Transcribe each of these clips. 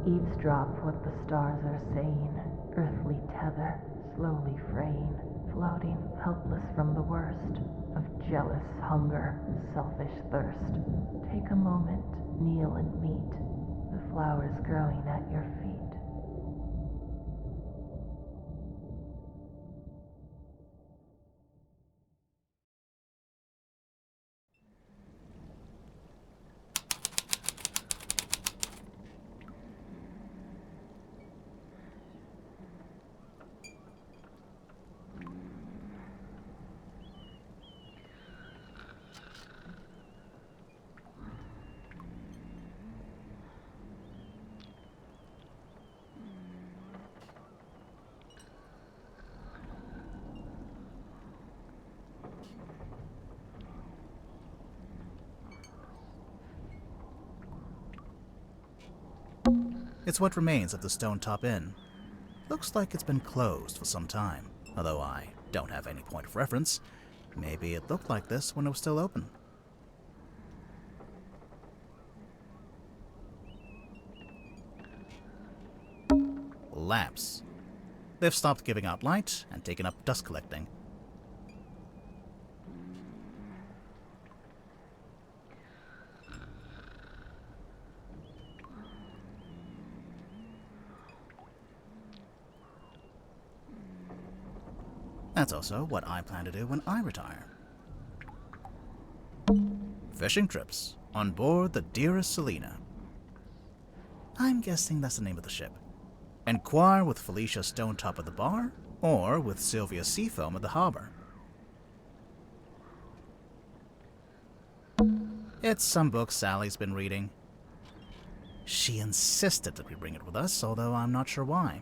Eavesdrop what the stars are saying, earthly tether, slowly fraying, floating helpless from the worst of jealous hunger, selfish thirst. Take a moment, kneel and meet the flowers growing at your feet. It's what remains of the Stone Top Inn. Looks like it's been closed for some time, although I don't have any point of reference. Maybe it looked like this when it was still open. Lamps. They've stopped giving out light and taken up dust collecting. That's also what I plan to do when I retire. Fishing trips on board the Dearest Selina. I'm guessing that's the name of the ship. Enquire with Felicia Stonetop at the bar, or with Sylvia Seafoam at the harbor. It's some book Sally's been reading. She insisted that we bring it with us, although I'm not sure why.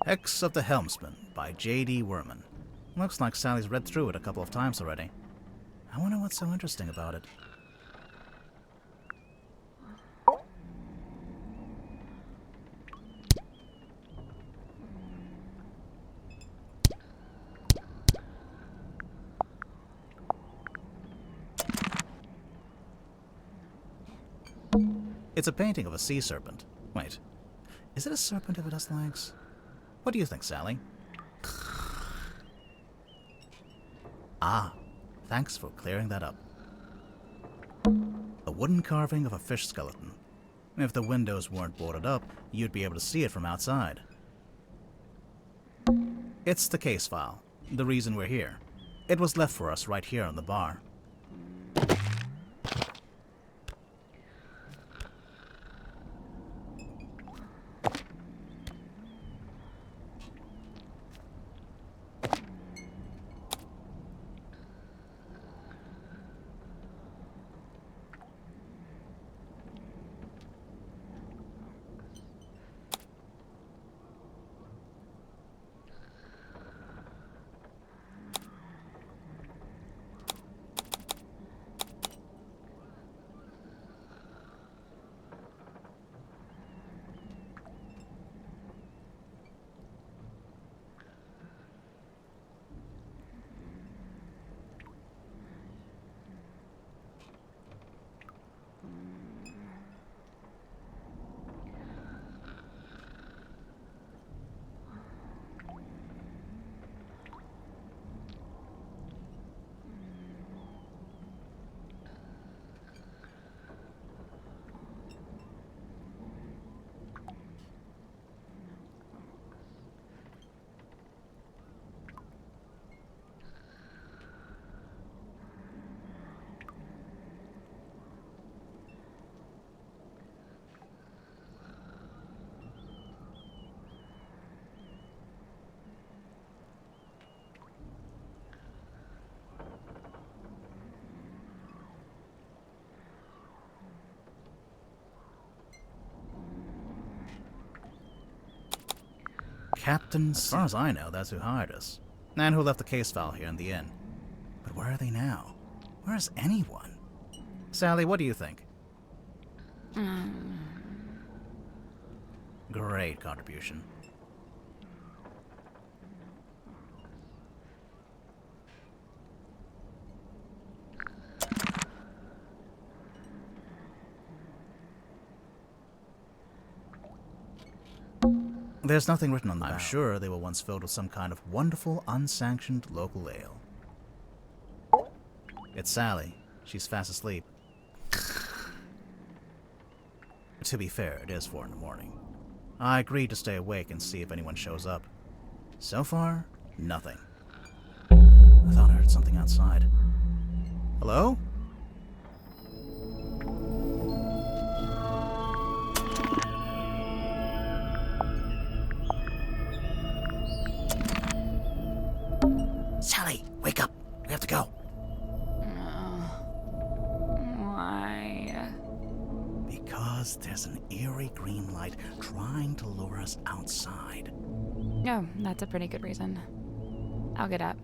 Hex of the Helmsman by J.D. Werman. Looks like Sally's read through it a couple of times already. I wonder what's so interesting about it. It's a painting of a sea serpent. Wait, is it a serpent if it has legs? What do you think, Sally? Ah, thanks for clearing that up. A wooden carving of a fish skeleton. If the windows weren't boarded up, you'd be able to see it from outside. It's the case file, the reason we're here. It was left for us right here on the bar. Captain. As far as I know, that's who hired us. And who left the case file here in the inn. But where are they now? Where is anyone? Sally, what do you think? Great contribution. There's nothing written on the barrel. I'm sure they were once filled with some kind of wonderful, unsanctioned local ale. It's Sally. She's fast asleep. To be fair, it is 4 in the morning. I agreed to stay awake and see if anyone shows up. So far, nothing. I thought I heard something outside. Hello? Sally, wake up. We have to go. Why? Because there's an eerie green light trying to lure us outside. Oh, that's a pretty good reason. I'll get up.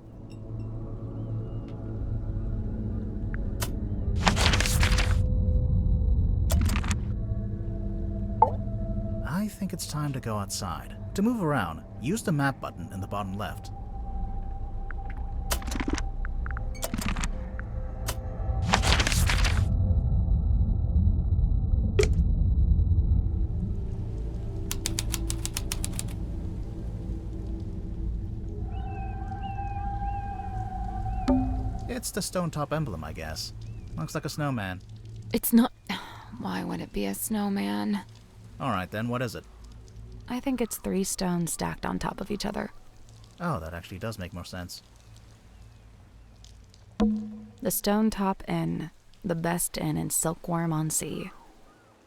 I think it's time to go outside. To move around, use the map button in the bottom left. It's the stone top emblem, I guess. Looks like a snowman. It's not... Why would it be a snowman? Alright then, what is it? I think it's 3 stones stacked on top of each other. Oh, that actually does make more sense. The Stone Top Inn. The best inn in Silkworm-on-Sea.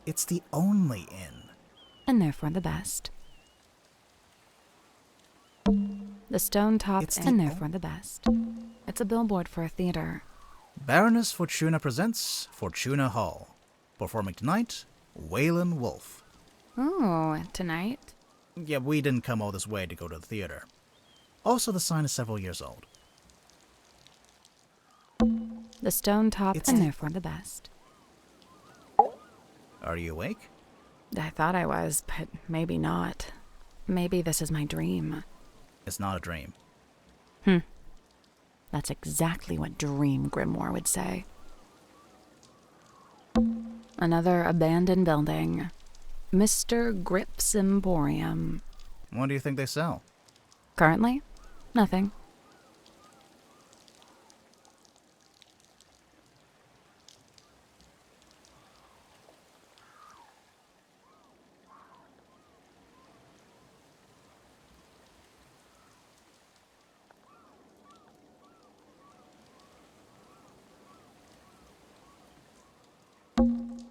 It's the only inn. And therefore the best. The Stone Top Inn. And therefore the best. It's a billboard for a theater. Baroness Fortuna presents Fortuna Hall. Performing tonight, Waylon Wolf. Oh, tonight? Yeah, we didn't come all this way to go to the theater. Also, the sign is several years old. The Stone Top and therefore the best. Are you awake? I thought I was, but maybe not. Maybe this is my dream. It's not a dream. That's exactly what Dream Grimoire would say. Another abandoned building. Mr. Grip's Emporium. What do you think they sell? Currently, nothing.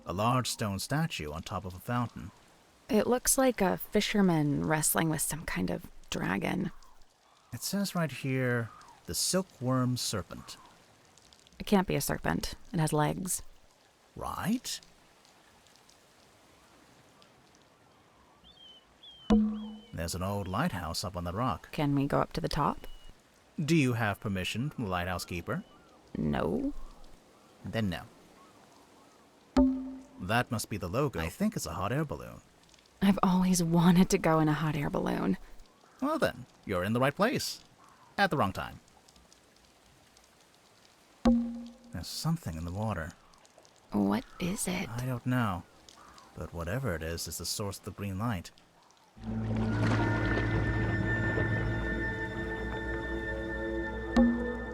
A large stone statue on top of a fountain. It looks like a fisherman wrestling with some kind of dragon. It says right here, the Silkworm Serpent. It can't be a serpent. It has legs. Right? There's an old lighthouse up on the rock. Can we go up to the top? Do you have permission from the lighthouse keeper? No. Then no. That must be the logo. I think it's a hot air balloon. I've always wanted to go in a hot air balloon. Well then, you're in the right place. At the wrong time. There's something in the water. What is it? I don't know. But whatever it is the source of the green light.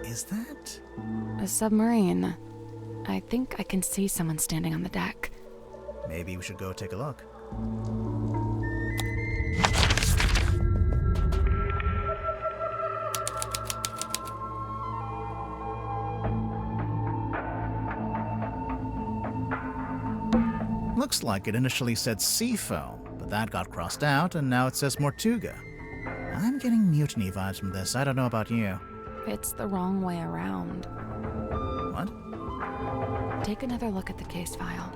Is that? A submarine. I think I can see someone standing on the deck. Maybe we should go take a look. Looks like it initially said Seafoam, but that got crossed out and now it says Mortuga. I'm getting mutiny vibes from this. I don't know about you. It's the wrong way around. What? Take another look at the case file.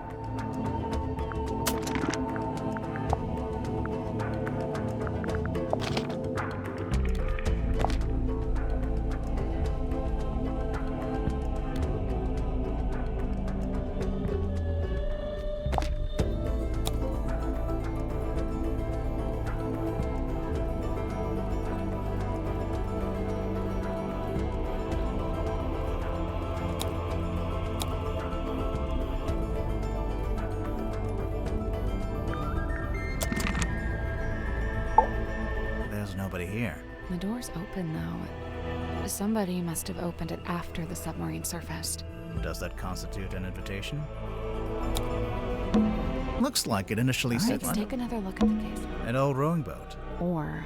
The door's open, though. Somebody must have opened it after the submarine surfaced. Does that constitute an invitation? Looks like it initially said Let's take another look at the case. an old rowing boat. Or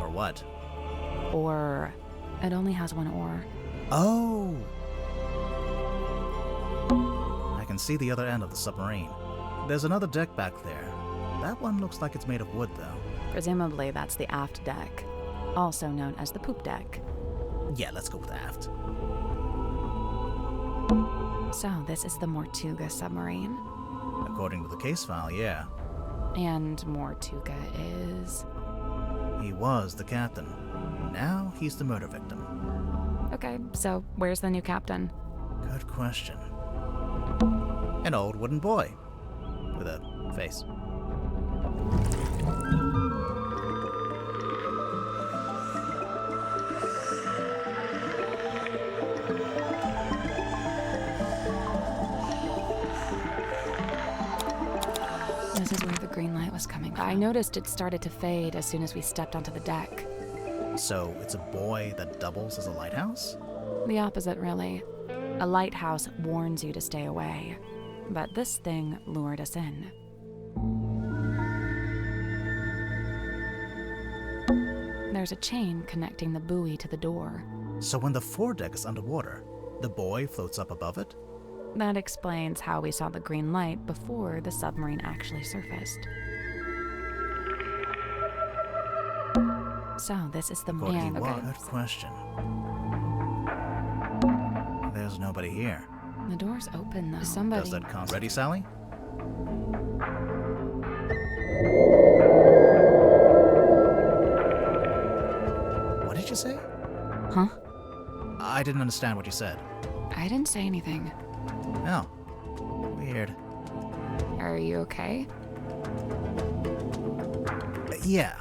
What? it only has one oar. Oh! I can see the other end of the submarine. There's another deck back there. That one looks like it's made of wood, though. Presumably that's the aft deck, also known as the poop deck. Yeah, let's go with aft. So this is the Mortuga submarine. According to the case file, yeah. And Mortuga is... He was the captain. Now he's the murder victim. Okay, so where's the new captain? Good question. An old wooden boy. With a face. This is where the green light was coming from. I noticed it started to fade as soon as we stepped onto the deck. So it's a buoy that doubles as a lighthouse? The opposite, really. A lighthouse warns you to stay away. But this thing lured us in. There's a chain connecting the buoy to the door. So when the foredeck is underwater, the buoy floats up above it? That explains how we saw the green light before the submarine actually surfaced. So this is the man. Good question. There's nobody here. The door's open though. Somebody. Does that count? Ready, Sally? What did you say? Huh? I didn't understand what you said. I didn't say anything. Oh. Weird. Are you okay? Yeah.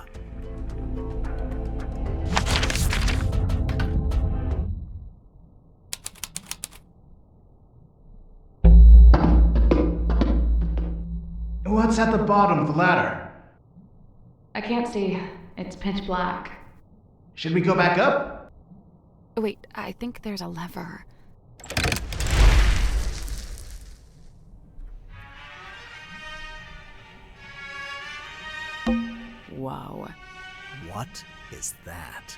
What's at the bottom of the ladder? I can't see. It's pitch black. Should we go back up? Wait, I think there's a lever. Whoa. What is that?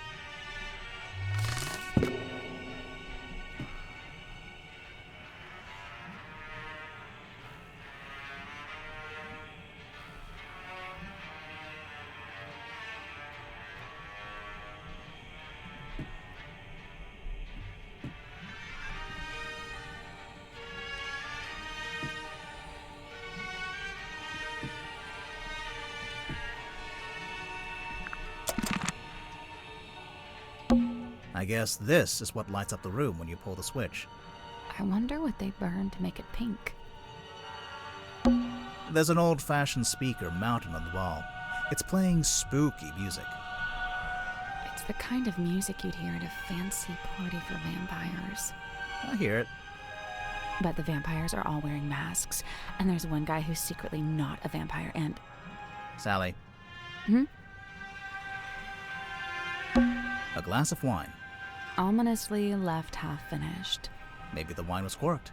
I guess this is what lights up the room when you pull the switch. I wonder what they burned to make it pink. There's an old-fashioned speaker mounted on the wall. It's playing spooky music. It's the kind of music you'd hear at a fancy party for vampires. I hear it. But the vampires are all wearing masks, and there's one guy who's secretly not a vampire, and... Sally. Hmm? A glass of wine. Ominously left half finished. Maybe the wine was corked.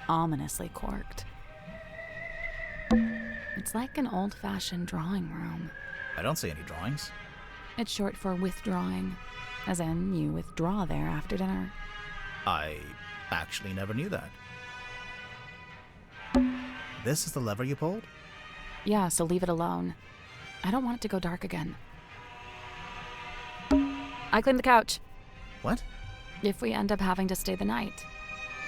Ominously corked. It's like an old-fashioned drawing room. I don't see any drawings. It's short for withdrawing, as in you withdraw there after dinner. I actually never knew that. This is the lever you pulled? Yeah, so leave it alone. I don't want it to go dark again. I cleaned the couch. What? If we end up having to stay the night.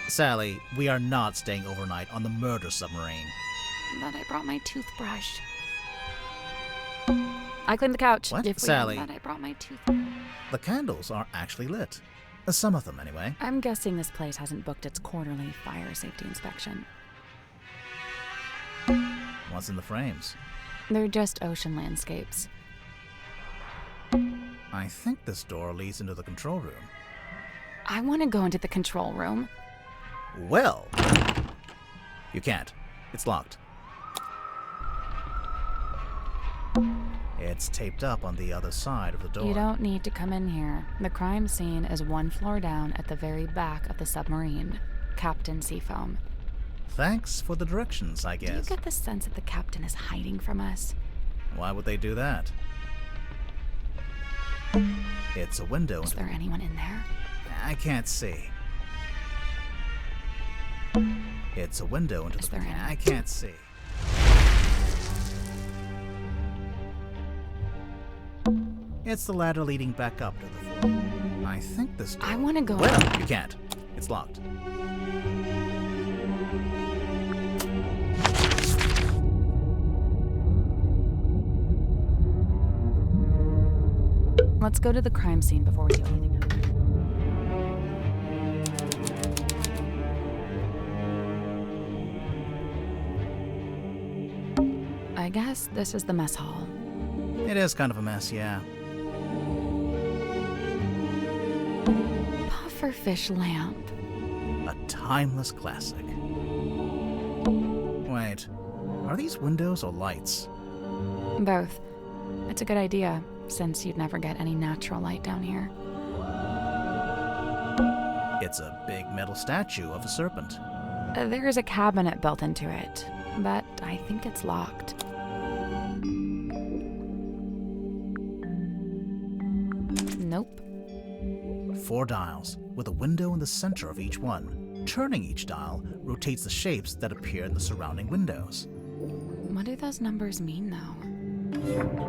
Sally, we are not staying overnight on the murder submarine. But I brought my toothbrush. I cleaned the couch. What? If Sally. But I brought my toothbrush. The candles are actually lit. Some of them, anyway. I'm guessing this place hasn't booked its quarterly fire safety inspection. What's in the frames? They're just ocean landscapes. I think this door leads into the control room. I want to go into the control room. Well, you can't. It's locked. It's taped up on the other side of the door. You don't need to come in here. The crime scene is one floor down at the very back of the submarine. Captain Seafoam. Thanks for the directions, I Do you guess. get the sense that the captain is hiding from us? Why would they do that? It's a window Is into... there anyone in there? I can't see. It's a window into Is the... there any- I can't see. It's the ladder leading back up to the floor. I think this door... I want to go. Well, you can't. It's locked. Let's go to the crime scene before we do anything else. I guess this is the mess hall. It is kind of a mess, yeah. Pufferfish lamp. A timeless classic. Wait, are these windows or lights? Both. It's a good idea, since you'd never get any natural light down here. It's a big metal statue of a serpent. There is a cabinet built into it, but I think it's locked. Nope. 4 dials, with a window in the center of each one. Turning each dial rotates the shapes that appear in the surrounding windows. What do those numbers mean, though?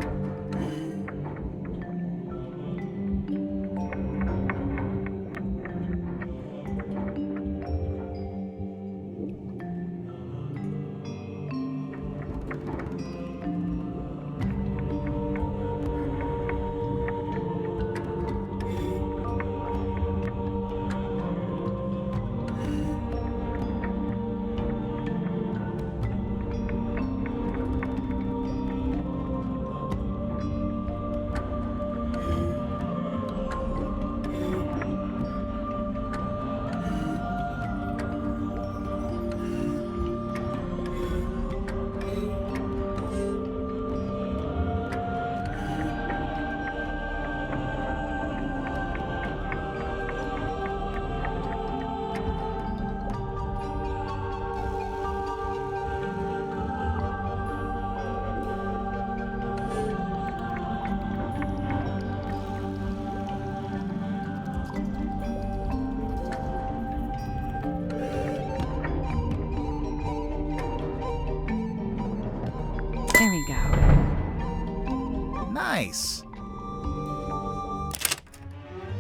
There we go. Nice!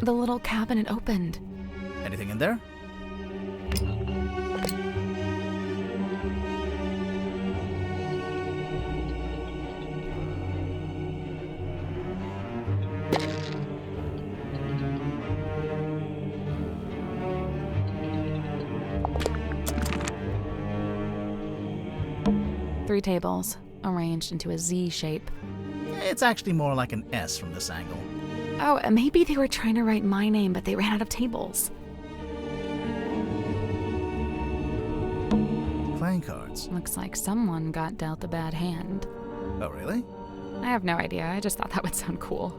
The little cabinet opened. Anything in there? Three tables, arranged into a Z shape. It's actually more like an S from this angle. Oh, maybe they were trying to write my name, but they ran out of tables. Playing cards. Looks like someone got dealt a bad hand. Oh, really? I have no idea, I just thought that would sound cool.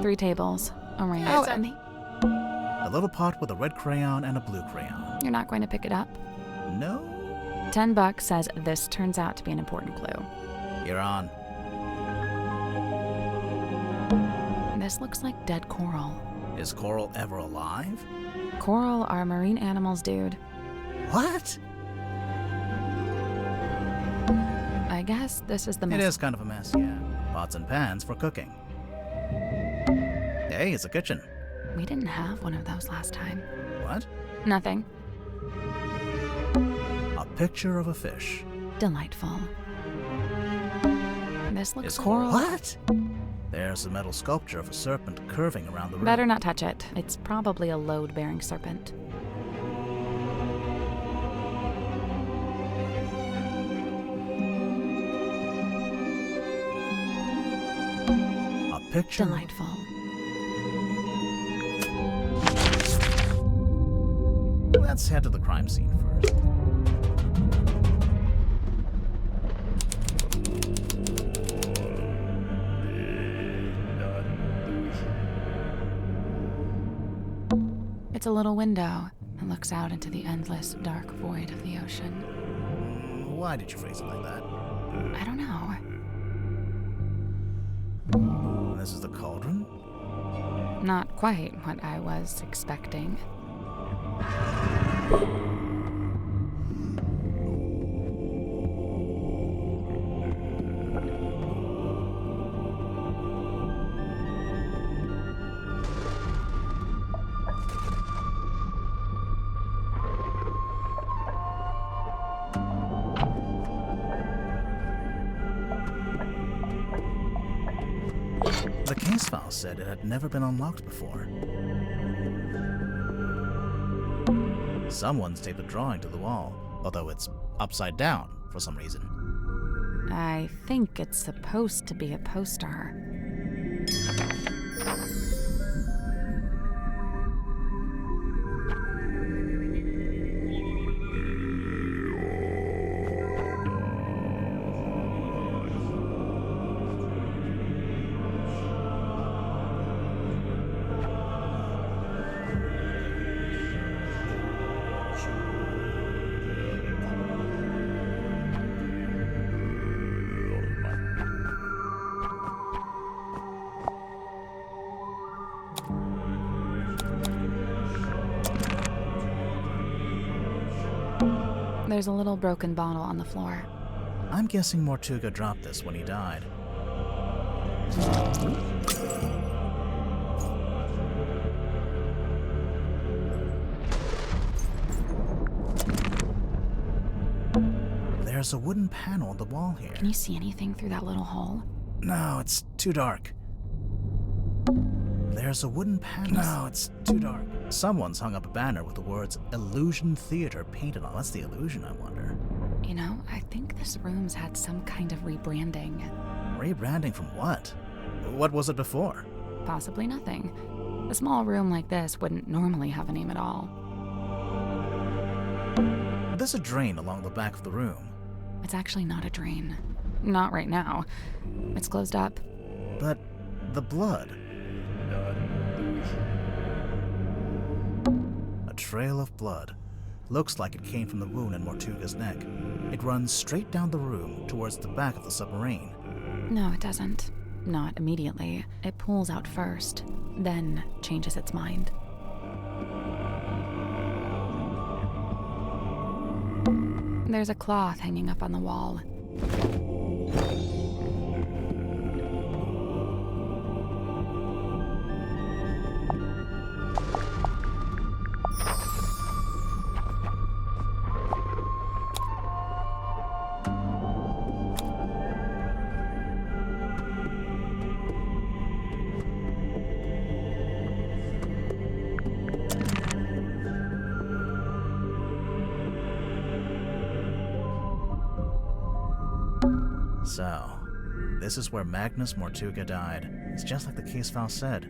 Three tables, arranged. Oh, and A little pot with a red crayon and a blue crayon. you're not going to pick it up? No? $10 says this turns out to be an important clue. You're on. This looks like dead coral. Is Coral ever alive? Coral are marine animals, dude. What? I guess this is the It mess. is kind of a mess, yeah. Pots and pans for cooking. Hey, it's a kitchen. We didn't have one of those last time. What? Nothing. A picture of a fish. Delightful. This looks Is coral. What? There's a metal sculpture of a serpent curving around the room. Better not touch it. It's probably a load-bearing serpent. A picture. Delightful. Let's head to the crime scene first. It's a little window that looks out into the endless, dark void of the ocean. Why did you phrase it like that? I don't know. This is the cauldron? Not quite what I was expecting. The case file said it had never been unlocked before. Someone's taped a drawing to the wall, although it's upside down for some reason. I think it's supposed to be a poster. There's a little broken bottle on the floor. I'm guessing Mortuga dropped this when he died. There's a wooden panel on the wall here. Can you see anything through that little hole? No, it's too dark. There's a wooden panel. No, it's too dark. Someone's hung up a banner with the words Illusion Theater painted on. That's the illusion, I wonder. You know, I think this room's had some kind of rebranding. Rebranding from what? What was it before? Possibly nothing. A small room like this wouldn't normally have a name at all. There's a drain along the back of the room. It's actually not a drain. Not right now. It's closed up. But the blood. A trail of blood. Looks like it came from the wound in Mortuga's neck. It runs straight down the room towards the back of the submarine. No, it doesn't. Not immediately. It pulls out first, then changes its mind. There's a cloth hanging up on the wall. So, this is where Magnus Mortuga died. It's just like the case file said.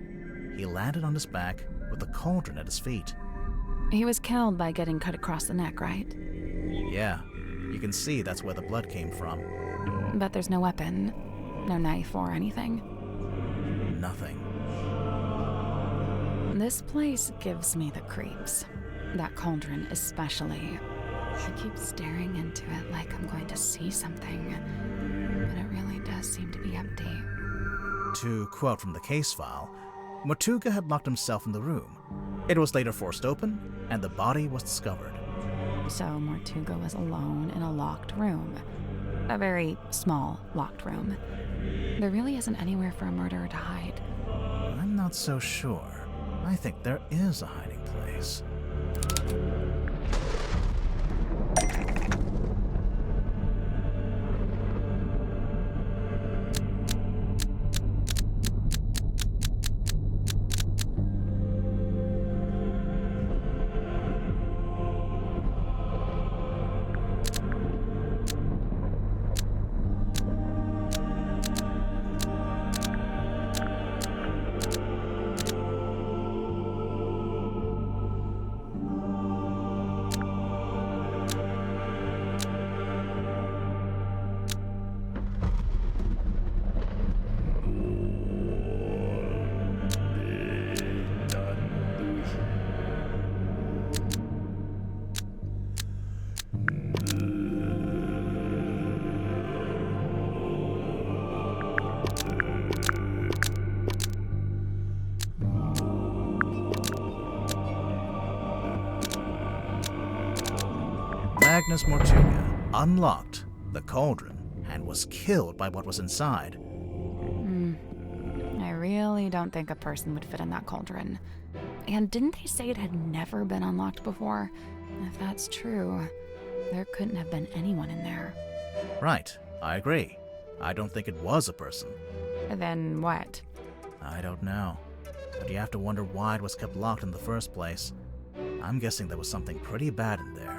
He landed on his back with the cauldron at his feet. He was killed by getting cut across the neck, right? Yeah, you can see that's where the blood came from. But there's no weapon, no knife or anything. Nothing. This place gives me the creeps. That cauldron especially. I keep staring into it like I'm going to see something, but it really does seem to be empty. To quote from the case file, Mortuga had locked himself in the room. It was later forced open, and the body was discovered. So Mortuga was alone in a locked room. A very small locked room. There really isn't anywhere for a murderer to hide. I'm not so sure. I think there is a hiding place. Magnus Mortuga unlocked the cauldron and was killed by what was inside. I really don't think a person would fit in that cauldron. And didn't they say it had never been unlocked before? If that's true, there couldn't have been anyone in there. Right, I agree. I don't think it was a person. Then what? I don't know. But you have to wonder why it was kept locked in the first place. I'm guessing there was something pretty bad in there.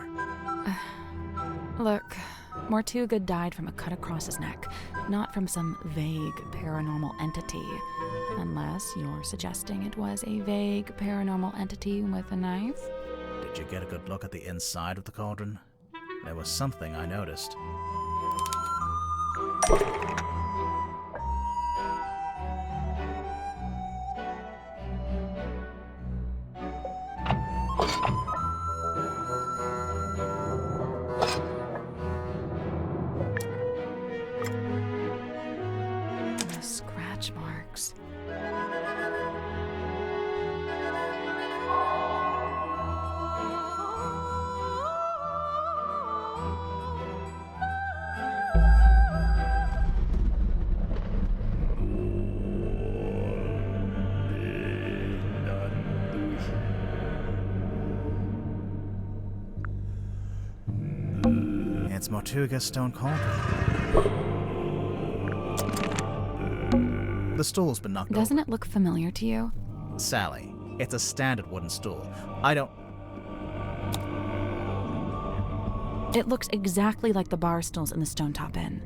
Look, Mortuga died from a cut across his neck, not from some vague paranormal entity. Unless you're suggesting it was a vague paranormal entity with a knife? Did you get a good look at the inside of the cauldron? There was something I noticed. The scratch marks. It's Mortuga's stone cauldron. The stool's been knocked Doesn't it look familiar to you? over. Sally, it's a standard wooden stool. I don't... It looks exactly like the bar stools in the Stone Top Inn.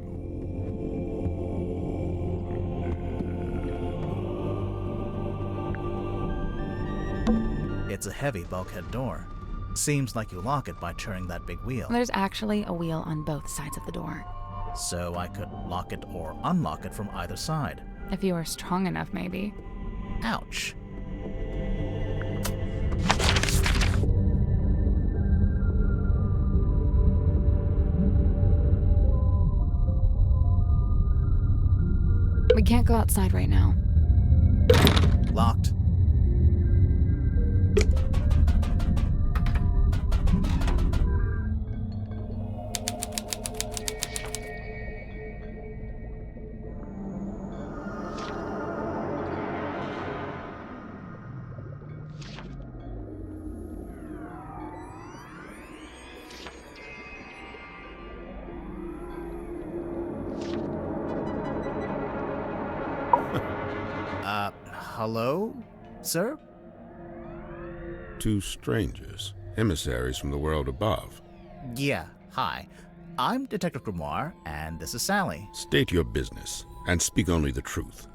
It's a heavy bulkhead door. Seems like you lock it by turning that big wheel. There's actually a wheel on both sides of the door. So I could lock it or unlock it from either side. If you were strong enough, maybe. Ouch. We can't go outside right now. Locked. Hello, sir? Two strangers, emissaries from the world above. Yeah, hi. I'm Detective Grimoire, and this is Sally. State your business, and speak only the truth.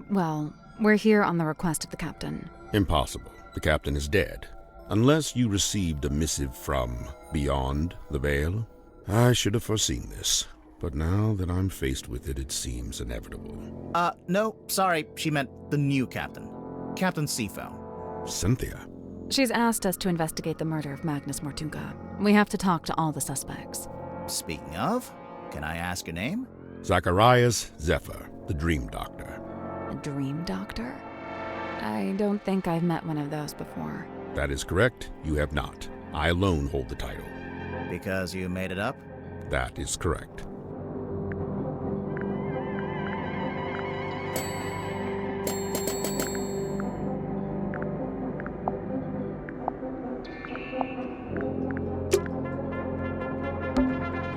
Well, we're here on the request of the captain. Impossible. The captain is dead. Unless you received a missive from beyond the veil. I should have foreseen this, but now that I'm faced with it, it seems inevitable. No, sorry, she meant the new captain. Captain Sifo. Cynthia. She's asked us to investigate the murder of Magnus Mortuga. We have to talk to all the suspects. Speaking of, can I ask your name? Zacharias Zephyr, the Dream Doctor. A dream doctor? I don't think I've met one of those before. That is correct. You have not. I alone hold the title. Because you made it up? That is correct.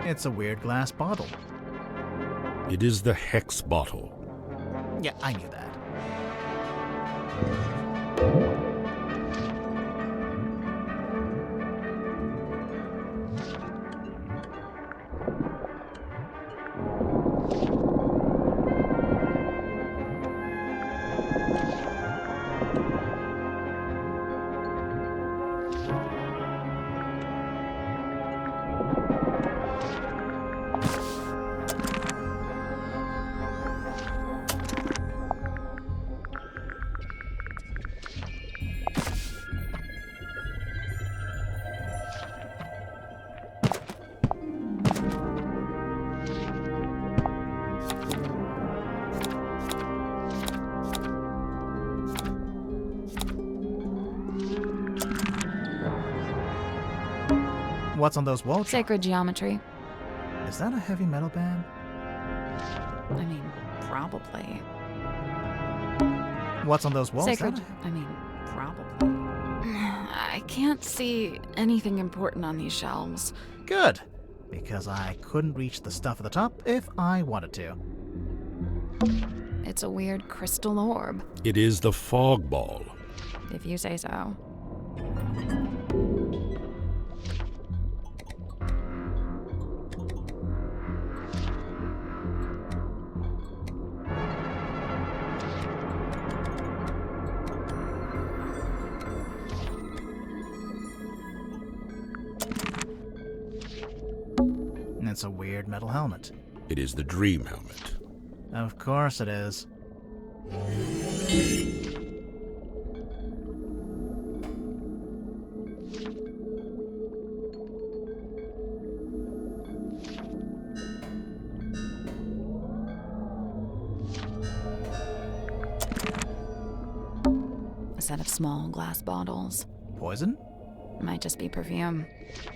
It's a weird glass bottle. It is the Hex bottle. Yeah, I knew that. What's on those walls? Sacred geometry. Is that a heavy metal band? I mean, probably. What's on those walls? Sacred. I mean, probably. I can't see anything important on these shelves. Good, because I couldn't reach the stuff at the top if I wanted to. It's a weird crystal orb, It is the fog ball. if you say so. It's a weird metal helmet. It is the dream helmet. Of course it is. A set of small glass bottles. Poison? Might just be perfume.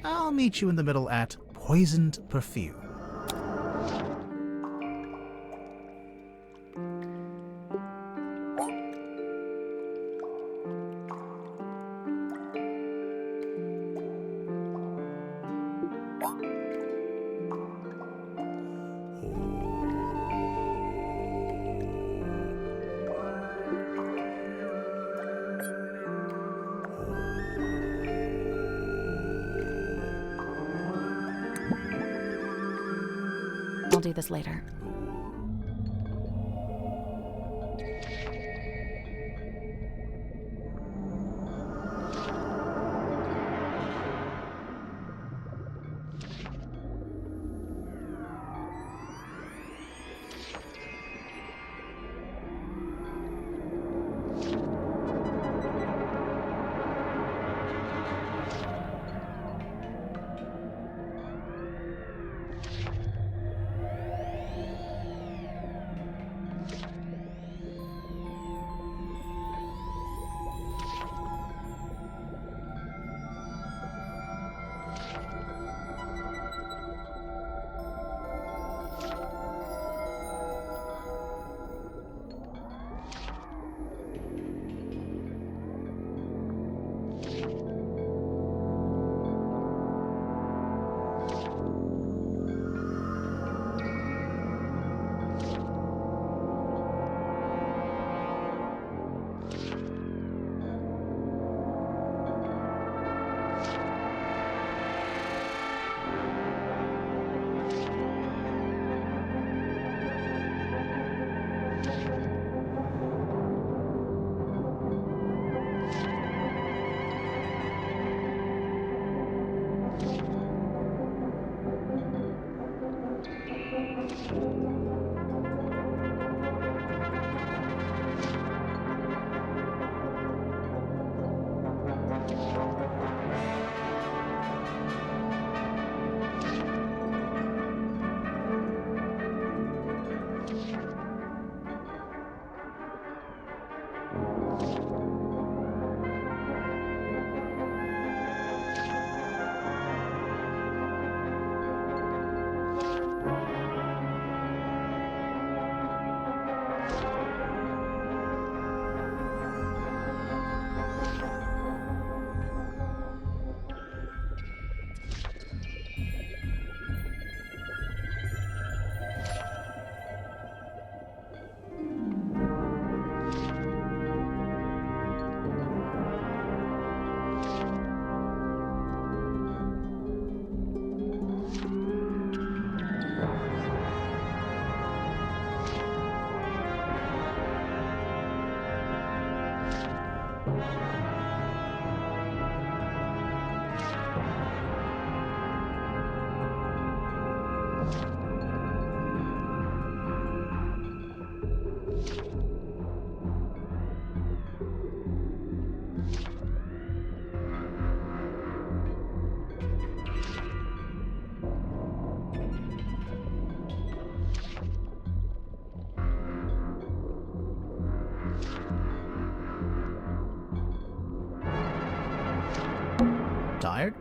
I'll meet you in the middle at poisoned perfume. I'll do this later. Tired?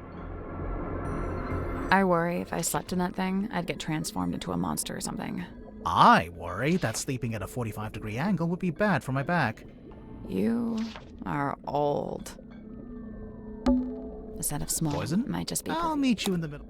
I worry if I slept in that thing, I'd get transformed into a monster or something. I worry that sleeping at a 45-degree angle would be bad for my back. You are old. A set of small Poison? might just be I'll meet you in the middle.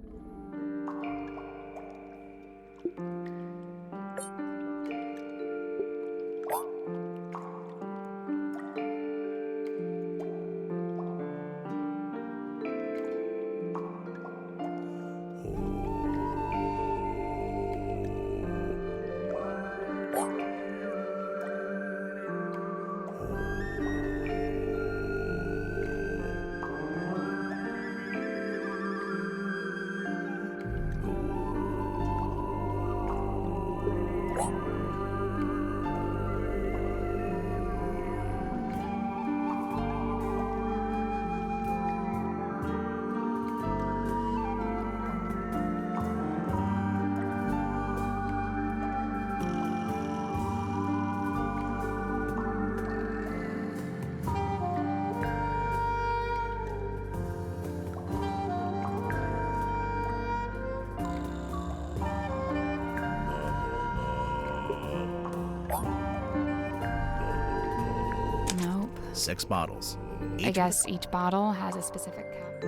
Nope. 6 bottles. I guess each bottle has a specific cap.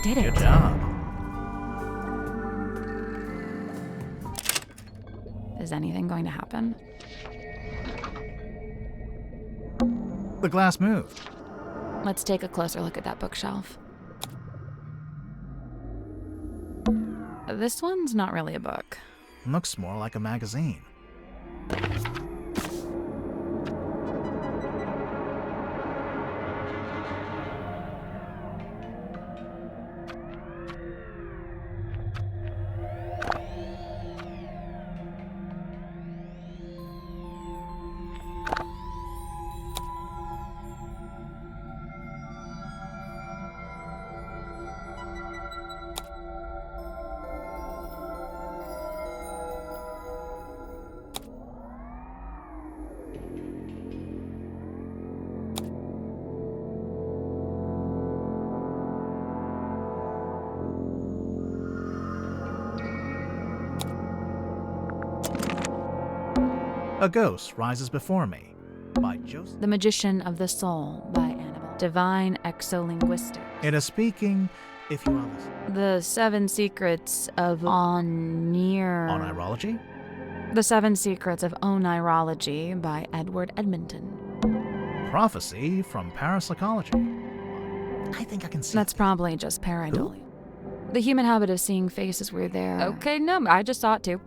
Did it. Good job. Is anything going to happen? The glass moved. Let's take a closer look at that bookshelf. This one's not really a book. Looks more like a magazine. A Ghost Rises Before Me by Joseph. The Magician of the Soul by Annabelle. Divine Exolinguistics. It is speaking, if you are listening. The Seven Secrets of Onirology? The Seven Secrets of Onirology by Edward Edmonton. Prophecy from Parapsychology. I think I can see. That's probably just pareidolia. The human habit of seeing faces we're there. Okay, no, I just saw it too.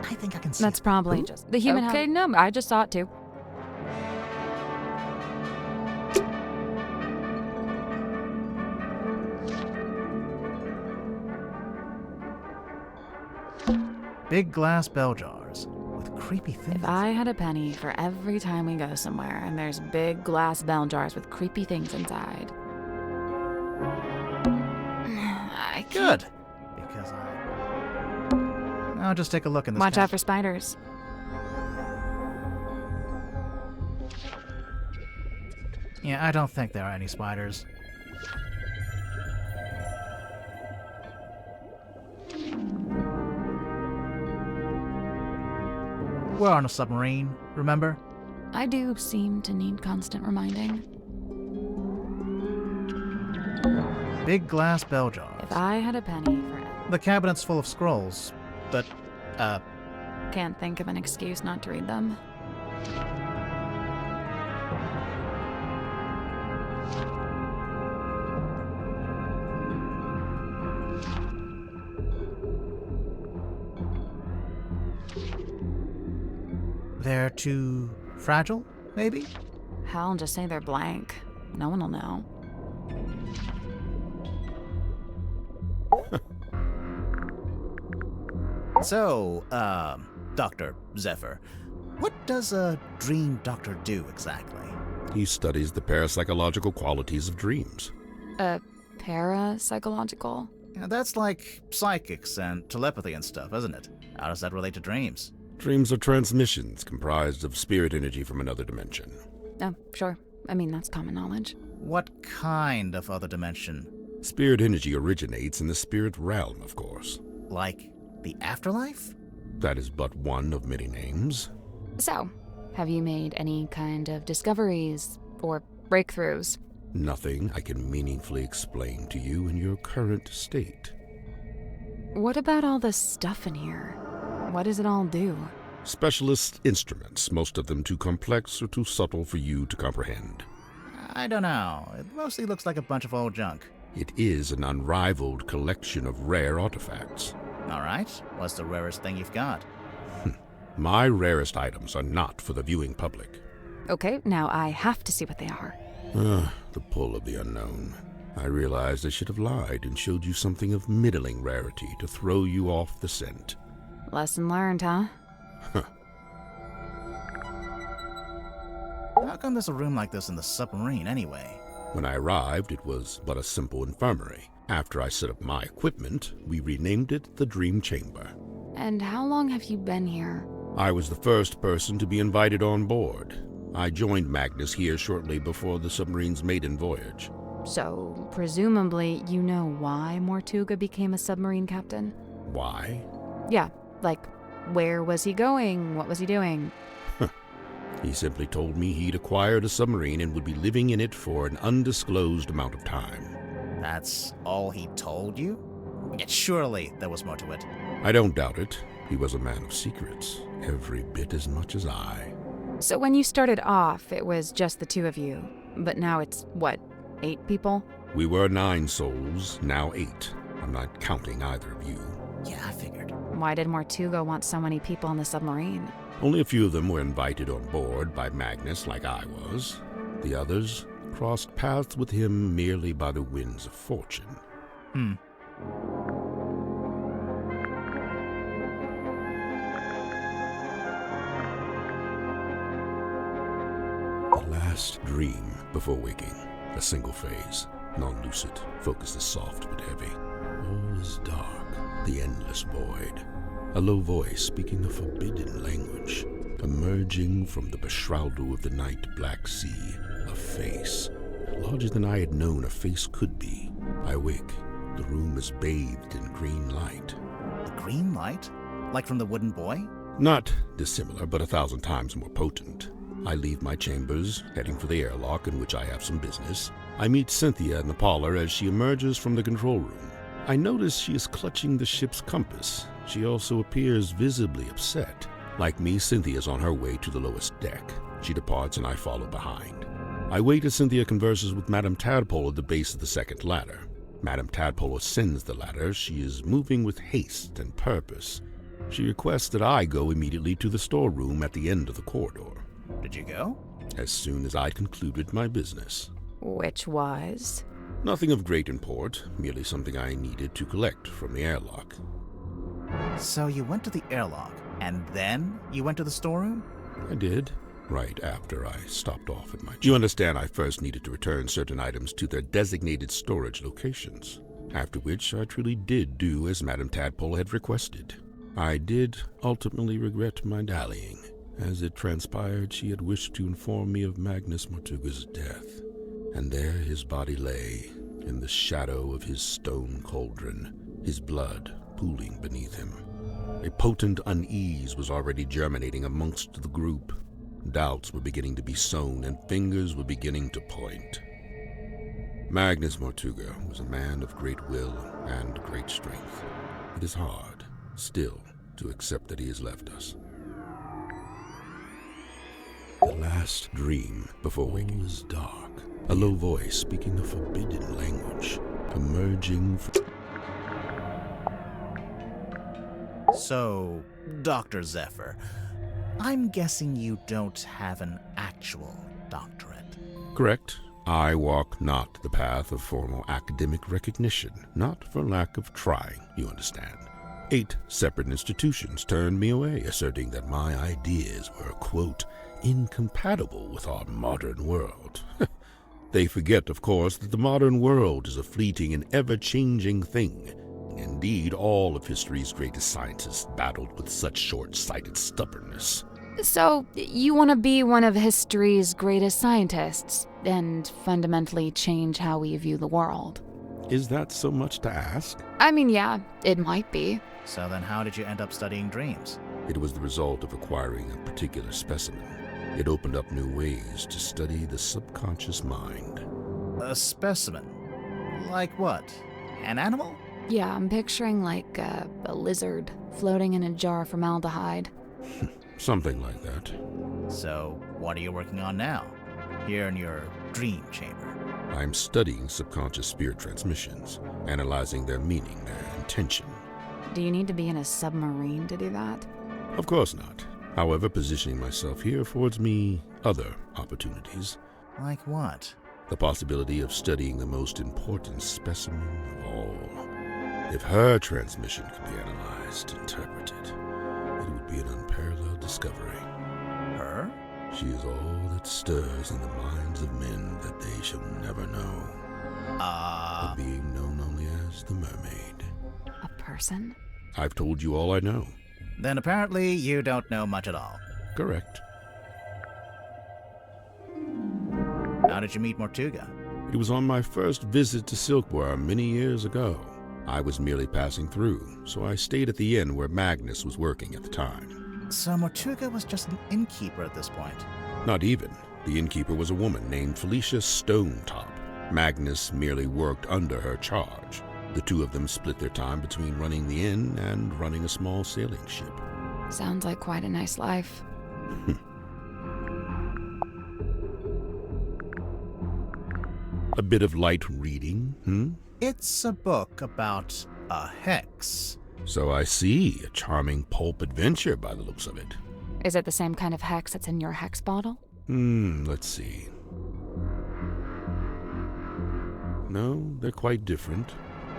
I think I can see. That's probably just the human habit. Okay, no, I just saw it too. Big glass bell jars with creepy things. If I had a penny for every time we go somewhere and there's big glass bell jars with creepy things inside. I can't. Good. Because I'll just take a look in this. Watch out for spiders. Yeah, I don't think there are any spiders. We're on a submarine, remember? I do seem to need constant reminding. Big glass bell jars. If I had a penny for The cabinet's full of scrolls, but, can't think of an excuse not to read them. they're too fragile, maybe? Hell, just say they're blank. No one will know. So, Dr. Zephyr, what does a dream doctor do exactly? He studies the parapsychological qualities of dreams. Parapsychological? Yeah, that's like psychics and telepathy and stuff, isn't it? How does that relate to dreams? Dreams are transmissions comprised of spirit energy from another dimension. Oh, sure. I mean, that's common knowledge. What kind of other dimension? Spirit energy originates in the spirit realm, of course. Like the afterlife? That is but one of many names. So, have you made any kind of discoveries or breakthroughs? Nothing I can meaningfully explain to you in your current state. What about all the stuff in here? What does it all do? Specialist instruments, most of them too complex or too subtle for you to comprehend. I don't know. It mostly looks like a bunch of old junk. It is an unrivaled collection of rare artifacts. Alright, what's the rarest thing you've got? My rarest items are not for the viewing public. Okay, now I have to see what they are. The pull of the unknown. I realized I should have lied and showed you something of middling rarity to throw you off the scent. Lesson learned, huh? How come there's a room like this in the submarine anyway? When I arrived, it was but a simple infirmary. After I set up my equipment, we renamed it the Dream Chamber. And how long have you been here? I was the first person to be invited on board. I joined Magnus here shortly before the submarine's maiden voyage. So, presumably, you know why Mortuga became a submarine captain? Why? Yeah, like, where was he going? What was he doing? He simply told me he'd acquired a submarine and would be living in it for an undisclosed amount of time. That's all he told you? Yet surely there was more to it. I don't doubt it. He was a man of secrets, every bit as much as I. So when you started off, it was just the two of you. But now it's, what, 8 people? We were 9 souls, now 8. I'm not counting either of you. Yeah, I figured. Why did Mortuga want so many people on the submarine? Only a few of them were invited on board by Magnus like I was. The others crossed paths with him merely by the winds of fortune. The last dream before waking. A single phase, non-lucid, focus is soft but heavy. All is dark, the endless void. A low voice speaking a forbidden language, emerging from the beshroudal of the night black sea. A face, larger than I had known a face could be. I wake. The room is bathed in green light. The green light? Like from the wooden boy? Not dissimilar, but 1,000 times more potent. I leave my chambers, heading for the airlock in which I have some business. I meet Cynthia in the parlor as she emerges from the control room. I notice she is clutching the ship's compass. She also appears visibly upset. Like me, Cynthia's on her way to the lowest deck. She departs and I follow behind. I wait as Cynthia converses with Madame Tadpole at the base of the second ladder. Madame Tadpole ascends the ladder. She is moving with haste and purpose. She requests that I go immediately to the storeroom at the end of the corridor. Did you go? As soon as I'd concluded my business. Which was? Nothing of great import, merely something I needed to collect from the airlock. So you went to the airlock, and then you went to the storeroom? I did, right after I stopped off at my... You understand I first needed to return certain items to their designated storage locations, after which I truly did do as Madame Tadpole had requested. I did ultimately regret my dallying. As it transpired, she had wished to inform me of Magnus Mortuga's death, and there his body lay, in the shadow of his stone cauldron, his blood pooling beneath him. A potent unease was already germinating amongst the group. Doubts were beginning to be sown, and fingers were beginning to point. Magnus Mortuga was a man of great will and great strength. It is hard, still, to accept that he has left us. The last dream before waking was dark. A low voice speaking a forbidden language, emerging from... So, Dr. Zephyr, I'm guessing you don't have an actual doctorate. Correct. I walk not the path of formal academic recognition, not for lack of trying, you understand. 8 separate institutions turned me away, asserting that my ideas were, quote, incompatible with our modern world. They forget, of course, that the modern world is a fleeting and ever-changing thing. Indeed, all of history's greatest scientists battled with such short-sighted stubbornness. So, you want to be one of history's greatest scientists and fundamentally change how we view the world? Is that so much to ask? I mean, yeah, it might be. So then how did you end up studying dreams? It was the result of acquiring a particular specimen. It opened up new ways to study the subconscious mind. A specimen? Like what? An animal? Yeah, I'm picturing like a lizard floating in a jar of formaldehyde. Something like that. So, what are you working on now? Here in your dream chamber? I'm studying subconscious spirit transmissions, analyzing their meaning, their intention. Do you need to be in a submarine to do that? Of course not. However, positioning myself here affords me other opportunities. Like what? The possibility of studying the most important specimen of all. If her transmission could be analyzed, interpreted, it would be an unparalleled discovery. Her? She is all that stirs in the minds of men that they shall never know. A being known only as the mermaid. A person? I've told you all I know. Then apparently you don't know much at all. Correct. How did you meet Mortuga? It was on my first visit to Silkworm many years ago. I was merely passing through, so I stayed at the inn where Magnus was working at the time. So Mortuga was just an innkeeper at this point? Not even. The innkeeper was a woman named Felicia Stonetop. Magnus merely worked under her charge. The two of them split their time between running the inn and running a small sailing ship. Sounds like quite a nice life. A bit of light reading, It's a book about a hex. So I see. A charming pulp adventure by the looks of it. Is it the same kind of hex that's in your hex bottle? Let's see. No, they're quite different.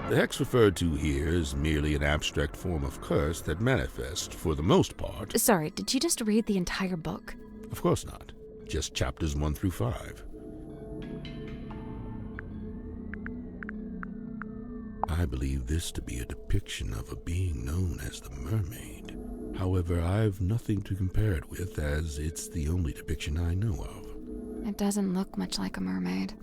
The hex referred to here is merely an abstract form of curse that manifests, for the most part... Sorry, did you just read the entire book? Of course not. Just chapters 1 through 5. I believe this to be a depiction of a being known as the mermaid. However, I've nothing to compare it with, as it's the only depiction I know of. It doesn't look much like a mermaid.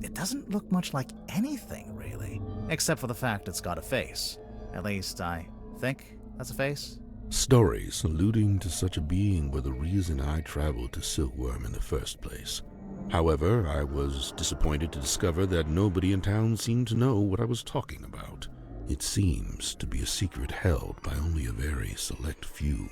It doesn't look much like anything, really. Except for the fact it's got a face. At least, I think that's a face. Stories alluding to such a being were the reason I traveled to Silkworm in the first place. However, I was disappointed to discover that nobody in town seemed to know what I was talking about. It seems to be a secret held by only a very select few.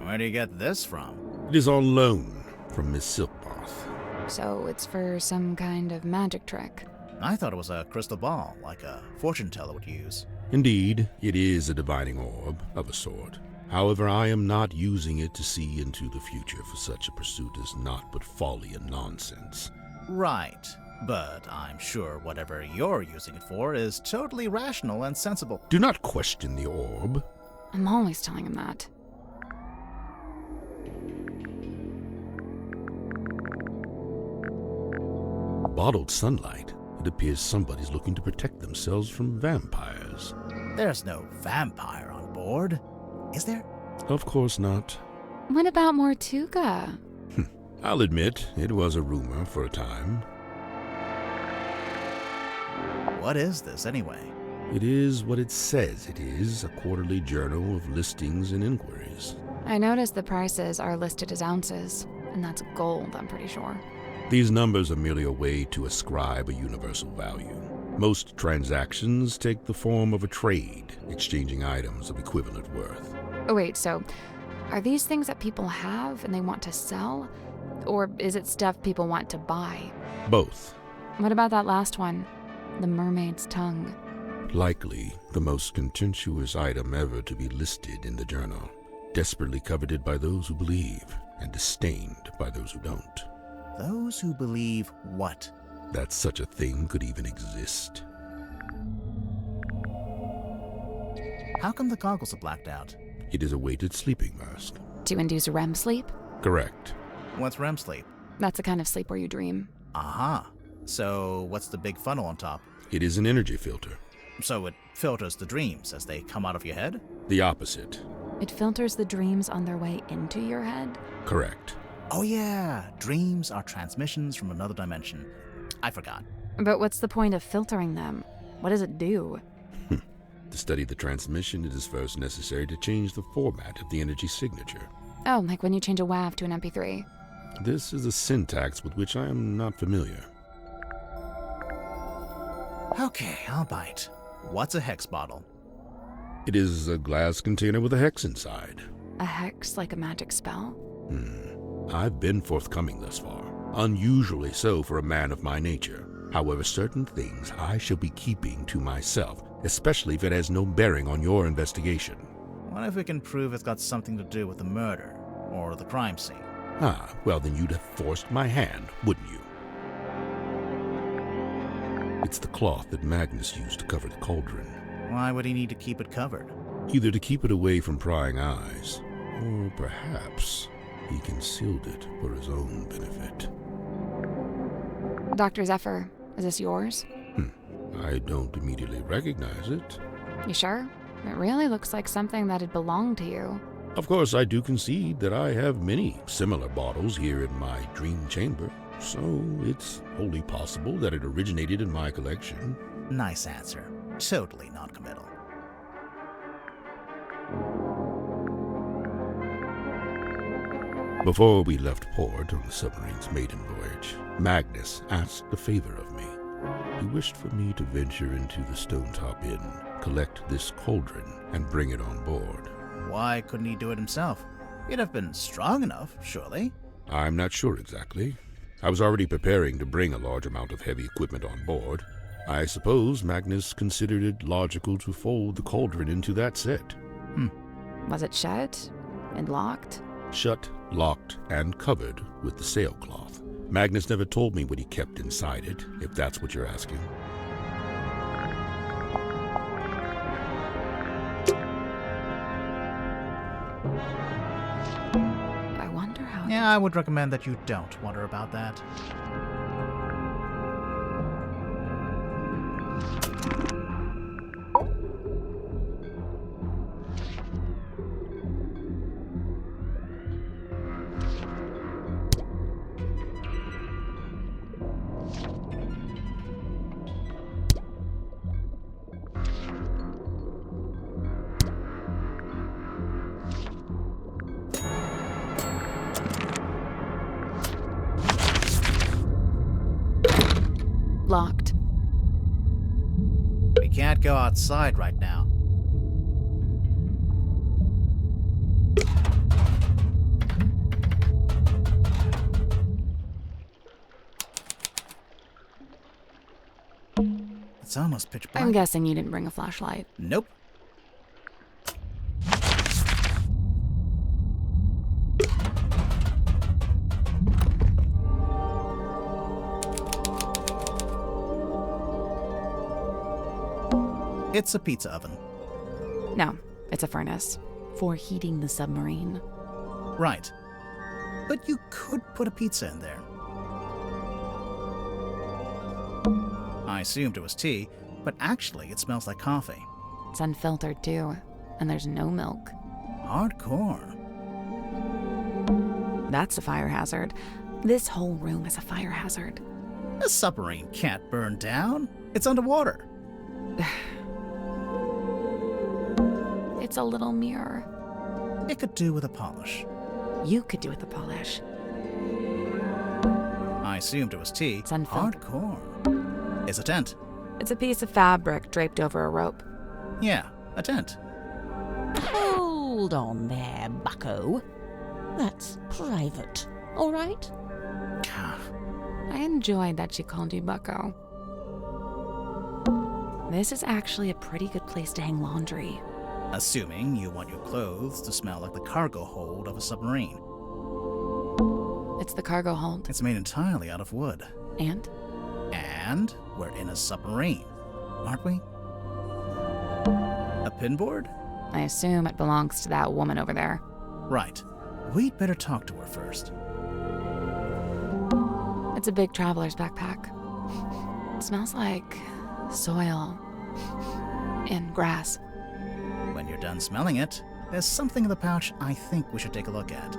Where do you get this from? It is on loan from Miss Silkmoth. So it's for some kind of magic trick. I thought it was a crystal ball, like a fortune teller would use. Indeed, it is a divining orb of a sort. However, I am not using it to see into the future, for such a pursuit is naught but folly and nonsense. Right. But I'm sure whatever you're using it for is totally rational and sensible. Do not question the orb. I'm always telling him that. Bottled sunlight. It appears somebody's looking to protect themselves from vampires. There's no vampire on board, is there? Of course not. What about Mortuga? I'll admit, it was a rumor for a time. What is this, anyway? It is what it says it is, a quarterly journal of listings and inquiries. I noticed the prices are listed as ounces, and that's gold, I'm pretty sure. These numbers are merely a way to ascribe a universal value. Most transactions take the form of a trade, exchanging items of equivalent worth. Oh wait, so are these things that people have and they want to sell? Or is it stuff people want to buy? Both. What about that last one? The mermaid's tongue. Likely the most contentious item ever to be listed in the journal. Desperately coveted by those who believe, and disdained by those who don't. Those who believe what? That such a thing could even exist. How come the goggles are blacked out? It is a weighted sleeping mask. To induce REM sleep? Correct. What's REM sleep? That's the kind of sleep where you dream. Aha. So what's the big funnel on top? It is an energy filter. So it filters the dreams as they come out of your head? The opposite. It filters the dreams on their way into your head? Correct. Oh yeah, dreams are transmissions from another dimension. I forgot. But what's the point of filtering them? What does it do? To study the transmission, it is first necessary to change the format of the energy signature. Oh, like when you change a WAV to an MP3. This is a syntax with which I am not familiar. Okay, I'll bite. What's a hex bottle? It is a glass container with a hex inside. A hex like a magic spell? I've been forthcoming thus far. Unusually so for a man of my nature. However, certain things I shall be keeping to myself, especially if it has no bearing on your investigation. What if we can prove it's got something to do with the murder or the crime scene? Ah, well then you'd have forced my hand, wouldn't you? It's the cloth that Magnus used to cover the cauldron. Why would he need to keep it covered? Either to keep it away from prying eyes, or perhaps he concealed it for his own benefit. Dr. Zephyr, is this yours? I don't immediately recognize it. You sure? It really looks like something that'd belong to you. Of course, I do concede that I have many similar bottles here in my dream chamber, so it's wholly possible that it originated in my collection. Nice answer. Totally non-committal. Before we left port on the submarine's maiden voyage, Magnus asked a favor of me. He wished for me to venture into the Stonetop Inn, collect this cauldron, and bring it on board. Why couldn't he do it himself? He'd have been strong enough, surely. I'm not sure exactly. I was already preparing to bring a large amount of heavy equipment on board. I suppose Magnus considered it logical to fold the cauldron into that set. Was it shut and locked? Shut, locked, and covered with the sailcloth. Magnus never told me what he kept inside it, if that's what you're asking. I wonder how... Yeah, I would recommend that you don't wonder about that. Locked. We can't go outside right now. It's almost pitch black. I'm guessing you didn't bring a flashlight. Nope. It's a pizza oven. No, it's a furnace. For heating the submarine. Right. But you could put a pizza in there. I assumed it was tea, but actually it smells like coffee. It's unfiltered too, and there's no milk. Hardcore. That's a fire hazard. This whole room is a fire hazard. A submarine can't burn down. It's underwater. It's a little mirror. It could do with a polish. You could do with the polish. I assumed it was tea. It's unfiltered. Hardcore. It's a tent. It's a piece of fabric draped over a rope. Yeah, a tent. Hold on there, bucko. That's private, all right? I enjoyed that she called you Bucko. This is actually a pretty good place to hang laundry. Assuming you want your clothes to smell like the cargo hold of a submarine. It's the cargo hold. It's made entirely out of wood. And? And we're in a submarine, aren't we? A pinboard? I assume it belongs to that woman over there. Right. We'd better talk to her first. It's a big traveler's backpack. It smells like soil and grass. When you're done smelling it, there's something in the pouch I think we should take a look at.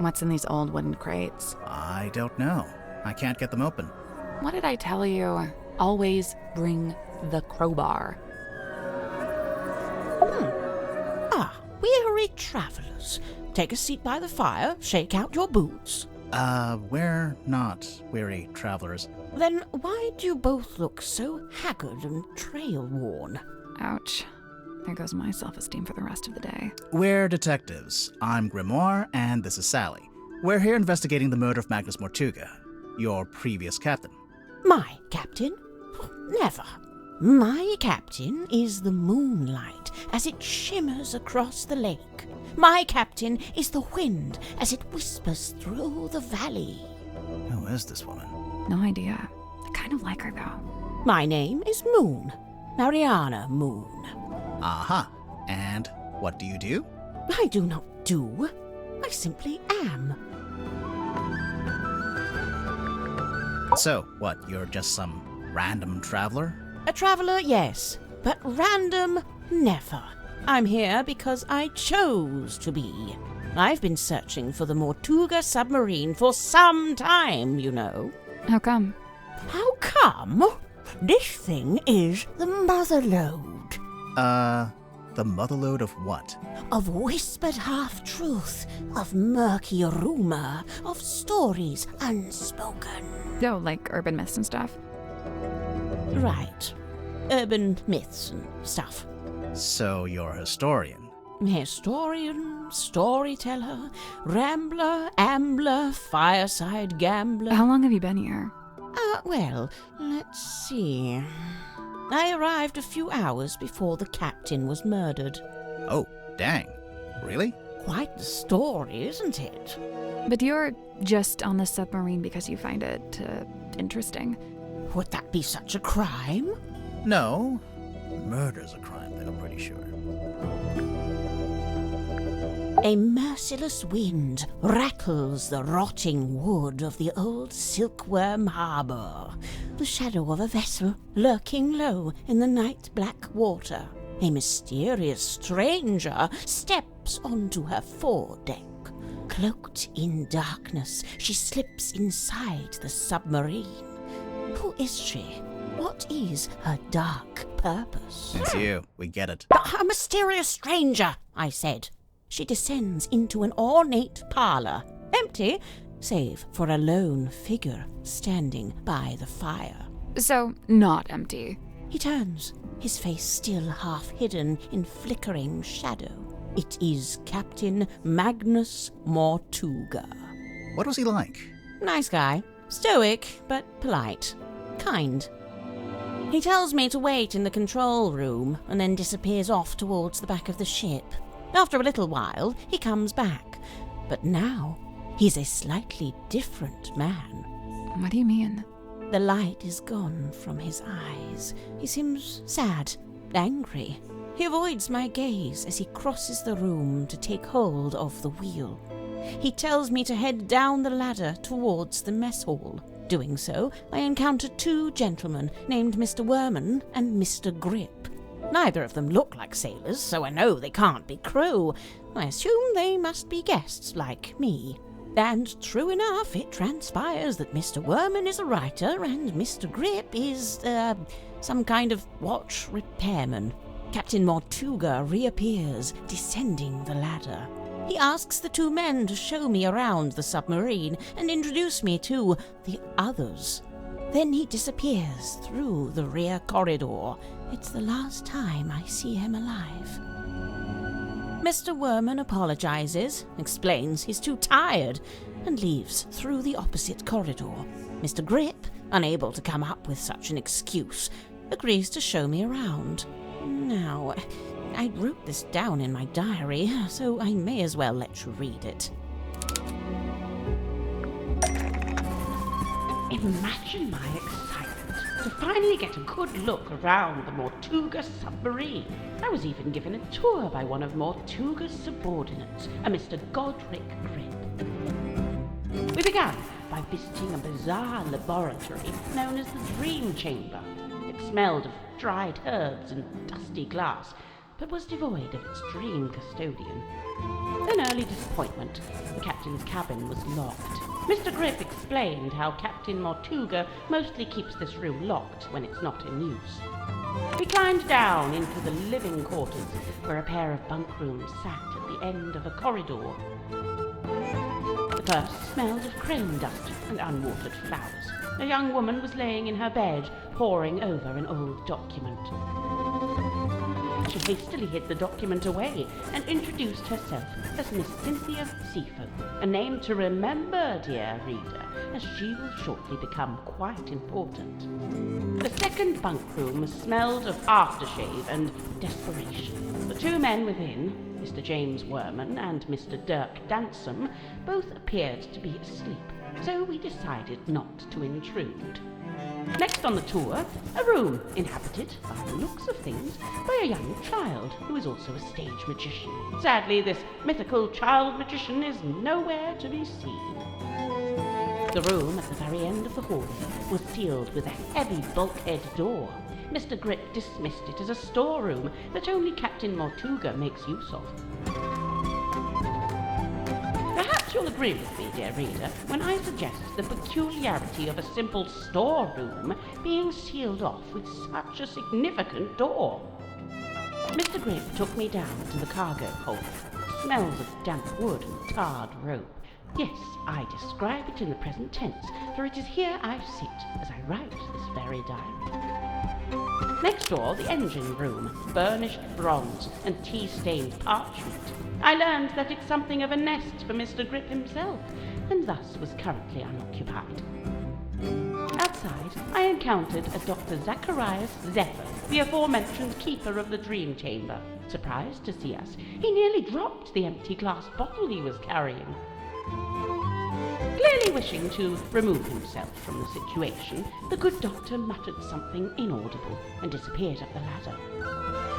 What's in these old wooden crates? I don't know. I can't get them open. What did I tell you? Always bring the crowbar. Weary travelers. Take a seat by the fire, shake out your boots. We're not weary travelers. Then why do you both look so haggard and trail-worn? Ouch. There goes my self-esteem for the rest of the day. We're detectives. I'm Grimoire, and this is Sally. We're here investigating the murder of Magnus Mortuga, your previous captain. My captain? Never. My captain is the moonlight as it shimmers across the lake. My captain is the wind as it whispers through the valley. Who is this woman? No idea. I kind of like her, though. My name is Moon. Mariana Moon. Aha. And what do you do? I do not do. I simply am. So, what, you're just some random traveler? A traveler, yes, but random, never. I'm here because I chose to be. I've been searching for the Mortuga submarine for some time, you know. How come? How come? This thing is the motherlode. The motherlode of what? Of whispered half-truth, of murky rumor, of stories unspoken. Oh, like urban myths and stuff? Right. Urban myths and stuff. So you're a historian? Historian, storyteller, rambler, ambler, fireside gambler. How long have you been here? Well, let's see. I arrived a few hours before the captain was murdered. Oh, dang. Really? Quite the story, isn't it? But you're just on the submarine because you find it interesting. Would that be such a crime? No. Murder's a crime, I'm pretty sure. A merciless wind rattles the rotting wood of the old silkworm harbour. The shadow of a vessel lurking low in the night-black water. A mysterious stranger steps onto her foredeck. Cloaked in darkness, she slips inside the submarine. Who is she? What is her dark purpose? It's you. We get it. A mysterious stranger, I said. she descends into an ornate parlour, empty, save for a lone figure standing by the fire. So, not empty. He turns, his face still half hidden in flickering shadow. It is Captain Magnus Mortuga. What was he like? Nice guy. Stoic, but polite. Kind. He tells me to wait in the control room and then disappears off towards the back of the ship. After a little while, he comes back. But now, he's a slightly different man. What do you mean? The light is gone from his eyes. He seems sad, angry. He avoids my gaze as he crosses the room to take hold of the wheel. He tells me to head down the ladder towards the mess hall. Doing so, I encounter two gentlemen named Mr. Werman and Mr. Grip. Neither of them look like sailors, so I know they can't be crew. I assume they must be guests like me. And true enough, it transpires that Mr. Werman is a writer and Mr. Grip is, some kind of watch repairman. Captain Mortuga reappears, descending the ladder. He asks the two men to show me around the submarine and introduce me to the others. Then he disappears through the rear corridor. It's the last time I see him alive. Mr. Werman apologizes, explains he's too tired, and leaves through the opposite corridor. Mr. Grip, unable to come up with such an excuse, agrees to show me around. Now, I wrote this down in my diary, so I may as well let you read it. Imagine my excitement to finally get a good look around the Mortuga submarine. I was even given a tour by one of Mortuga's subordinates, a Mr. Godric Grip. We began by visiting a bizarre laboratory known as the Dream Chamber. It smelled of dried herbs and dusty glass, but was devoid of its dream custodian. An early disappointment. The captain's cabin was locked. Mr. Grip explained how Captain Mortuga mostly keeps this room locked when it's not in use. We climbed down into the living quarters, where a pair of bunk rooms sat at the end of a corridor. The first smelled of crane dust and unwatered flowers. A young woman was laying in her bed, poring over an old document. She hastily hid the document away and introduced herself as Miss Cynthia Seafoam, a name to remember, dear reader, as she will shortly become quite important. The second bunk room smelled of aftershave and desperation. The two men within, Mr. James Werman and Mr. Dirk Dansom, both appeared to be asleep, so we decided not to intrude. Next on the tour, a room inhabited, by the looks of things, by a young child who is also a stage magician. Sadly, this mythical child magician is nowhere to be seen. The room at the very end of the hall was sealed with a heavy bulkhead door. Mr. Grip dismissed it as a storeroom that only Captain Mortuga makes use of. Perhaps you'll agree with me, dear reader, when I suggest the peculiarity of a simple storeroom being sealed off with such a significant door. Mr. Grip took me down to the cargo hold. Smells of damp wood and tarred rope. Yes, I describe it in the present tense, for it is here I sit as I write this very diary. Next door, the engine room, burnished bronze and tea-stained parchment. I learned that it's something of a nest for Mr. Grip himself, and thus was currently unoccupied. Outside, I encountered a Dr. Zacharias Zephyr, the aforementioned keeper of the Dream Chamber. Surprised to see us, he nearly dropped the empty glass bottle he was carrying. Clearly wishing to remove himself from the situation, the good doctor muttered something inaudible and disappeared up the ladder.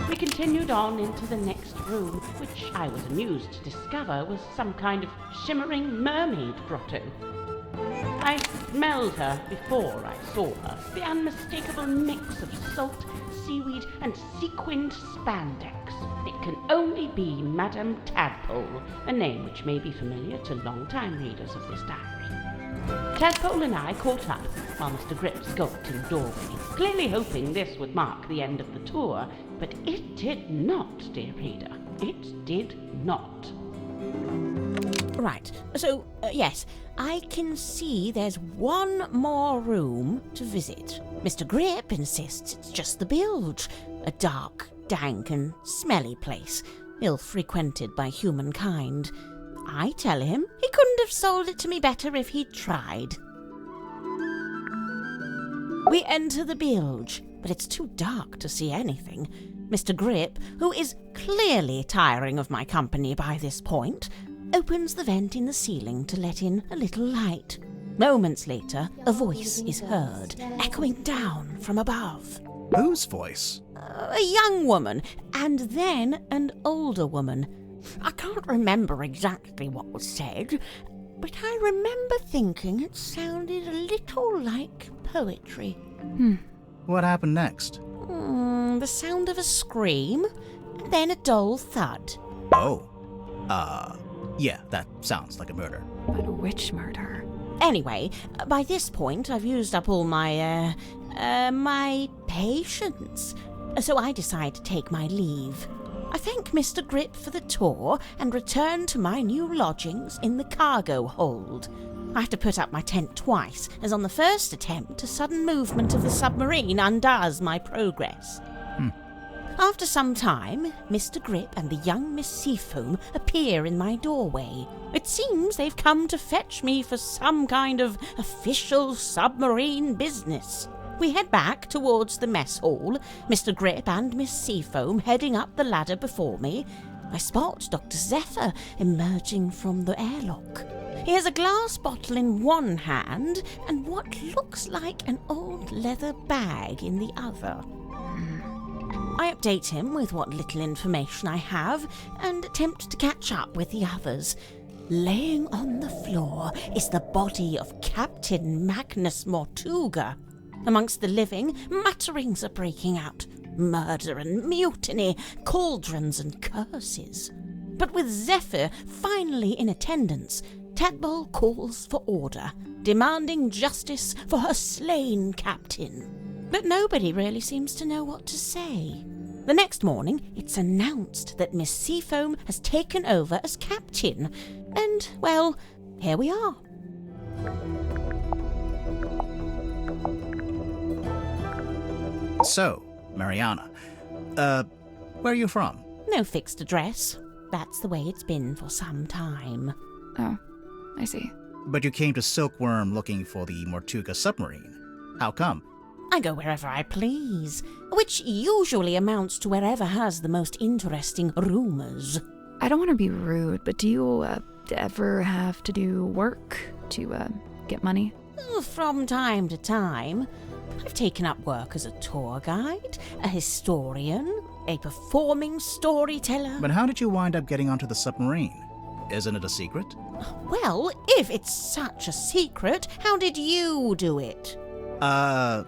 We continued on into the next room, which I was amused to discover was some kind of shimmering mermaid grotto. I smelled her before I saw her, the unmistakable mix of salt, seaweed, and sequined spandex. It can only be Madame Tadpole, a name which may be familiar to long-time readers of this diary. Tadpole and I caught up while Mr. Grip skulked in the doorway, clearly hoping this would mark the end of the tour, but it did not, dear reader. It did not. Right, so, yes, I can see there's one more room to visit. Mr. Grip insists it's just the bilge, a dark, dank and smelly place, ill-frequented by humankind. I tell him he couldn't have sold it to me better if he'd tried. We enter the bilge, but it's too dark to see anything. Mr. Grip, who is clearly tiring of my company by this point, opens the vent in the ceiling to let in a little light. Moments later, a voice is heard, echoing down from above. Whose voice? A young woman, and then an older woman. I can't remember exactly what was said, but I remember thinking it sounded a little like poetry. What happened next? The sound of a scream, and then a dull thud. Oh. Yeah, that sounds like a murder. But which murder? Anyway, by this point I've used up all my patience, so I decide to take my leave. I thank Mr. Grip for the tour and return to my new lodgings in the cargo hold. I have to put up my tent twice, as on the first attempt a sudden movement of the submarine undoes my progress. After some time, Mr. Grip and the young Miss Seafoam appear in my doorway. It seems they've come to fetch me for some kind of official submarine business. We head back towards the mess hall, Mr. Grip and Miss Seafoam heading up the ladder before me. I spot Dr. Zephyr emerging from the airlock. He has a glass bottle in one hand and what looks like an old leather bag in the other. I update him with what little information I have and attempt to catch up with the others. Laying on the floor is the body of Captain Magnus Mortuga. Amongst the living, mutterings are breaking out. Murder and mutiny, cauldrons and curses. But with Zephyr finally in attendance, Tadpole calls for order, demanding justice for her slain captain. But nobody really seems to know what to say. The next morning, it's announced that Miss Seafoam has taken over as captain. And, well, here we are. So, Mariana, where are you from? No fixed address. That's the way it's been for some time. Oh, I see. But you came to Silkworm looking for the Mortuga submarine. How come? I go wherever I please, which usually amounts to wherever has the most interesting rumours. I don't want to be rude, but do you ever have to do work to get money? From time to time. I've taken up work as a tour guide, a historian, a performing storyteller. But how did you wind up getting onto the submarine? Isn't it a secret? Well, if it's such a secret, how did you do it? I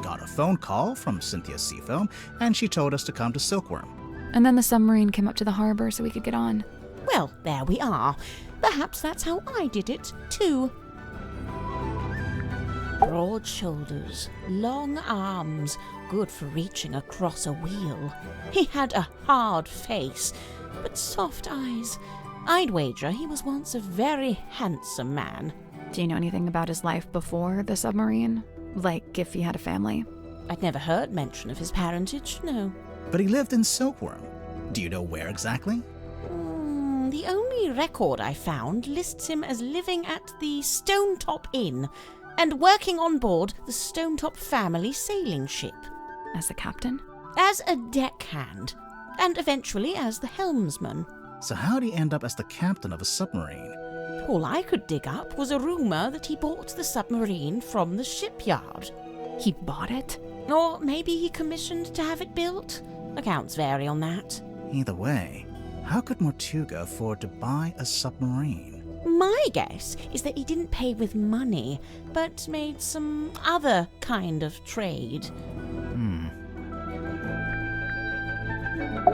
got a phone call from Cynthia Seafoam, and she told us to come to Silkworm. And then the submarine came up to the harbor so we could get on. Well, there we are. Perhaps that's how I did it, too. Broad shoulders, long arms, good for reaching across a wheel. He had a hard face, but soft eyes. I'd wager he was once a very handsome man. Do you know anything about his life before the submarine? Like if he had a family? I'd never heard mention of his parentage, no. But he lived in Silkworm. Do you know where exactly? The only record I found lists him as living at the Stonetop Inn and working on board the Stonetop family sailing ship. As the captain? As a deckhand, and eventually as the helmsman. So how'd he end up as the captain of a submarine? All I could dig up was a rumour that he bought the submarine from the shipyard. He bought it? Or maybe he commissioned to have it built. Accounts vary on that. Either way, how could Mortuga afford to buy a submarine? My guess is that he didn't pay with money, but made some other kind of trade.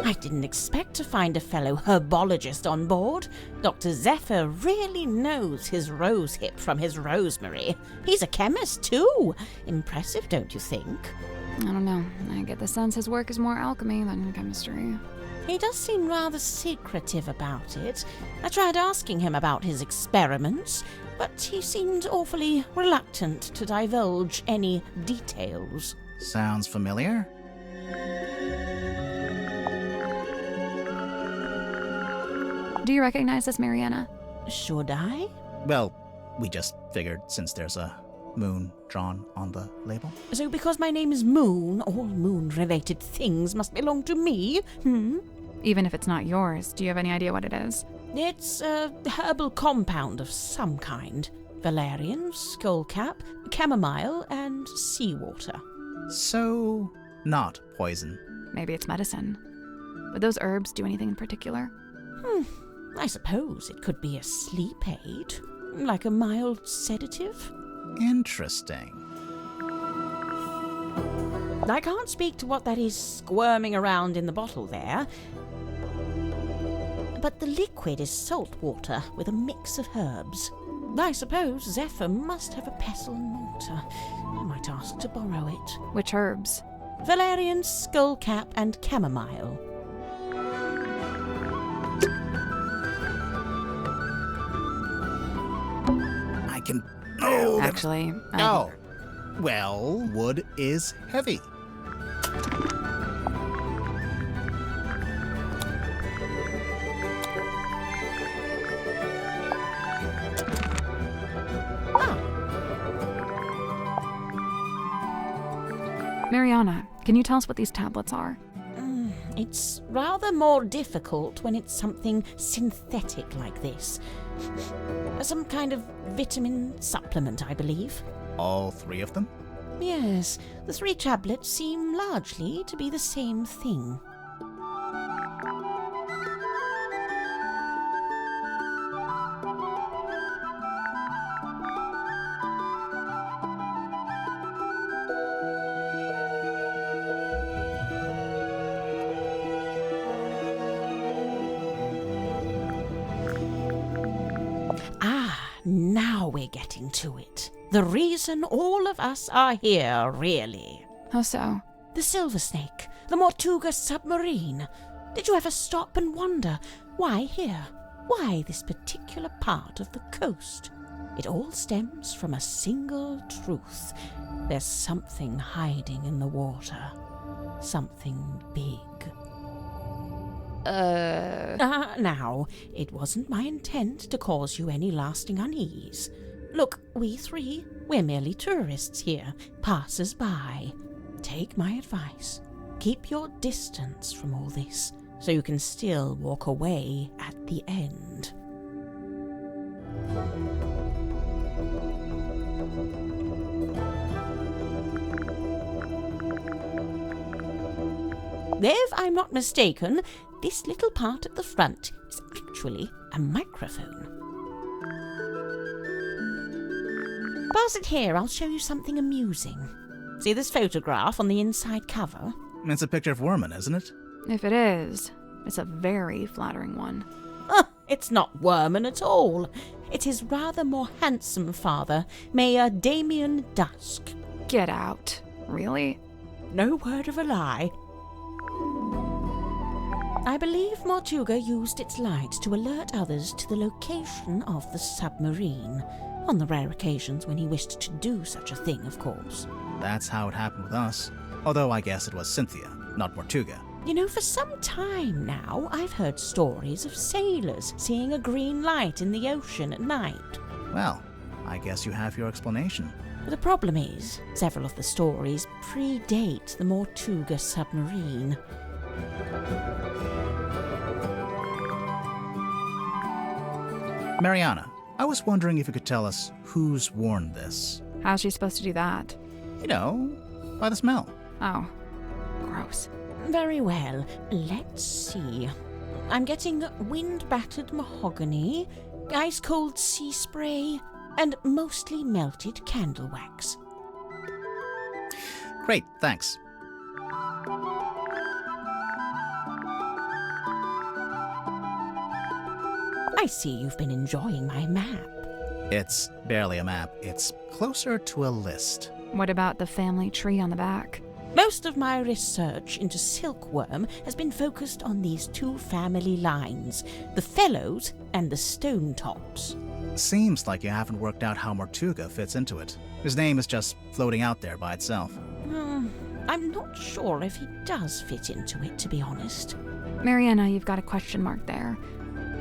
I didn't expect to find a fellow herbologist on board. Dr. Zephyr really knows his rosehip from his rosemary. He's a chemist, too. Impressive, don't you think? I don't know. I get the sense his work is more alchemy than chemistry. He does seem rather secretive about it. I tried asking him about his experiments, but he seemed awfully reluctant to divulge any details. Sounds familiar? Do you recognize this, Mariana? Should I? Well, we just figured since there's a moon drawn on the label. So because my name is Moon, all moon-related things must belong to me? Even if it's not yours, do you have any idea what it is? It's a herbal compound of some kind. Valerian, skullcap, chamomile, and seawater. So, not poison. Maybe it's medicine. Would those herbs do anything in particular? I suppose it could be a sleep aid, like a mild sedative. Interesting. I can't speak to what that is squirming around in the bottle there, but the liquid is salt water with a mix of herbs. I suppose Zephyr must have a pestle and mortar. I might ask to borrow it. Which herbs? Valerian, skullcap, and chamomile. I can... Oh! Actually, Oh! Well, wood is heavy. Mariana, can you tell us what these tablets are? It's rather more difficult when it's something synthetic like this. Some kind of vitamin supplement, I believe. All three of them? Yes, the 3 tablets seem largely to be the same thing. Now we're getting to it. The reason all of us are here, really. How so? The Silver Snake, the Mortuga submarine. Did you ever stop and wonder, why here? Why this particular part of the coast? It all stems from a single truth. There's something hiding in the water. Something big. Now, it wasn't my intent to cause you any lasting unease. Look, we 3, we're merely tourists here, passers-by. Take my advice. Keep your distance from all this, so you can still walk away at the end. If I'm not mistaken, this little part at the front is actually a microphone. Pass it here, I'll show you something amusing. See this photograph on the inside cover? It's a picture of Worman, isn't it? If it is, it's a very flattering one. It's not Worman at all. It's his rather more handsome father, Mayor Damien Dusk. Get out. Really? No word of a lie. I believe Mortuga used its light to alert others to the location of the submarine, on the rare occasions when he wished to do such a thing, of course. That's how it happened with us. Although I guess it was Cynthia, not Mortuga. You know, for some time now, I've heard stories of sailors seeing a green light in the ocean at night. Well, I guess you have your explanation. The problem is, several of the stories predate the Mortuga submarine. Mariana, I was wondering if you could tell us who's worn this. How's she supposed to do that? You know, by the smell. Oh, gross. Very well, let's see. I'm getting wind-battered mahogany, ice-cold sea spray, and mostly melted candle wax. Great, thanks. I see you've been enjoying my map. It's barely a map, it's closer to a list. What about the family tree on the back? Most of my research into silkworm has been focused on these two family lines, the Fellows and the Stonetops. Seems like you haven't worked out how Mortuga fits into it. His name is just floating out there by itself. I'm not sure if he does fit into it, to be honest. Mariana, you've got a question mark there.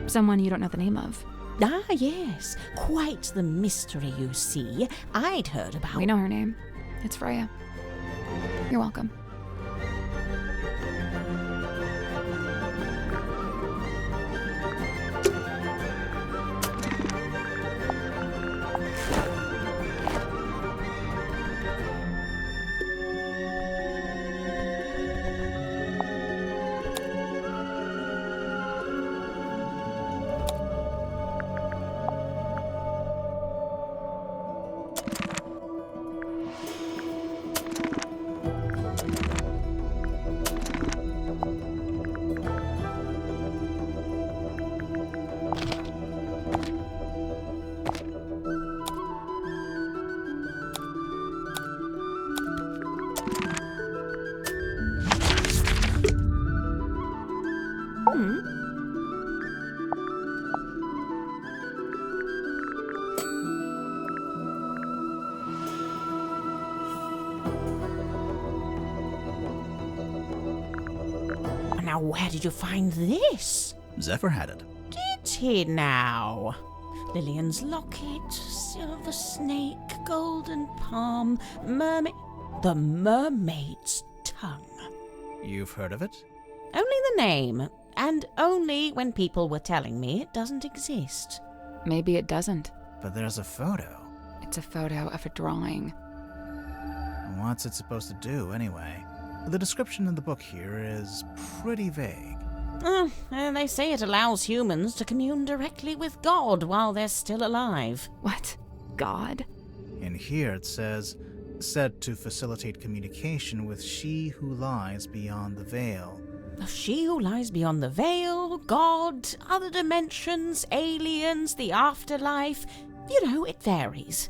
Someone you don't know the name of. Ah, yes. Quite the mystery, you see. I'd heard about... We know her name. It's Freya. You're welcome. Now, where did you find this? Zephyr had it. Did he now? Lillian's locket, silver snake, golden palm, mermaid... The mermaid's tongue. You've heard of it? Only the name, and only when people were telling me it doesn't exist. Maybe it doesn't. But there's a photo. It's a photo of a drawing. What's it supposed to do, anyway? The description in the book here is pretty vague. And they say it allows humans to commune directly with God while they're still alive. What? God? In here it says, said to facilitate communication with she who lies beyond the veil. She who lies beyond the veil, God, other dimensions, aliens, the afterlife. You know, it varies.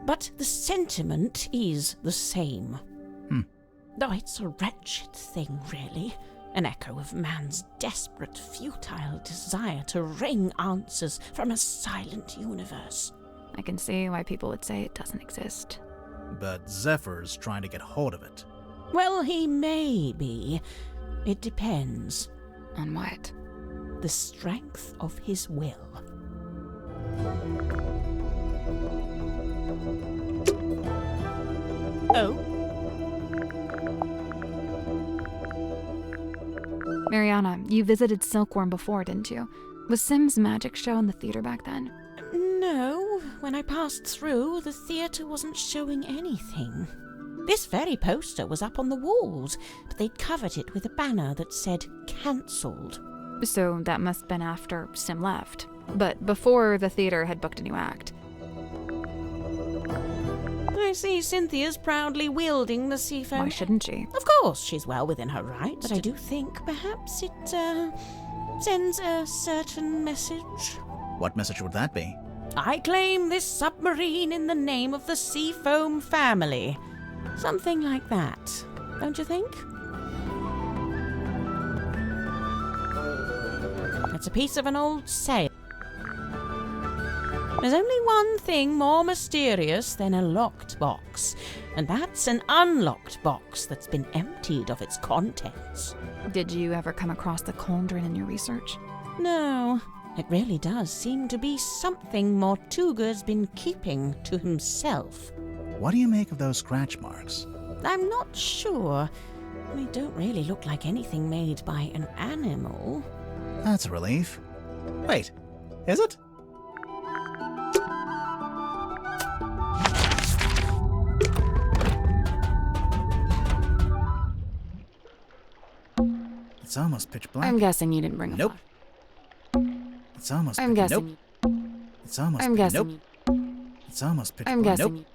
But the sentiment is the same. Though it's a wretched thing, really. An echo of man's desperate, futile desire to wring answers from a silent universe. I can see why people would say it doesn't exist. But Zephyr's trying to get hold of it. Well, he may be. It depends. On what? The strength of his will. Oh? Mariana, you visited Silkworm before, didn't you? Was Sim's magic show in the theater back then? No, when I passed through, the theatre wasn't showing anything. This very poster was up on the walls, but they'd covered it with a banner that said cancelled. So that must have been after Sim left. But before the theater had booked a new act. I see Cynthia's proudly wielding the seafoam. Why shouldn't she? Of course, she's well within her rights, but I do think perhaps it, sends a certain message. What message would that be? I claim this submarine in the name of the Seafoam family. Something like that, don't you think? It's a piece of an old sail. There's only one thing more mysterious than a locked box, and that's an unlocked box that's been emptied of its contents. Did you ever come across the cauldron in your research? No, it really does seem to be something Mortuga's been keeping to himself. What do you make of those scratch marks? I'm not sure. They don't really look like anything made by an animal. That's a relief. Wait, is it? It's almost pitch black. I'm guessing you didn't bring a Nope. flash. It's almost I'm guessing. Nope. It's almost I'm guessing. Nope. It's almost pitch I'm black. guessing. Nope.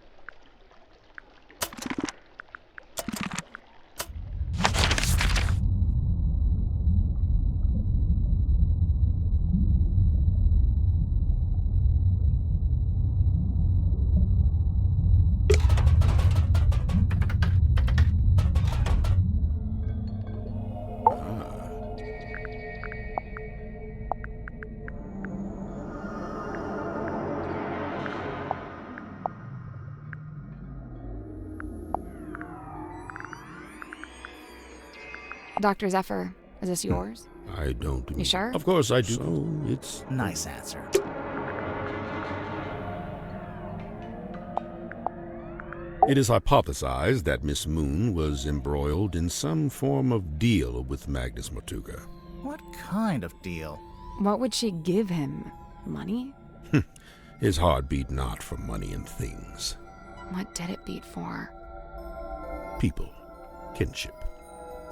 Dr. Zephyr, is this yours? I don't... You sure? Of course I do. So it's... Nice answer. It is hypothesized that Miss Moon was embroiled in some form of deal with Magnus Mortuga. What kind of deal? What would she give him? Money? His heart beat not for money and things. What did it beat for? People. Kinship.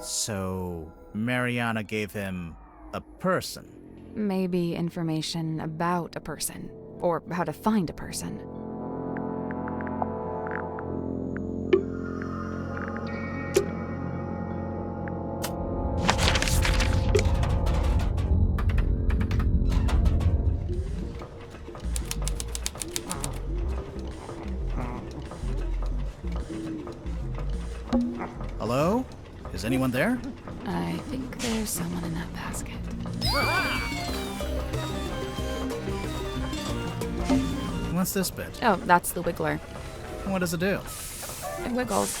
So, Mariana gave him a person. Maybe information about a person, or how to find a person. Hello? Is anyone there? I think there's someone in that basket. What's this bit? Oh, that's the Wiggler. What does it do? It wiggles.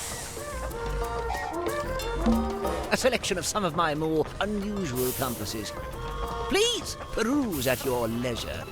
A selection of some of my more unusual compasses. Please peruse at your leisure.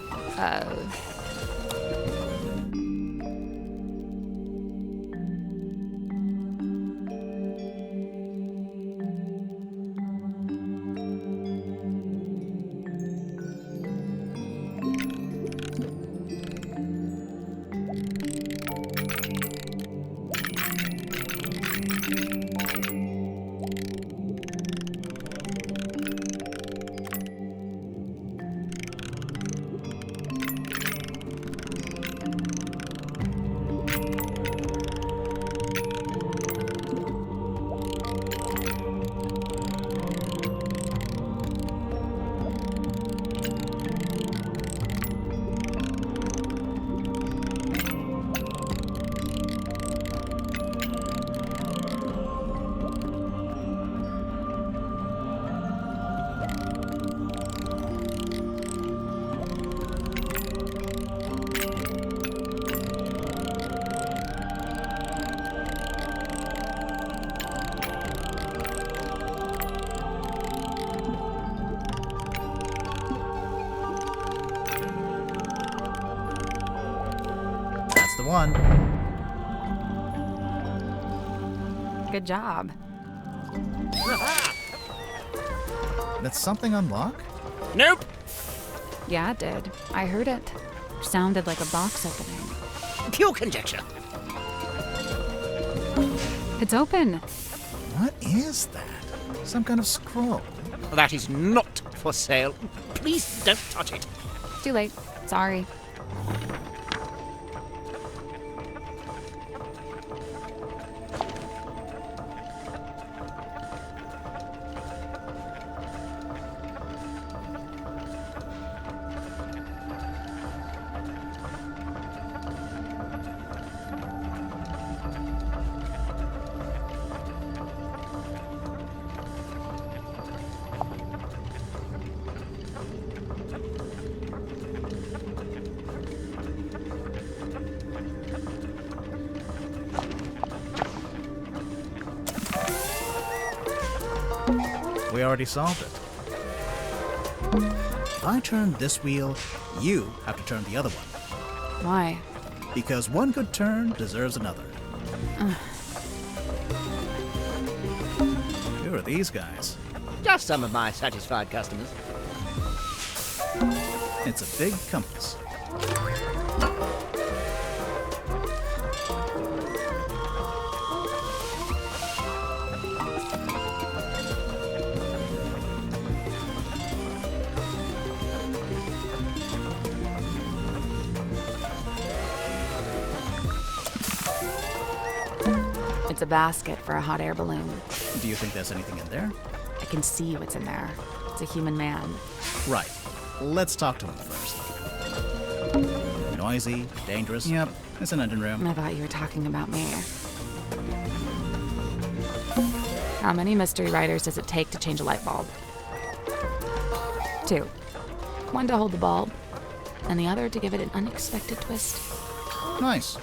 That's the one. Good job. Did something unlock? Nope. Yeah, it did. I heard it. Sounded like a box opening. Pure conjecture. It's open. What is that? Some kind of scroll. That is not for sale. Please don't touch it. Too late. Sorry. We already solved it. If I turn this wheel, you have to turn the other one. Why? Because one good turn deserves another. Who are these guys? Just some of my satisfied customers. It's a big compass. It's a basket for a hot air balloon. Do you think there's anything in there? I can see what's in there. It's a human man. Right. Let's talk to him first. Noisy, dangerous. Yep, it's an engine room. I thought you were talking about me. How many mystery writers does it take to change a light bulb? 2. One to hold the bulb, and the other to give it an unexpected twist. Nice.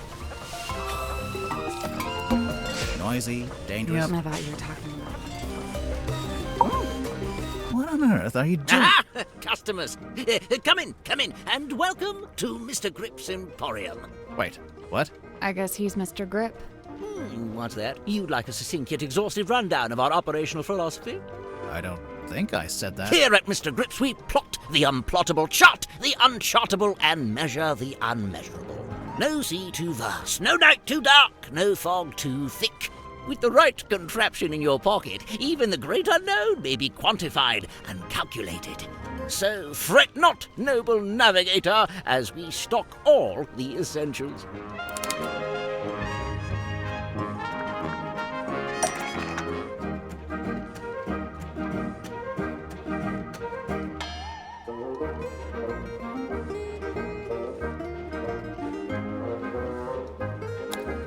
Noisy, dangerous. I thought you were talking about me. on earth are you doing? Ah, customers! Come in, and welcome to Mr. Grip's Emporium. Wait, what? I guess he's Mr. Grip. What's that? You'd like a succinct yet exhaustive rundown of our operational philosophy? I don't think I said that. Here at Mr. Grips, we plot the unplottable, chart the unchartable, and measure the unmeasurable. No sea too vast, no night too dark, no fog too thick. With the right contraption in your pocket, even the great unknown may be quantified and calculated. So fret not, noble navigator, as we stock all the essentials.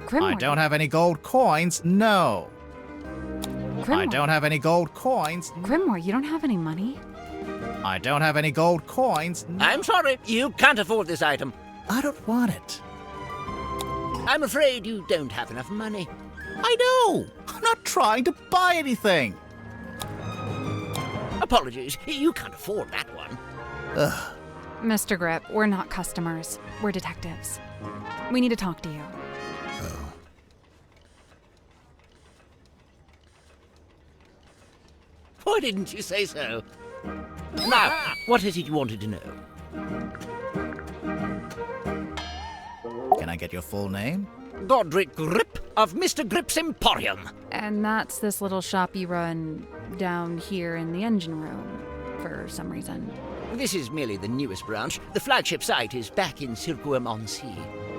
Grimward. I don't have any gold coins. No. Grimward. I don't have any gold coins. Grimoire, you don't have any money? I don't have any gold coins. I'm sorry, you can't afford this item. I don't want it. I'm afraid you don't have enough money. I know. I'm not trying to buy anything. Apologies, you can't afford that one. Ugh. Mr. Grip, we're not customers. We're detectives. We need to talk to you. Why didn't you say so? Now, what is it you wanted to know? Can I get your full name? Godric Grip of Mr. Grip's Emporium. And that's this little shop you run down here in the engine room, for some reason. This is merely the newest branch. The flagship site is back in Circuum-on-Sea.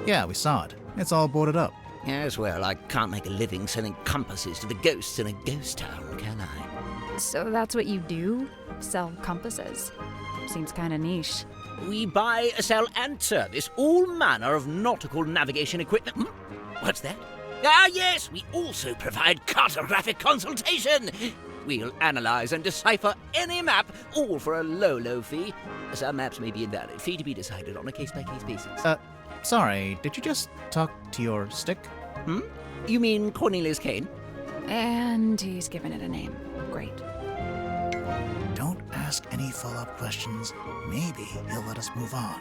Yeah, we saw it. It's all boarded up. Yes, well, I can't make a living selling compasses to the ghosts in a ghost town, can I? So that's what you do? Sell compasses? Seems kind of niche. We buy, sell, and service all manner of nautical navigation equipment. What's that? Ah, yes, we also provide cartographic consultation. We'll analyze and decipher any map, all for a low, low fee. Some maps may be invalid, fee to be decided on a case-by-case basis. Sorry, did you just talk to your stick? You mean Cornelius Kane? And he's given it a name. Great. Don't ask any follow-up questions. Maybe he'll let us move on.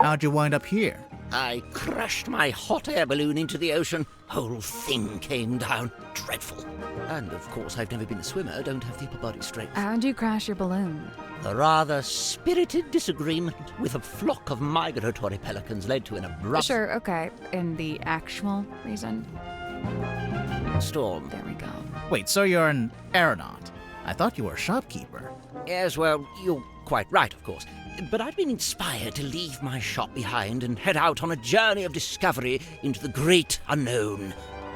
How'd you wind up here? I crashed my hot air balloon into the ocean. Whole thing came down. Dreadful. And of course, I've never been a swimmer, don't have the upper body strength. How'd you crash your balloon? A rather spirited disagreement with a flock of migratory pelicans led to an abrupt Sure, okay. And the actual reason? storm. There we go. Wait, so you're an aeronaut? I thought you were a shopkeeper. Yes, well, you're quite right, of course. But I'd been inspired to leave my shop behind and head out on a journey of discovery into the great unknown.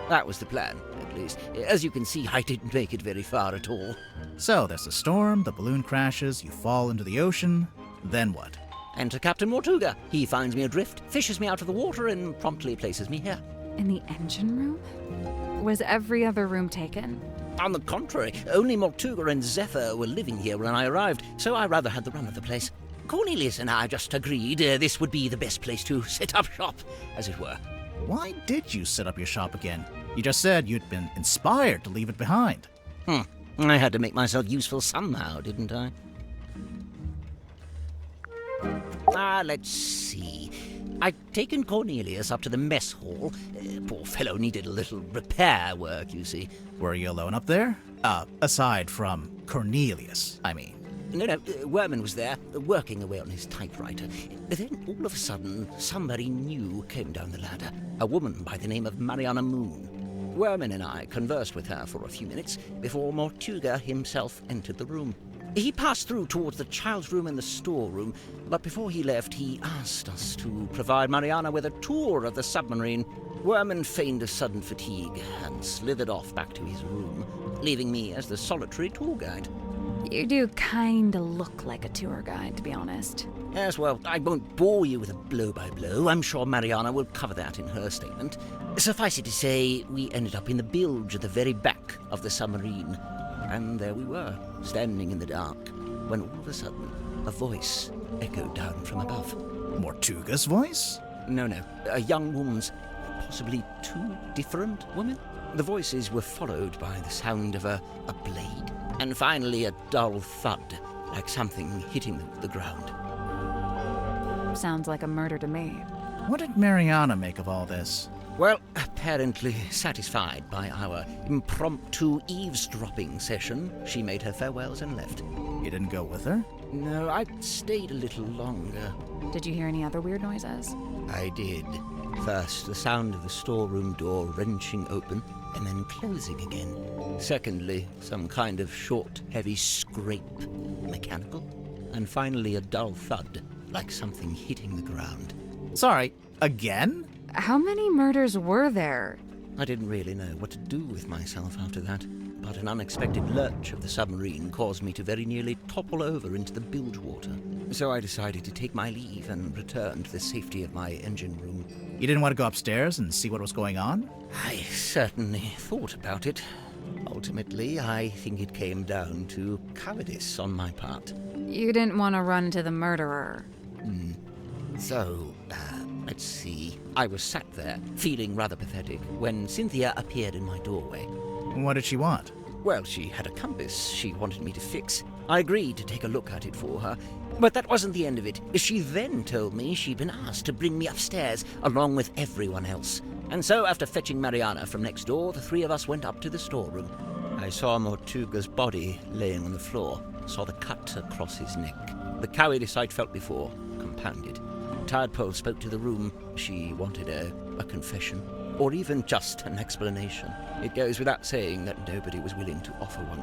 That was the plan, at least. As you can see, I didn't make it very far at all. So there's a storm, the balloon crashes, you fall into the ocean. Then what? Enter Captain Mortuga. He finds me adrift, fishes me out of the water, and promptly places me here. In the engine room? Was every other room taken? On the contrary, only Mortuga and Zephyr were living here when I arrived, so I rather had the run of the place. Cornelius and I just agreed this would be the best place to set up shop, as it were. Why did you set up your shop again? You just said you'd been inspired to leave it behind. I had to make myself useful somehow, didn't I? Let's see. I'd taken Cornelius up to the mess hall. Poor fellow needed a little repair work, you see. Were you alone up there? Aside from Cornelius, I mean. No, Werman was there, working away on his typewriter. Then, all of a sudden, somebody new came down the ladder. A woman by the name of Mariana Moon. Werman and I conversed with her for a few minutes before Mortuga himself entered the room. He passed through towards the child's room and the storeroom, but before he left, he asked us to provide Mariana with a tour of the submarine. Werman feigned a sudden fatigue and slithered off back to his room, leaving me as the solitary tour guide. You do kinda look like a tour guide, to be honest. Yes, well, I won't bore you with a blow-by-blow. I'm sure Mariana will cover that in her statement. Suffice it to say, we ended up in the bilge at the very back of the submarine. And there we were, standing in the dark, when all of a sudden, a voice echoed down from above. Mortuga's voice? No, a young woman's. Possibly two different women? The voices were followed by the sound of a blade, and finally a dull thud, like something hitting the ground. Sounds like a murder to me. What did Mariana make of all this? Well, apparently satisfied by our impromptu eavesdropping session, she made her farewells and left. You didn't go with her? No, I stayed a little longer. Did you hear any other weird noises? I did. First, the sound of the storeroom door wrenching open and then closing again. Secondly, some kind of short, heavy scrape, mechanical. And finally, a dull thud, like something hitting the ground. Sorry, again? How many murders were there? I didn't really know what to do with myself after that, but an unexpected lurch of the submarine caused me to very nearly topple over into the bilge water. So I decided to take my leave and return to the safety of my engine room. You didn't want to go upstairs and see what was going on? I certainly thought about it. Ultimately, I think it came down to cowardice on my part. You didn't want to run to the murderer. So, let's see. I was sat there, feeling rather pathetic, when Cynthia appeared in my doorway. What did she want? Well, she had a compass she wanted me to fix. I agreed to take a look at it for her, but that wasn't the end of it. She then told me she'd been asked to bring me upstairs, along with everyone else. And so, after fetching Mariana from next door, the three of us went up to the storeroom. I saw Mortuga's body laying on the floor, saw the cut across his neck. The cowardice I'd felt before, compounded. Tadpole spoke to the room. She wanted a confession, or even just an explanation. It goes without saying that nobody was willing to offer one.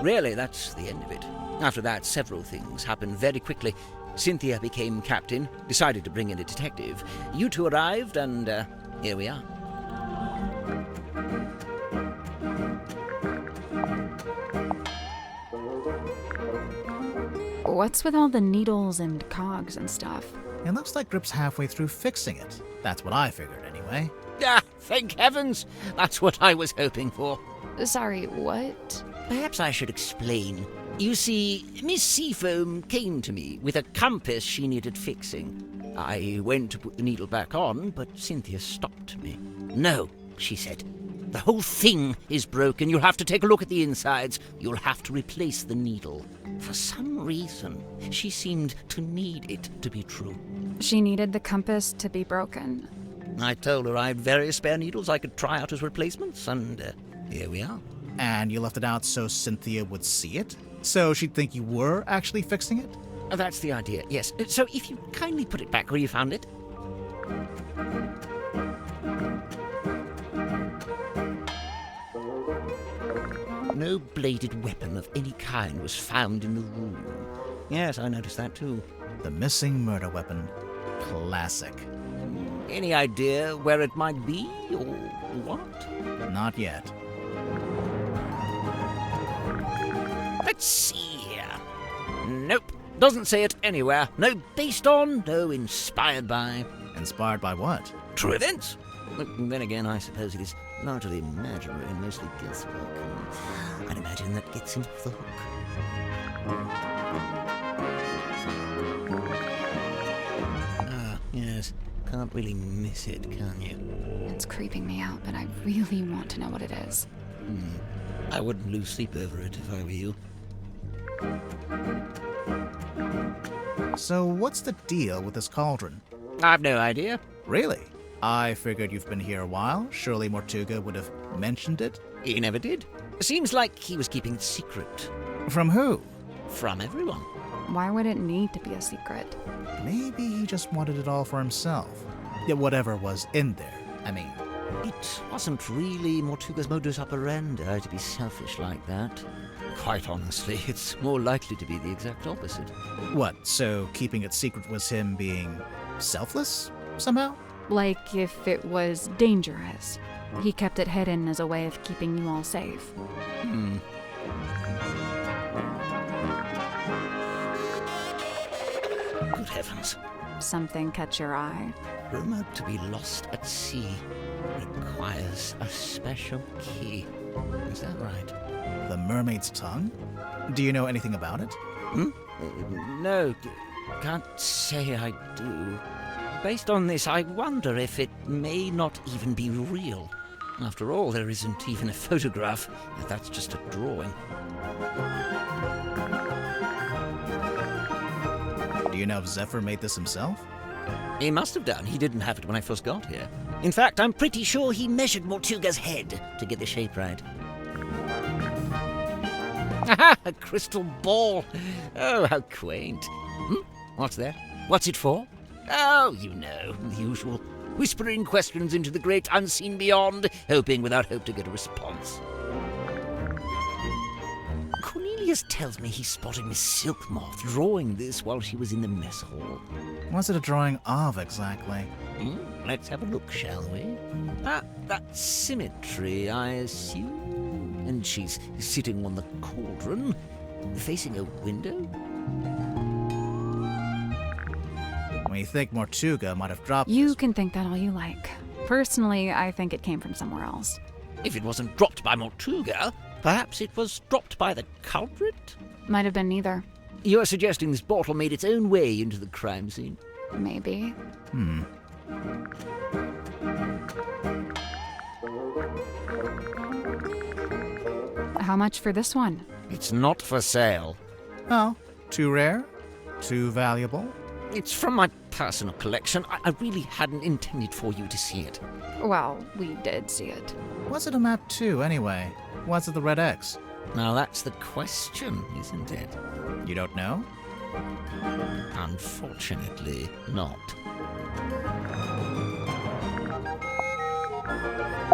Really, that's the end of it. After that, several things happened very quickly. Cynthia became captain, decided to bring in a detective. You two arrived, and here we are. What's with all the needles and cogs and stuff? It looks like Grip's halfway through fixing it. That's what I figured, anyway. Ah, thank heavens! That's what I was hoping for. Sorry, what? Perhaps I should explain. You see, Miss Seafoam came to me with a compass she needed fixing. I went to put the needle back on, but Cynthia stopped me. No, she said. The whole thing is broken. You'll have to take a look at the insides. You'll have to replace the needle. For some reason, she seemed to need it to be true. She needed the compass to be broken. I told her I had various spare needles I could try out as replacements, and here we are. And you left it out so Cynthia would see it? So she'd think you were actually fixing it? That's the idea, yes. So if you kindly put it back where you found it. No bladed weapon of any kind was found in the room. Yes, I noticed that too. The missing murder weapon. Classic. Any idea where it might be, or what? Not yet. Let's see here. Nope. Doesn't say it anywhere. No based on, no inspired by. Inspired by what? True events. Then again, I suppose it is largely imaginary and mostly guesswork. I'd imagine that gets him off the hook. Ah, yes. Can't really miss it, can you? It's creeping me out, but I really want to know what it is. I wouldn't lose sleep over it if I were you. So what's the deal with this cauldron? I've no idea. Really? I figured you've been here a while. Surely Mortuga would have mentioned it. He never did. Seems like he was keeping it secret. From who? From everyone. Why would it need to be a secret? Maybe he just wanted it all for himself. Yeah, whatever was in there, I mean. It wasn't really Mortuga's modus operandi to be selfish like that. Quite honestly, it's more likely to be the exact opposite. What, so keeping it secret was him being selfless, somehow? Like if it was dangerous. He kept it hidden as a way of keeping you all safe. Good heavens. Something catch your eye? Rumored to be lost at sea requires a special key. Is that right? The mermaid's tongue? Do you know anything about it? No, can't say I do. Based on this, I wonder if it may not even be real. After all, there isn't even a photograph. That's just a drawing. Do you know if Zephyr made this himself? He must have done. He didn't have it when I first got here. In fact, I'm pretty sure he measured Mortuga's head to get the shape right. Aha! A crystal ball! Oh, how quaint. What's that? What's it for? Oh, you know, the usual. Whispering questions into the great unseen beyond, hoping without hope to get a response. Cornelius tells me he spotted Miss Silkmoth drawing this while she was in the mess hall. What's it a drawing of, exactly? Let's have a look, shall we? Ah, that's symmetry, I assume. And she's sitting on the cauldron, facing a window. We think Mortuga might have dropped You this. can think that all you like. Personally, I think it came from somewhere else. If it wasn't dropped by Mortuga, perhaps it was dropped by the culprit? Might have been neither. You're suggesting this bottle made its own way into the crime scene? Maybe. How much for this one? It's not for sale. Oh, too rare? Too valuable? It's from my personal collection. I really hadn't intended for you to see it. Well, we did see it. What's it a map to, anyway? What's at the red X? Now that's the question, isn't it? You don't know? Unfortunately, not.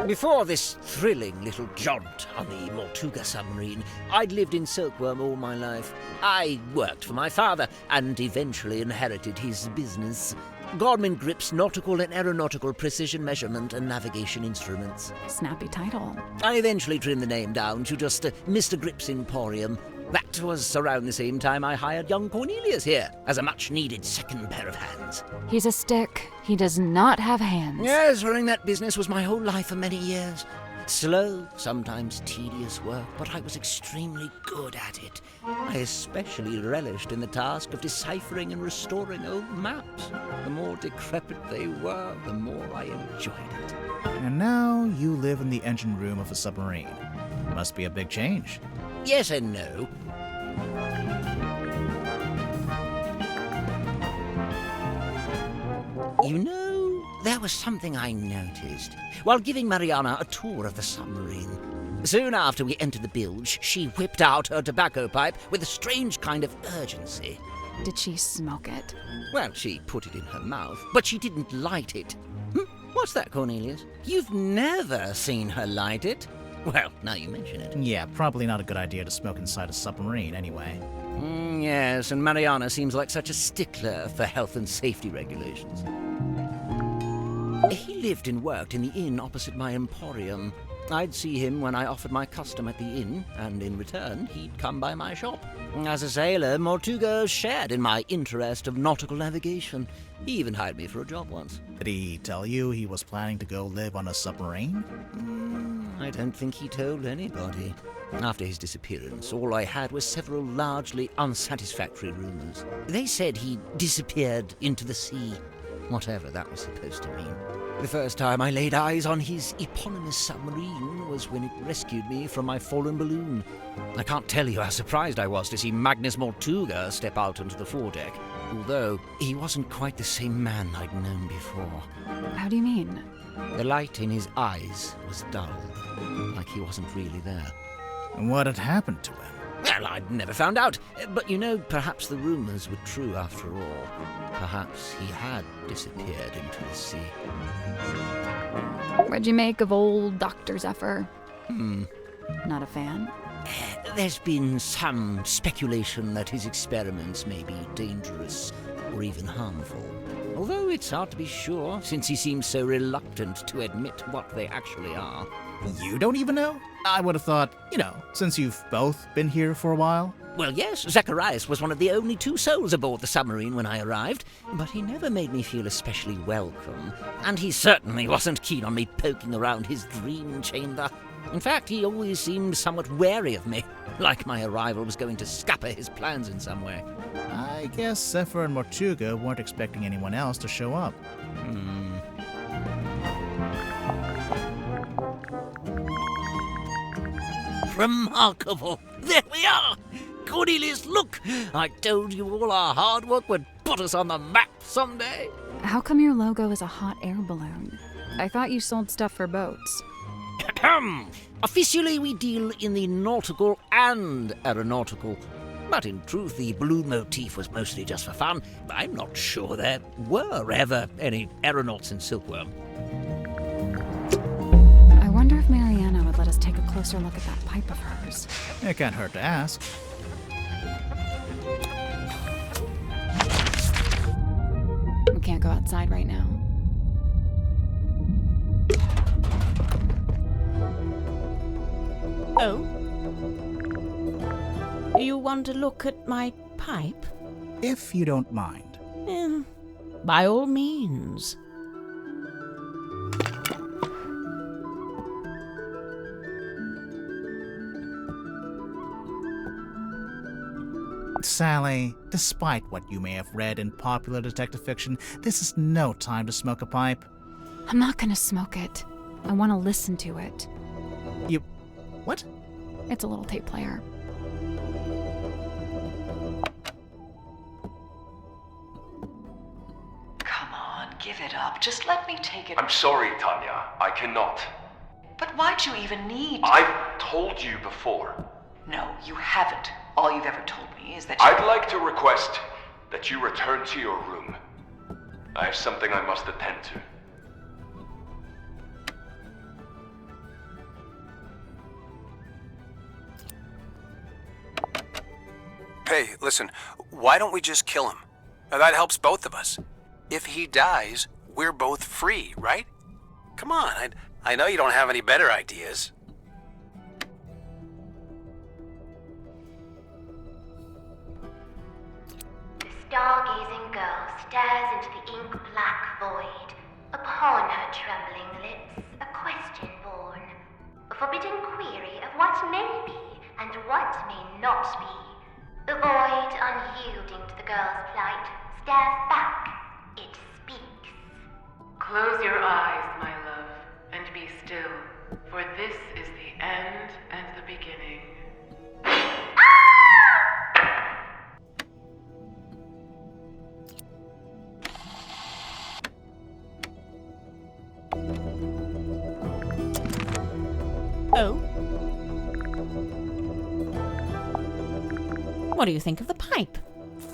Before this thrilling little jaunt on the Mortuga submarine, I'd lived in Silkworm all my life. I worked for my father and eventually inherited his business. Godman Grip's nautical and aeronautical precision measurement and navigation instruments. Snappy title. I eventually trimmed the name down to just Mr. Grip's Emporium. That was around the same time I hired young Cornelius here as a much-needed second pair of hands. He's a stick. He does not have hands. Yes, running that business was my whole life for many years. Slow, sometimes tedious work, but I was extremely good at it. I especially relished in the task of deciphering and restoring old maps. The more decrepit they were, the more I enjoyed it. And now you live in the engine room of a submarine. Must be a big change. Yes and no. You know, there was something I noticed while giving Mariana a tour of the submarine. Soon after we entered the bilge, she whipped out her tobacco pipe with a strange kind of urgency. Did she smoke it? Well, she put it in her mouth, but she didn't light it. What's that, Cornelius? You've never seen her light it? Well, now you mention it. Yeah, probably not a good idea to smoke inside a submarine anyway. Yes, and Mariana seems like such a stickler for health and safety regulations. He lived and worked in the inn opposite my emporium. I'd see him when I offered my custom at the inn, and in return, he'd come by my shop. As a sailor, Mortuga shared in my interest of nautical navigation. He even hired me for a job once. Did he tell you he was planning to go live on a submarine? I don't think he told anybody. After his disappearance, all I had was several largely unsatisfactory rumors. They said he disappeared into the sea, whatever that was supposed to mean. The first time I laid eyes on his eponymous submarine was when it rescued me from my fallen balloon. I can't tell you how surprised I was to see Magnus Mortuga step out onto the foredeck, although he wasn't quite the same man I'd known before. How do you mean? The light in his eyes was dulled, like he wasn't really there. And what had happened to him? Well, I'd never found out. But you know, perhaps the rumors were true after all. Perhaps he had disappeared into the sea. What'd you make of old Dr. Zephyr? Not a fan? There's been some speculation that his experiments may be dangerous or even harmful. Although it's hard to be sure, since he seems so reluctant to admit what they actually are. You don't even know? I would have thought, since you've both been here for a while. Well, yes, Zacharias was one of the only 2 souls aboard the submarine when I arrived, but he never made me feel especially welcome, and he certainly wasn't keen on me poking around his dream chamber. In fact, he always seemed somewhat wary of me, like my arrival was going to scupper his plans in some way. I guess Zephyr and Mortuga weren't expecting anyone else to show up. Remarkable. There we are. Cornelius, look. I told you all our hard work would put us on the map someday. How come your logo is a hot air balloon? I thought you sold stuff for boats. Officially, we deal in the nautical and aeronautical. But in truth, the balloon motif was mostly just for fun. I'm not sure there were ever any aeronauts in Silkworm. I wonder if Mariana would let us take a closer look at that pipe of hers. It can't hurt to ask. We can't go outside right now. Oh? You want to look at my pipe? If you don't mind. By all means. Sally, despite what you may have read in popular detective fiction, this is no time to smoke a pipe. I'm not gonna smoke it. I want to listen to it. You... what? It's a little tape player. Come on, give it up. Just let me take it. I'm sorry, Tanya. I cannot. But why'd you even need... I've told you before. No, you haven't. All you've ever told me is that you... I'd like to request that you return to your room. I have something I must attend to. Hey, listen, why don't we just kill him? Now, that helps both of us. If he dies, we're both free, right? Come on, I know you don't have any better ideas. The stargazing girl stares into the ink-black void. Upon her trembling lips, a question born. A forbidden query of what may be and what may not be. The void, unyielding to the girl's plight, stares back. It speaks. Close your eyes, my love, and be still, for this is the end and the beginning. Oh? What do you think of the pipe?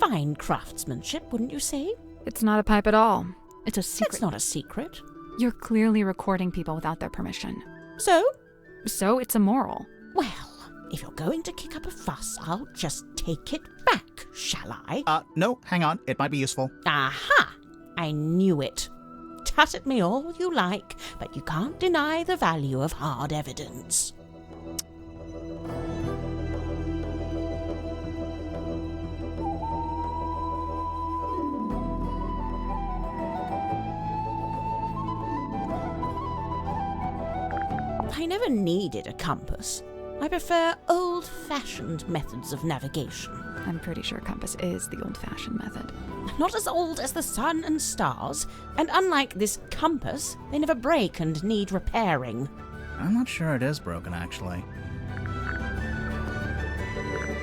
Fine craftsmanship, wouldn't you say? It's not a pipe at all. It's a secret. It's not a secret. You're clearly recording people without their permission. So? So it's immoral. Well, if you're going to kick up a fuss, I'll just take it back, shall I? No, hang on. It might be useful. Aha! I knew it. Tut at me all you like, but you can't deny the value of hard evidence. I never needed a compass. I prefer old-fashioned methods of navigation. I'm pretty sure compass is the old-fashioned method. Not as old as the sun and stars, and unlike this compass, they never break and need repairing. I'm not sure it is broken, actually.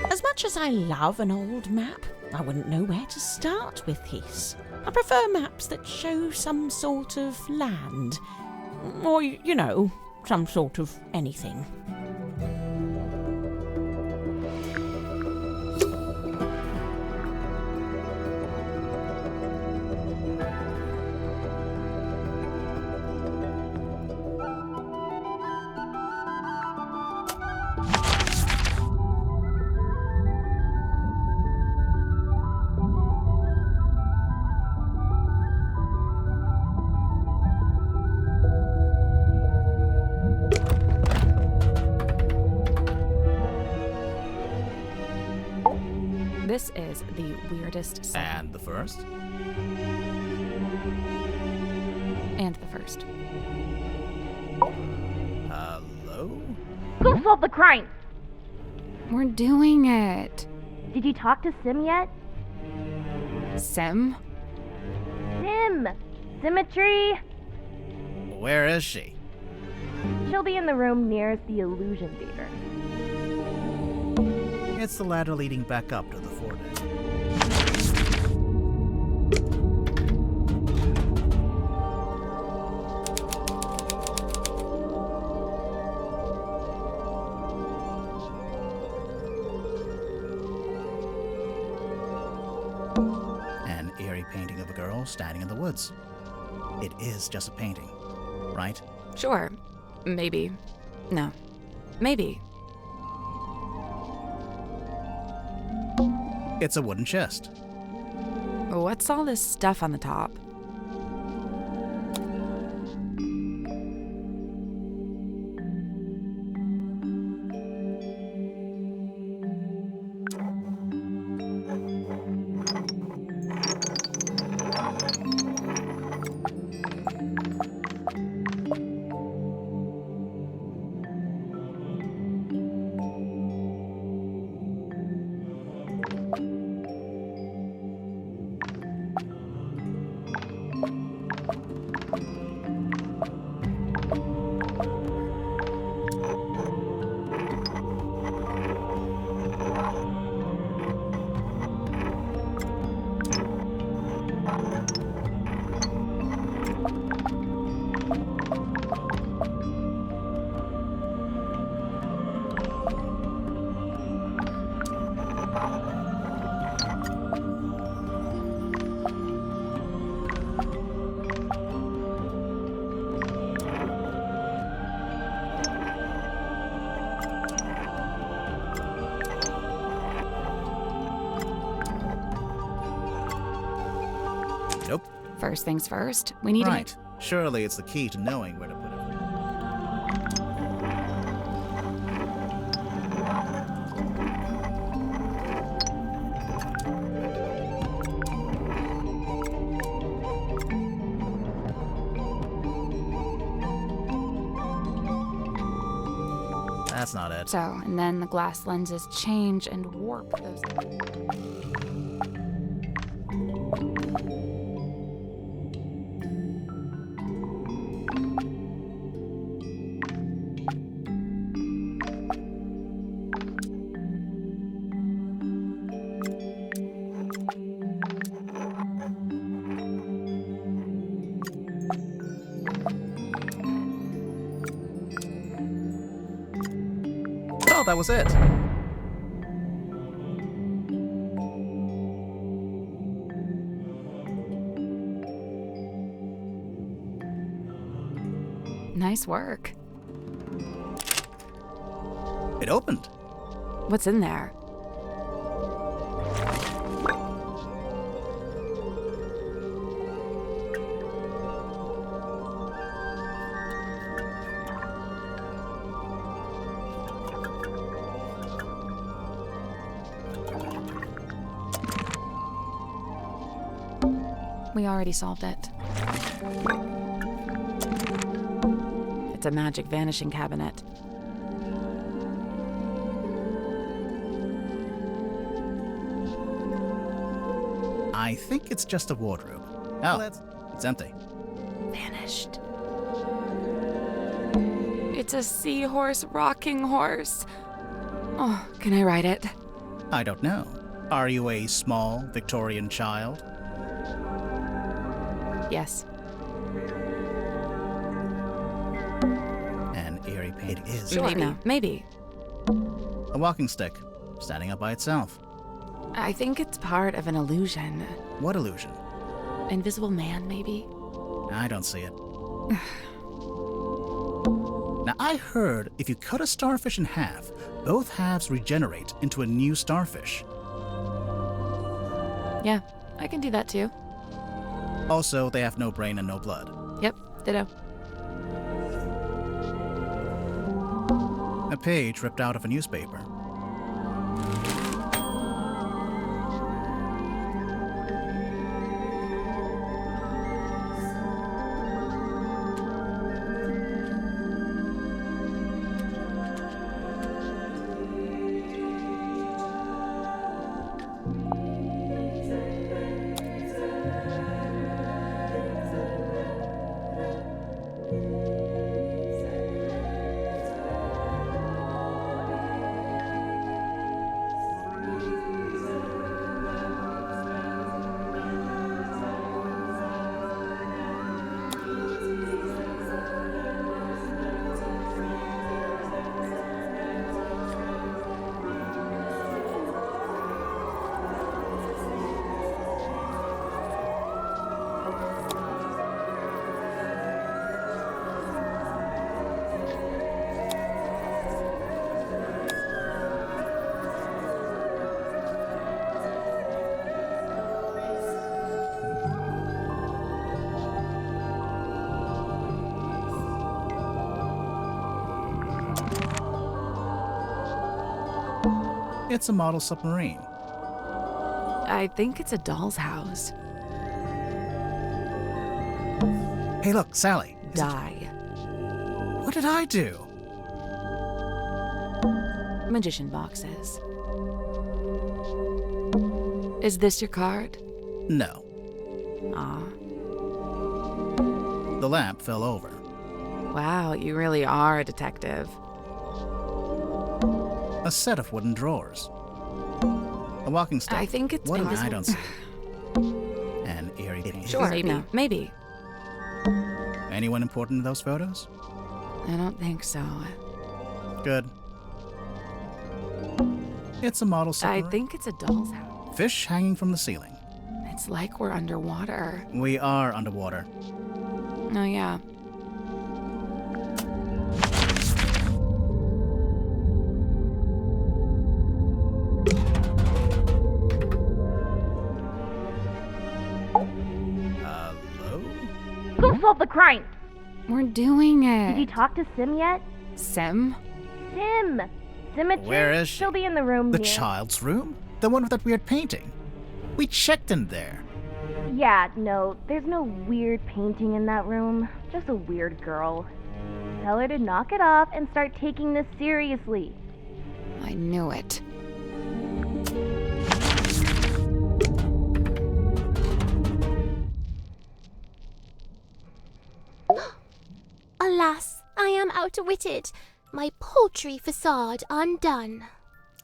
As much as I love an old map, I wouldn't know where to start with this. I prefer maps that show some sort of land. Or, you know, some sort of anything. This is the weirdest sound. And the first? And the first. Hello? Go solve the crime! We're doing it. Did you talk to Sim yet? Sim? Sim! Symmetry! Where is she? She'll be in the room nearest the illusion theater. It's the ladder leading back up to the foredeck. An eerie painting of a girl standing in the woods. It is just a painting, right? Sure. Maybe. No. Maybe. It's a wooden chest. What's all this stuff on the top? Nope. First things first, we need Right. Surely it's the key to knowing where to put it. That's not it. So, and then the glass lenses change and warp those. Oh, that was it. Nice work. It opened. What's in there? We already solved it. It's a magic vanishing cabinet. I think it's just a wardrobe. Oh, it's empty. Vanished. It's a seahorse rocking horse. Oh, can I ride it? I don't know. Are you a small Victorian child? Yes. An eerie painting is. Sure. No, maybe. A walking stick, standing up by itself. I think it's part of an illusion. What illusion? Invisible man, maybe? I don't see it. Now, I heard if you cut a starfish in half, both halves regenerate into a new starfish. Yeah, I can do that too. Also, they have no brain and no blood. Yep, ditto. A page ripped out of a newspaper. It's a model submarine. I think it's a doll's house. Hey, look, Sally. Die. What did I do? Magician boxes. Is this your card? No. Aw. The lamp fell over. Wow, you really are a detective. A set of wooden drawers. A walking stick. I think it's what invisible. I don't see. An eerie painting. Sure, maybe. Anyone important in those photos? I don't think so. Good. It's a model submarine. I think it's a doll's house. Fish hanging from the ceiling. It's like we're underwater. We are underwater. Oh, yeah. Hello? Go solve the crime! We're doing it. Did you talk to Sim yet? Sim? Sim! Symmetry. Where is she? She'll be in the room The here. child's room? The one with that weird painting? We checked in there. Yeah, no, there's no weird painting in that room. Just a weird girl. Tell her to knock it off and start taking this seriously. I knew it. Alas, I am outwitted. My paltry facade undone.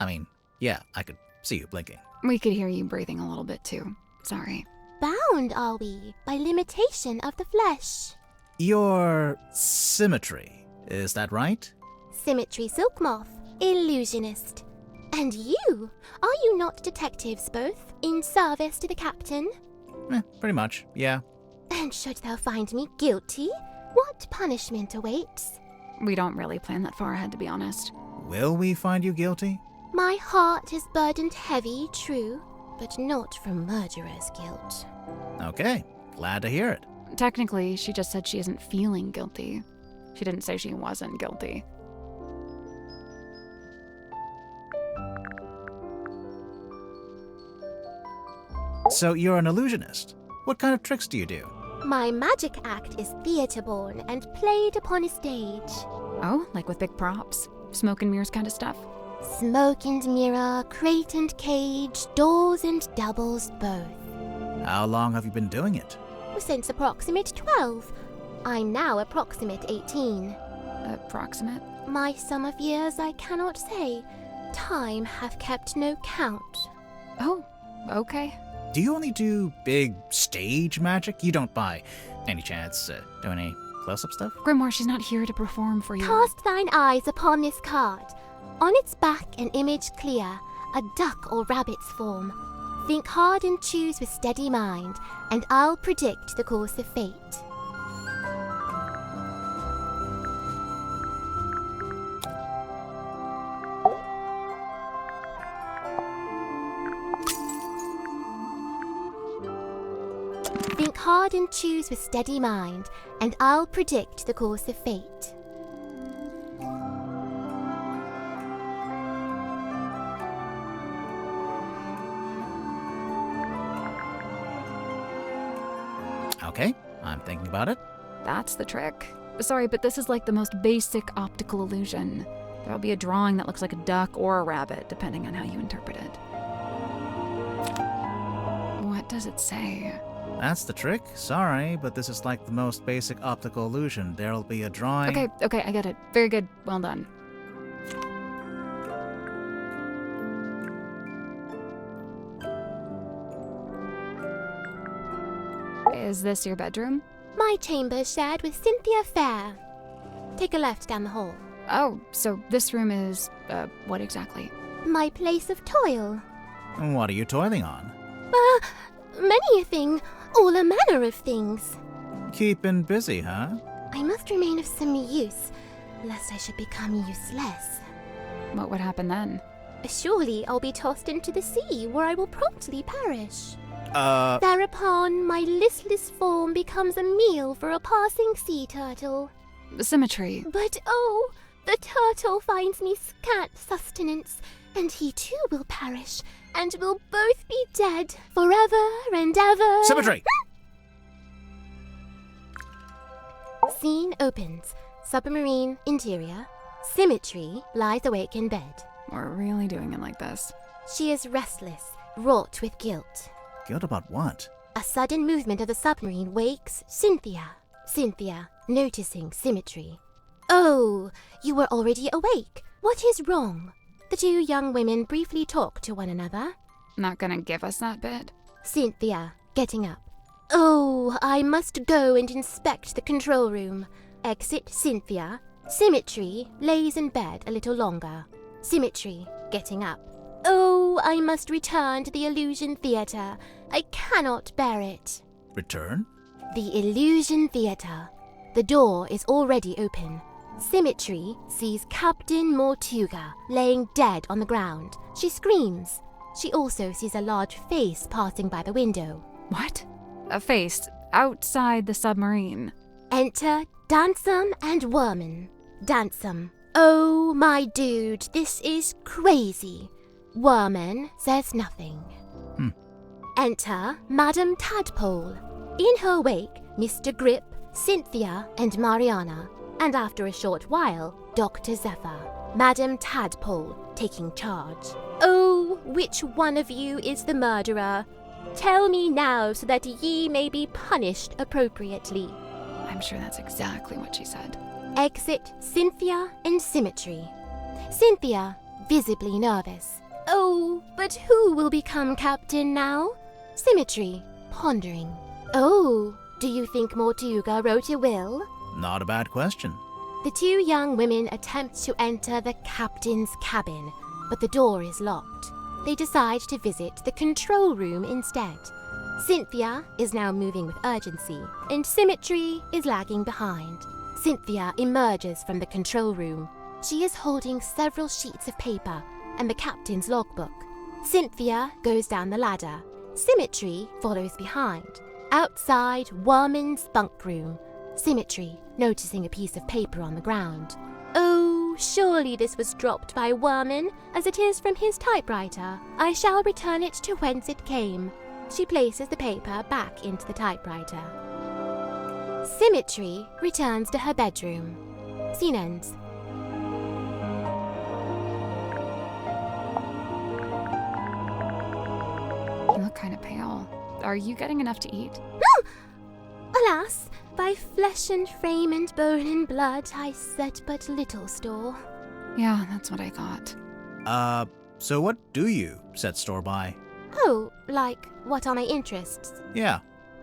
I mean, yeah, I could see you blinking. We could hear you breathing a little bit too. Sorry. Bound are we by limitation of the flesh. Your symmetry, is that right? Symmetry Silk Moth, illusionist. And you? Are you not detectives both, in service to the captain? Pretty much, yeah. And should thou find me guilty, what punishment awaits? We don't really plan that far ahead, to be honest. Will we find you guilty? My heart is burdened heavy, true, but not from murderer's guilt. Okay, glad to hear it. Technically, she just said she isn't feeling guilty. She didn't say she wasn't guilty. So you're an illusionist. What kind of tricks do you do? My magic act is theatre-born and played upon a stage. Oh, like with big props? Smoke and mirrors kind of stuff? Smoke and mirror, crate and cage, doors and doubles both. How long have you been doing it? Since approximate 12. I'm now approximate 18. Approximate? My sum of years I cannot say. Time hath kept no count. Oh, okay. Do you only do big stage magic? You don't, by any chance, do any close-up stuff? Grimoire, she's not here to perform for you. Cast thine eyes upon this card. On its back an image clear, a duck or rabbit's form. Think hard and choose with steady mind, and I'll predict the course of fate. Think hard and choose with steady mind, and I'll predict the course of fate. Okay, I'm thinking about it. That's the trick. Sorry, but this is like the most basic optical illusion. There'll be a drawing that looks like a duck or a rabbit, depending on how you interpret it. What does it say? That's the trick. Sorry, but this is like the most basic optical illusion. There'll be a drawing. Okay, I get it. Very good. Well done. Is this your bedroom? My chamber's shared with Cynthia Fair. Take a left down the hall. Oh, so this room is, what exactly? My place of toil. What are you toiling on? Many a thing, all a manner of things. Keeping busy, huh? I must remain of some use, lest I should become useless. What would happen then? Surely I'll be tossed into the sea, where I will promptly perish. Thereupon, my listless form becomes a meal for a passing sea turtle. Symmetry. But oh, the turtle finds me scant sustenance, And he too will perish, and we'll both be dead forever and ever. Symmetry! Scene opens. Submarine interior. Symmetry lies awake in bed. We're really doing it like this. She is restless, wrought with guilt. Guilt about what? A sudden movement of the submarine wakes Cynthia. Cynthia, noticing Symmetry. Oh, you were already awake. What is wrong? The two young women briefly talk to one another. Not gonna give us that bit? Cynthia, getting up. Oh, I must go and inspect the control room. Exit Cynthia. Symmetry lays in bed a little longer. Symmetry, getting up. Oh, I must return to the Illusion Theatre. I cannot bear it. Return? The Illusion Theatre. The door is already open. Symmetry sees Captain Mortuga laying dead on the ground. She screams. She also sees a large face passing by the window. What? A face outside the submarine. Enter Dansum and Worman. Dansum. Oh, my dude, this is crazy. Worman says nothing. Enter Madame Tadpole. In her wake, Mr. Grip, Cynthia, and Mariana. And after a short while, Dr. Zephyr. Madame Tadpole taking charge. Oh, which one of you is the murderer? Tell me now so that ye may be punished appropriately. I'm sure that's exactly what she said. Exit Cynthia and Symmetry. Cynthia, visibly nervous. Oh, but who will become captain now? Symmetry, pondering. Oh, do you think Mortuga wrote a will? Not a bad question. The two young women attempt to enter the captain's cabin, but the door is locked. They decide to visit the control room instead. Cynthia is now moving with urgency, and Symmetry is lagging behind. Cynthia emerges from the control room. She is holding several sheets of paper and the captain's logbook. Cynthia goes down the ladder. Symmetry follows behind. Outside Worman's bunk room, Symmetry noticing a piece of paper on the ground. Oh, surely this was dropped by Worman, as it is from his typewriter. I shall return it to whence it came. She places the paper back into the typewriter. Symmetry returns to her bedroom. Scene ends. You look kind of pale. Are you getting enough to eat? Alas, by flesh and frame and bone and blood I set but little store. Yeah, that's what I thought. So what do you set store by? Oh, like, what are my interests? Yeah.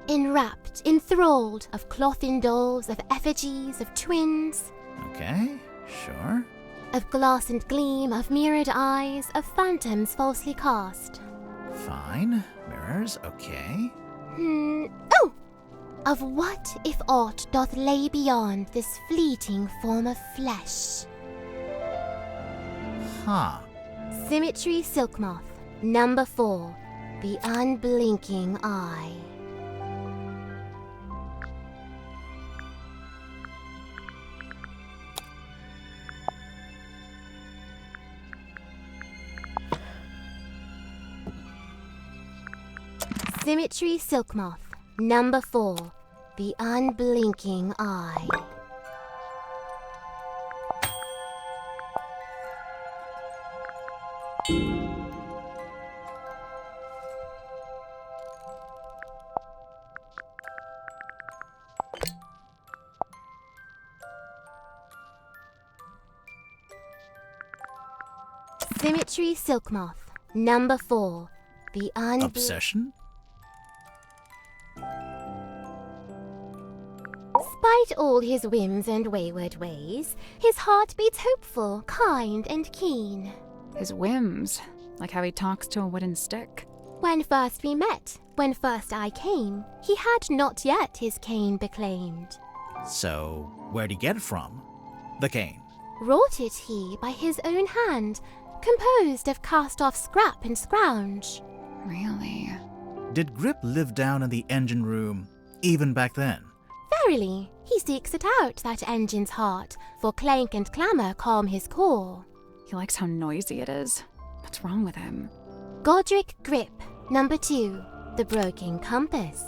Enwrapped, enthralled, of clothen dolls, of effigies, of twins. Okay, sure. Of glass and gleam, of mirrored eyes, of phantoms falsely cast. Fine. Mirrors, okay. Oh! Of what if aught doth lay beyond this fleeting form of flesh? Huh. Symmetry Silk Moth, number 4, The Unblinking Eye. Symmetry Silk Moth, number 4, The Unblinking Eye. Symmetry Silk Moth, number 4, The Obsession? Despite all his whims and wayward ways, his heart beats hopeful, kind, and keen. His whims? Like how he talks to a wooden stick? When first we met, when first I came, he had not yet his cane beclaimed. So, where'd he get it from? The cane. Wrought it he by his own hand, composed of cast-off scrap and scrounge. Really? Did Grip live down in the engine room, even back then? Verily, he seeks it out, that engine's heart, for clank and clamour calm his core. He likes how noisy it is. What's wrong with him? Godric Grip, number 2, The Broken Compass.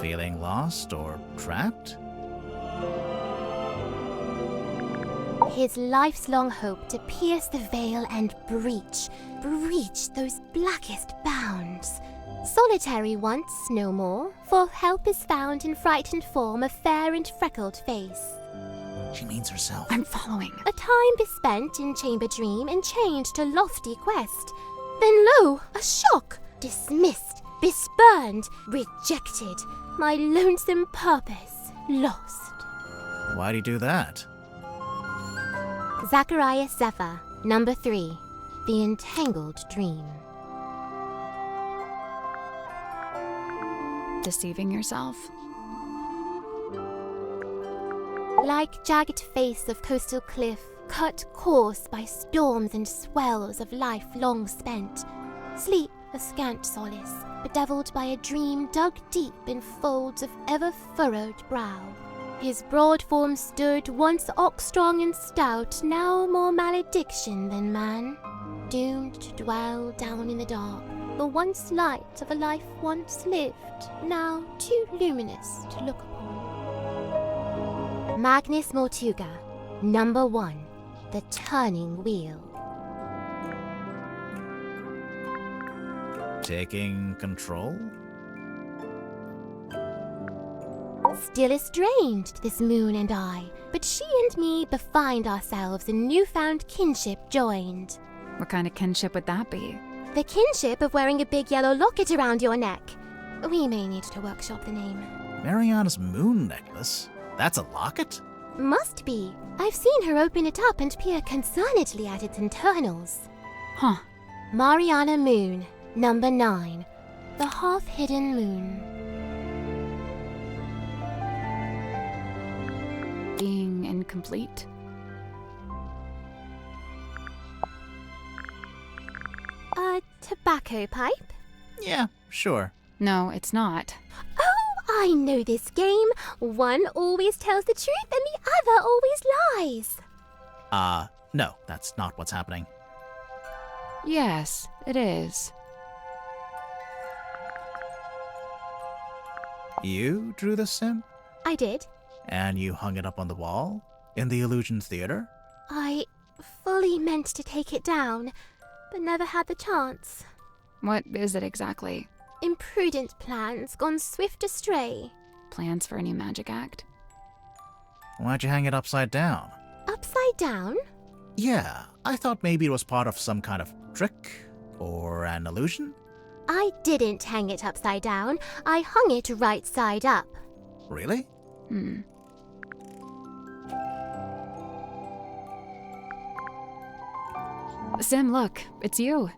Feeling lost or trapped? His life's long hope to pierce the veil and breach those blackest bounds. Solitary once, no more, for help is found in frightened form of fair and freckled face. She means herself. I'm following. A time bespent in chamber dream and chained to lofty quest. Then lo, a shock! Dismissed, bespurned, rejected. My lonesome purpose lost. Why'd he do that? Zacharias Zephyr, number 3, The Entangled Dream. Deceiving yourself? Like jagged face of coastal cliff, cut coarse by storms and swells of life long spent. Sleep a scant solace, bedeviled by a dream dug deep in folds of ever-furrowed brow. His broad form stood, once ox-strong and stout, now more malediction than man. Doomed to dwell down in the dark, the once light of a life once lived, now too luminous to look upon. Magnus Mortuga, number 1, The Turning Wheel. Taking control? Still estranged, this moon and I, but she and me befind ourselves in newfound kinship joined. What kind of kinship would that be? The kinship of wearing a big yellow locket around your neck. We may need to workshop the name. Mariana's moon necklace? That's a locket? Must be. I've seen her open it up and peer concernedly at its internals. Huh. Mariana Moon, number 9, The Half-Hidden Moon. Being incomplete? A tobacco pipe? Yeah, sure. No, it's not. Oh, I know this game. One always tells the truth and the other always lies. No, that's not what's happening. Yes, it is. You drew this sim? I did. And you hung it up on the wall? In the Illusion Theater? I fully meant to take it down, but never had the chance. What is it exactly? Imprudent plans gone swift astray. Plans for a new magic act? Why'd you hang it upside down? Upside down? Yeah, I thought maybe it was part of some kind of trick or an illusion. I didn't hang it upside down. I hung it right side up. Really? Sim, look, it's you.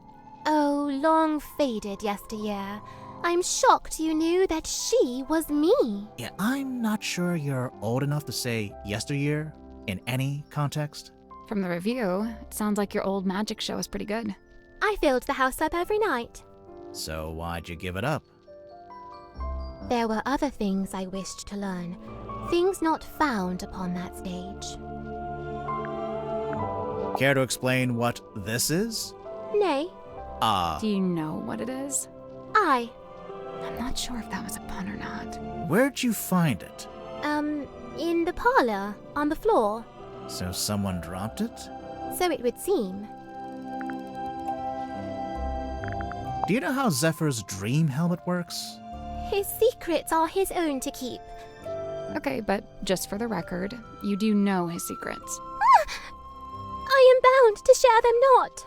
Oh, long faded yesteryear. I'm shocked you knew that she was me. Yeah, I'm not sure you're old enough to say yesteryear in any context. From the review, it sounds like your old magic show is pretty good. I filled the house up every night. So why'd you give it up? There were other things I wished to learn, things not found upon that stage. Care to explain what this is? Nay. Do you know what it is? I'm not sure if that was a pun or not. Where'd you find it? In the parlor, on the floor. So someone dropped it? So it would seem. Do you know how Zephyr's dream helmet works? His secrets are his own to keep. Okay, but just for the record, you do know his secrets. I am bound to share them not.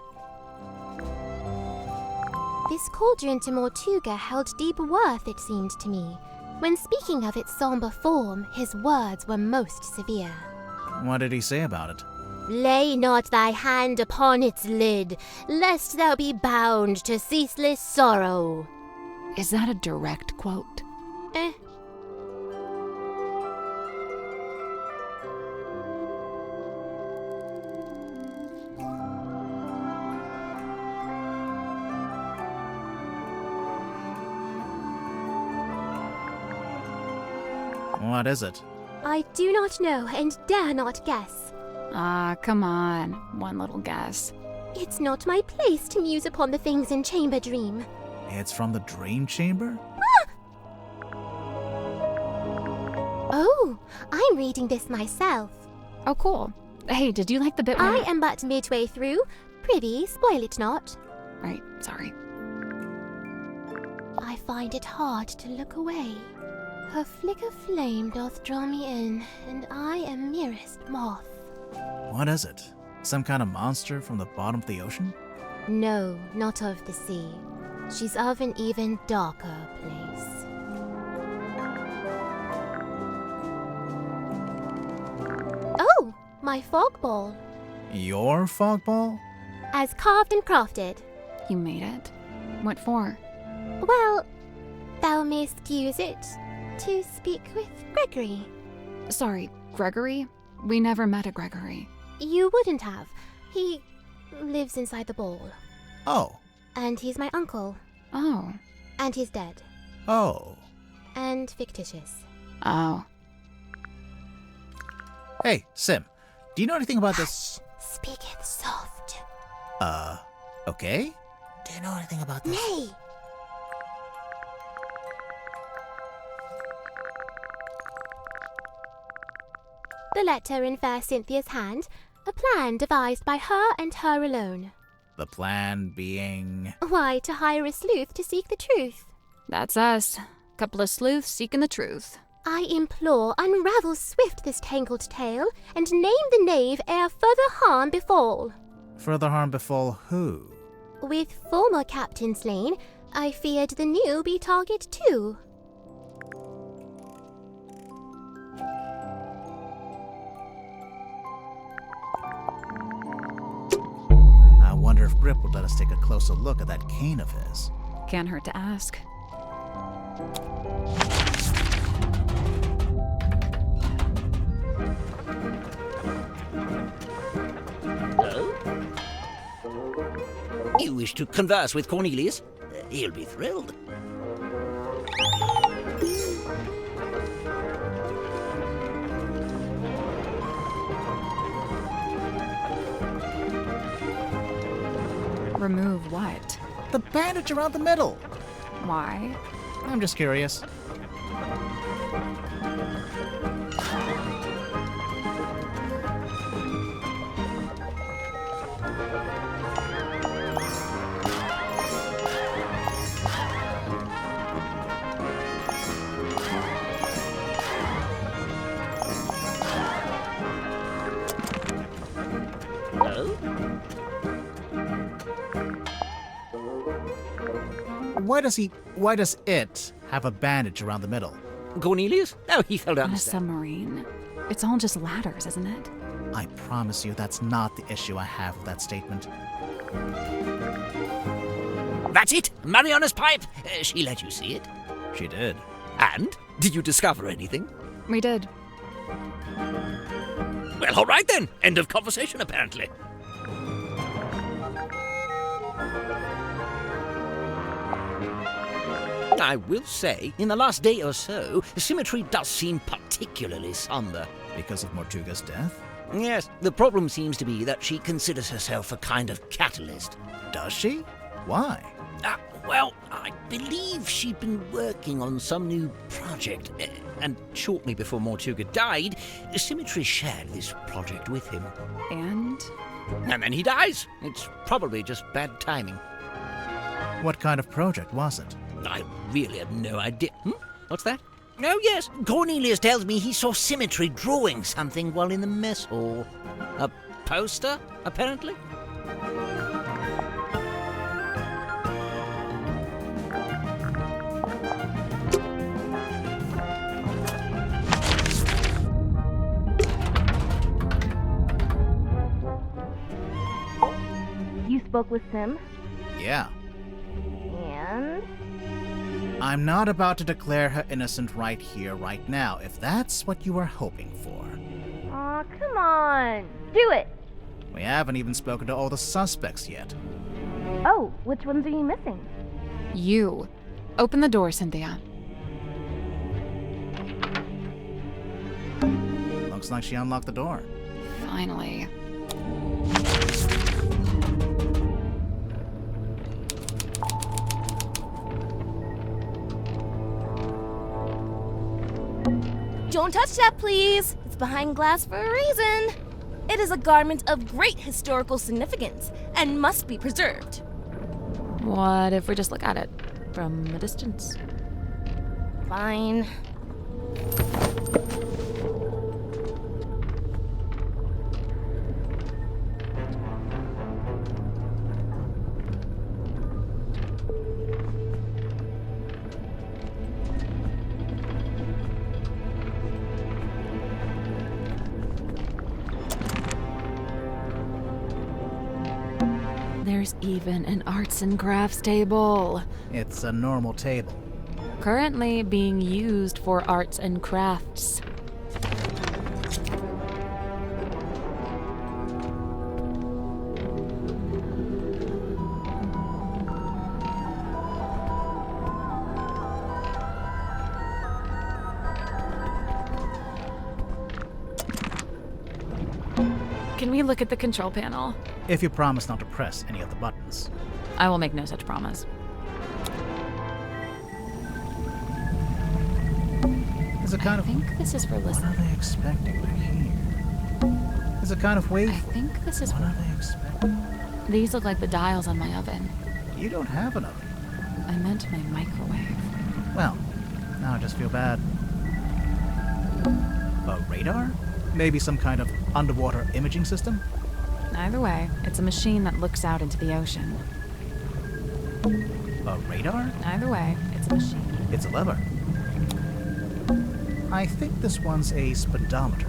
This cauldron to Mortuga held deep worth, it seemed to me. When speaking of its somber form, his words were most severe. What did he say about it? Lay not thy hand upon its lid, lest thou be bound to ceaseless sorrow. Is that a direct quote? What is it? I do not know and dare not guess. Ah, come on. One little guess. It's not my place to muse upon the things in Chamber Dream. It's from the Dream Chamber? Oh, I'm reading this myself. Oh, cool. Hey, did you like the bit where... I am but midway through. Prithee, spoil it not. Right, sorry. I find it hard to look away. Her flicker flame doth draw me in, and I am merest moth. What is it? Some kind of monster from the bottom of the ocean? No, not of the sea. She's of an even darker place. Oh, my fog ball. Your fog ball? As carved and crafted. You made it? What for? Well, thou mayst use it to speak with Gregory. Sorry, Gregory? We never met a Gregory. You wouldn't have. He lives inside the ball. Oh. And he's my uncle. Oh. And he's dead. Oh. And fictitious. Oh. Hey, Sim, do you know anything about this? Speaketh soft. Okay? Do you know anything about this? Nay. The letter in fair Cynthia's hand, a plan devised by her and her alone. The plan being... Why, to hire a sleuth to seek the truth. That's us. Couple of sleuths seeking the truth. I implore, unravel swift this tangled tale, and name the knave ere further harm befall. Further harm befall who? With former captain slain, I feared the new be target too. I wonder if Grip would let us take a closer look at that cane of his. Can't hurt to ask. You wish to converse with Cornelius? He'll be thrilled. Remove what? The bandage around the middle. Why? I'm just curious. Why does it have a bandage around the middle? Cornelius? Oh, he fell down On the a stairs. submarine. It's all just ladders, isn't it? I promise you that's not the issue I have with that statement. That's it! Mariana's pipe! She let you see it? She did. And? Did you discover anything? We did. Well, all right then. End of conversation, apparently. I will say, in the last day or so, Symmetry does seem particularly somber. Because of Mortuga's death? Yes, the problem seems to be that she considers herself a kind of catalyst. Does she? Why? Well, I believe she'd been working on some new project, and shortly before Mortuga died, Symmetry shared this project with him. And? And then he dies. It's probably just bad timing. What kind of project was it? I really have no idea. What's that? Oh, yes. Cornelius tells me he saw Symmetry drawing something while in the mess hall. A poster, apparently? You spoke with Sim? Yeah. And? I'm not about to declare her innocent right here, right now, if that's what you were hoping for. Aw, come on. Do it. We haven't even spoken to all the suspects yet. Oh, which ones are you missing? You. Open the door, Cynthia. Looks like she unlocked the door. Finally. Don't touch that, please. It's behind glass for a reason. It is a garment of great historical significance and must be preserved. What if we just look at it from a distance? Fine. There's even an arts and crafts table. It's a normal table. Currently being used for arts and crafts. Can we look at the control panel? If you promise not to press any of the buttons. I will make no such promise. There's a kind of... I think this is for listening. What are they expecting to hear? There's a kind of wave... I think this is What for... are they expecting? These look like the dials on my oven. You don't have an oven. I meant my microwave. Well, now I just feel bad. A radar? Maybe some kind of underwater imaging system? Either way, it's a machine that looks out into the ocean. A radar? Either way, it's a machine. It's a lever. I think this one's a speedometer.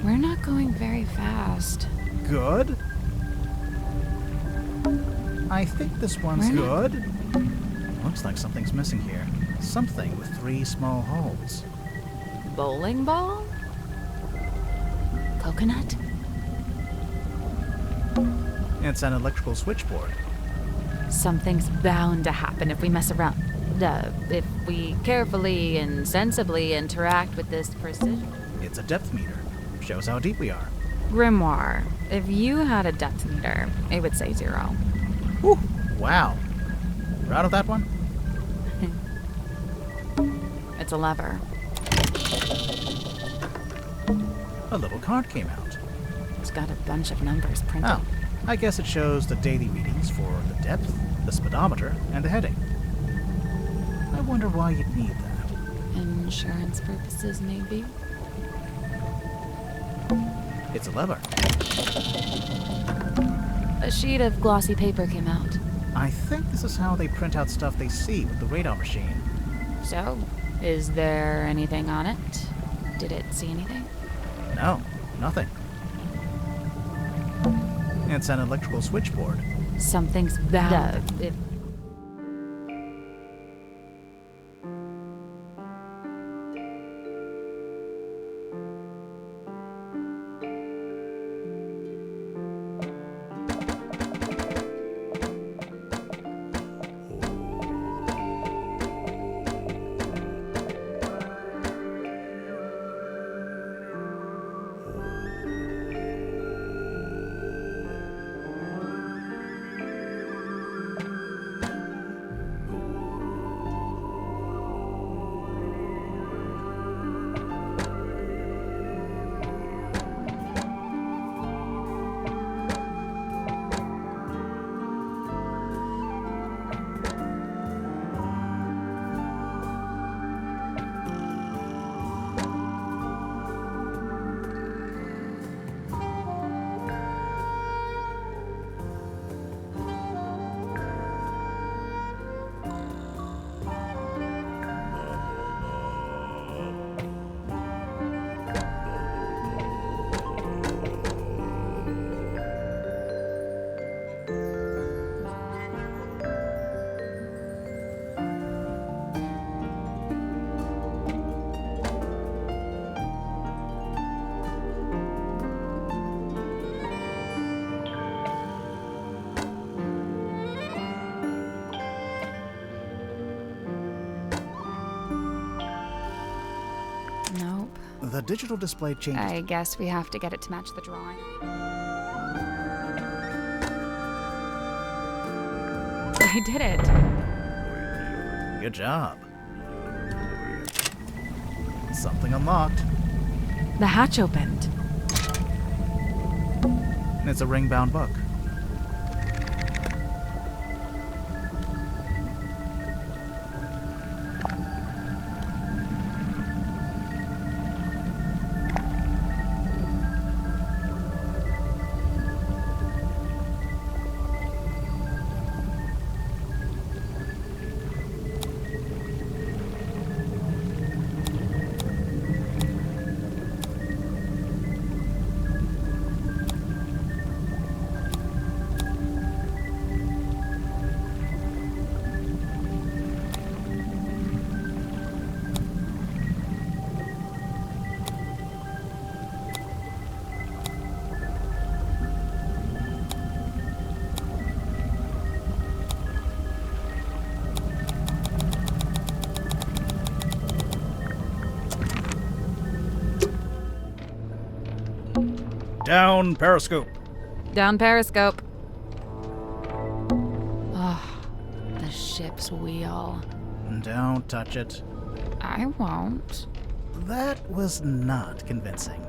We're not going very fast. Good. I think this one's We're good. Looks like something's missing here. Something with 3 small holes. Bowling ball? Coconut? It's an electrical switchboard. Something's bound to happen if we mess around. If we carefully and sensibly interact with this precision. It's a depth meter. Shows how deep we are. Grimoire, if you had a depth meter, it would say 0. Whew. Wow. Proud of that one? It's a lever. A little card came out. It's got a bunch of numbers printed. Oh, I guess it shows the daily readings for the depth, the speedometer, and the heading. I wonder why you'd need that. Insurance purposes, maybe? It's a lever. A sheet of glossy paper came out. I think this is how they print out stuff they see with the radar machine. So, is there anything on it? Did it see anything? No, nothing. It's an electrical switchboard. Something's bound. The digital display changes. I guess we have to get it to match the drawing. I did it. Good job. Something unlocked. The hatch opened. It's a ring-bound book. Down periscope. Down periscope. Oh, the ship's wheel. Don't touch it. I won't. That was not convincing.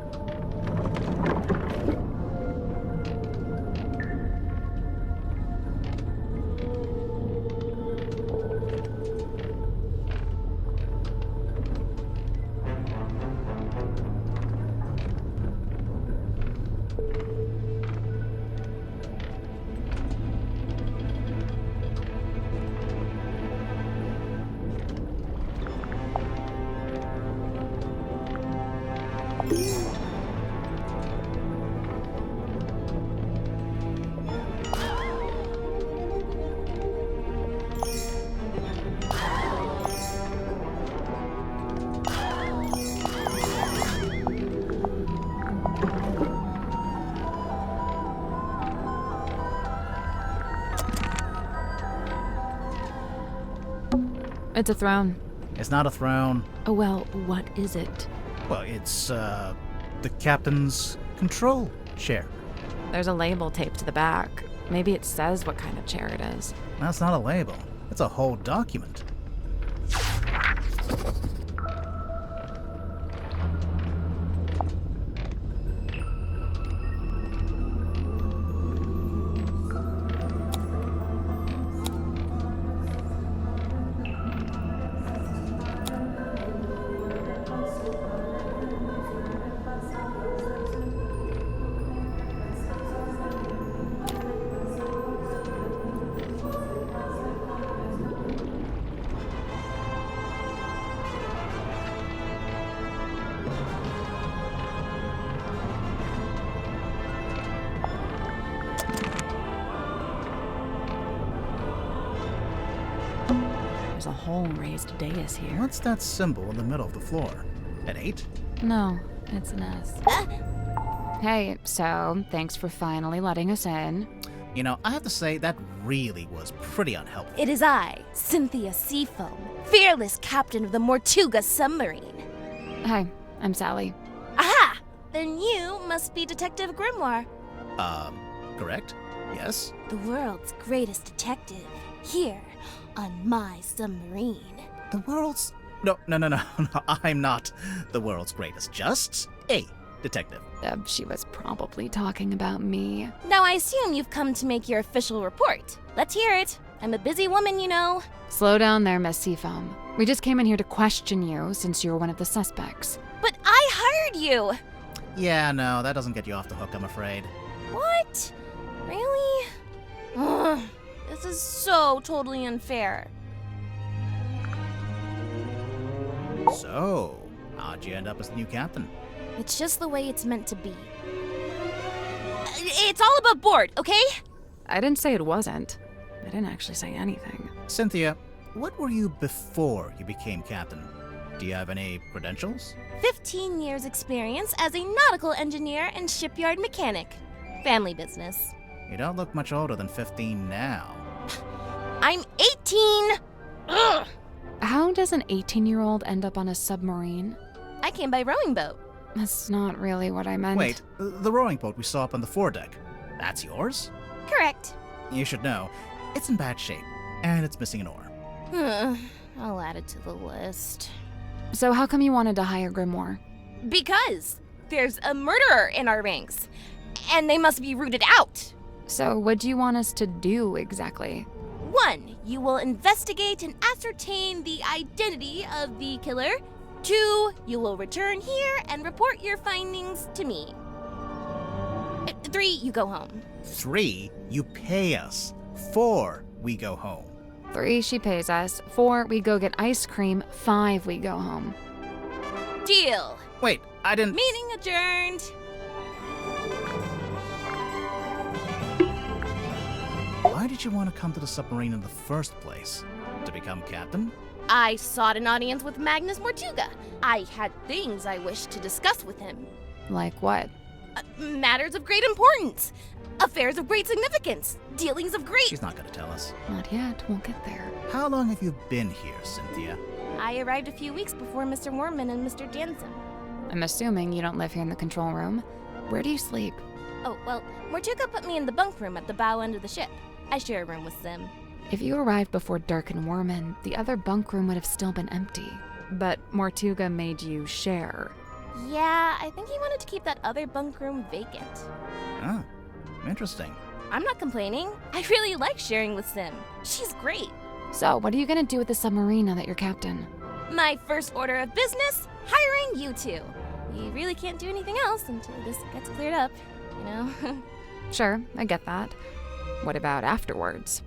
It's a throne. It's not a throne. Oh, well, what is it? Well, it's, the captain's control chair. There's a label taped to the back. Maybe it says what kind of chair it is. That's not a label. It's a whole document. There's a whole raised dais here. What's that symbol in the middle of the floor? An 8? No, it's an S. Hey, so thanks for finally letting us in. You know, I have to say, that really was pretty unhelpful. It is I, Cynthia Seafoam, fearless captain of the Mortuga submarine. Hi, I'm Sally. Aha! Then you must be Detective Grimoire. Correct? Yes? The world's greatest detective, here on my submarine. The world's... No, I'm not the world's greatest. Just a detective. She was probably talking about me. Now I assume you've come to make your official report. Let's hear it. I'm a busy woman, you know. Slow down there, Miss Seafoam. We just came in here to question you since you're one of the suspects. But I hired you! Yeah, no, that doesn't get you off the hook, I'm afraid. What? Really? Ugh, this is so totally unfair. So, how'd you end up as the new captain? It's just the way it's meant to be. It's all above board, okay? I didn't say it wasn't. I didn't actually say anything. Cynthia, what were you before you became captain? Do you have any credentials? 15 years experience as a nautical engineer and shipyard mechanic. Family business. You don't look much older than 15 now. I'm 18! Ugh! How does an 18-year-old end up on a submarine? I came by rowing boat. That's not really what I meant. Wait, the rowing boat we saw up on the foredeck, that's yours? Correct. You should know, it's in bad shape, and it's missing an oar. I'll add it to the list. So how come you wanted to hire Grimoire? Because there's a murderer in our ranks, and they must be rooted out. So what do you want us to do exactly? 1. You will investigate and ascertain the identity of the killer. 2. You will return here and report your findings to me. 3. You go home. 3. You pay us. 4. We go home. 3. She pays us. 4. We go get ice cream. 5. We go home. Deal. Wait, I didn't... Meeting adjourned. Why did you want to come to the submarine in the first place? To become captain? I sought an audience with Magnus Mortuga. I had things I wished to discuss with him. Like what? Matters of great importance. Affairs of great significance. Dealings of great... She's not going to tell us. Not yet. We'll get there. How long have you been here, Cynthia? I arrived a few weeks before Mr. Mormon and Mr. Jansen. I'm assuming you don't live here in the control room. Where do you sleep? Oh, well, Mortuga put me in the bunk room at the bow end of the ship. I share a room with Sim. If you arrived before Dirk and Worman, the other bunk room would have still been empty. But Mortuga made you share. Yeah, I think he wanted to keep that other bunk room vacant. Ah, interesting. I'm not complaining. I really like sharing with Sim. She's great. So, what are you gonna do with the submarine now that you're captain? My first order of business, hiring you two. We really can't do anything else until this gets cleared up, you know? Sure, I get that. What about afterwards?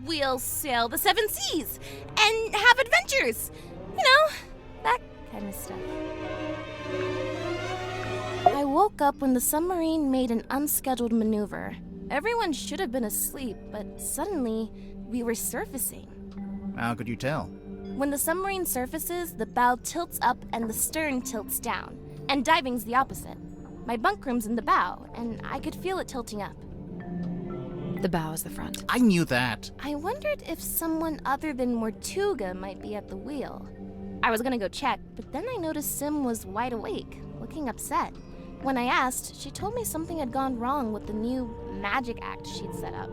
We'll sail the 7 seas and have adventures. You know, that kind of stuff. I woke up when the submarine made an unscheduled maneuver. Everyone should have been asleep, but suddenly we were surfacing. How could you tell? When the submarine surfaces, the bow tilts up and the stern tilts down, and diving's the opposite. My bunk room's in the bow, and I could feel it tilting up. The bow is the front. I knew that. I wondered if someone other than Mortuga might be at the wheel. I was gonna go check, but then I noticed Sim was wide awake, looking upset. When I asked, she told me something had gone wrong with the new magic act she'd set up.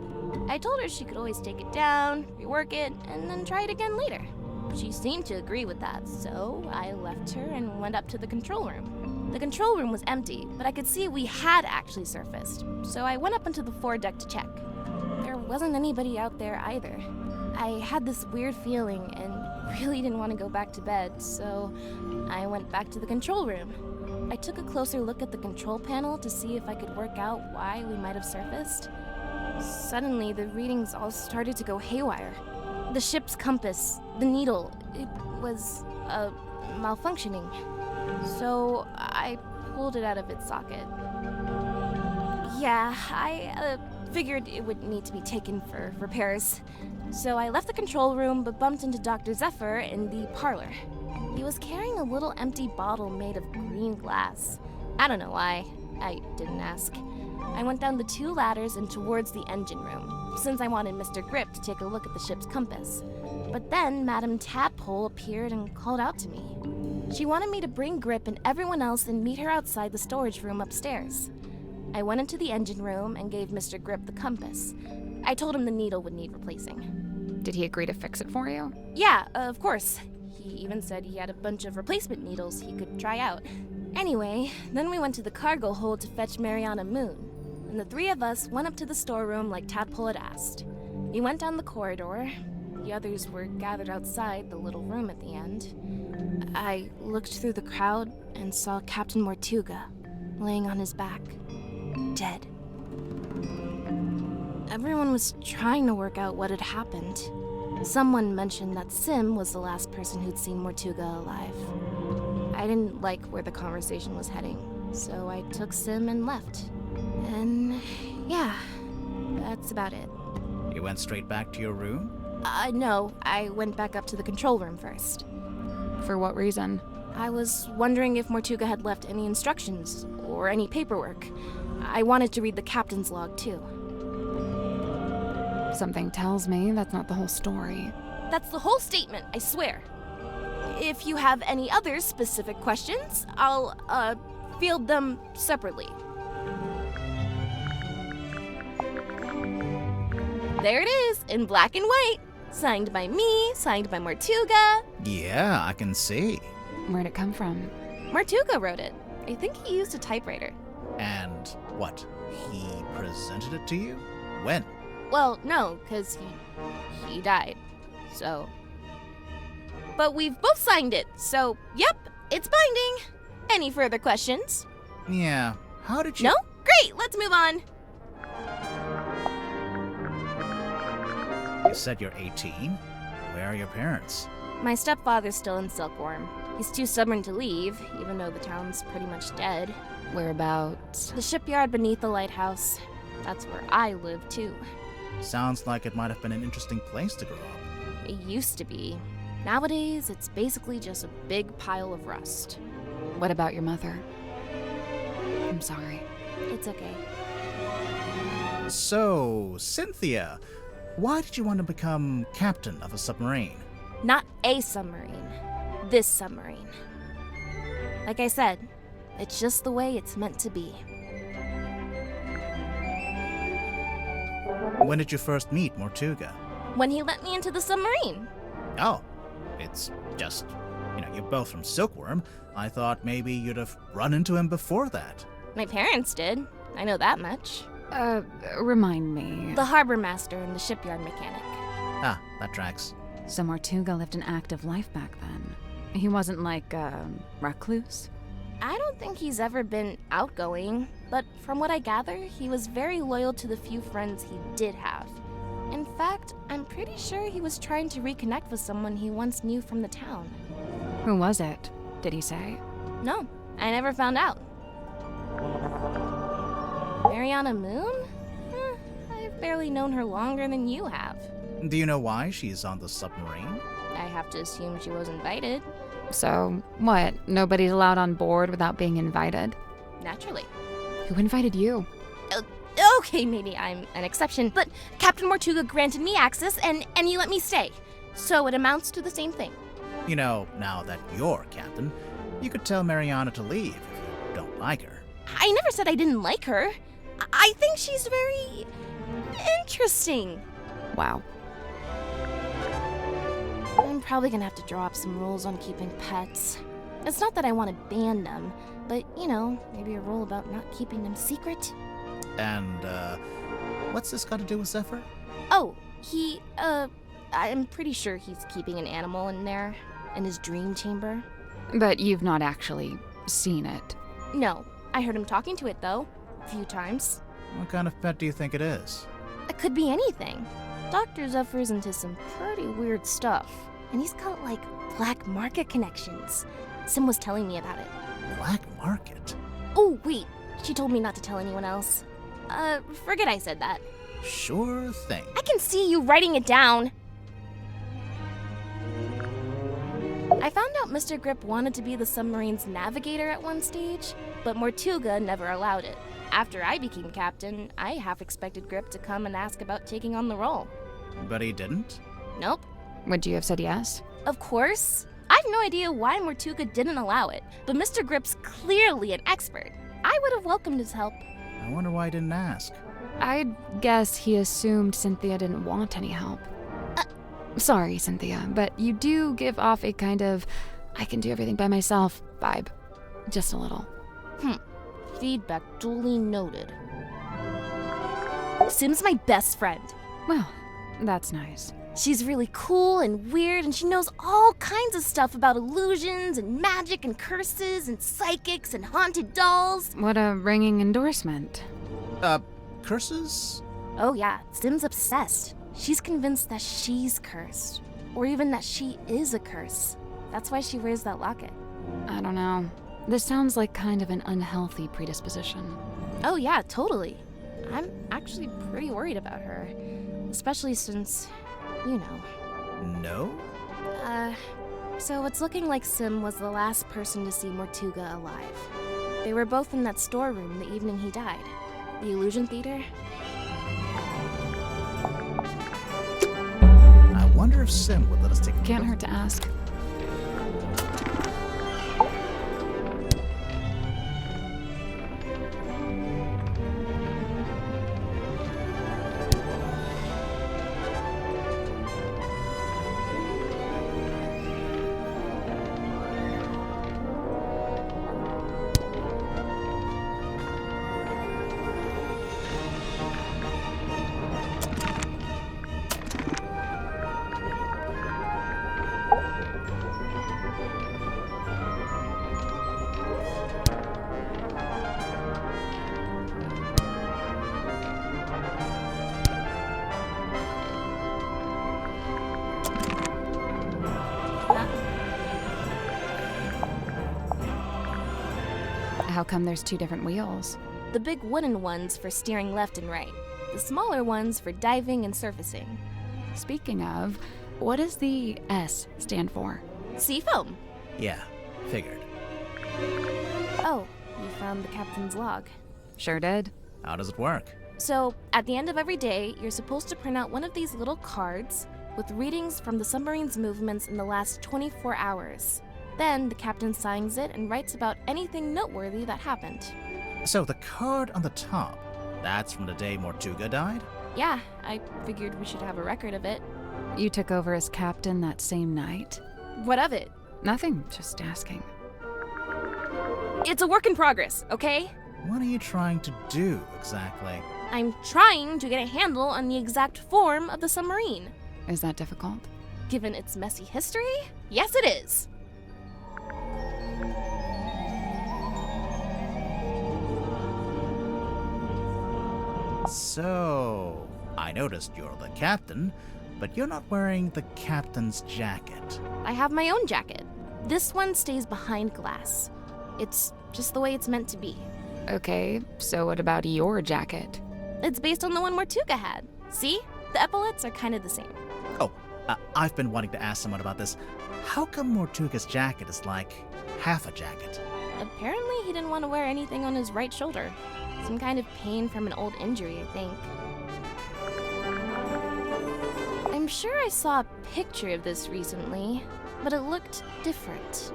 I told her she could always take it down, rework it, and then try it again later. She seemed to agree with that, so I left her and went up to the control room. The control room was empty, but I could see we had actually surfaced, so I went up onto the foredeck to check. There wasn't anybody out there either. I had this weird feeling and really didn't want to go back to bed, so I went back to the control room. I took a closer look at the control panel to see if I could work out why we might have surfaced. Suddenly, the readings all started to go haywire. The ship's compass, the needle, it was, malfunctioning. So I pulled it out of its socket. Yeah, I figured it would need to be taken for repairs. So I left the control room but bumped into Dr. Zephyr in the parlor. He was carrying a little empty bottle made of green glass. I don't know why. I didn't ask. I went down the 2 ladders and towards the engine room, since I wanted Mr. Grip to take a look at the ship's compass. But then Madame Tadpole appeared and called out to me. She wanted me to bring Grip and everyone else and meet her outside the storage room upstairs. I went into the engine room and gave Mr. Grip the compass. I told him the needle would need replacing. Did he agree to fix it for you? Yeah, of course. He even said he had a bunch of replacement needles he could try out. Anyway, then we went to the cargo hold to fetch Mariana Moon, and the 3 of us went up to the storeroom like Tadpole had asked. We went down the corridor. The others were gathered outside the little room at the end. I looked through the crowd and saw Captain Mortuga laying on his back, dead. Everyone was trying to work out what had happened. Someone mentioned that Sim was the last person who'd seen Mortuga alive. I didn't like where the conversation was heading, so I took Sim and left. And yeah, that's about it. You went straight back to your room? No, I went back up to the control room first. For what reason? I was wondering if Mortuga had left any instructions or any paperwork. I wanted to read the captain's log too. Something tells me that's not the whole story. That's the whole statement, I swear. if you have any other specific questions, I'll, field them separately. There it is, in black and white. Signed by me, signed by Mortuga. Yeah, I can see. Where'd it come from? Mortuga wrote it. I think he used a typewriter. And what? He presented it to you? When? Well, no, because he died. So. But we've both signed it, so yep, it's binding. Any further questions? Yeah. How did you? No? Great, let's move on. You said you're 18? Where are your parents? My stepfather's still in Silkworm. He's too stubborn to leave, even though the town's pretty much dead. Whereabouts? The shipyard beneath the lighthouse. That's where I live, too. Sounds like it might have been an interesting place to grow up. It used to be. Nowadays, it's basically just a big pile of rust. What about your mother? I'm sorry. It's okay. So, Cynthia, why did you want to become captain of a submarine? Not a submarine. This submarine. Like I said, it's just the way it's meant to be. When did you first meet Mortuga? When he let me into the submarine. Oh, it's just, you're both from Silkworm. I thought maybe you'd have run into him before that. My parents did. I know that much. Remind me. The harbor master and the shipyard mechanic. Ah, that tracks. So Mortuga lived an active life back then. He wasn't like recluse? I don't think he's ever been outgoing, but from what I gather, he was very loyal to the few friends he did have. In fact, I'm pretty sure he was trying to reconnect with someone he once knew from the town. Who was it? Did he say? No, I never found out. Mariana Moon? I've barely known her longer than you have. Do you know why she's on the submarine? I have to assume she was invited. So, what? Nobody's allowed on board without being invited? Naturally. Who invited you? Okay, maybe I'm an exception, but Captain Mortuga granted me access and he let me stay. So it amounts to the same thing. Now that you're captain, you could tell Mariana to leave if you don't like her. I never said I didn't like her. I think she's very interesting. Wow. I'm probably gonna have to draw up some rules on keeping pets. It's not that I want to ban them, but, maybe a rule about not keeping them secret. And, what's this got to do with Zephyr? Oh, I'm pretty sure he's keeping an animal in there, in his dream chamber. But you've not actually seen it. No, I heard him talking to it, though. A few times. What kind of pet do you think it is? It could be anything. Dr. Zephyr's into some pretty weird stuff. And he's got, black market connections. Sim was telling me about it. Black market? Oh, wait. She told me not to tell anyone else. Forget I said that. Sure thing. I can see you writing it down. I found out Mr. Grip wanted to be the submarine's navigator at one stage, but Mortuga never allowed it. After I became captain, I half expected Grip to come and ask about taking on the role. But he didn't? Nope. Would you have said yes? Of course. I have no idea why Mortuga didn't allow it, but Mr. Grip's clearly an expert. I would have welcomed his help. I wonder why he didn't ask. I'd guess he assumed Cynthia didn't want any help. Sorry, Cynthia, but you do give off a kind of I can do everything by myself vibe. Just a little. Feedback duly noted. Sim's my best friend. Well, that's nice. She's really cool and weird, and she knows all kinds of stuff about illusions and magic and curses and psychics and haunted dolls. What a ringing endorsement. Curses? Oh yeah, Sim's obsessed. She's convinced that she's cursed, or even that she is a curse. That's why she wears that locket. I don't know. This sounds like kind of an unhealthy predisposition. Oh yeah, totally. I'm actually pretty worried about her, especially since, No? So it's looking like Sim was the last person to see Mortuga alive. They were both in that storeroom the evening he died. The Illusion Theater. I wonder if Sim would let us take a Can't hurt to ask. How come there's two different wheels? The big wooden ones for steering left and right, the smaller ones for diving and surfacing. Speaking of, what does the S stand for? Seafoam. Yeah, figured. Oh, you found the captain's log. Sure did. How does it work? So, at the end of every day, you're supposed to print out one of these little cards with readings from the submarine's movements in the last 24 hours. Then, the captain signs it and writes about anything noteworthy that happened. So the card on the top, that's from the day Mortuga died? Yeah, I figured we should have a record of it. You took over as captain that same night? What of it? Nothing, just asking. It's a work in progress, okay? What are you trying to do, exactly? I'm trying to get a handle on the exact form of the submarine. Is that difficult? Given its messy history, yes it is. So, I noticed you're the captain, but you're not wearing the captain's jacket. I have my own jacket. This one stays behind glass. It's just the way it's meant to be. Okay, so what about your jacket? It's based on the one Mortuga had. See? The epaulets are kind of the same. Oh, I've been wanting to ask someone about this. How come Mortuga's jacket is like half a jacket? Apparently he didn't want to wear anything on his right shoulder. Some kind of pain from an old injury, I think. I'm sure I saw a picture of this recently, but it looked different.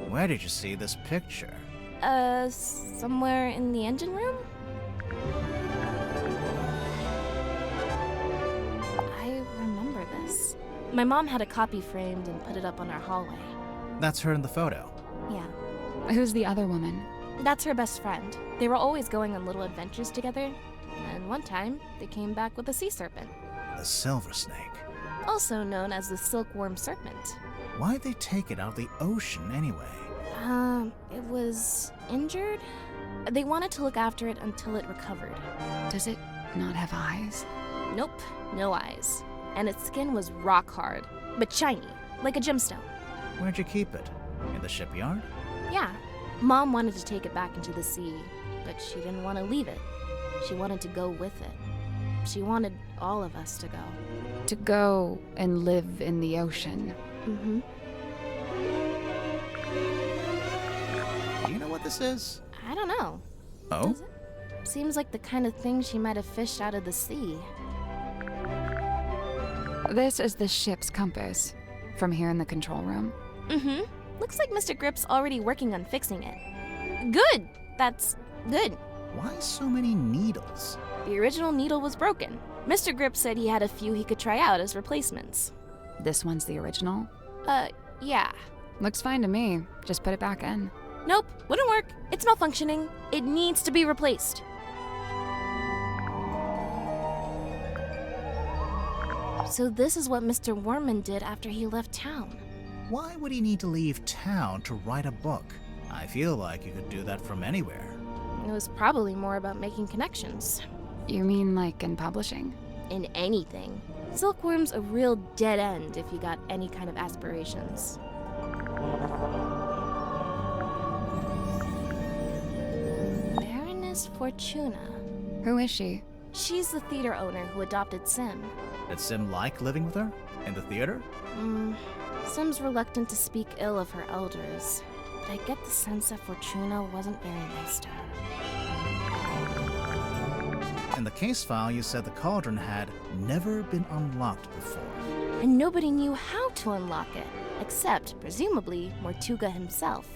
Where did you see this picture? Somewhere in the engine room? I remember this. My mom had a copy framed and put it up on our hallway. That's her in the photo. Yeah. Who's the other woman? That's her best friend. They were always going on little adventures together, and one time they came back with a sea serpent. The silver snake. Also known as the silkworm serpent. Why'd they take it out of the ocean anyway? It was injured? They wanted to look after it until it recovered. Does it not have eyes? Nope, no eyes. And its skin was rock hard, but shiny, like a gemstone. Where'd you keep it? In the shipyard? Yeah. Mom wanted to take it back into the sea, but she didn't want to leave it. She wanted to go with it. She wanted all of us to go. To go and live in the ocean. Mm-hmm. Do you know what this is? I don't know. Oh? Does it? Seems like the kind of thing she might have fished out of the sea. This is the ship's compass. From here in the control room. Mm-hmm. Looks like Mr. Grip's already working on fixing it. Good! That's good. Why so many needles? The original needle was broken. Mr. Grip said he had a few he could try out as replacements. This one's the original? Yeah. Looks fine to me. Just put it back in. Nope, wouldn't work. It's malfunctioning. It needs to be replaced. So this is what Mr. Worman did after he left town. Why would he need to leave town to write a book? I feel like you could do that from anywhere. It was probably more about making connections. You mean like in publishing? In anything. Silkworm's a real dead end if you got any kind of aspirations. Baroness Fortuna. Who is she? She's the theater owner who adopted Sim. Did Sim like living with her? In the theater? Sim's reluctant to speak ill of her elders, but I get the sense that Fortuna wasn't very nice to her. In the case file, you said the cauldron had never been unlocked before. And nobody knew how to unlock it, except, presumably, Mortuga himself.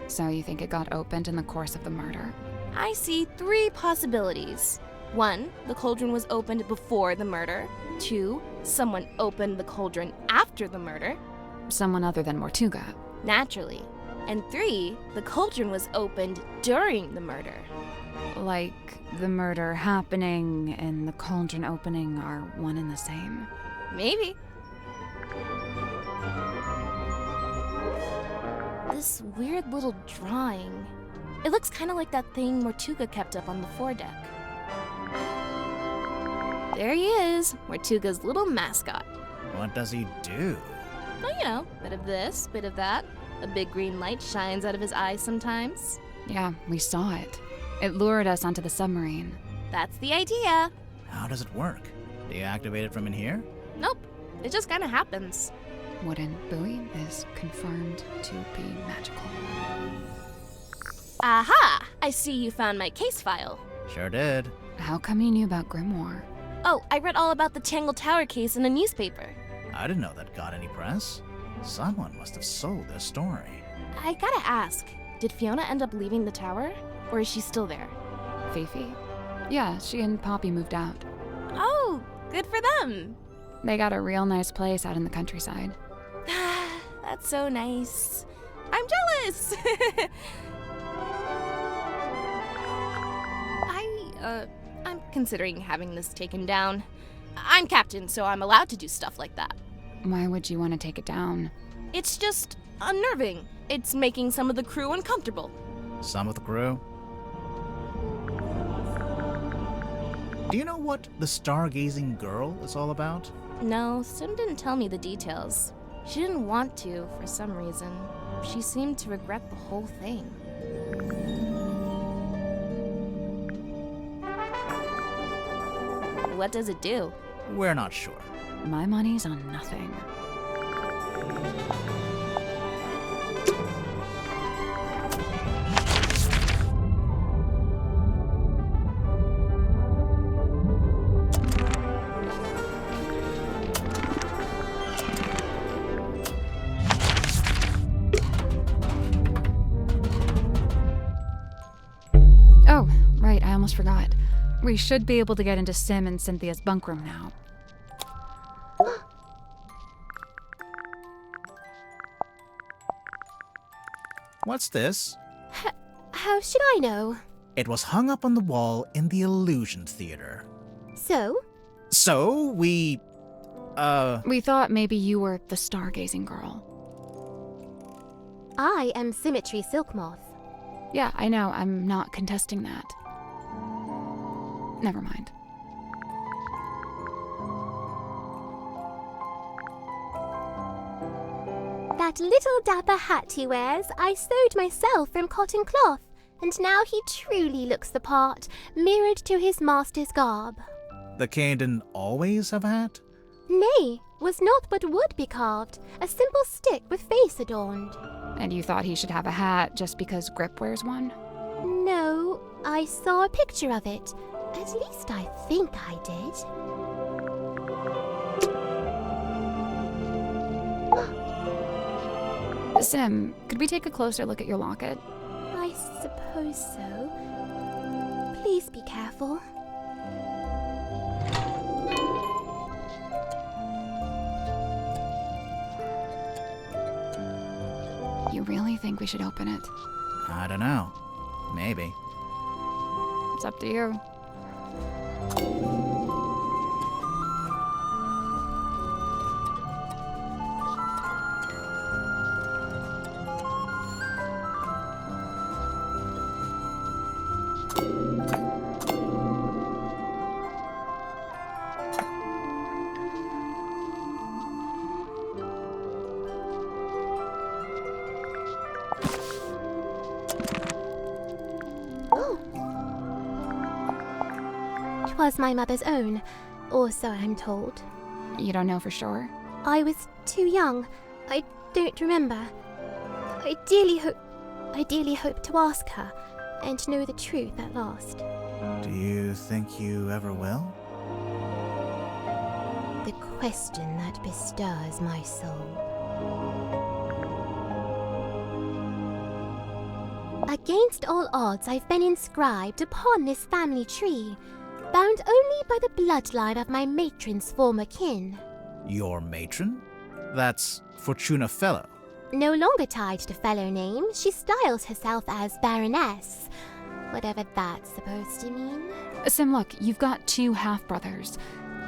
So you think it got opened in the course of the murder? I see 3 possibilities. 1, the cauldron was opened before the murder. 2, someone opened the cauldron after the murder. Someone other than Mortuga. Naturally. And 3, the cauldron was opened during the murder. Like the murder happening and the cauldron opening are one and the same? Maybe. This weird little drawing. It looks kind of like that thing Mortuga kept up on the foredeck. There he is, Mortuga's little mascot. What does he do? Well, you know, bit of this, bit of that. A big green light shines out of his eyes sometimes. Yeah, we saw it. It lured us onto the submarine. That's the idea. How does it work? Do you activate it from in here? Nope. It just kind of happens. Wooden buoy is confirmed to be magical. Aha! I see you found my case file. Sure did. How come you knew about Grimoire? Oh, I read all about the Tangle Tower case in a newspaper. I didn't know that got any press. Someone must have sold their story. I gotta ask, did Fiona end up leaving the tower? Or is she still there? Fifi? Yeah, she and Poppy moved out. Oh, good for them. They got a real nice place out in the countryside. That's so nice. I'm jealous! I'm considering having this taken down. I'm captain, so I'm allowed to do stuff like that. Why would you want to take it down? It's just unnerving. It's making some of the crew uncomfortable. Some of the crew? Do you know what the Stargazing Girl is all about? No, Sim didn't tell me the details. She didn't want to, for some reason. She seemed to regret the whole thing. What does it do? We're not sure. My money's on nothing. Oh, right, I almost forgot. We should be able to get into Sim and Cynthia's bunk room now. What's this? How should I know? It was hung up on the wall in the Illusion Theater. So? So, we thought maybe you were the Stargazing Girl. I am Symmetry Silkmoth. Yeah, I know, I'm not contesting that. Never mind. That little dapper hat he wears, I sewed myself from cotton cloth, and now he truly looks the part, mirrored to his master's garb. The king didn't always have a hat? Nay, was not but wood be carved, a simple stick with face adorned. And you thought he should have a hat just because Grip wears one? No, I saw a picture of it. At least I think I did. Sim, could we take a closer look at your locket? I suppose so. Please be careful. You really think we should open it? I don't know. Maybe. It's up to you. Was my mother's own, or so I'm told. You don't know for sure? I was too young. I don't remember. I dearly hope to ask her and know the truth at last. Do you think you ever will? The question that bestirs my soul. Against all odds, I've been inscribed upon this family tree, bound only by the bloodline of my matron's former kin. Your matron? That's Fortuna Fellow. No longer tied to fellow name, she styles herself as Baroness. Whatever that's supposed to mean. Sim, look, you've got two half-brothers.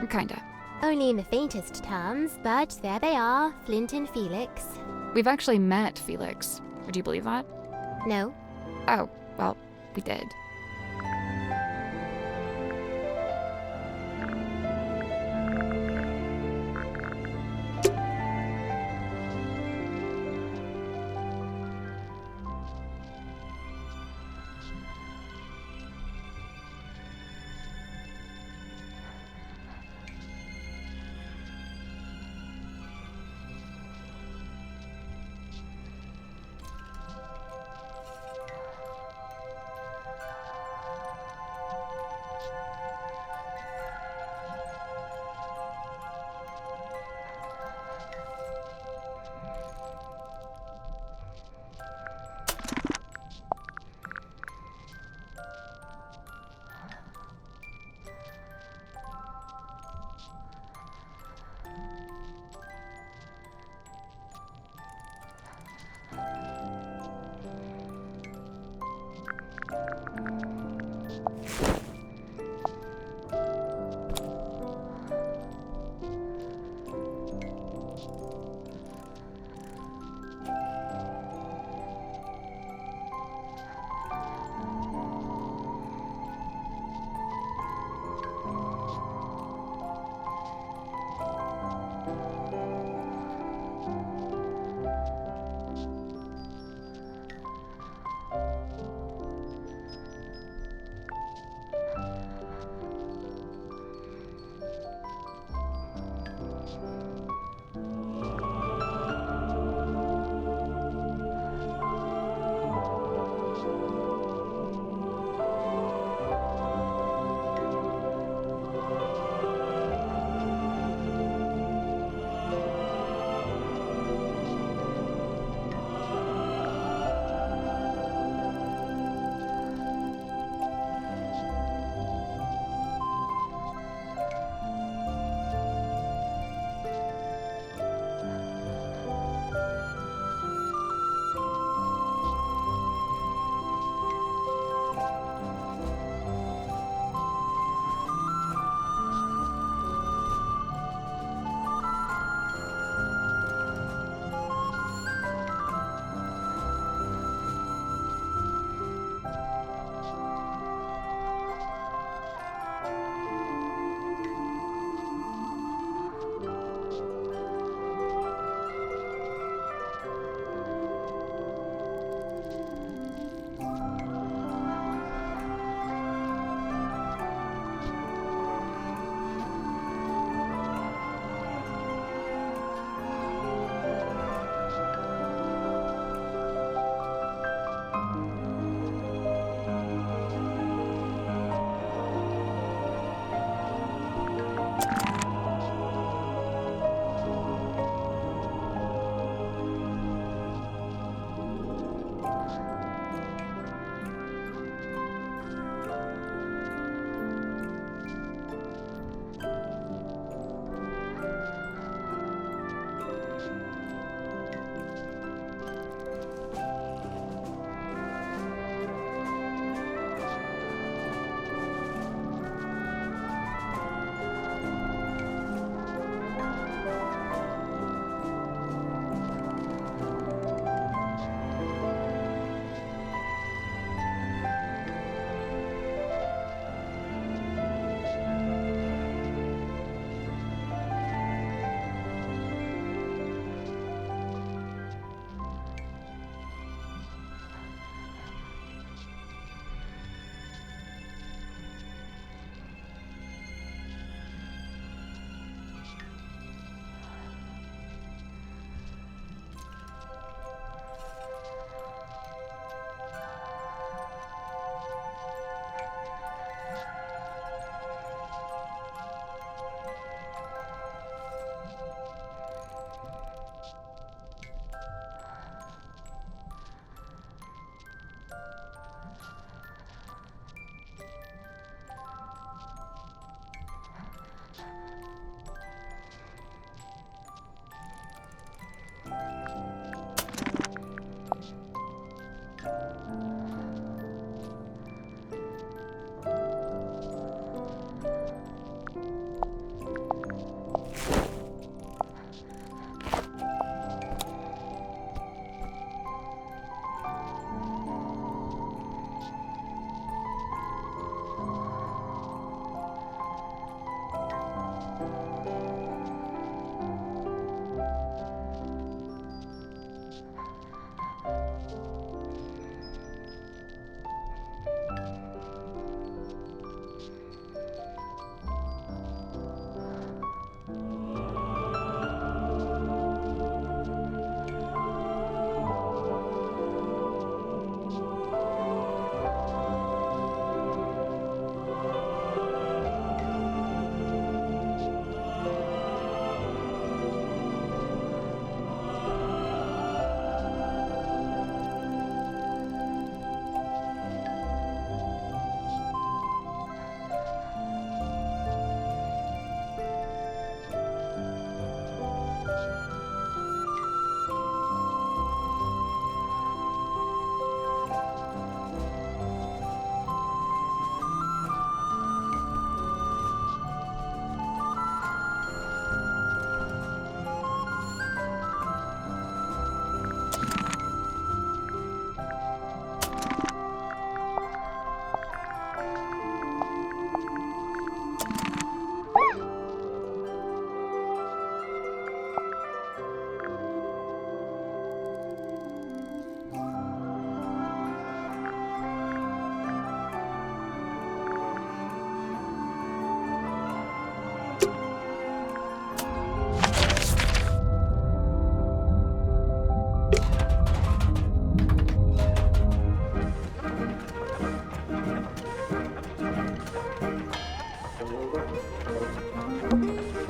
Kinda. Only in the faintest terms, but there they are, Flint and Felix. We've actually met Felix. Would you believe that? No. Oh, well, we did.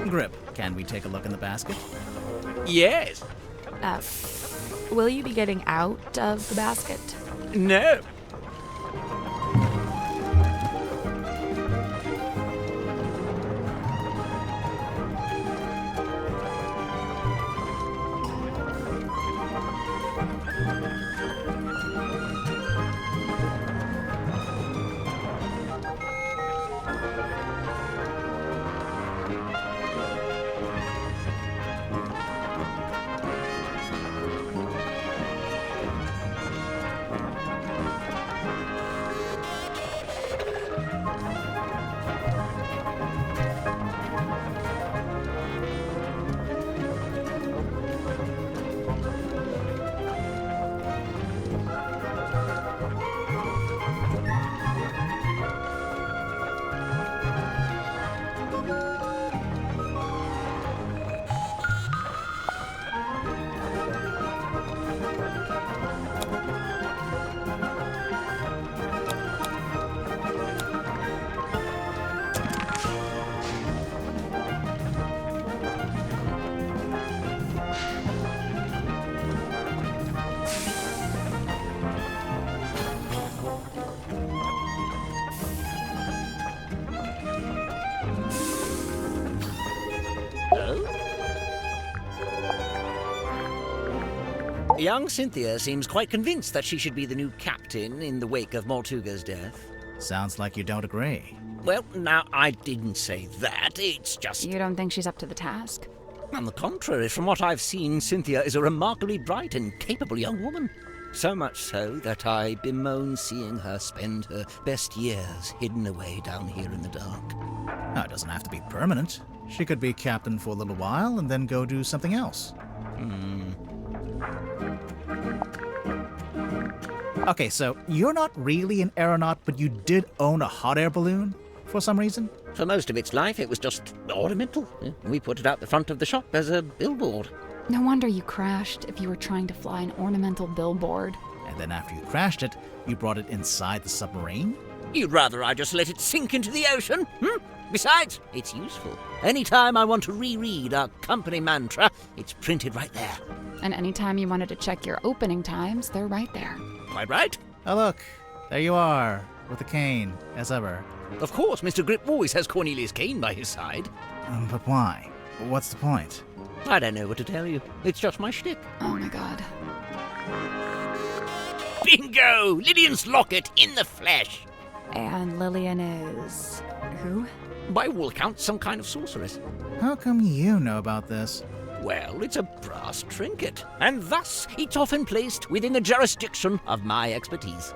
Grip, can we take a look in the basket? Yes. Will you be getting out of the basket? No. Young Cynthia seems quite convinced that she should be the new captain in the wake of Mortuga's death. Sounds like you don't agree. Well, now, I didn't say that. It's just... You don't think she's up to the task? On the contrary, from what I've seen, Cynthia is a remarkably bright and capable young woman. So much so that I bemoan seeing her spend her best years hidden away down here in the dark. Oh, it doesn't have to be permanent. She could be captain for a little while and then go do something else. Okay, so you're not really an aeronaut, but you did own a hot air balloon for some reason? For most of its life, it was just ornamental. We put it out the front of the shop as a billboard. No wonder you crashed if you were trying to fly an ornamental billboard. And then after you crashed it, you brought it inside the submarine? You'd rather I just let it sink into the ocean? Besides, it's useful. Anytime I want to reread our company mantra, it's printed right there. And anytime you wanted to check your opening times, they're right there. Quite right. Oh, look. There you are, with the cane, as ever. Of course, Mr. Grip always has Cornelius Kane by his side. But why? What's the point? I don't know what to tell you. It's just my shtick. Oh my god. Bingo! Lillian's locket in the flesh! And Lillian is... who? By all accounts, some kind of sorceress. How come you know about this? Well, it's a brass trinket, and thus it's often placed within the jurisdiction of my expertise.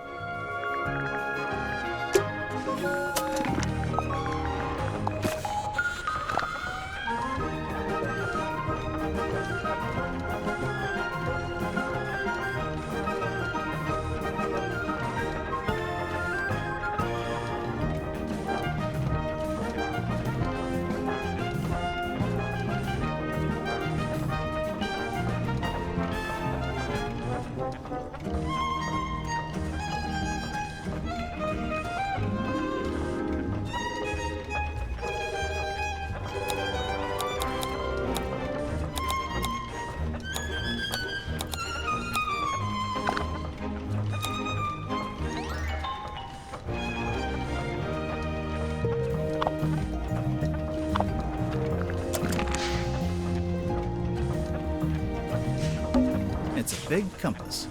It's a big compass.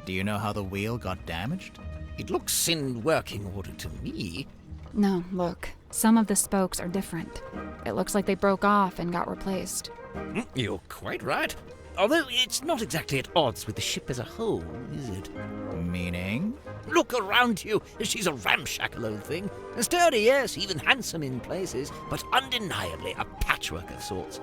Do you know how the wheel got damaged? It looks in working order to me. No, look. Some of the spokes are different. It looks like they broke off and got replaced. You're quite right. Although it's not exactly at odds with the ship as a whole, is it? Meaning? Look around you. She's a ramshackle old thing. Sturdy, yes, even handsome in places, but undeniably a patchwork of sorts.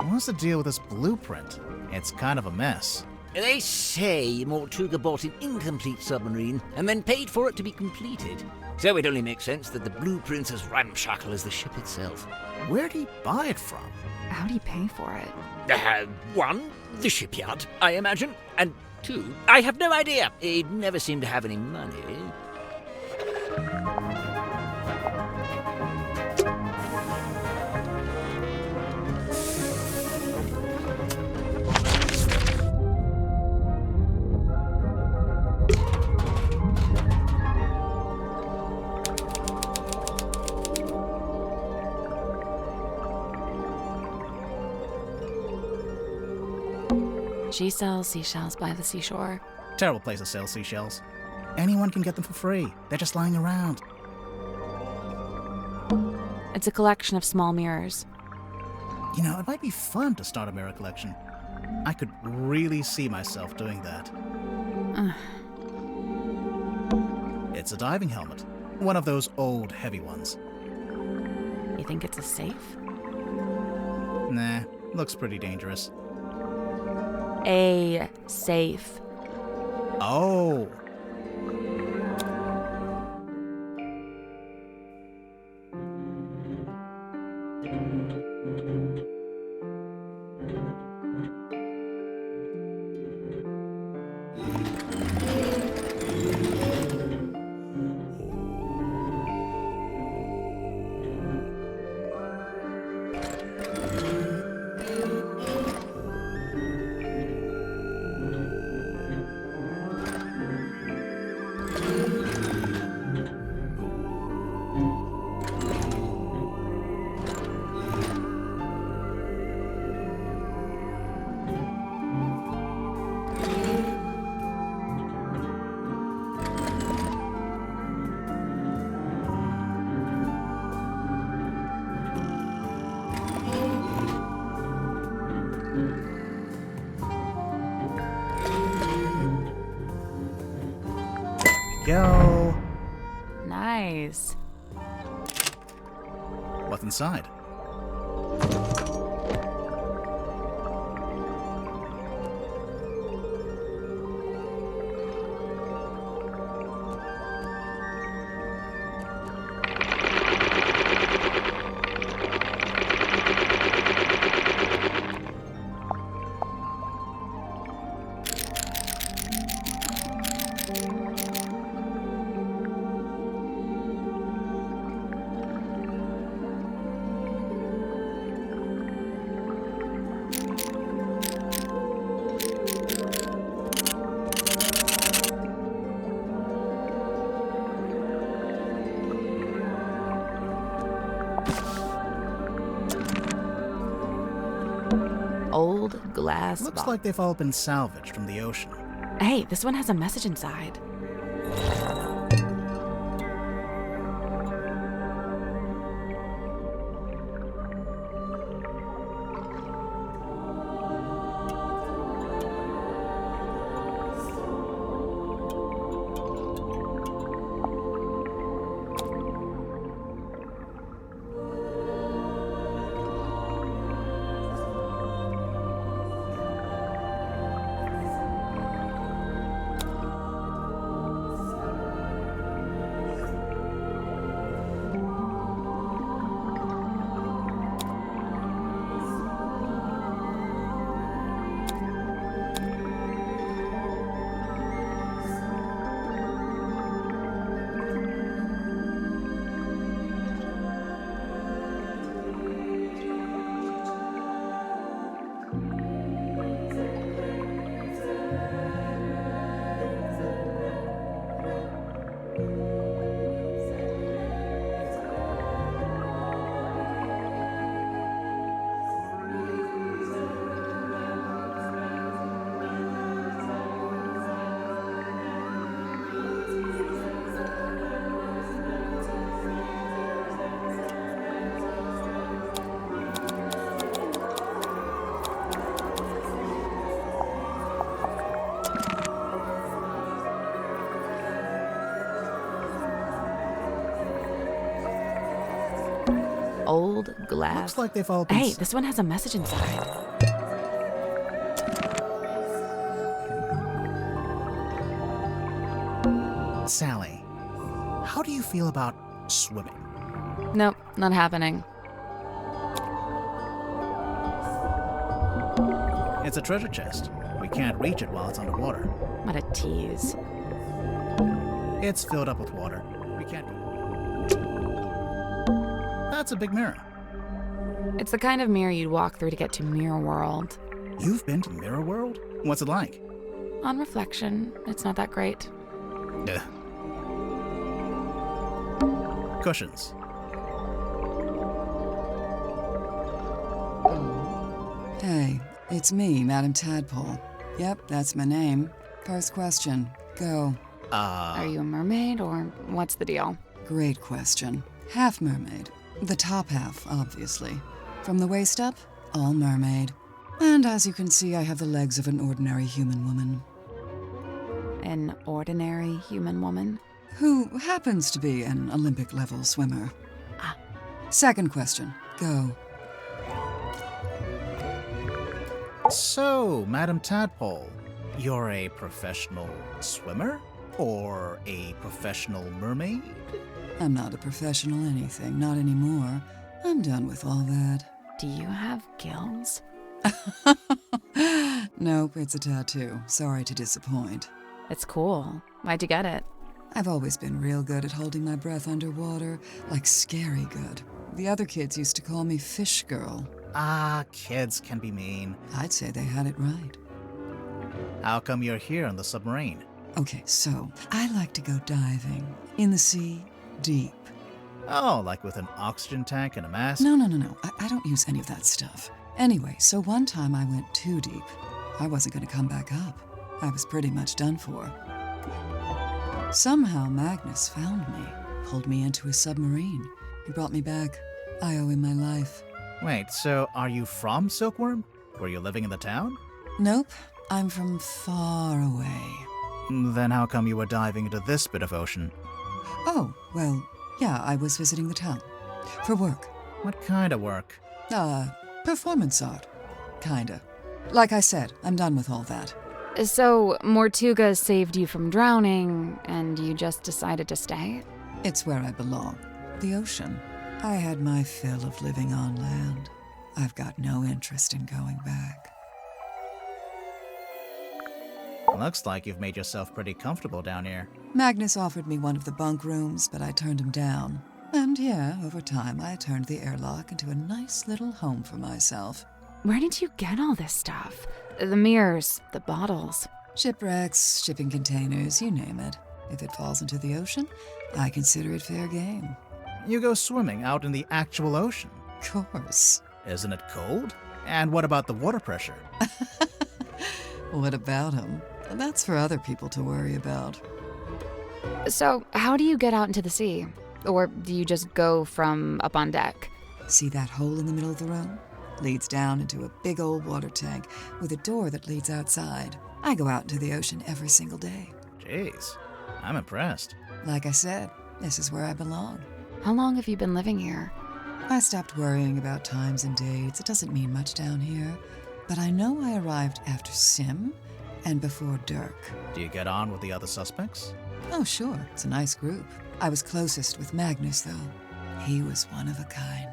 What's the deal with this blueprint? It's kind of a mess. They say Mortuga bought an incomplete submarine and then paid for it to be completed. So it only makes sense that the blueprint's as ramshackle as the ship itself. Where'd he buy it from? How'd he pay for it? One, the shipyard, I imagine. And two, I have no idea. He'd never seemed to have any money. She sells seashells by the seashore. Terrible place to sell seashells. Anyone can get them for free. They're just lying around. It's a collection of small mirrors. You know, it might be fun to start a mirror collection. I could really see myself doing that. It's a diving helmet. One of those old, heavy ones. You think it's a safe? Nah, looks pretty dangerous. A safe. Oh. Go. Nice. What's inside? Old glass Looks bottle. like they've all been salvaged from the ocean. Hey, this one has a message inside. Old glass. Looks like they've all been Hey, this one has a message inside. Sally, how do you feel about swimming? Nope, not happening. It's a treasure chest. We can't reach it while it's underwater. What a tease. It's filled up with water. We can't. That's a big mirror. It's the kind of mirror you'd walk through to get to Mirror World. You've been to Mirror World? What's it like? On reflection, it's not that great. Ugh. Cushions. Hey, it's me, Madam Tadpole. Yep, that's my name. First question. Go. Are you a mermaid, or what's the deal? Great question. Half mermaid. The top half, obviously. From the waist up, all mermaid. And as you can see, I have the legs of an ordinary human woman. An ordinary human woman? Who happens to be an Olympic-level swimmer. Second question. Go. So, Madam Tadpole, you're a professional swimmer? Or a professional mermaid? I'm not a professional anything, not anymore. I'm done with all that. Do you have gills? Nope, it's a tattoo. Sorry to disappoint. It's cool. Why'd you get it? I've always been real good at holding my breath underwater, like scary good. The other kids used to call me Fish Girl. Ah, kids can be mean. I'd say they had it right. How come you're here on the submarine? Okay, so I like to go diving. In the sea, deep. Oh, like with an oxygen tank and a mask? No. I don't use any of that stuff. Anyway, so one time I went too deep. I wasn't going to come back up. I was pretty much done for. Somehow Magnus found me, pulled me into his submarine. He brought me back. I owe him my life. Wait, so are you from Silkworm? Were you living in the town? Nope, I'm from far away. Then how come you were diving into this bit of ocean? Oh, well, yeah, I was visiting the town. For work. What kind of work? Performance art. Kinda. Like I said, I'm done with all that. So, Mortuga saved you from drowning, and you just decided to stay? It's where I belong. The ocean. I had my fill of living on land. I've got no interest in going back. Looks like you've made yourself pretty comfortable down here. Magnus offered me one of the bunk rooms, but I turned him down. And yeah, over time I turned the airlock into a nice little home for myself. Where did you get all this stuff? The mirrors, the bottles. Shipwrecks, shipping containers, you name it. If it falls into the ocean, I consider it fair game. You go swimming out in the actual ocean? Of course. Isn't it cold? And what about the water pressure? What about him? That's for other people to worry about. So, how do you get out into the sea? Or do you just go from up on deck? See that hole in the middle of the room? Leads down into a big old water tank with a door that leads outside. I go out into the ocean every single day. Jeez, I'm impressed. Like I said, this is where I belong. How long have you been living here? I stopped worrying about times and dates. It doesn't mean much down here. But I know I arrived after Sim and before Dirk. Do you get on with the other suspects? Oh, sure. It's a nice group. I was closest with Magnus, though. He was one of a kind.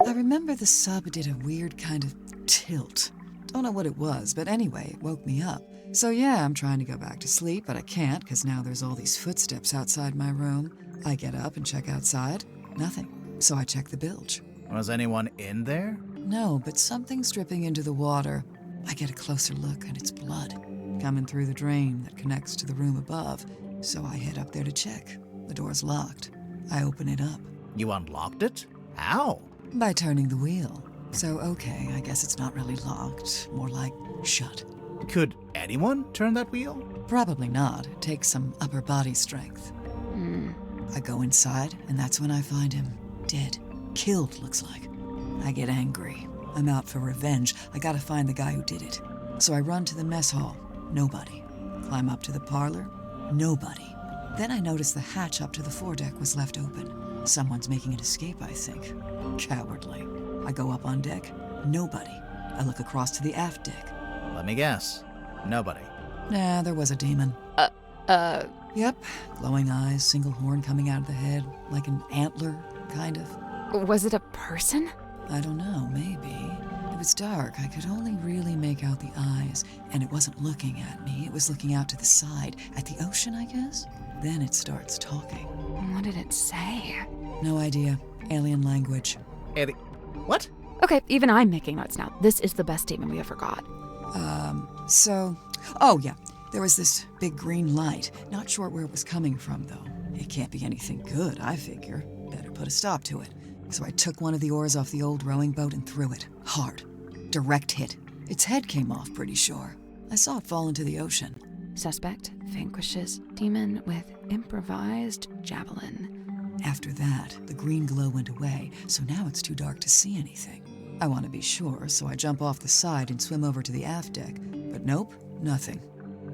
I remember the sub did a weird kind of tilt. Don't know what it was, but anyway, it woke me up. So yeah, I'm trying to go back to sleep, but I can't because now there's all these footsteps outside my room. I get up and check outside. Nothing. So I check the bilge. Was anyone in there? No, but something's dripping into the water. I get a closer look, and it's blood coming through the drain that connects to the room above. So I head up there to check. The door's locked. I open it up. You unlocked it? How? By turning the wheel. So, okay, I guess it's not really locked. More like shut. Could anyone turn that wheel? Probably not. It takes some upper body strength. I go inside, and that's when I find him. Dead. Killed, looks like. I get angry. I'm out for revenge. I gotta find the guy who did it. So I run to the mess hall. Nobody. Climb up to the parlor. Nobody. Then I notice the hatch up to the foredeck was left open. Someone's making an escape, I think. Cowardly. I go up on deck. Nobody. I look across to the aft deck. Let me guess. Nobody. Nah, there was a demon. Yep. Glowing eyes, single horn coming out of the head, like an antler, kind of. Was it a person? I don't know, maybe. It was dark. I could only really make out the eyes, and it wasn't looking at me. It was looking out to the side, at the ocean, I guess. Then it starts talking. What did it say? No idea. Alien language. What? Okay, even I'm making notes now. This is the best statement we ever got. Oh yeah, there was this big green light. Not sure where it was coming from, though. It can't be anything good, I figure. Better put a stop to it. So I took one of the oars off the old rowing boat and threw it. Hard. Direct hit. Its head came off, pretty sure. I saw it fall into the ocean. Suspect vanquishes demon with improvised javelin. After that, the green glow went away, so now it's too dark to see anything. I want to be sure, so I jump off the side and swim over to the aft deck. But nope, nothing.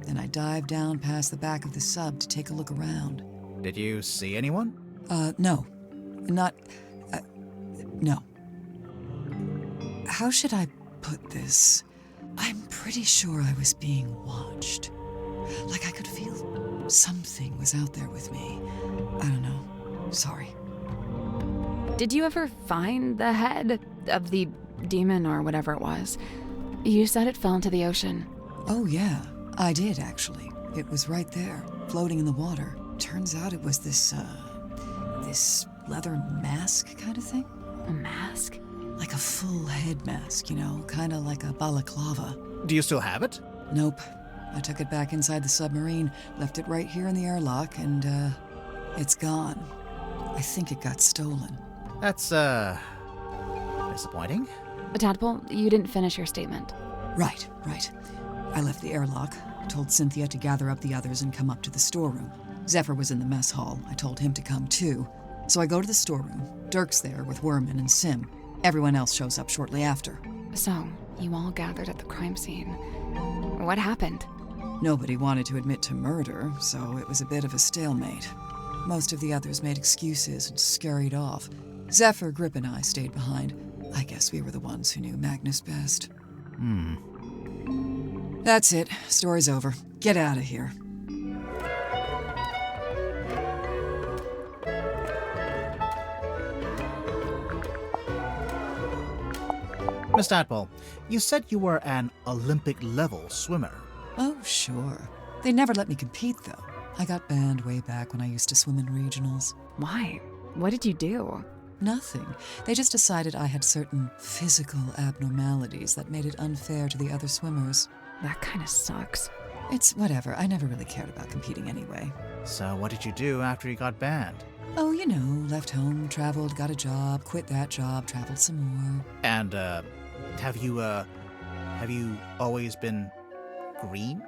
Then I dive down past the back of the sub to take a look around. Did you see anyone? No. No. How should I put this? I'm pretty sure I was being watched. Like I could feel something was out there with me. I don't know. Sorry. Did you ever find the head of the demon or whatever it was? You said it fell into the ocean. Oh, yeah. I did, actually. It was right there, floating in the water. Turns out it was this leather mask kind of thing. A mask? Like a full head mask, you know, kind of like a balaclava. Do you still have it? Nope. I took it back inside the submarine, left it right here in the airlock, and, it's gone. I think it got stolen. That's, disappointing. Tadpole, you didn't finish your statement. Right. I left the airlock, told Cynthia to gather up the others and come up to the storeroom. Zephyr was in the mess hall. I told him to come too. So I go to the storeroom. Dirk's there with Werman and Sim. Everyone else shows up shortly after. So, you all gathered at the crime scene. What happened? Nobody wanted to admit to murder, so it was a bit of a stalemate. Most of the others made excuses and scurried off. Zephyr, Grip, and I stayed behind. I guess we were the ones who knew Magnus best. That's it. Story's over. Get out of here. Miss Tadpole, you said you were an Olympic-level swimmer. Oh, sure. They never let me compete, though. I got banned way back when I used to swim in regionals. Why? What did you do? Nothing. They just decided I had certain physical abnormalities that made it unfair to the other swimmers. That kind of sucks. It's whatever. I never really cared about competing anyway. So what did you do after you got banned? Oh, you know, left home, traveled, got a job, quit that job, traveled some more. And, have you always been green?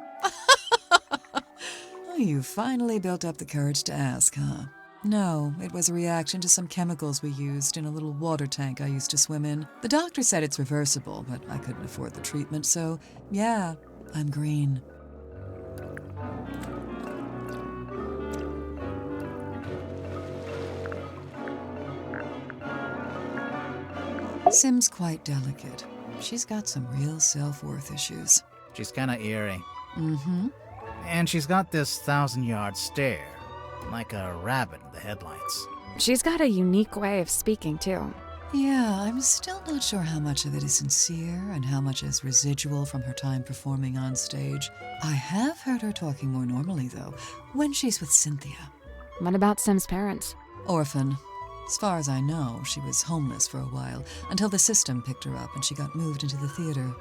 Oh, you finally built up the courage to ask, huh? No, it was a reaction to some chemicals we used in a little water tank I used to swim in. The doctor said it's reversible, but I couldn't afford the treatment, so yeah, I'm green. Sim's quite delicate. She's got some real self-worth issues. She's kinda eerie. Mm-hmm. And she's got this 1,000-yard stare, like a rabbit in the headlights. She's got a unique way of speaking, too. Yeah, I'm still not sure how much of it is sincere and how much is residual from her time performing on stage. I have heard her talking more normally, though, when she's with Cynthia. What about Sim's parents? Orphan. As far as I know, she was homeless for a while, until the system picked her up and she got moved into the theater.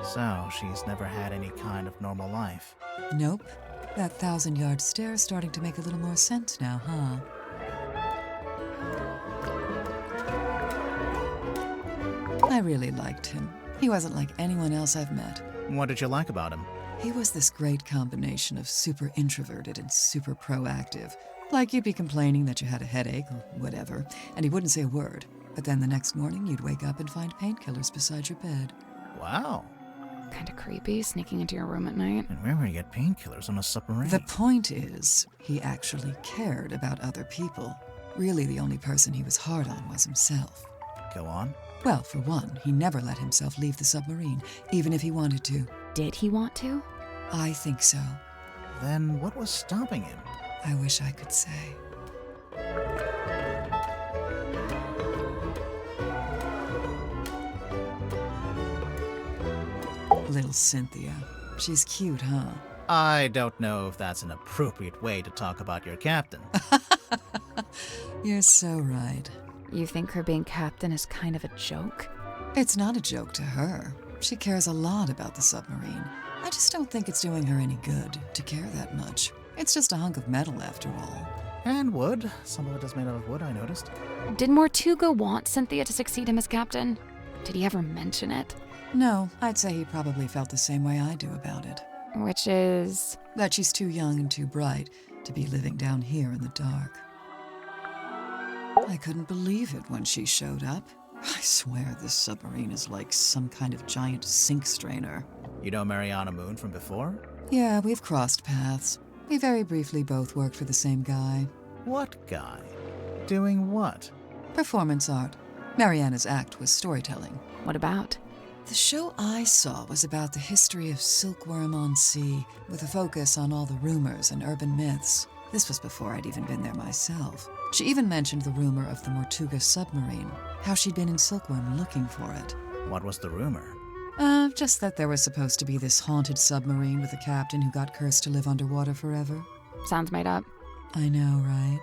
So, she's never had any kind of normal life. Nope. That 1,000-yard stare's starting to make a little more sense now, huh? I really liked him. He wasn't like anyone else I've met. What did you like about him? He was this great combination of super introverted and super proactive. Like you'd be complaining that you had a headache or whatever, and he wouldn't say a word. But then the next morning, you'd wake up and find painkillers beside your bed. Wow. Kinda creepy, sneaking into your room at night. And where would you get painkillers on a submarine? The point is, he actually cared about other people. Really, the only person he was hard on was himself. Go on. Well, for one, he never let himself leave the submarine, even if he wanted to. Did he want to? I think so. Then what was stopping him? I wish I could say. Little Cynthia. She's cute, huh? I don't know if that's an appropriate way to talk about your captain. You're so right. You think her being captain is kind of a joke? It's not a joke to her. She cares a lot about the submarine. I just don't think it's doing her any good to care that much. It's just a hunk of metal after all. And wood. Some of it is made out of wood, I noticed. Did Mortuga want Cynthia to succeed him as captain? Did he ever mention it? No, I'd say he probably felt the same way I do about it. Which is? That she's too young and too bright to be living down here in the dark. I couldn't believe it when she showed up. I swear this submarine is like some kind of giant sink strainer. You know Mariana Moon from before? Yeah, we've crossed paths. We very briefly both worked for the same guy. What guy? Doing what? Performance art. Mariana's act was storytelling. What about? The show I saw was about the history of Silkworm on Sea, with a focus on all the rumors and urban myths. This was before I'd even been there myself. She even mentioned the rumor of the Mortuga submarine, how she'd been in Silkworm looking for it. What was the rumor? Just that there was supposed to be this haunted submarine with a captain who got cursed to live underwater forever. Sounds made up. I know, right?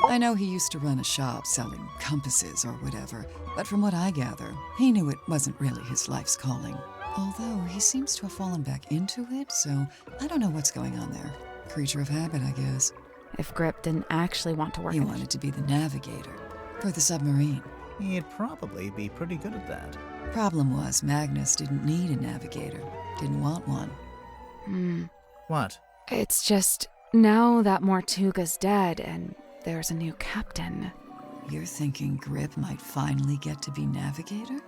I know he used to run a shop selling compasses or whatever, but from what I gather, he knew it wasn't really his life's calling. Although he seems to have fallen back into it, so I don't know what's going on there. Creature of habit, I guess. If Grip didn't actually want to work He wanted to be the navigator for the submarine. He'd probably be pretty good at that. Problem was, Magnus didn't need a navigator. Didn't want one. What? It's just, now that Mortuga's dead and there's a new captain. You're thinking Grip might finally get to be navigator?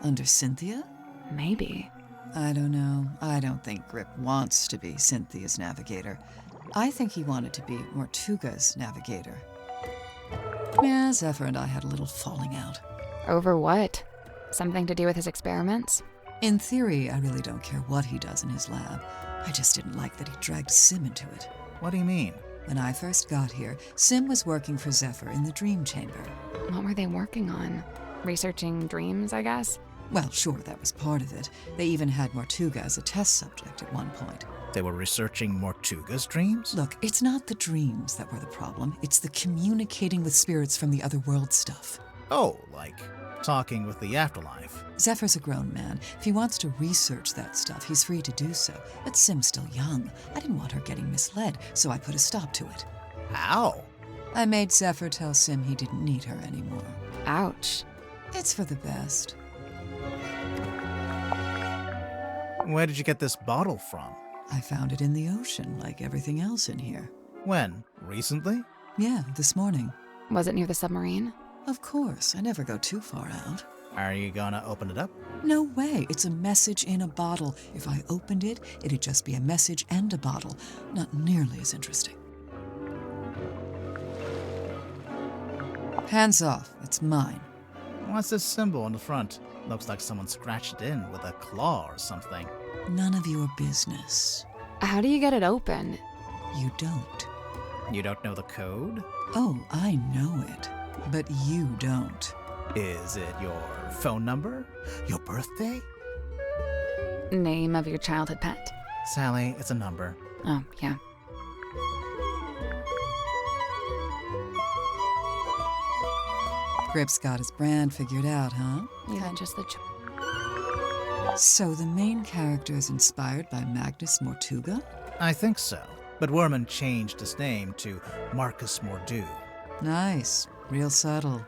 Under Cynthia? Maybe. I don't know. I don't think Grip wants to be Cynthia's navigator. I think he wanted to be Mortuga's navigator. Yeah, Zephyr and I had a little falling out. Over what? Something to do with his experiments? In theory, I really don't care what he does in his lab. I just didn't like that he dragged Sim into it. What do you mean? When I first got here, Sim was working for Zephyr in the Dream Chamber. What were they working on? Researching dreams, I guess? Well, sure, that was part of it. They even had Mortuga as a test subject at one point. They were researching Mortuga's dreams? Look, it's not the dreams that were the problem. It's the communicating with spirits from the other world stuff. Oh, like talking with the afterlife. Zephyr's a grown man. If he wants to research that stuff, he's free to do so. But Sim's still young. I didn't want her getting misled, so I put a stop to it. How? I made Zephyr tell Sim he didn't need her anymore. Ouch. It's for the best. Where did you get this bottle from? I found it in the ocean, like everything else in here. When? Recently? Yeah, this morning. Was it near the submarine? Of course. I never go too far out. Are you gonna open it up? No way. It's a message in a bottle. If I opened it, it'd just be a message and a bottle. Not nearly as interesting. Hands off. It's mine. What's this symbol on the front? Looks like someone scratched it in with a claw or something. None of your business. How do you get it open? You don't. You don't know the code? Oh, I know it. But you don't. Is it your phone number? Your birthday? Name of your childhood pet? Sally, it's a number. Oh, yeah. Grip's got his brand figured out, huh? Yeah, just the... So the main character is inspired by Magnus Mortuga? I think so. But Werman changed his name to Marcus Mordu. Nice. Real subtle.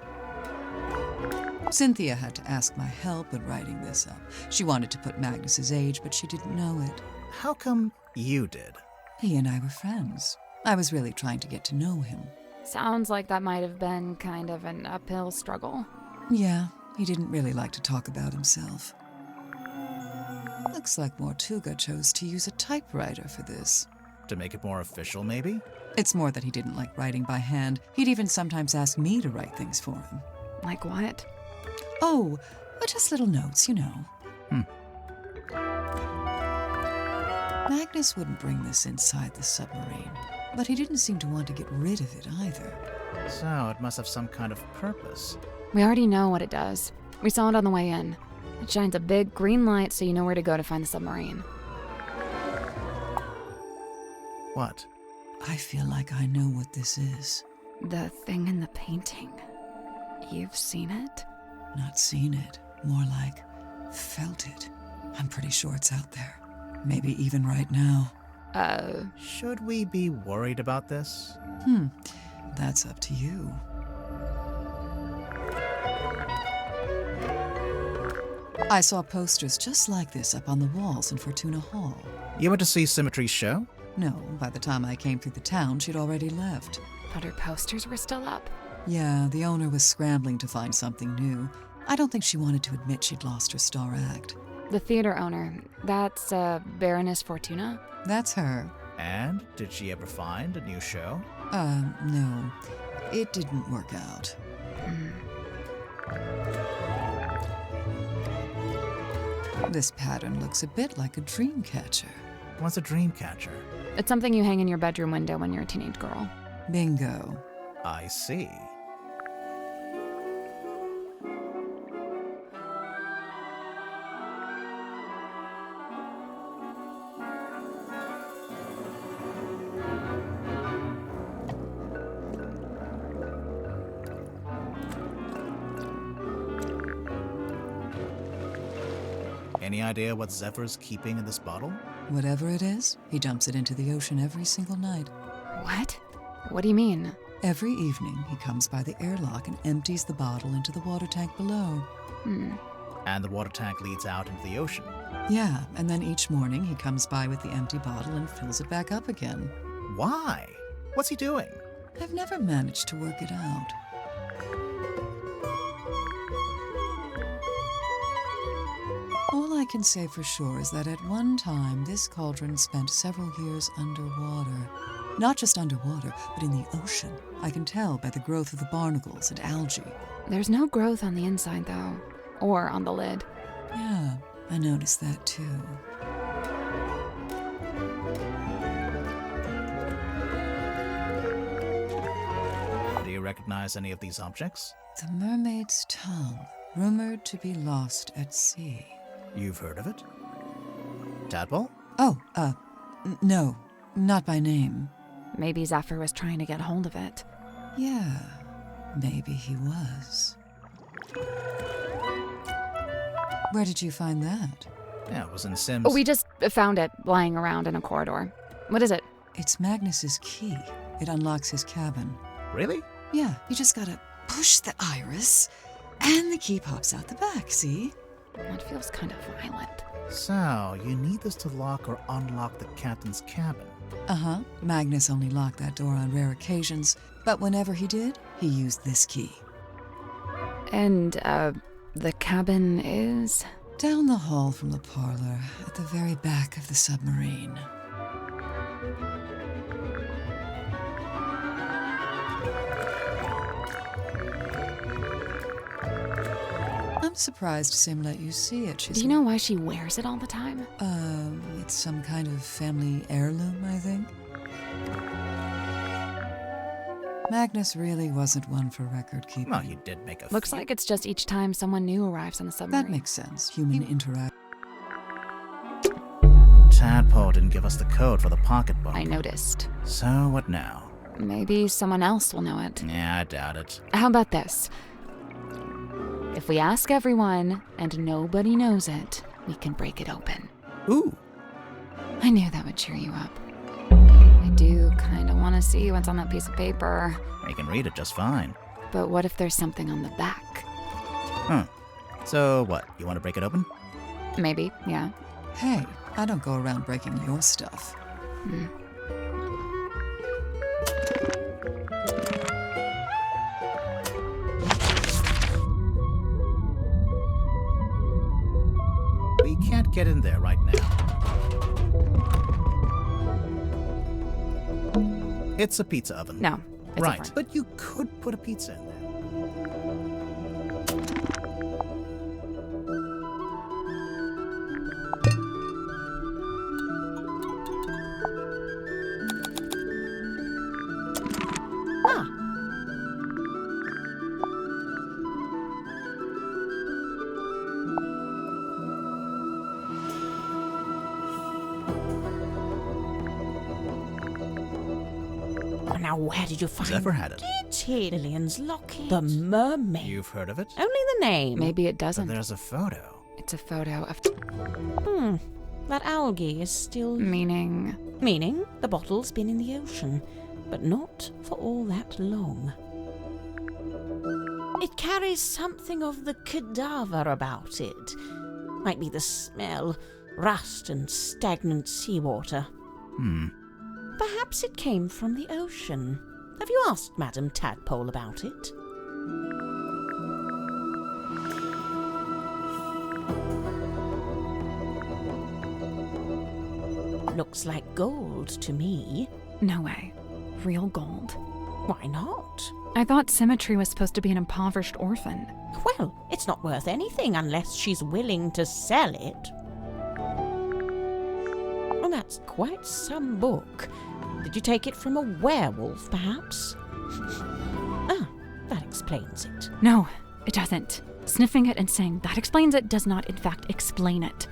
Cynthia had to ask my help when writing this up. She wanted to put Magnus's age, but she didn't know it. How come you did? He and I were friends. I was really trying to get to know him. Sounds like that might have been kind of an uphill struggle. Yeah, he didn't really like to talk about himself. Looks like Mortuga chose to use a typewriter for this. To make it more official, maybe? It's more that he didn't like writing by hand. He'd even sometimes ask me to write things for him. Like what? Oh, just little notes, you know. Magnus wouldn't bring this inside the submarine, but he didn't seem to want to get rid of it either. So it must have some kind of purpose. We already know what it does. We saw it on the way in. It shines a big green light so you know where to go to find the submarine. What? I feel like I know what this is. The thing in the painting. You've seen it? Not seen it. More like felt it. I'm pretty sure it's out there. Maybe even right now. Should we be worried about this? That's up to you. I saw posters just like this up on the walls in Fortuna Hall. You went to see Symmetry's show? No, by the time I came through the town, she'd already left. But her posters were still up? Yeah, the owner was scrambling to find something new. I don't think she wanted to admit she'd lost her star act. The theater owner, that's Baroness Fortuna? That's her. And did she ever find a new show? No. It didn't work out. This pattern looks a bit like a dream catcher. What's a dream catcher? It's something you hang in your bedroom window when you're a teenage girl. Bingo. I see. Any idea what Zephyr's keeping in this bottle? Whatever it is, he dumps it into the ocean every single night. What? What do you mean? Every evening, he comes by the airlock and empties the bottle into the water tank below. And the water tank leads out into the ocean. Yeah, and then each morning he comes by with the empty bottle and fills it back up again. Why? What's he doing? I've never managed to work it out. All I can say for sure is that at one time, this cauldron spent several years underwater. Not just underwater, but in the ocean. I can tell by the growth of the barnacles and algae. There's no growth on the inside, though. Or on the lid. Yeah, I noticed that too. Do you recognize any of these objects? The mermaid's tongue, rumored to be lost at sea. You've heard of it? Tadpole? Oh, no, not by name. Maybe Zephyr was trying to get hold of it. Yeah, maybe he was. Where did you find that? Yeah, it was in Sims. Oh, we just found it lying around in a corridor. What is it? It's Magnus's key. It unlocks his cabin. Really? Yeah, you just gotta push the iris, and the key pops out the back, see? That feels kind of violent. So, you need this to lock or unlock the captain's cabin. Uh-huh. Magnus only locked that door on rare occasions, but whenever he did, he used this key. And, the cabin is? Down the hall from the parlor, at the very back of the submarine. I'm surprised Sim let you see it. Do you know why she wears it all the time? It's some kind of family heirloom, I think. Magnus really wasn't one for record keeping. Well, he did make a Looks like it's just each time someone new arrives on the submarine. That makes sense. Human interaction. Tadpole didn't give us the code for the pocketbook. I noticed. So what now? Maybe someone else will know it. Yeah, I doubt it. How about this? If we ask everyone and nobody knows it, we can break it open. Ooh. I knew that would cheer you up. I do kind of want to see what's on that piece of paper. You can read it just fine. But what if there's something on the back? So what, you want to break it open? Maybe, yeah. Hey, I don't go around breaking your stuff. We can't get in there right now. It's a pizza oven. No, it's right, different. but you could put a pizza in there. where did you find Zephyr had it. Did he? Lillian's locket. The mermaid. You've heard of it? Only the name. Maybe it doesn't. But there's a photo. It's a photo of. That algae is still... Meaning? Meaning the bottle's been in the ocean, but not for all that long. It carries something of the cadaver about it. Might be the smell, rust and stagnant seawater. Perhaps it came from the ocean. Have you asked Madame Tadpole about it? Looks like gold to me. No way. Real gold. Why not? I thought Symmetry was supposed to be an impoverished orphan. Well, it's not worth anything unless she's willing to sell it. Well, that's quite some book. Did you take it from a werewolf, perhaps? That explains it. No, it doesn't. Sniffing it and saying that explains it does not, in fact, explain it.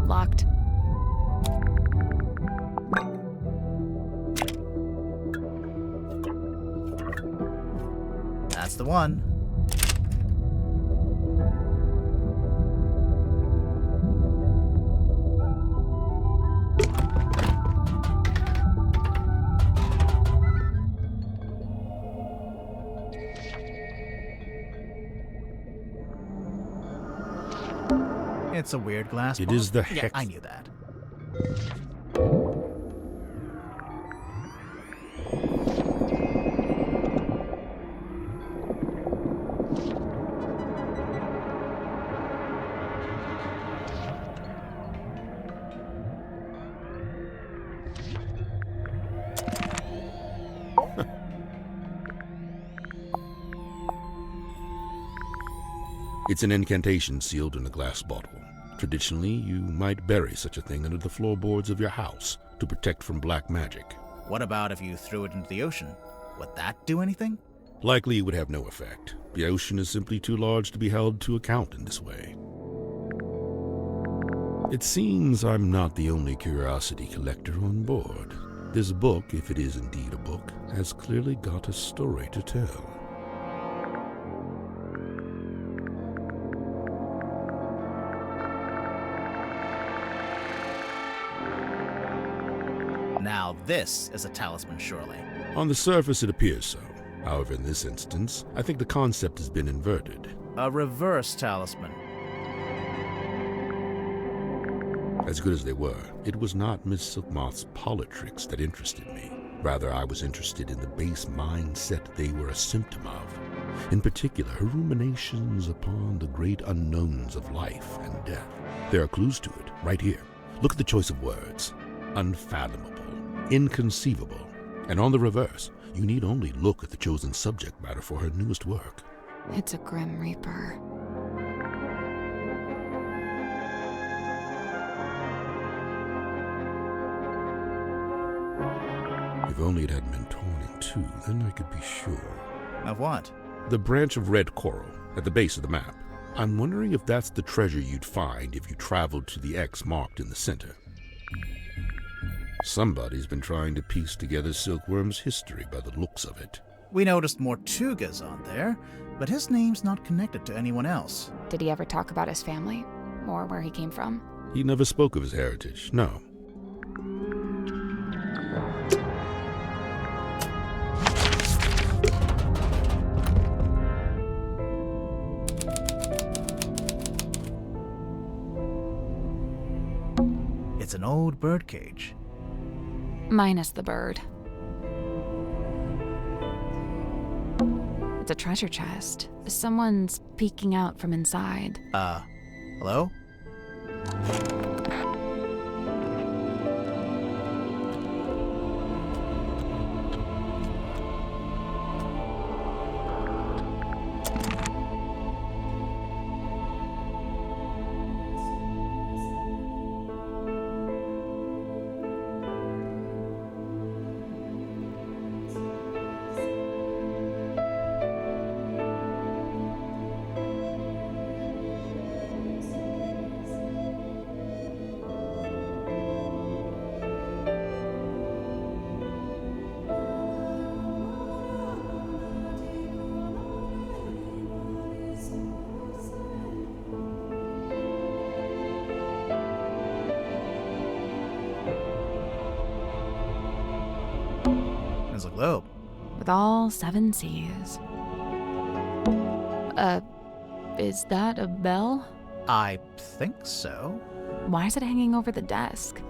Locked. That's the one. It's a weird glass It bottle. is the Yeah, hex. I knew that. It's an incantation sealed in a glass bottle. Traditionally, you might bury such a thing under the floorboards of your house to protect from black magic. What about if you threw it into the ocean? Would that do anything? Likely it would have no effect. The ocean is simply too large to be held to account in this way. It seems I'm not the only curiosity collector on board. This book, if it is indeed a book, has clearly got a story to tell. Now this is a talisman, surely. On the surface, it appears so. However, in this instance, I think the concept has been inverted. A reverse talisman. As good as they were, it was not Miss Silkmoth's politricks that interested me. Rather, I was interested in the base mindset they were a symptom of. In particular, her ruminations upon the great unknowns of life and death. There are clues to it, right here. Look at the choice of words. Unfathomable, inconceivable. And on the reverse, you need only look at the chosen subject matter for her newest work. It's a Grim Reaper. If only it hadn't been torn in two, then I could be sure. Of what? The branch of red coral at the base of the map. I'm wondering if that's the treasure you'd find if you traveled to the X marked in the center. Somebody's been trying to piece together Silkworm's history by the looks of it. We noticed Mortuga's on there, but his name's not connected to anyone else. Did he ever talk about his family? Or where he came from? He never spoke of his heritage, no. It's an old birdcage. Minus the bird. It's a treasure chest. Someone's peeking out from inside. Hello? globe. With all 7 seas. Is that a bell? I think so. Why is it hanging over the desk?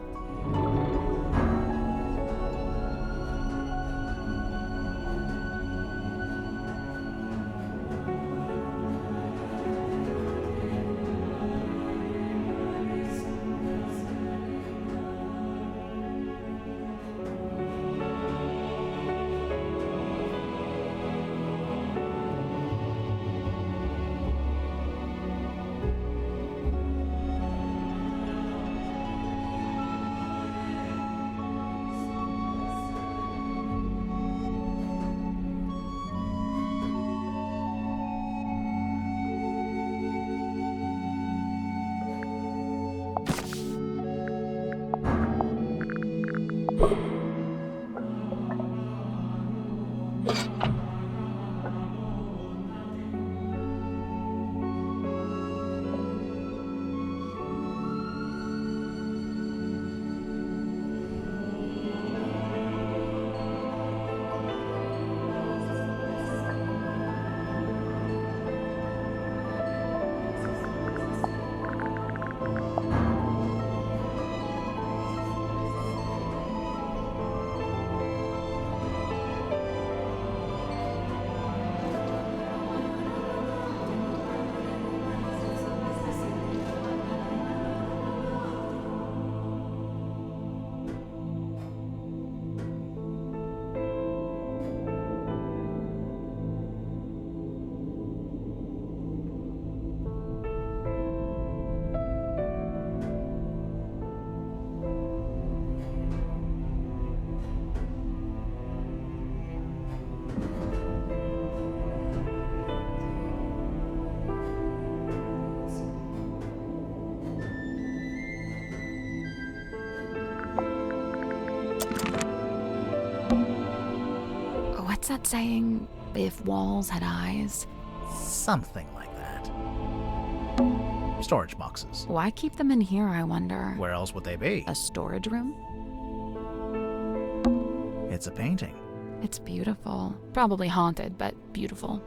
What's that saying? If walls had eyes? Something like that. Storage boxes. Why keep them in here, I wonder? Where else would they be? A storage room? It's a painting. It's beautiful. Probably haunted, but beautiful.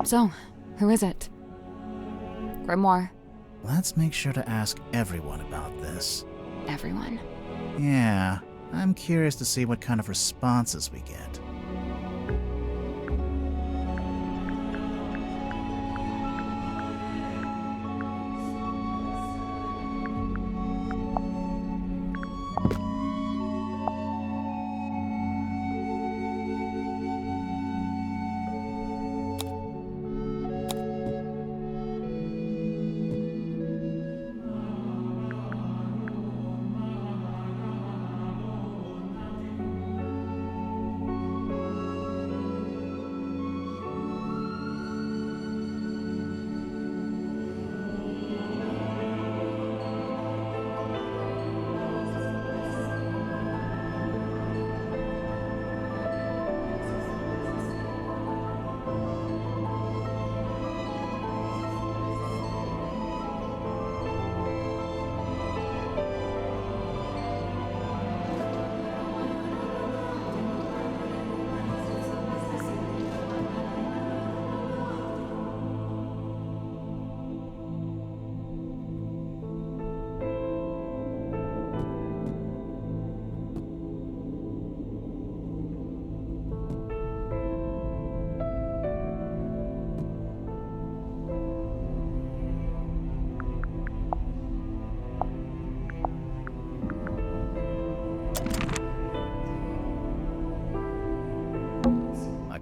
So, who is it? Grimoire. Let's make sure to ask everyone about this. Everyone. Yeah, I'm curious to see what kind of responses we get.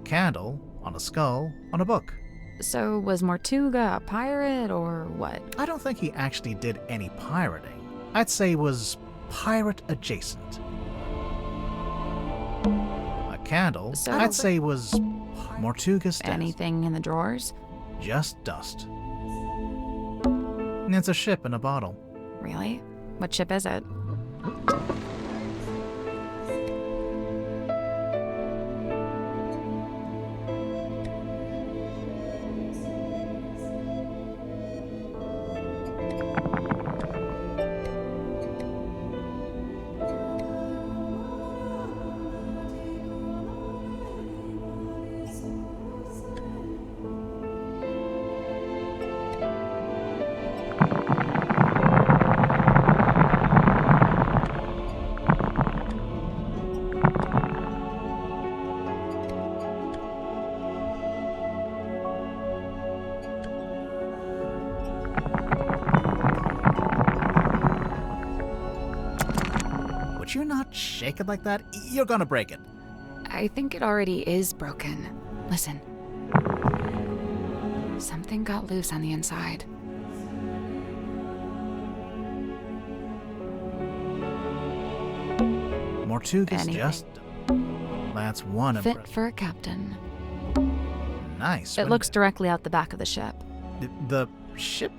candle, on a skull, on a book. So was Mortuga a pirate or what? I don't think he actually did any pirating. I'd say he was pirate adjacent. A candle, So- I'd say was Mortuga's desk. Anything in the drawers? Just dust. It's a ship in a bottle. Really? What ship is it? Would you not shake it like that? You're gonna break it. I think it already is broken. Listen. Something got loose on the inside. Mortuga's Anything. just... That's one Fit impression. for a captain. Nice. It looks directly out the back of the ship. The ship?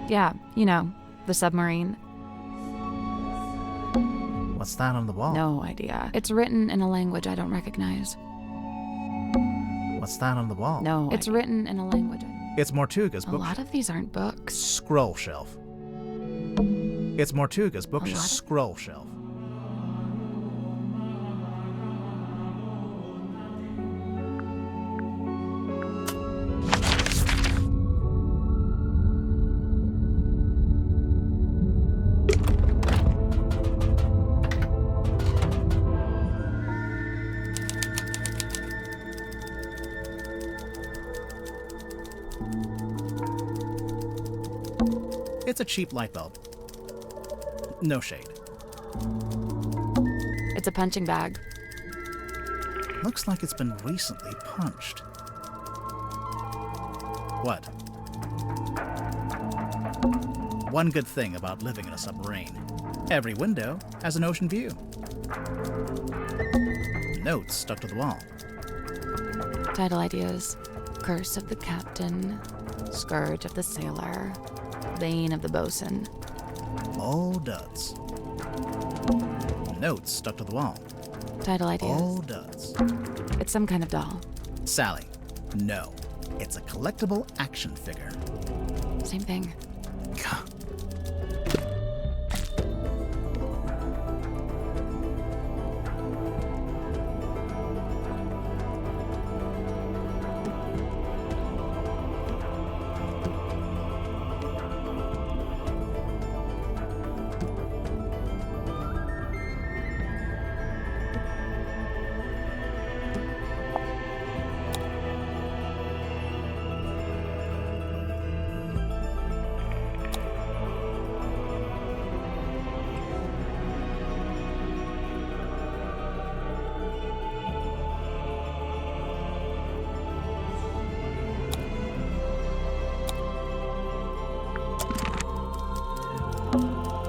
Yeah, you know, the submarine. What's that on the wall? No idea. It's written in a language I don't recognize. What's that on the wall? No, it's written in a language. It's Mortuga's A book. lot of these aren't books. Scroll shelf. It's Mortuga's bookshelf. lot of- Scroll shelf. It's a cheap light bulb. No shade. It's a punching bag. Looks like it's been recently punched. What? One good thing about living in a submarine. Every window has an ocean view. Notes stuck to the wall. Title ideas. Curse of the Captain. Scourge of the Sailor. Bane of the Bosun. All duds. Notes stuck to the wall. Title ideas. All duds. It's some kind of doll. Sally. No. It's a collectible action figure. Same thing.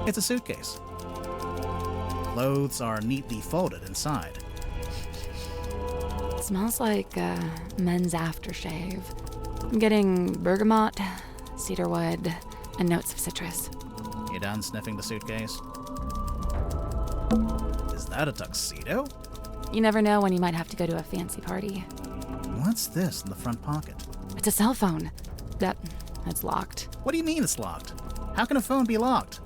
It's a suitcase. Clothes are neatly folded inside. It smells like men's aftershave. I'm getting bergamot, cedarwood, and notes of citrus. You done sniffing the suitcase? Is that a tuxedo? You never know when you might have to go to a fancy party. What's this in the front pocket? It's a cell phone. That's locked. What do you mean it's locked? How can a phone be locked?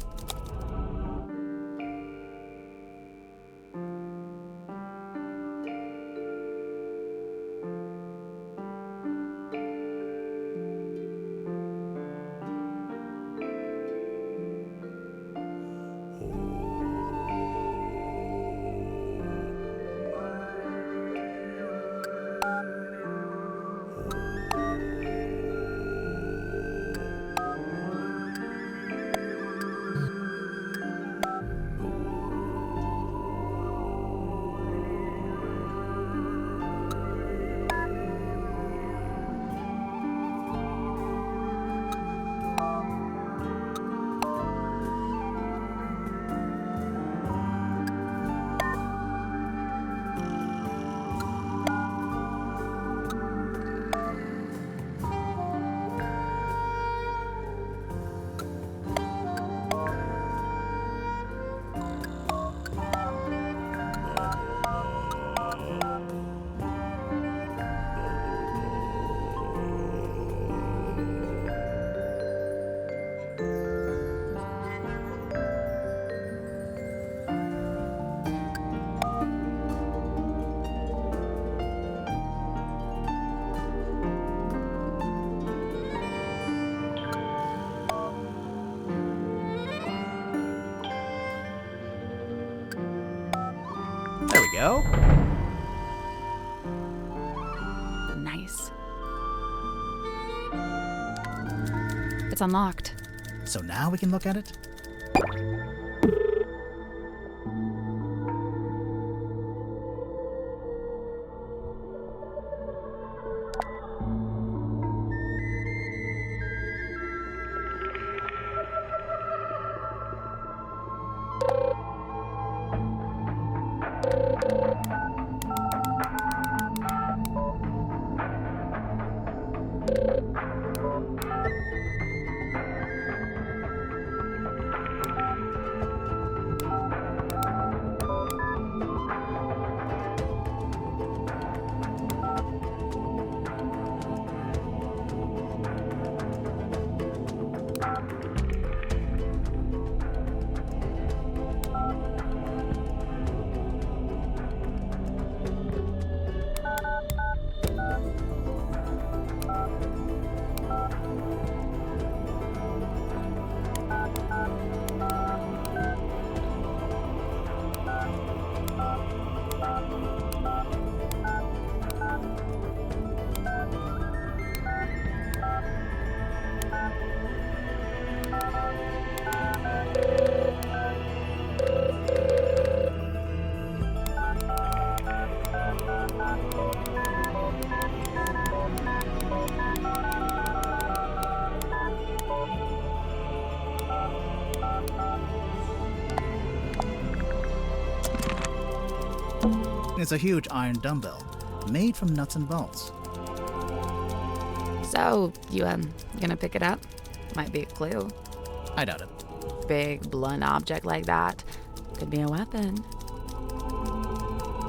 go. Nice. It's unlocked. So now we can look at it? It's a huge iron dumbbell, made from nuts and bolts. So, you gonna pick it up? Might be a clue. I doubt it. Big, blunt object like that could be a weapon.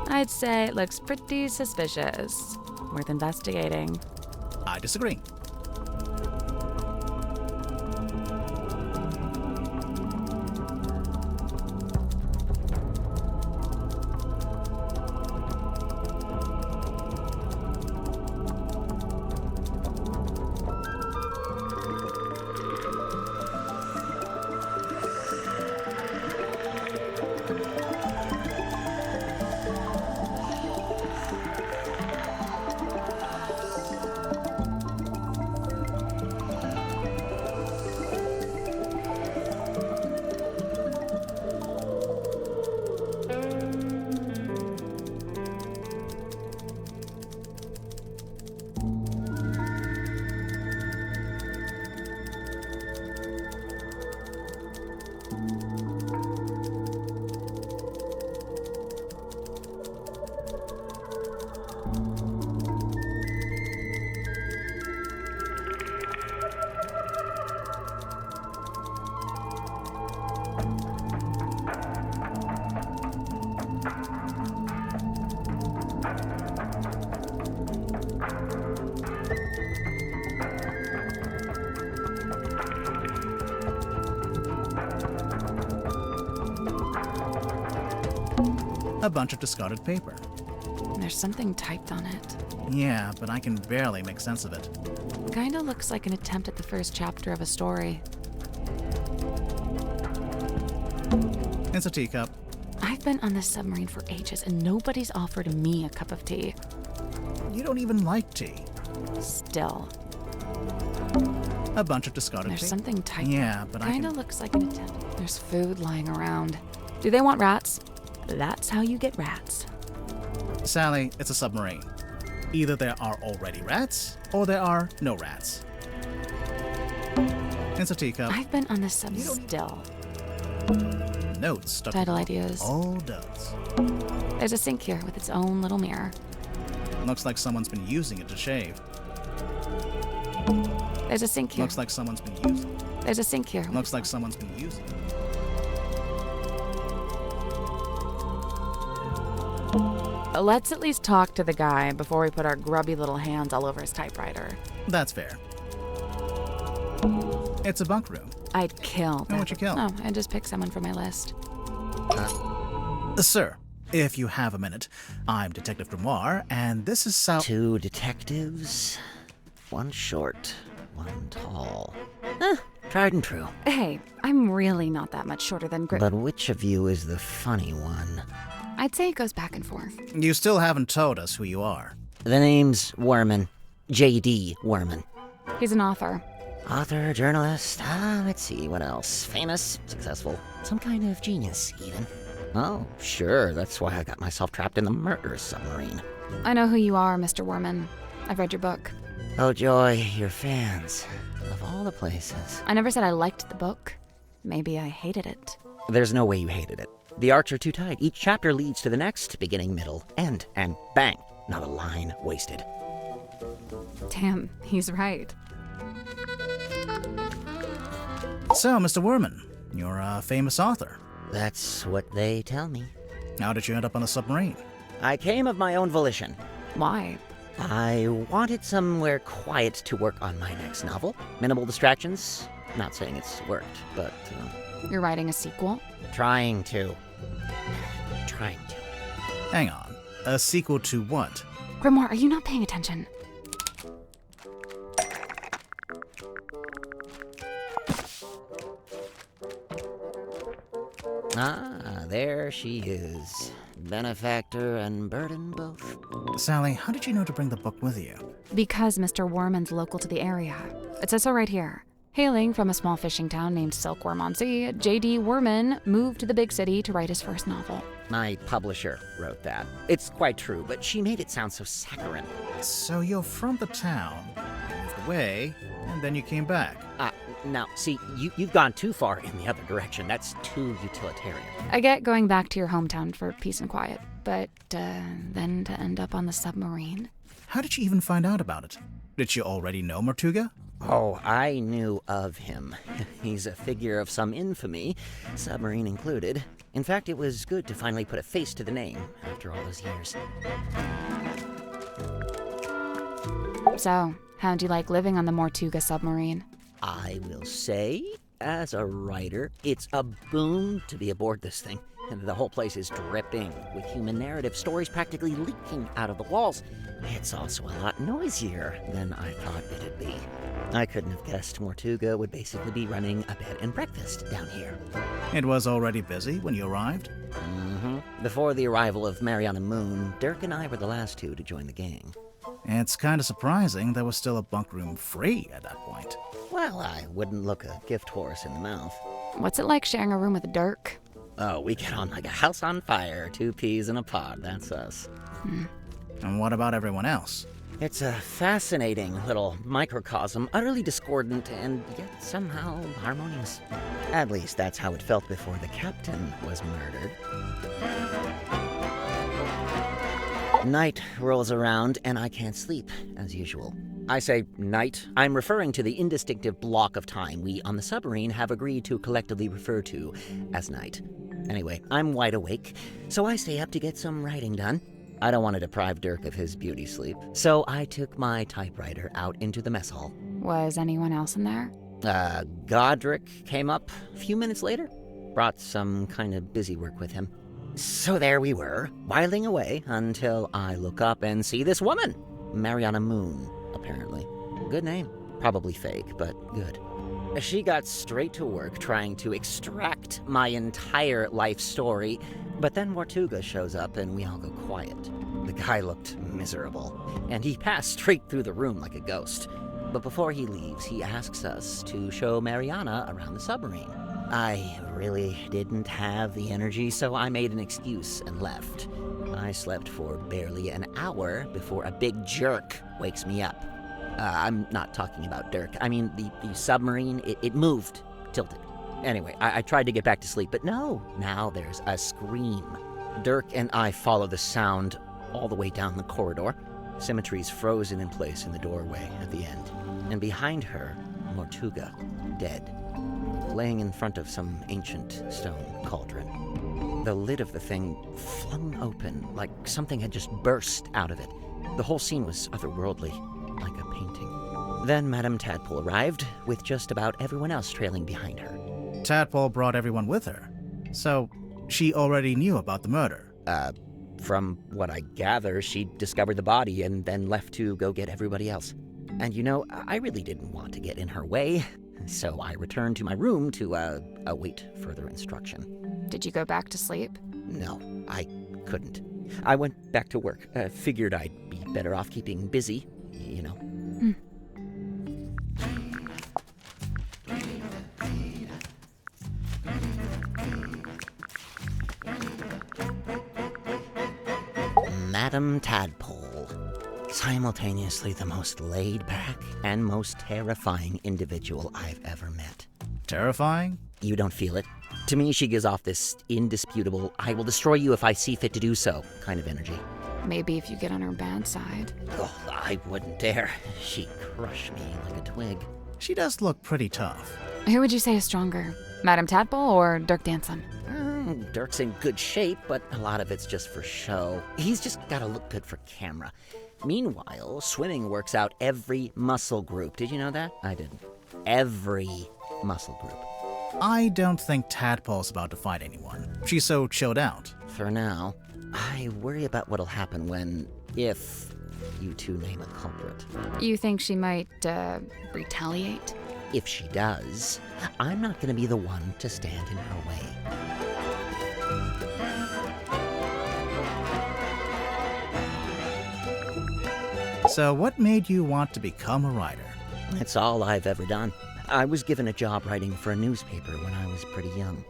I'd say it looks pretty suspicious. Worth investigating. I disagree. A bunch of discarded paper. There's something typed on it. Yeah, but I can barely make sense of it. Kinda looks like an attempt at the first chapter of a story. It's a teacup. I've been on this submarine for ages and nobody's offered me a cup of tea. You don't even like tea. Still. A bunch of discarded There's paper. something typed. Yeah, but Kinda looks like an attempt. There's food lying around. Do they want rats? That's how you get rats. Sally, it's a submarine. Either there are already rats, or there are no rats. It's a teacup. I've been on this sub still. Notes stuck. Title ideas. All notes. There's a sink here with its own little mirror. Looks like someone's been using it to shave. There's a sink here. Looks like someone's been using. There's a sink here. Looks like someone's been using. Let's at least talk to the guy before we put our grubby little hands all over his typewriter. That's fair. It's a bunk room. I'd kill. And what'd you kill? Oh, I just picked someone from my list. Sir, if you have a minute, I'm Detective Grimoire, and this is Sal. Two detectives, one short, one tall. Tried and true. Hey, I'm really not that much shorter than But which of you is the funny one? I'd say it goes back and forth. You still haven't told us who you are. The name's Werman. J.D. Werman. He's an author. Author, journalist, let's see, what else? Famous, successful, some kind of genius, even. Oh, sure, that's why I got myself trapped in the murder submarine. I know who you are, Mr. Werman. I've read your book. Oh, joy, your fans. Of all the places. I never said I liked the book. Maybe I hated it. There's no way you hated it. The arcs are too tight. Each chapter leads to the next, beginning, middle, end, and bang, not a line wasted. Damn, he's right. So, Mr. Werman, you're a famous author. That's what they tell me. How did you end up on a submarine? I came of my own volition. Why? I wanted somewhere quiet to work on my next novel. Minimal distractions. Not saying it's worked, but... You're writing a sequel? Trying to. Hang on. A sequel to what? Grimoire, are you not paying attention? Ah, there she is. Benefactor and burden both. Sally, how did you know to bring the book with you? Because Mr. Werman's local to the area. It says so right here. Hailing from a small fishing town named Silkworm-on-Sea, J.D. Werman moved to the big city to write his first novel. My publisher wrote that. It's quite true, but she made it sound so saccharine. So you're from the town, you moved away, and then you came back. Now, see, you've gone too far in the other direction. That's too utilitarian. I get going back to your hometown for peace and quiet, but then to end up on the submarine? How did you even find out about it? Did you already know Mortuga? Oh, I knew of him. He's a figure of some infamy, submarine included. In fact, it was good to finally put a face to the name after all those years. So, how'd you like living on the Mortuga submarine? I will say, as a writer, it's a boon to be aboard this thing. And the whole place is dripping with human narrative, stories practically leaking out of the walls. It's also a lot noisier than I thought it'd be. I couldn't have guessed Mortuga would basically be running a bed and breakfast down here. It was already busy when you arrived? Mm-hmm. Before the arrival of Mariana Moon, Dirk and I were the last two to join the gang. It's kind of surprising there was still a bunk room free at that point. Well, I wouldn't look a gift horse in the mouth. What's it like sharing a room with Dirk? Oh, we get on like a house on fire, 2 peas in a pod, that's us. And what about everyone else? It's a fascinating little microcosm, utterly discordant and yet somehow harmonious. At least that's how it felt before the captain was murdered. Night rolls around and I can't sleep, as usual. I say night. I'm referring to the indistinctive block of time we on the submarine have agreed to collectively refer to as night. Anyway, I'm wide awake, so I stay up to get some writing done. I don't want to deprive Dirk of his beauty sleep, so I took my typewriter out into the mess hall. Was anyone else in there? Godric came up a few minutes later, brought some kind of busy work with him. So there we were, whiling away until I look up and see this woman, Mariana Moon, apparently. Good name. Probably fake, but good. She got straight to work trying to extract my entire life story, but then Mortuga shows up and we all go quiet. The guy looked miserable, and he passed straight through the room like a ghost. But before he leaves, he asks us to show Mariana around the submarine. I really didn't have the energy, so I made an excuse and left. I slept for barely an hour before a big jerk wakes me up. I'm not talking about Dirk. I mean, the submarine, it moved, tilted. Anyway, I tried to get back to sleep, but no. Now there's a scream. Dirk and I follow the sound all the way down the corridor. Symmetry's frozen in place in the doorway at the end. And behind her, Mortuga, dead, laying in front of some ancient stone cauldron. The lid of the thing flung open, like something had just burst out of it. The whole scene was otherworldly, like a painting. Then Madame Tadpole arrived, with just about everyone else trailing behind her. Tadpole brought everyone with her, so she already knew about the murder. From what I gather, she discovered the body and then left to go get everybody else. And you know, I really didn't want to get in her way, so I returned to my room to await further instruction. Did you go back to sleep? No, I couldn't. I went back to work. Figured I'd be better off keeping busy, you know. Madam Tadpole. Simultaneously the most laid-back and most terrifying individual I've ever met. Terrifying? You don't feel it? To me, she gives off this indisputable, I will destroy you if I see fit to do so kind of energy. Maybe if you get on her bad side. Oh, I wouldn't dare. She'd crush me like a twig. She does look pretty tough. Who would you say is stronger, Madam Tadpole or Dirk Danson? Dirk's in good shape, but a lot of it's just for show. He's just gotta look good for camera. Meanwhile, swimming works out every muscle group. Did you know that? I didn't. Every muscle group. I don't think Tadpole's about to fight anyone. She's so chilled out. For now. I worry about what'll happen if you two name a culprit. You think she might, retaliate? If she does, I'm not gonna be the one to stand in her way. So what made you want to become a writer? That's all I've ever done. I was given a job writing for a newspaper when I was pretty young.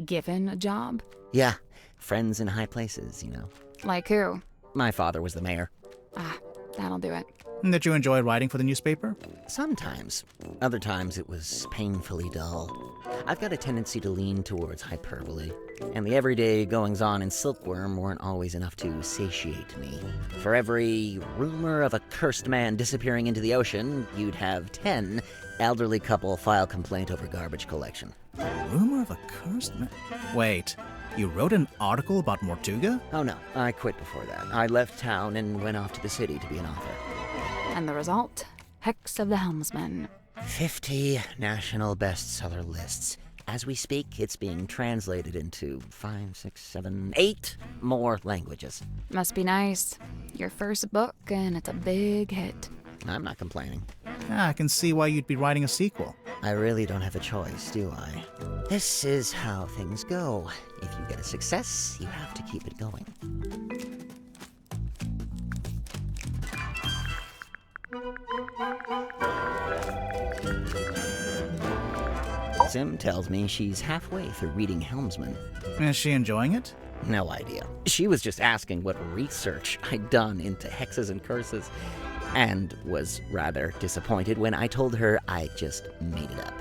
Given a job? Yeah, friends in high places, you know. Like who? My father was the mayor. Ah, that'll do it. Did you enjoy writing for the newspaper? Sometimes. Other times it was painfully dull. I've got a tendency to lean towards hyperbole, and the everyday goings-on in Silkworm weren't always enough to satiate me. For every rumor of a cursed man disappearing into the ocean, you'd have 10 elderly couple file complaint over garbage collection. Rumor of a cursed man? Wait, you wrote an article about Mortuga? Oh no, I quit before that. I left town and went off to the city to be an author. And the result? Hex of the Helmsman. 50 national bestseller lists. As we speak, it's being translated into 8 more languages. Must be nice. Your first book, and it's a big hit. I'm not complaining. I can see why you'd be writing a sequel. I really don't have a choice, do I? This is how things go. If you get a success, you have to keep it going. Sim tells me she's halfway through reading Helmsman. Is she enjoying it? No idea. She was just asking what research I'd done into hexes and curses, and was rather disappointed when I told her I just made it up.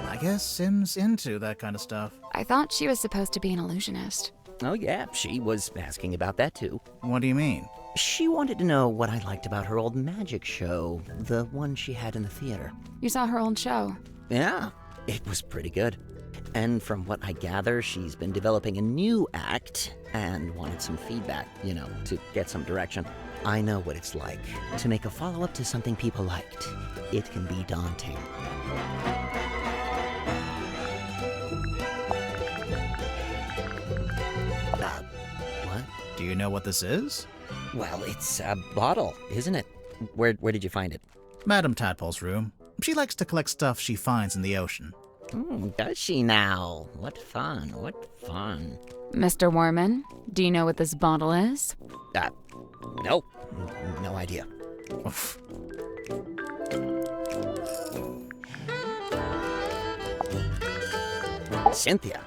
I guess Sim's into that kind of stuff. I thought she was supposed to be an illusionist. Oh yeah, she was asking about that too. What do you mean? She wanted to know what I liked about her old magic show, the one she had in the theater. You saw her old show? Yeah, it was pretty good. And from what I gather, she's been developing a new act and wanted some feedback, to get some direction. I know what it's like to make a follow-up to something people liked. It can be daunting. What? Do you know what this is? Well, it's a bottle, isn't it? Where did you find it? Madam Tadpole's room. She likes to collect stuff she finds in the ocean. Does she now? What fun, what fun. Mr. Warman, do you know what this bottle is? Nope. No idea. Cynthia.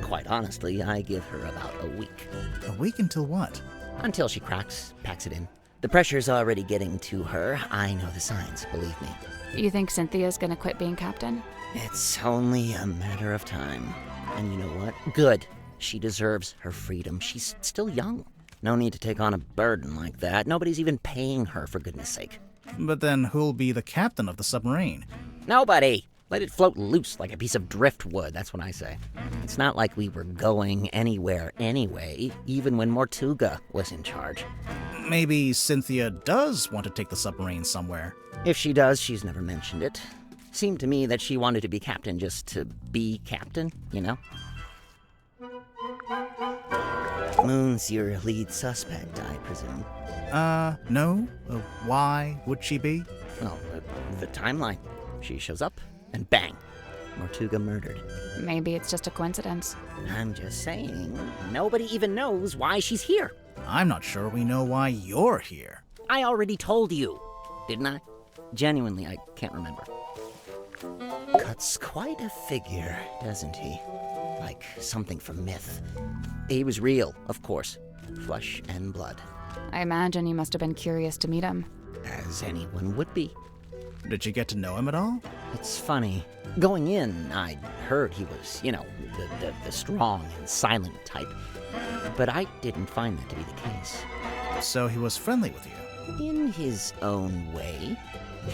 Quite honestly, I give her about a week. A week until what? Until she cracks, packs it in. The pressure's already getting to her. I know the signs, believe me. You think Cynthia's gonna quit being captain? It's only a matter of time. And you know what? Good. She deserves her freedom. She's still young. No need to take on a burden like that. Nobody's even paying her, for goodness sake. But then who'll be the captain of the submarine? Nobody! Let it float loose like a piece of driftwood, that's what I say. It's not like we were going anywhere anyway, even when Mortuga was in charge. Maybe Cynthia does want to take the submarine somewhere. If she does, she's never mentioned it. Seemed to me that she wanted to be captain just to be captain, Moon's your lead suspect, I presume. No. Why would she be? Well, the timeline. She shows up, and bang, Mortuga murdered. Maybe it's just a coincidence. I'm just saying, nobody even knows why she's here. I'm not sure we know why you're here. I already told you, didn't I? Genuinely, I can't remember. Cuts quite a figure, doesn't he? Like something from myth. He was real, of course. Flesh and blood. I imagine you must have been curious to meet him. As anyone would be. Did you get to know him at all? It's funny. Going in, I'd heard he was, the strong and silent type. But I didn't find that to be the case. So he was friendly with you? In his own way.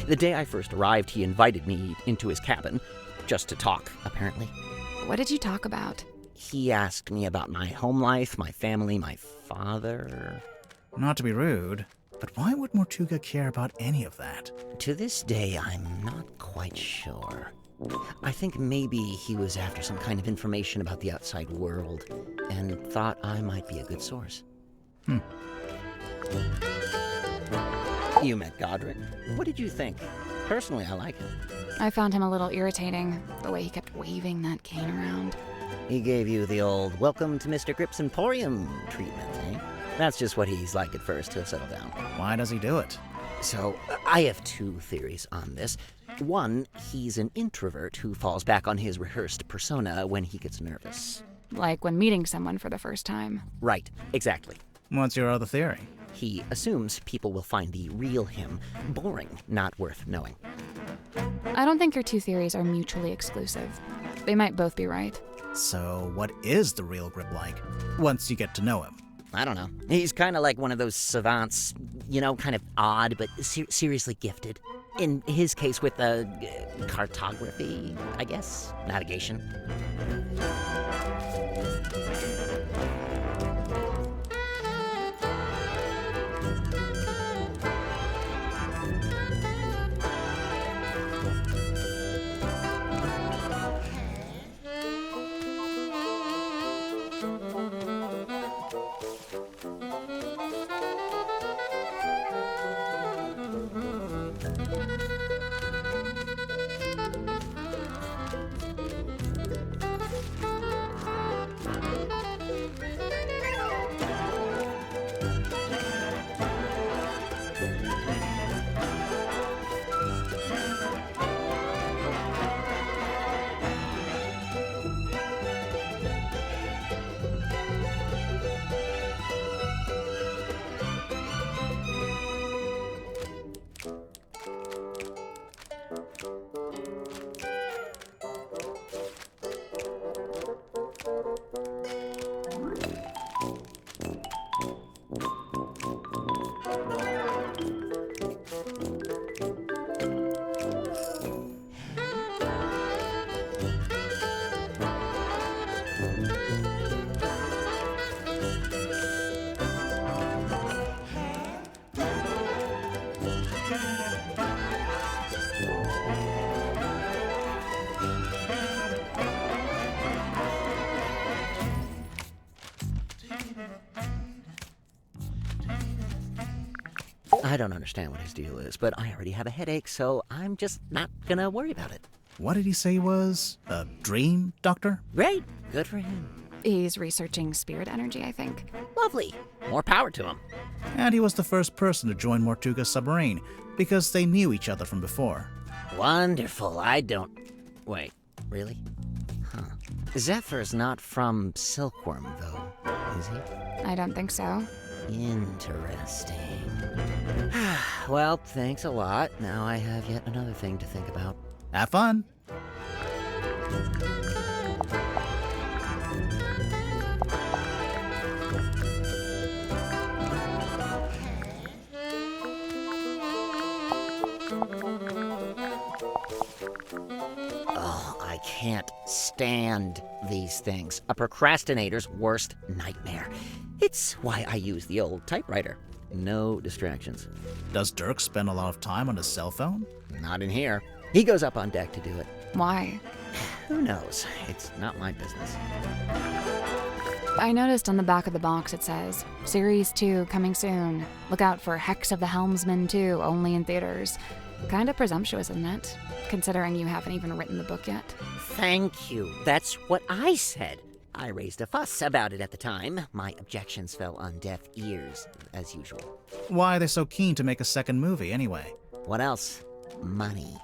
The day I first arrived, he invited me into his cabin, just to talk, apparently. What did you talk about? He asked me about my home life, my family, my father. Not to be rude, but why would Mortuga care about any of that? To this day, I'm not quite sure. I think maybe he was after some kind of information about the outside world, and thought I might be a good source. You met Godric. What did you think? Personally, I like him. I found him a little irritating, the way he kept waving that cane around. He gave you the old welcome to Mr. Grip's Emporium treatment, eh? That's just what he's like at first. He'll settle down. Why does he do it? So, I have two theories on this. One, he's an introvert who falls back on his rehearsed persona when he gets nervous. Like when meeting someone for the first time. Right, exactly. What's your other theory? He assumes people will find the real him boring, not worth knowing. I don't think your two theories are mutually exclusive. They might both be right. So what is the real Grip like, once you get to know him? I don't know. He's kind of like one of those savants, kind of odd, but seriously gifted. In his case with cartography, I guess, navigation. I don't understand what his deal is, but I already have a headache, so I'm just not gonna worry about it. What did he say he was? A dream doctor? Great. Good for him. He's researching spirit energy, I think. Lovely. More power to him. And he was the first person to join Mortuga's submarine, because they knew each other from before. Wonderful. I don't... Wait, really? Huh. Zephyr's not from Silkworm, though, is he? I don't think so. Interesting. Well, thanks a lot. Now I have yet another thing to think about. Have fun. Oh, I can't stand these things. A procrastinator's worst nightmare. It's why I use the old typewriter. No distractions. Does Dirk spend a lot of time on his cell phone? Not in here. He goes up on deck to do it. Why? Who knows? It's not my business. I noticed on the back of the box it says, Series 2 coming soon. Look out for Hex of the Helmsman 2, only in theaters. Kinda presumptuous, isn't it? Considering you haven't even written the book yet. Thank you. That's what I said. I raised a fuss about it at the time. My objections fell on deaf ears, as usual. Why are they so keen to make a second movie, anyway? What else? Money.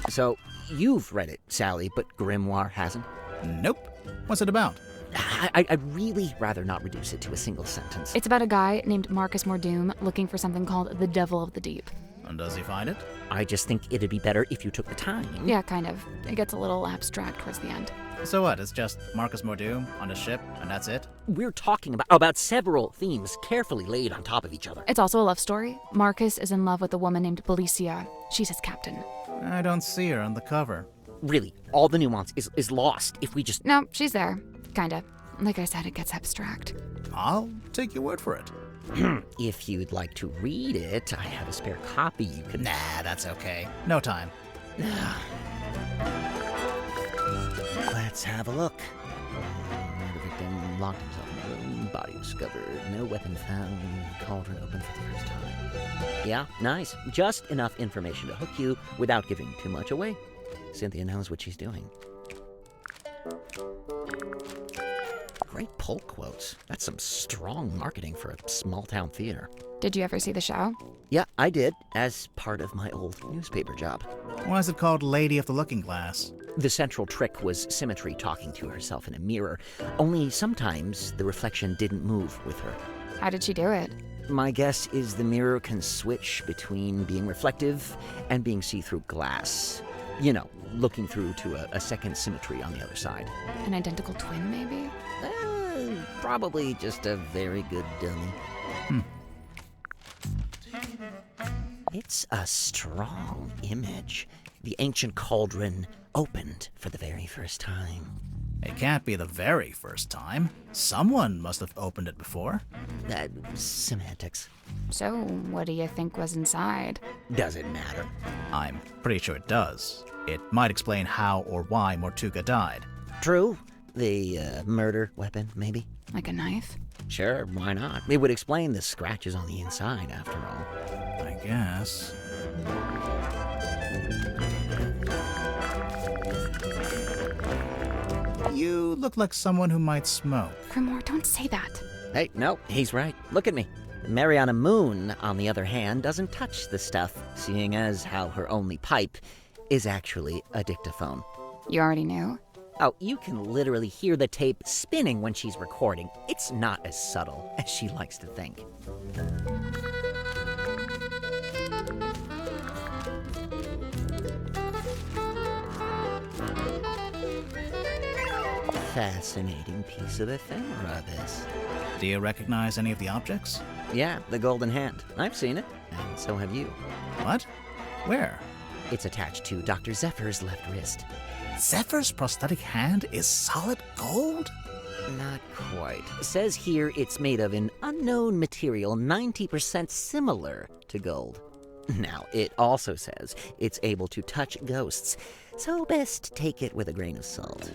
So, you've read it, Sally, but Grimoire hasn't? Nope. What's it about? I'd really rather not reduce it to a single sentence. It's about a guy named Marcus Mordoom looking for something called the Devil of the Deep. And does he find it? I just think it'd be better if you took the time. Yeah, kind of. It gets a little abstract towards the end. So what, it's just Marcus Mordoom on a ship, and that's it? We're talking about several themes carefully laid on top of each other. It's also a love story. Marcus is in love with a woman named Belicia. She's his captain. I don't see her on the cover. Really, all the nuance is lost if we just... No, she's there. Kinda. Like I said, it gets abstract. I'll take your word for it. If you'd like to read it, I have a spare copy you could... Nah, that's okay. No time. Let's have a look. Murder victim locked himself in a room, body discovered, no weapon found, cauldron open for the first time. Yeah, nice. Just enough information to hook you without giving too much away. Cynthia knows what she's doing. Great pull quotes. That's some strong marketing for a small-town theater. Did you ever see the show? Yeah, I did, as part of my old newspaper job. Why is it called Lady of the Looking Glass? The central trick was Symmetry talking to herself in a mirror, only sometimes the reflection didn't move with her. How did she do it? My guess is the mirror can switch between being reflective and being see-through glass. You know, looking through to a second Symmetry on the other side. An identical twin, maybe? Probably just a very good dummy. It's a strong image. The ancient cauldron opened for the very first time. It can't be the very first time. Someone must have opened it before. Semantics. So, what do you think was inside? Does it matter? I'm pretty sure it does. It might explain how or why Mortuga died. True. The murder weapon, maybe? Like a knife? Sure, why not? It would explain the scratches on the inside, after all. I guess. You look like someone who might smoke. Grimoire, don't say that. Hey, no, he's right. Look at me. Mariana Moon, on the other hand, doesn't touch the stuff, seeing as how her only pipe is actually a dictaphone. You already knew? Oh, you can literally hear the tape spinning when she's recording. It's not as subtle as she likes to think. Fascinating piece of ephemera, this. Do you recognize any of the objects? Yeah, the golden hand. I've seen it, and so have you. What? Where? It's attached to Dr. Zephyr's left wrist. Zephyr's prosthetic hand is solid gold? Not quite. It says here it's made of an unknown material 90% similar to gold. Now, it also says it's able to touch ghosts, so best take it with a grain of salt.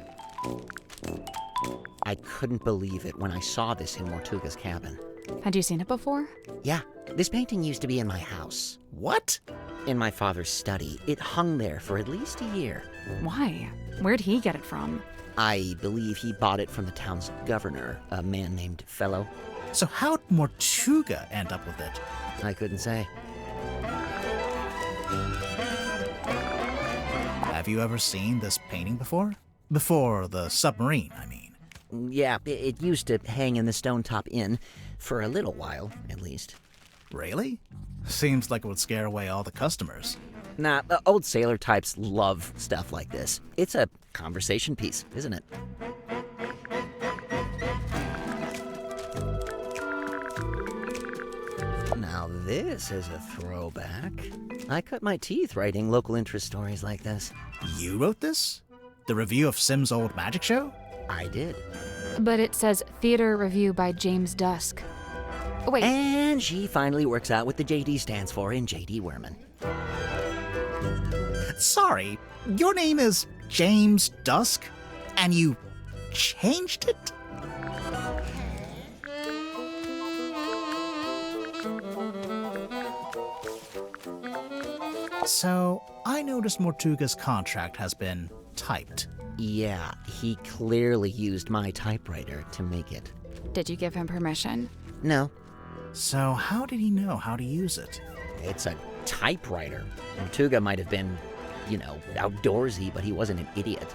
I couldn't believe it when I saw this in Mortuga's cabin. Had you seen it before? Yeah, this painting used to be in my house. What? In my father's study. It hung there for at least a year. Why? Where'd he get it from? I believe he bought it from the town's governor, a man named Fellow. So how'd Mortuga end up with it? I couldn't say. Have you ever seen this painting before? Before the submarine, I mean. Yeah, it used to hang in the Stone Top Inn, for a little while, at least. Really? Seems like it would scare away all the customers. Nah, the old sailor types love stuff like this. It's a conversation piece, isn't it? Now this is a throwback. I cut my teeth writing local interest stories like this. You wrote this? The review of Sim's old magic show? I did. But it says theater review by James Dusk. Oh, wait. And she finally works out what the JD stands for in JD Werman. Sorry, your name is James Dusk, and you changed it? So, I noticed Mortuga's contract has been typed. Yeah, he clearly used my typewriter to make it. Did you give him permission? No. So how did he know how to use it? It's a typewriter. Mortuga might have been, outdoorsy, but he wasn't an idiot.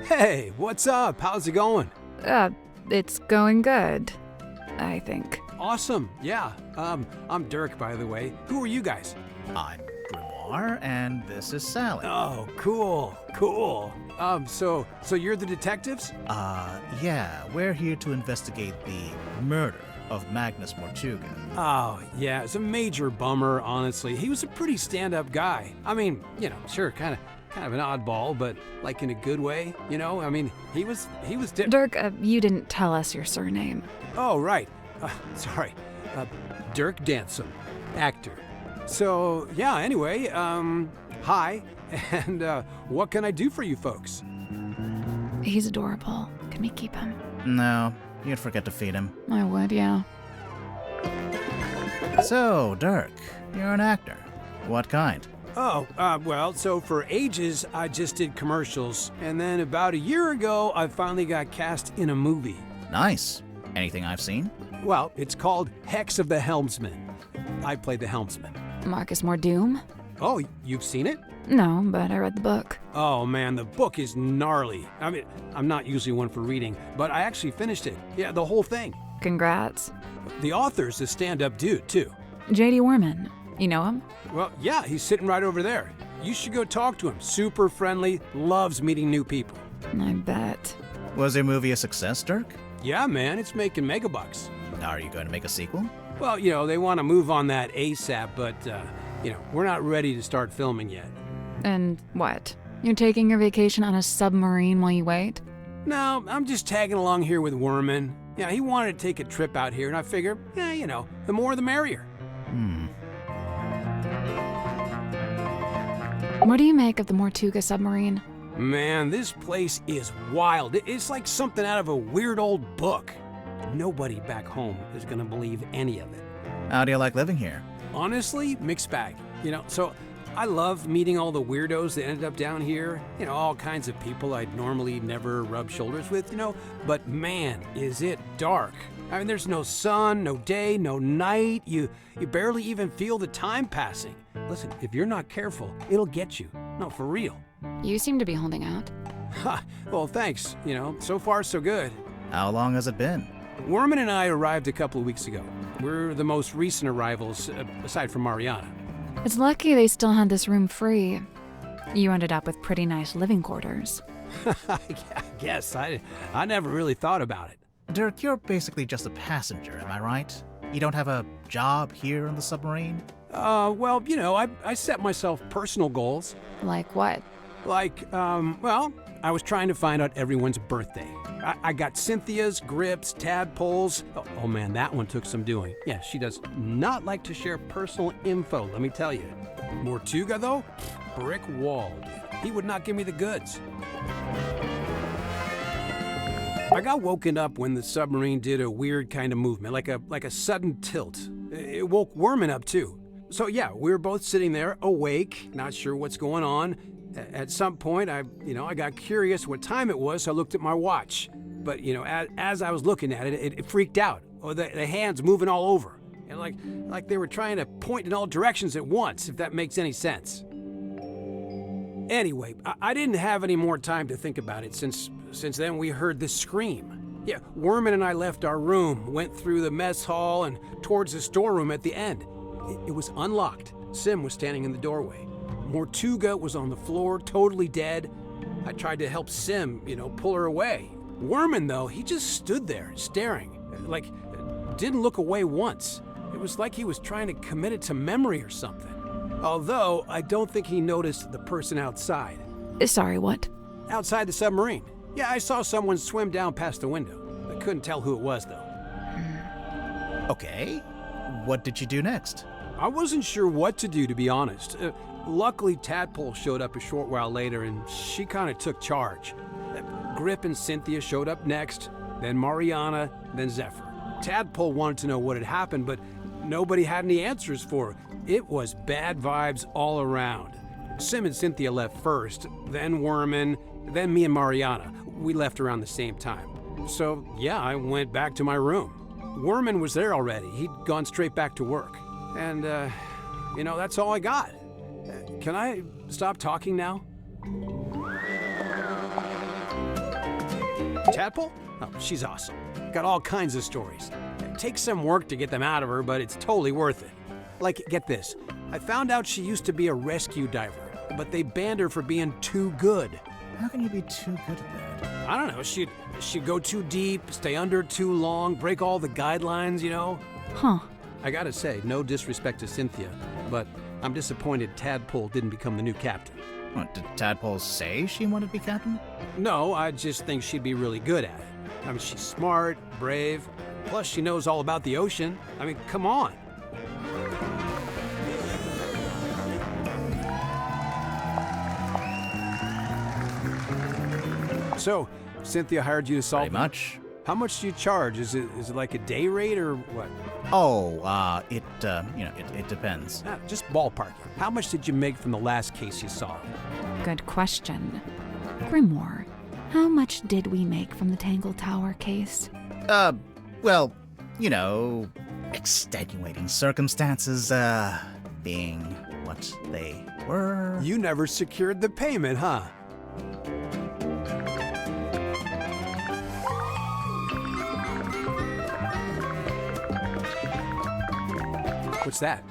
Hey, what's up? How's it going? It's going good, I think. Awesome, yeah. I'm Dirk, by the way. Who are you guys? I'm Grimoire, and this is Sally. Oh, cool. So you're the detectives? Yeah, we're here to investigate the murder of Magnus Mortuga. Oh, yeah, it's a major bummer, honestly. He was a pretty stand-up guy. I mean, sure, kind of an oddball, but like in a good way, I mean, he was Dirk, you didn't tell us your surname. Oh, right. Sorry. Dirk Dansom, actor. So, yeah, anyway, hi, and what can I do for you folks? He's adorable. Can we keep him? No, you'd forget to feed him. I would, yeah. So, Dirk, you're an actor. What kind? Oh, well, so for ages, I just did commercials, and then about a year ago, I finally got cast in a movie. Nice. Anything I've seen? Well, it's called Hex of the Helmsman. I played the helmsman. Marcus Mordoom? Oh, you've seen it? No, but I read the book. Oh man, the book is gnarly. I mean, I'm not usually one for reading, but I actually finished it. Yeah, the whole thing. Congrats. The author's a stand-up dude, too. JD Werman. You know him? Well, yeah, he's sitting right over there. You should go talk to him. Super friendly, loves meeting new people. I bet. Was your movie a success, Dirk? Yeah, man, it's making megabucks. Are you going to make a sequel? Well, they want to move on that ASAP, but, we're not ready to start filming yet. And what? You're taking your vacation on a submarine while you wait? No, I'm just tagging along here with Werman. Yeah, he wanted to take a trip out here, and I figure, the more the merrier. What do you make of the Mortuga submarine? Man, this place is wild. It's like something out of a weird old book. Nobody back home is gonna believe any of it. How do you like living here? Honestly, mixed bag. So I love meeting all the weirdos that ended up down here. All kinds of people I'd normally never rub shoulders with, But man, is it dark. I mean, there's no sun, no day, no night. You barely even feel the time passing. Listen, if you're not careful, it'll get you. No, for real. You seem to be holding out. Ha, well, thanks. So far so good. How long has it been? Werman and I arrived a couple of weeks ago. We're the most recent arrivals, aside from Mariana. It's lucky they still had this room free. You ended up with pretty nice living quarters. I guess. I never really thought about it. Dirk, you're basically just a passenger, am I right? You don't have a job here on the submarine? Well, you know, I set myself personal goals. Like what? Like, well, I was trying to find out everyone's birthday. I got Cynthia's, Grip's, Tadpole's. Oh man, that one took some doing. Yeah, she does not like to share personal info, let me tell you. Mortuga, though? Brick wall. He would not give me the goods. I got woken up when the submarine did a weird kind of movement, like a sudden tilt. It woke Worman up too. So yeah, we were both sitting there, awake, not sure what's going on. At some point, I got curious what time it was, so I looked at my watch. But, as I was looking at it, it freaked out. Or the hands moving all over. And like they were trying to point in all directions at once, if that makes any sense. Anyway, I didn't have any more time to think about it since then we heard this scream. Yeah, Worman and I left our room, went through the mess hall and towards the storeroom at the end. It was unlocked. Sim was standing in the doorway. Mortuga was on the floor, totally dead. I tried to help Sim, pull her away. Worman, though, he just stood there, staring. Like, didn't look away once. It was like he was trying to commit it to memory or something. Although, I don't think he noticed the person outside. Sorry, what? Outside the submarine. Yeah, I saw someone swim down past the window. I couldn't tell who it was, though. Okay. What did you do next? I wasn't sure what to do, to be honest. Luckily, Tadpole showed up a short while later, and she kind of took charge. Grip and Cynthia showed up next, then Mariana, then Zephyr. Tadpole wanted to know what had happened, but nobody had any answers for her. It was bad vibes all around. Sim and Cynthia left first, then Worman, then me and Mariana. We left around the same time. So, yeah, I went back to my room. Worman was there already. He'd gone straight back to work. And, that's all I got. Can I stop talking now? Tadpole? Oh, she's awesome. Got all kinds of stories. It takes some work to get them out of her, but it's totally worth it. Like, get this. I found out she used to be a rescue diver, but they banned her for being too good. How can you be too good at that? I don't know. She'd go too deep, stay under too long, break all the guidelines, Huh. I gotta say, no disrespect to Cynthia, but I'm disappointed Tadpole didn't become the new captain. What, did Tadpole say she wanted to be captain? No, I just think she'd be really good at it. I mean, she's smart, brave, plus she knows all about the ocean. I mean, come on. So, Cynthia hired you to solve Pretty much. How much do you charge? Is it like a day rate or what? Oh, it depends. Just ballpark it. How much did you make from the last case you solved? Good question. Grimoire, how much did we make from the Tangle Tower case? Well, extenuating circumstances, being what they were. You never secured the payment, huh? What's that?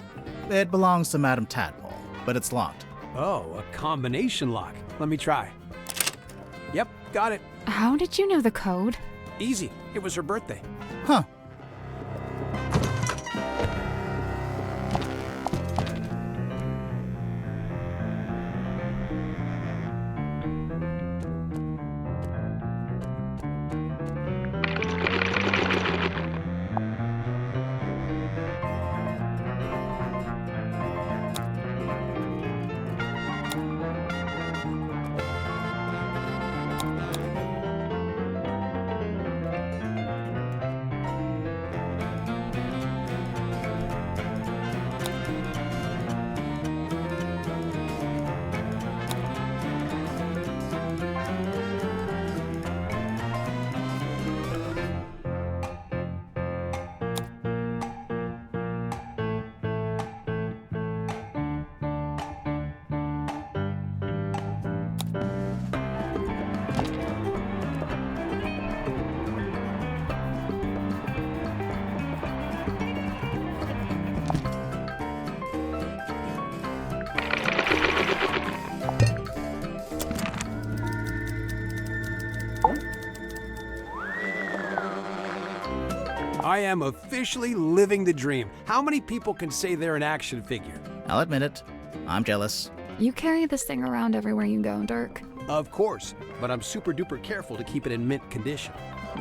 It belongs to Madame Tadpole, but it's locked. Oh, a combination lock. Let me try. Yep, got it. How did you know the code? Easy. It was her birthday. Huh. I am officially living the dream. How many people can say they're an action figure? I'll admit it. I'm jealous. You carry this thing around everywhere you go, Dirk. Of course, but I'm super duper careful to keep it in mint condition.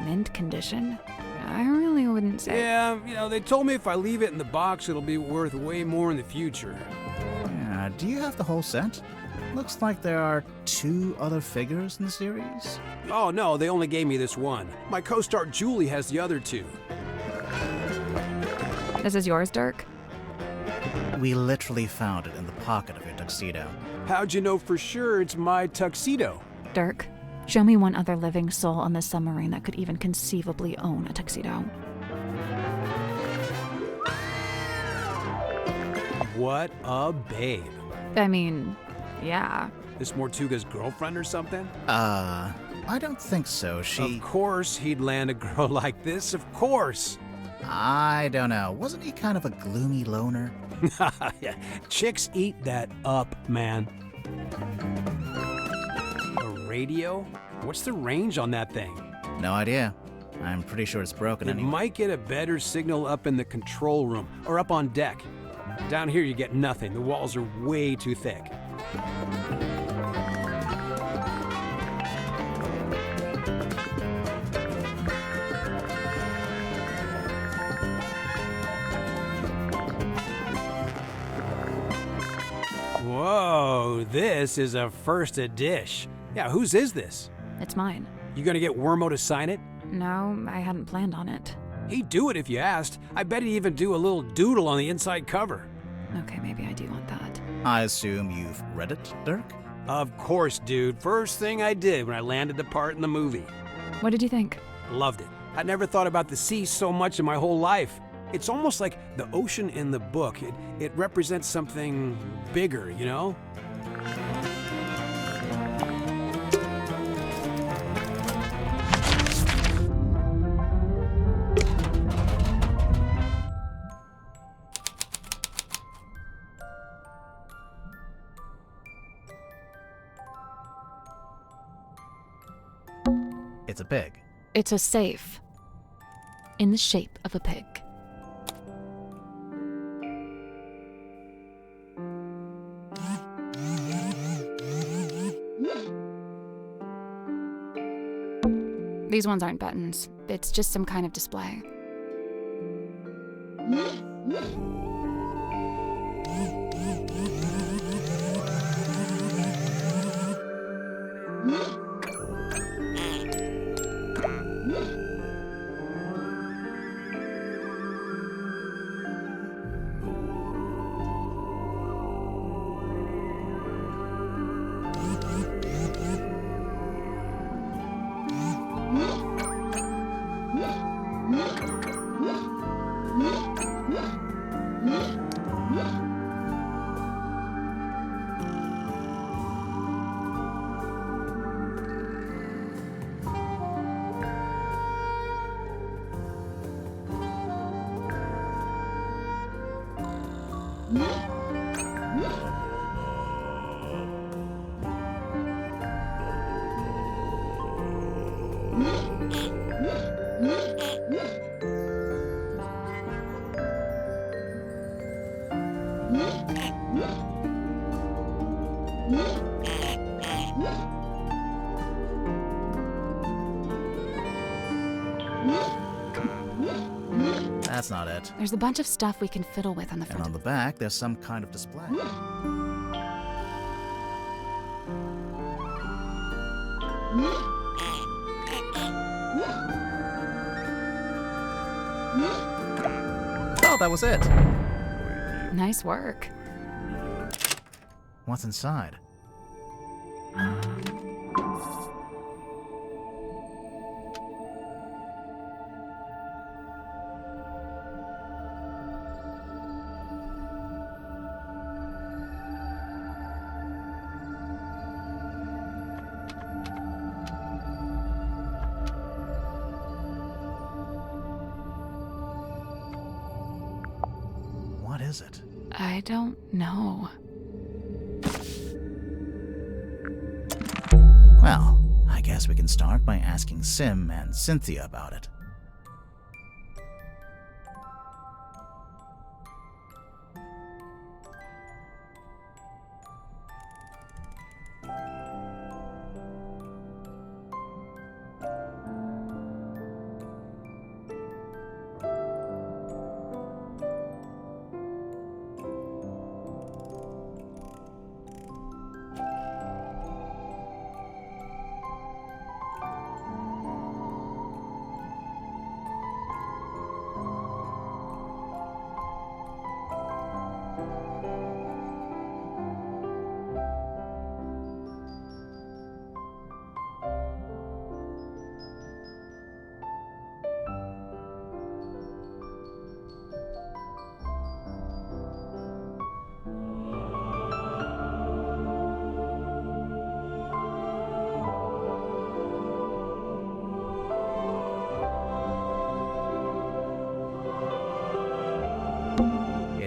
Mint condition? I really wouldn't say. Yeah, they told me if I leave it in the box, it'll be worth way more in the future. Yeah, do you have the whole set? Looks like there are 2 other figures in the series. Oh no, they only gave me this one. My co-star Julie has the other 2. This is yours, Dirk? We literally found it in the pocket of your tuxedo. How'd you know for sure it's my tuxedo? Dirk, show me one other living soul on this submarine that could even conceivably own a tuxedo. What a babe. I mean, yeah. This Mortuga's girlfriend or something? I don't think so. Of course he'd land a girl like this, of course. I don't know. Wasn't he kind of a gloomy loner? Yeah, chicks eat that up, man. A radio? What's the range on that thing? No idea. I'm pretty sure it's broken It anyway. might get a better signal up in the control room or up on deck. Down here you get nothing. The walls are way too thick. Whoa, this is a first dish. Yeah, whose is this? It's mine. You gonna get Wormo to sign it? No, I hadn't planned on it. He'd do it if you asked. I bet he'd even do a little doodle on the inside cover. Okay, maybe I do want that. I assume you've read it, Dirk? Of course, dude. First thing I did when I landed the part in the movie. What did you think? Loved it. I never thought about the sea so much in my whole life. It's almost like the ocean in the book. It represents something bigger, you know? It's a pig. It's a safe. In the shape of a pig. These ones aren't buttons. It's just some kind of display. That's not it. There's a bunch of stuff we can fiddle with on the And front. on the back, there's some kind of display. Oh, that was it. Nice work. What's inside? What is it? I don't know. Well, I guess we can start by asking Sim and Cynthia about it.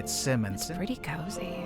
It's Sim and Sim. Pretty cozy.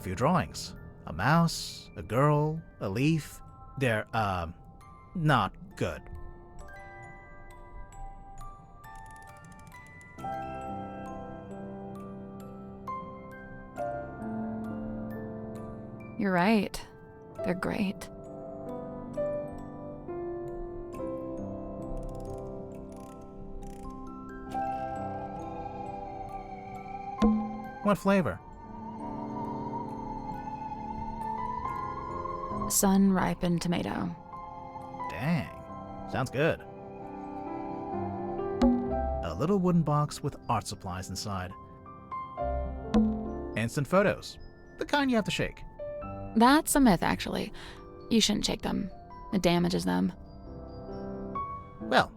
a few drawings. A mouse, a girl, a leaf. They're, not good. You're right. They're great. What flavor? Sun-ripened tomato. Dang. Sounds good. A little wooden box with art supplies inside. Instant photos. The kind you have to shake. That's a myth, actually. You shouldn't shake them. It damages them. Well,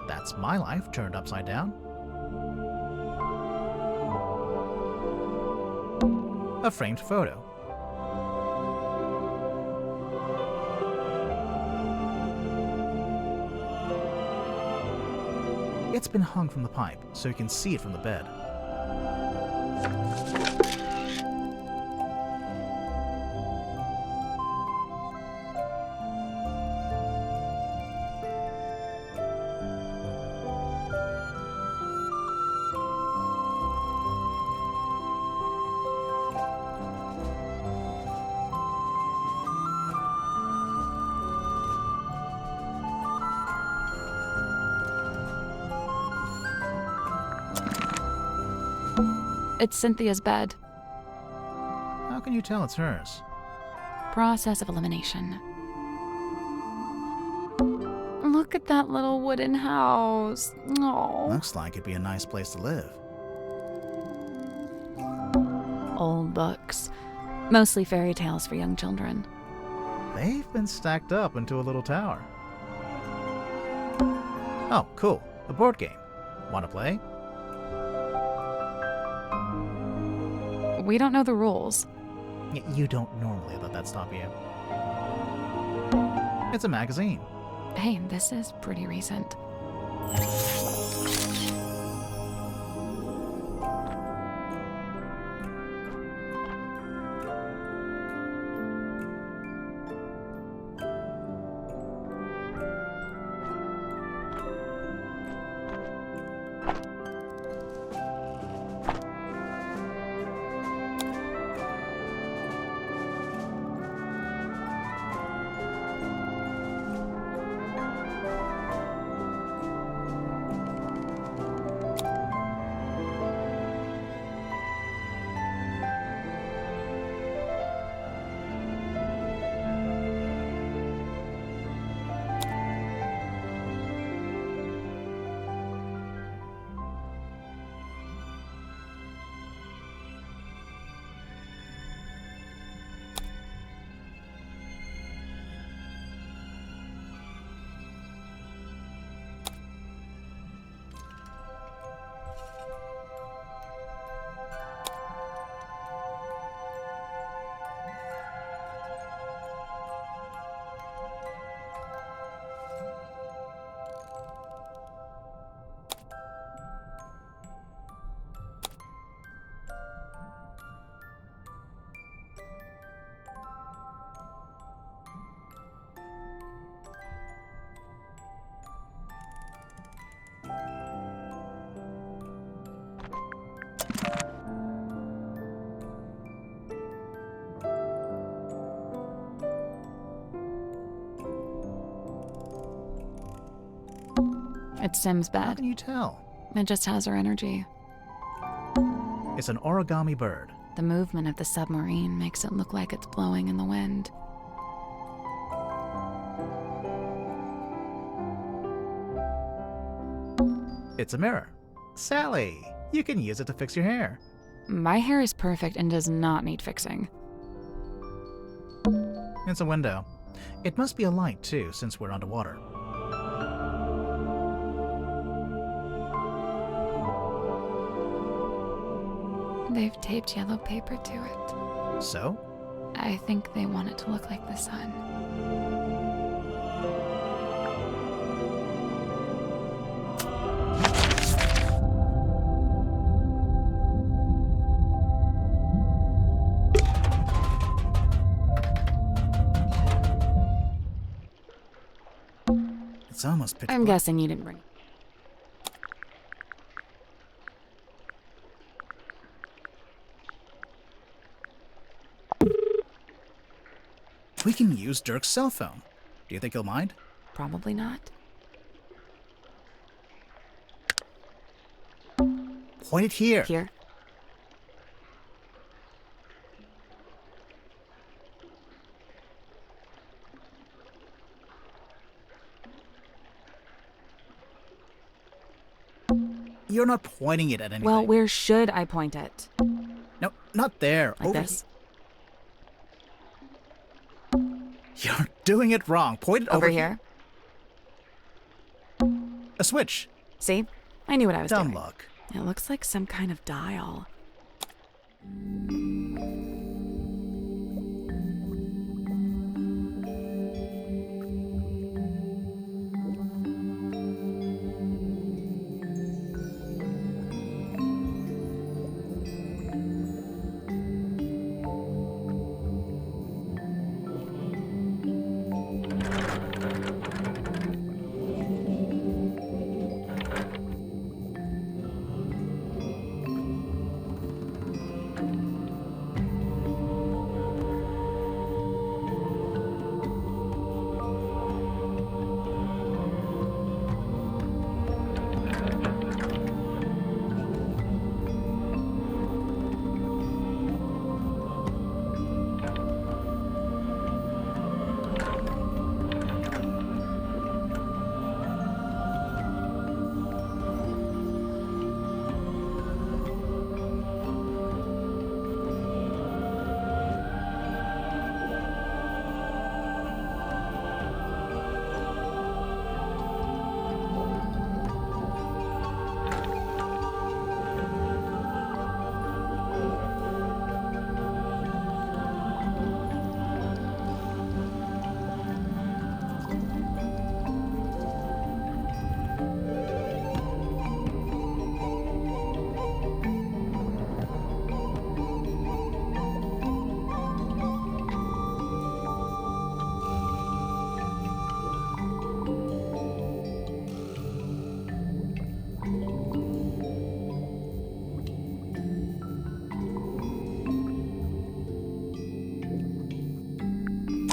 that's my life turned upside down. A framed photo. It's been hung from the pipe, so you can see it from the bed. It's Cynthia's bed. How can you tell it's hers? Process of elimination. Look at that little wooden house. Oh. Looks like it'd be a nice place to live. Old books. Mostly fairy tales for young children. They've been stacked up into a little tower. Oh, cool. A board game. Want to play? We don't know the rules. You don't normally let that stop you. It's a magazine. Hey, this is pretty recent. It's Sim's bed. How can you tell? It just has her energy. It's an origami bird. The movement of the submarine makes it look like it's blowing in the wind. It's a mirror. Sally, you can use it to fix your hair. My hair is perfect and does not need fixing. It's a window. It must be a light, too, since we're underwater. They've taped yellow paper to it. So? I think they want it to look like the sun. It's almost pitch I'm black. guessing you didn't bring it. We can use Dirk's cell phone. Do you think he'll mind? Probably not. Point it here. Here. You're not pointing it at anything. Well, where should I point it? No, not there. Like Over this? You're doing it wrong. Point it Over over here? A switch. See? I knew what I was Dumb doing. luck. It looks like some kind of dial.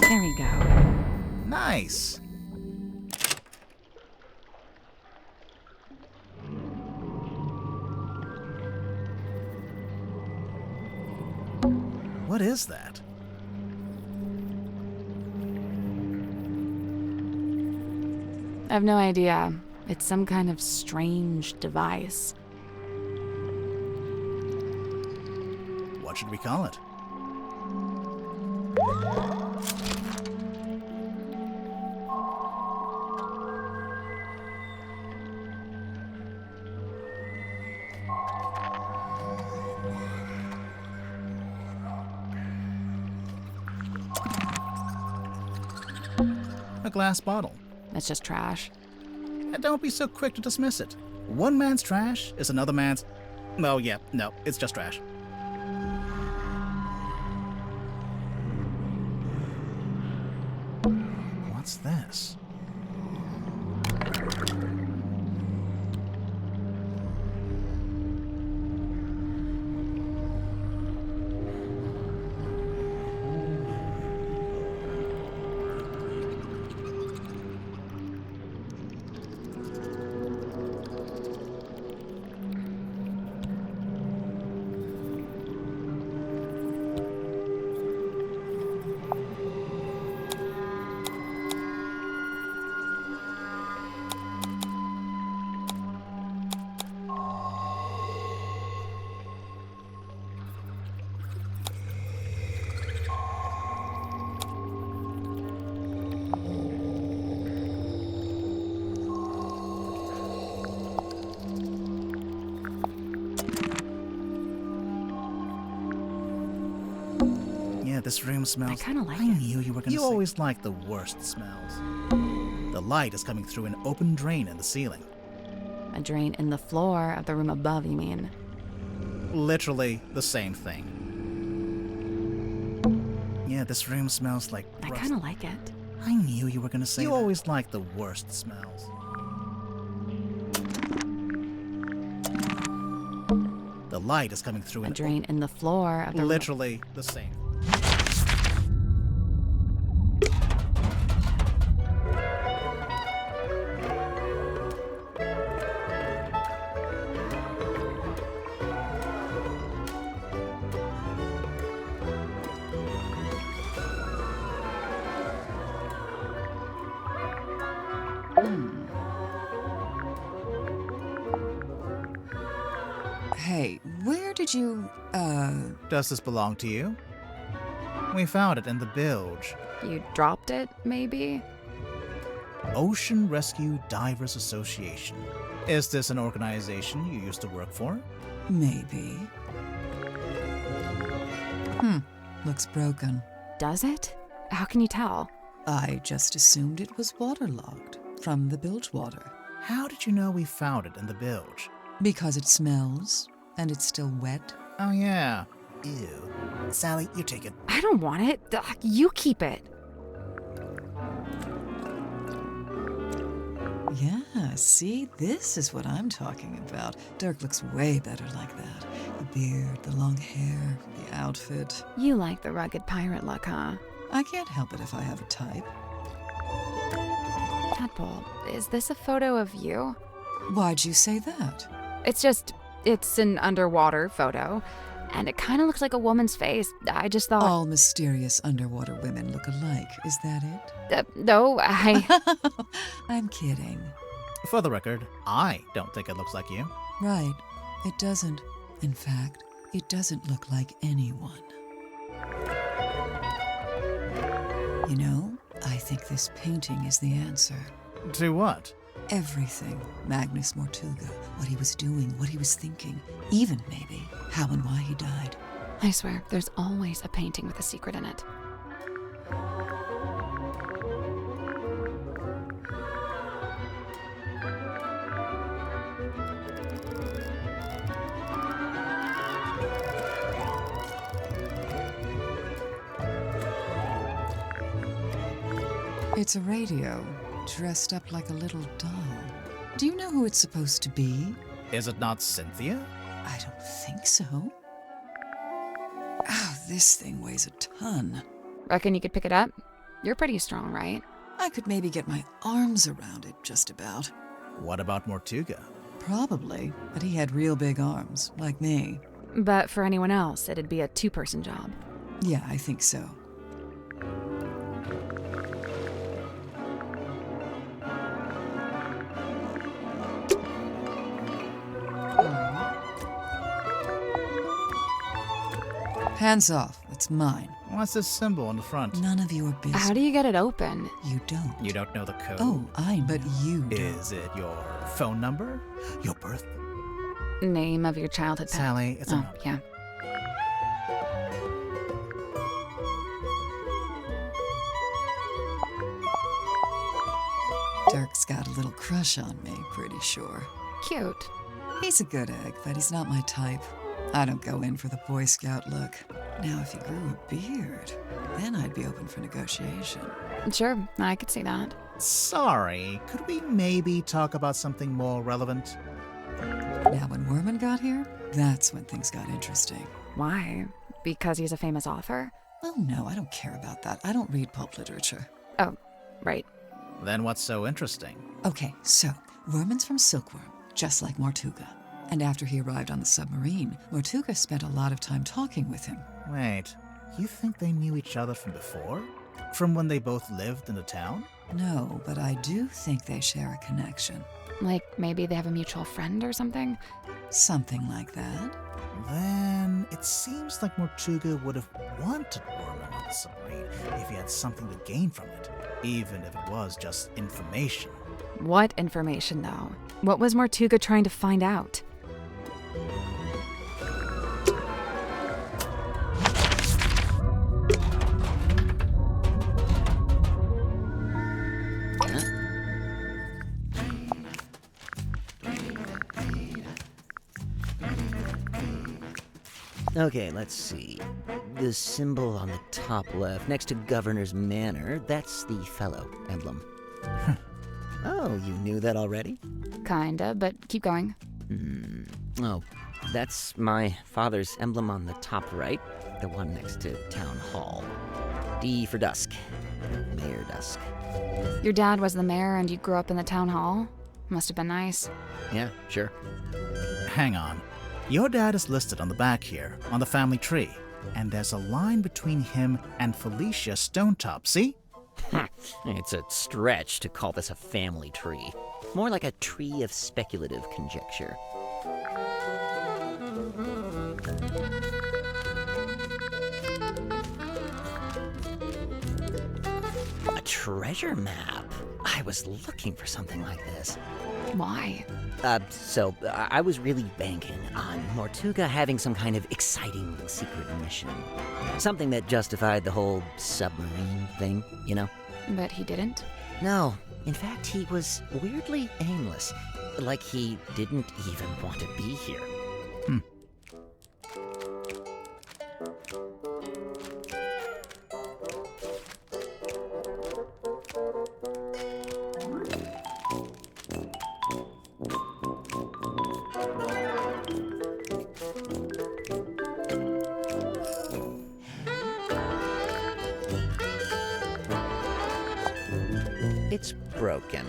There we go. Nice. What is that? I have no idea. It's some kind of strange device. What should we call it? A glass bottle. That's just trash. And don't be so quick to dismiss it. One man's trash is another man's... Oh, yeah, no, it's just trash. What's this? Yeah, this room smells... I kinda like I it. knew you were gonna say... You always like the worst smells. The light is coming through an open drain in the ceiling. A drain in the floor of the room above, you mean? Literally the same thing. Yeah, this room smells like... I rust. kinda like it. I knew you were gonna say You always like the worst smells. The light is coming through A drain in the floor of the literally the same. Hey, where did you, Does this belong to you? We found it in the bilge. You dropped it, maybe? Ocean Rescue Divers Association. Is this an organization you used to work for? Maybe. Looks broken. Does it? How can you tell? I just assumed it was waterlogged from the bilge water. How did you know we found it in the bilge? Because it smells, and it's still wet. Oh yeah. Ew. Sally, you take it. I don't want it. Ugh, you keep it. Yeah, see, this is what I'm talking about. Dirk looks way better like that. The beard, the long hair, the outfit. You like the rugged pirate look, huh? I can't help it if I have a type. Tadpole, is this a photo of you? Why'd you say that? It's an underwater photo, and it kind of looks like a woman's face. I just thought... All mysterious underwater women look alike, is that it? No, I'm kidding. For the record, I don't think it looks like you. Right, it doesn't. In fact, it doesn't look like anyone. You know, I think this painting is the answer. To what? Everything. Magnus Mortuga, what he was doing, what he was thinking, even maybe how and why he died. I swear, there's always a painting with a secret in it. It's a radio, dressed up like a little doll. Do you know who it's supposed to be? Is it not Cynthia? I don't think so. Oh, this thing weighs a ton. Reckon you could pick it up? You're pretty strong, right? I could maybe get my arms around it, just about. What about Mortuga? Probably, but he had real big arms, like me. But for anyone else, it'd be a two-person job. Yeah, I think so. Hands off. It's mine. What's this symbol on the front? None of your business. How do you get it open? You don't. You don't know the code? Oh, but you do. Is it your phone number? Your birth? Name of your childhood pet? Sally, it's a yeah. Dirk's got a little crush on me, pretty sure. Cute. He's a good egg, but he's not my type. I don't go in for the Boy Scout look. Now, if you grew a beard, then I'd be open for negotiation. Sure, I could see that. Sorry, could we maybe talk about something more relevant? Now, when Werman got here, that's when things got interesting. Why? Because he's a famous author? Oh, no, I don't care about that. I don't read pulp literature. Oh, right. Then what's so interesting? Okay, so, Werman's from Silkworm, just like Mortuga. And after he arrived on the submarine, Mortuga spent a lot of time talking with him. Wait, you think they knew each other from before? From when they both lived in the town? No, but I do think they share a connection. Like maybe they have a mutual friend or something? Something like that. Then it seems like Mortuga would have wanted Werman on the submarine if he had something to gain from it, even if it was just information. What information, though? What was Mortuga trying to find out? Okay, let's see. The symbol on the top left, next to Governor's Manor, that's the fellow emblem. Oh, you knew that already? Kinda, but keep going. Oh, that's my father's emblem on the top right, the one next to Town Hall. D for Dusk. Mayor Dusk. Your dad was the mayor and you grew up in the town hall? Must have been nice. Yeah, sure. Hang on. Your dad is listed on the back here, on the family tree. And there's a line between him and Felicia Stonetop, see? It's a stretch to call this a family tree. More like a tree of speculative conjecture. A treasure map? I was looking for something like this. Why? So I was really banking on Mortuga having some kind of exciting secret mission. Something that justified the whole submarine thing, you know? But he didn't? No. In fact, he was weirdly aimless. Like he didn't even want to be here. It's broken.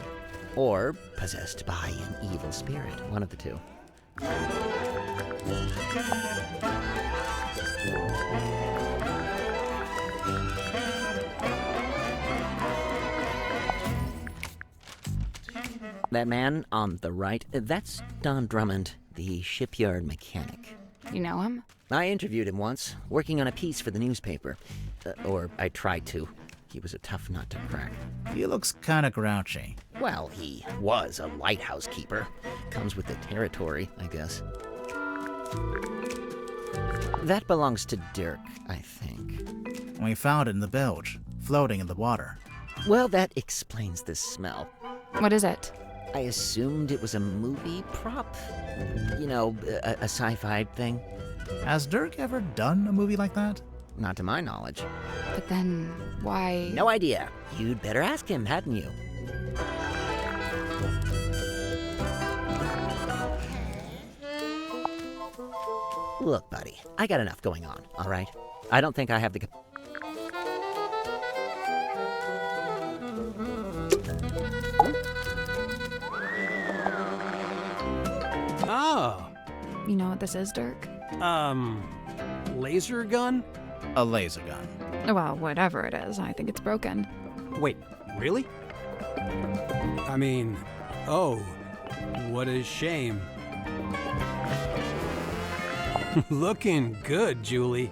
Or possessed by an evil spirit. One of the two. That man on the right, that's Don Drummond, the shipyard mechanic. You know him? I interviewed him once, working on a piece for the newspaper. Or I tried to. He was a tough nut to crack. He looks kinda grouchy. Well, he was a lighthouse keeper. Comes with the territory, I guess. That belongs to Dirk, I think. We found it in the bilge, floating in the water. Well, that explains the smell. What is it? I assumed it was a movie prop. You know, a sci-fi thing. Has Dirk ever done a movie like that? Not to my knowledge. But then, why? No idea. You'd better ask him, hadn't you? Look, buddy, I got enough going on, all right? I don't think I have the... Oh. You know what this is, Dirk? Laser gun? A laser gun. Well, whatever it is, I think it's broken. Wait, really? I mean, oh, what a shame. Looking good, Julie.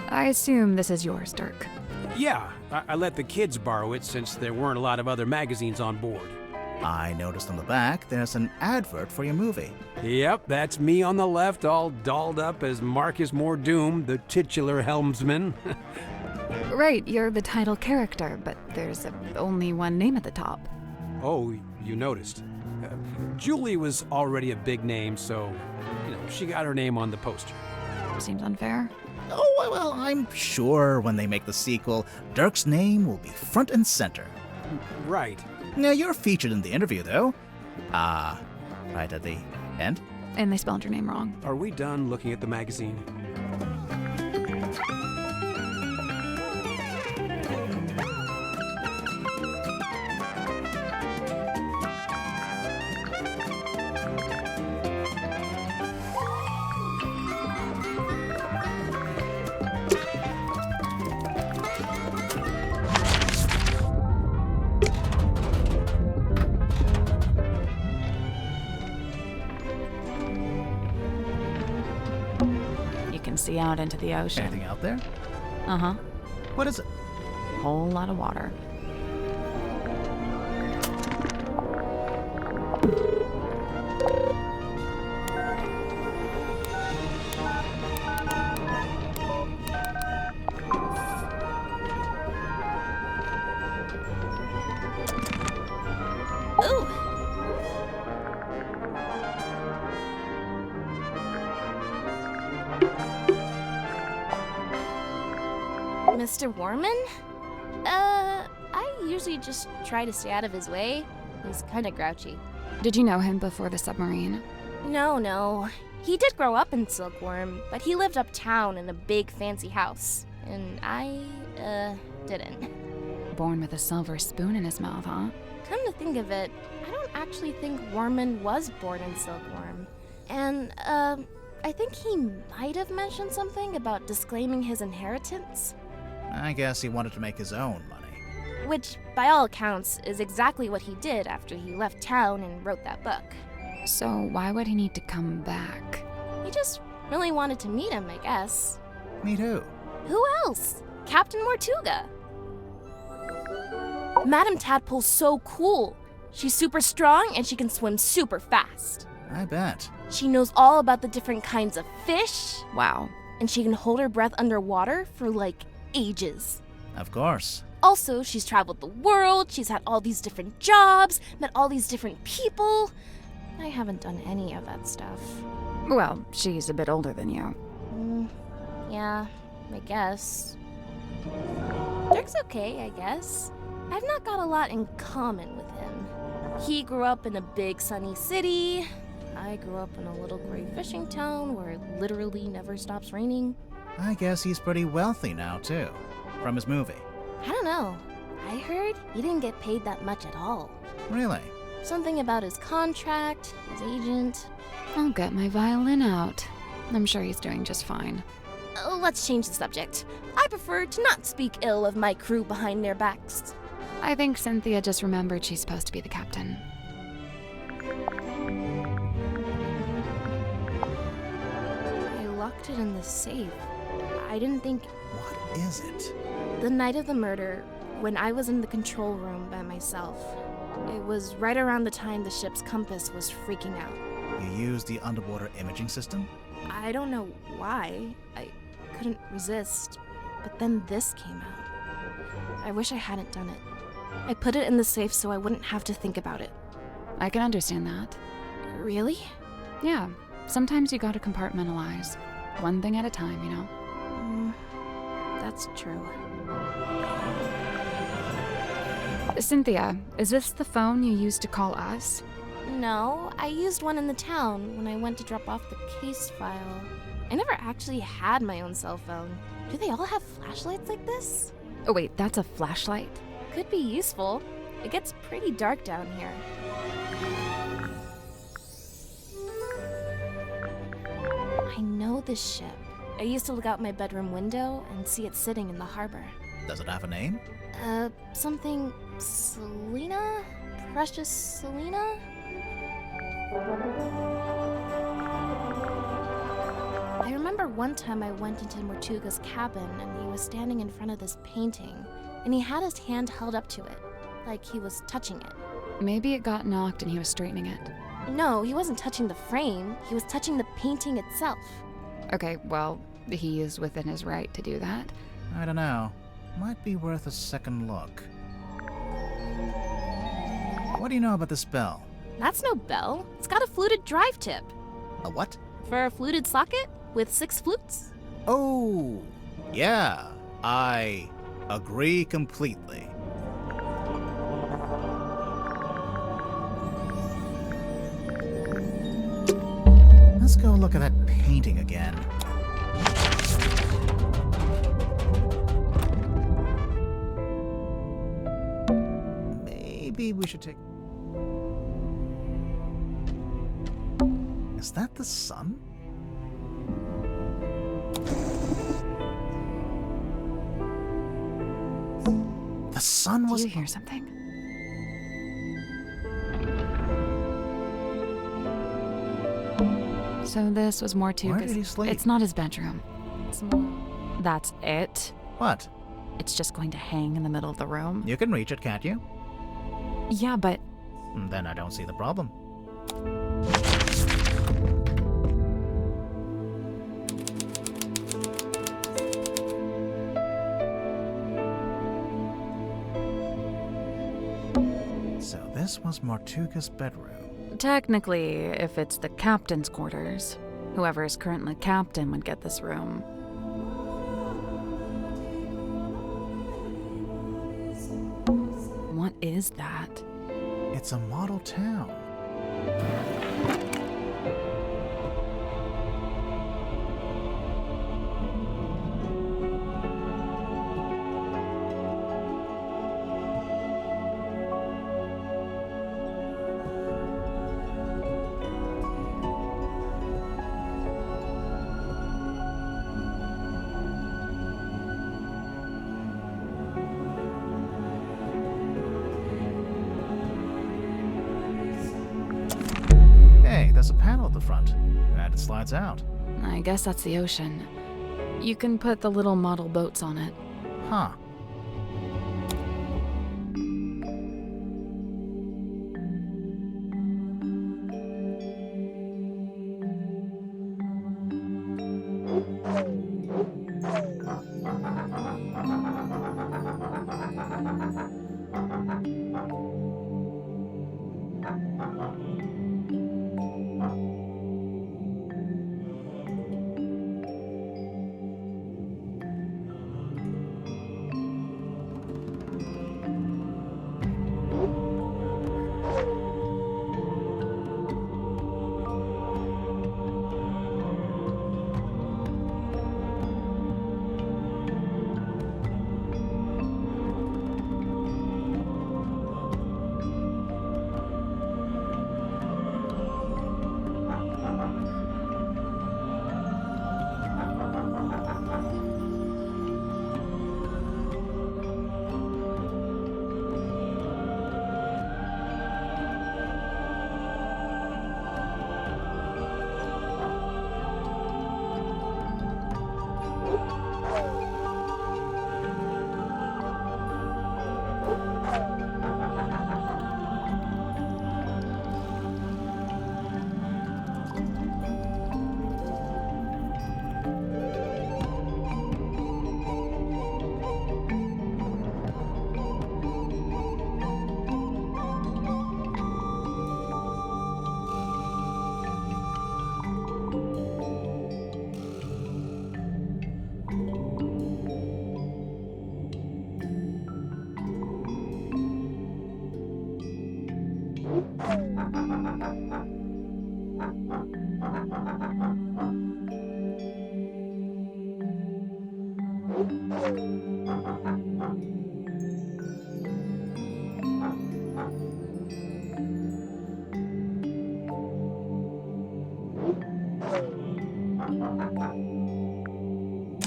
I assume this is yours, Dirk. Yeah, I let the kids borrow it since there weren't a lot of other magazines on board. I noticed on the back there's an advert for your movie. Yep, that's me on the left, all dolled up as Marcus Mordoom, the titular helmsman. Right, you're the title character, but there's only one name at the top. Oh, you noticed. Julie was already a big name, so, she got her name on the poster. Seems unfair. Oh, well, I'm sure when they make the sequel, Dirk's name will be front and center. Right. Now, you're featured in the interview, though. Right at the end. And they spelled your name wrong. Are we done looking at the magazine? See out into the ocean. Anything out there? Uh-huh. What is it? Whole lot of water. Mr. Warman? I usually just try to stay out of his way. He's kinda grouchy. Did you know him before the submarine? No. He did grow up in Silkworm, but he lived uptown in a big fancy house. And I, didn't. Born with a silver spoon in his mouth, huh? Come to think of it, I don't actually think Warman was born in Silkworm. And, I think he might have mentioned something about disclaiming his inheritance. I guess he wanted to make his own money. Which, by all accounts, is exactly what he did after he left town and wrote that book. So why would he need to come back? He just really wanted to meet him, I guess. Meet who? Who else? Captain Mortuga. Madame Tadpole's so cool. She's super strong and she can swim super fast. I bet. She knows all about the different kinds of fish. Wow. And she can hold her breath underwater for like ages. Of course. Also, she's traveled the world, she's had all these different jobs, met all these different people. I haven't done any of that stuff. Well, she's a bit older than you. Yeah, I guess. Dirk's okay, I guess. I've not got a lot in common with him. He grew up in a big sunny city. I grew up in a little gray fishing town where it literally never stops raining. I guess he's pretty wealthy now, too. From his movie. I don't know. I heard he didn't get paid that much at all. Really? Something about his contract, his agent. I'll get my violin out. I'm sure he's doing just fine. Let's change the subject. I prefer to not speak ill of my crew behind their backs. I think Cynthia just remembered she's supposed to be the captain. I locked it in the safe. I didn't think... What is it? The night of the murder, when I was in the control room by myself, it was right around the time the ship's compass was freaking out. You used the underwater imaging system? I don't know why. I couldn't resist. But then this came out. I wish I hadn't done it. I put it in the safe so I wouldn't have to think about it. I can understand that. Really? Yeah. Sometimes you gotta compartmentalize. One thing at a time, you know? That's true. Cynthia, is this the phone you used to call us? No, I used one in the town when I went to drop off the case file. I never actually had my own cell phone. Do they all have flashlights like this? Oh wait, that's a flashlight? Could be useful. It gets pretty dark down here. I know this ship. I used to look out my bedroom window and see it sitting in the harbor. Does it have a name? Something Selena? Precious Selena? I remember one time I went into Mortuga's cabin and he was standing in front of this painting, and he had his hand held up to it, like he was touching it. Maybe it got knocked and he was straightening it. No, he wasn't touching the frame, he was touching the painting itself. Okay, well, he is within his right to do that. I don't know. Might be worth a second look. What do you know about this bell? That's no bell. It's got a fluted drive tip. A what? For a fluted socket with 6 flutes. Oh, yeah. I agree completely. Let's go look at that painting again. Maybe we should take... Is that the sun? The sun was... Do you hear something? So this was Mortuga's... Where did he sleep? It's not his bedroom. It's more... That's it? What? It's just going to hang in the middle of the room? You can reach it, can't you? Yeah, but... Then I don't see the problem. So this was Mortuga's bedroom. Technically, if it's the captain's quarters, whoever is currently captain would get this room. is that? It's a model town. There's a panel at the front, and it slides out. I guess that's the ocean. You can put the little model boats on it. Huh.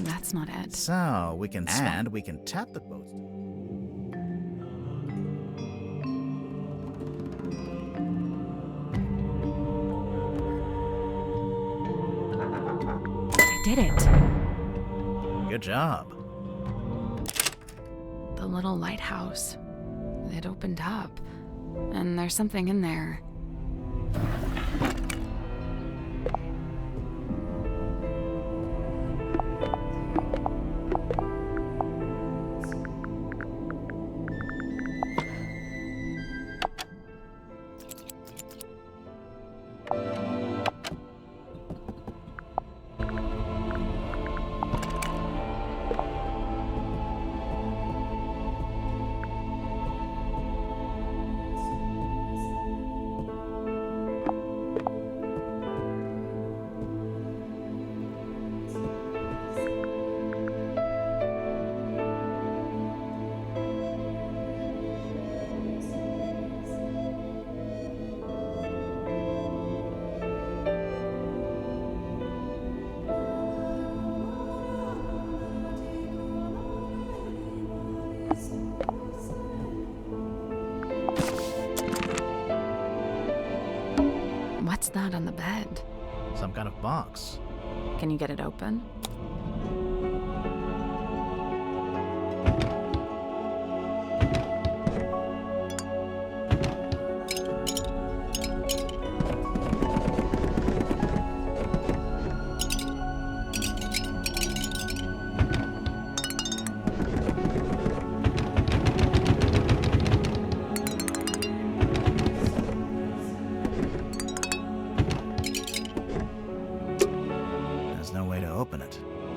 That's not it. So, we can tap the boats. I did it. Good job. The little lighthouse. It opened up. And there's something in there. What's that on the bed? Some kind of box. Can you get it open?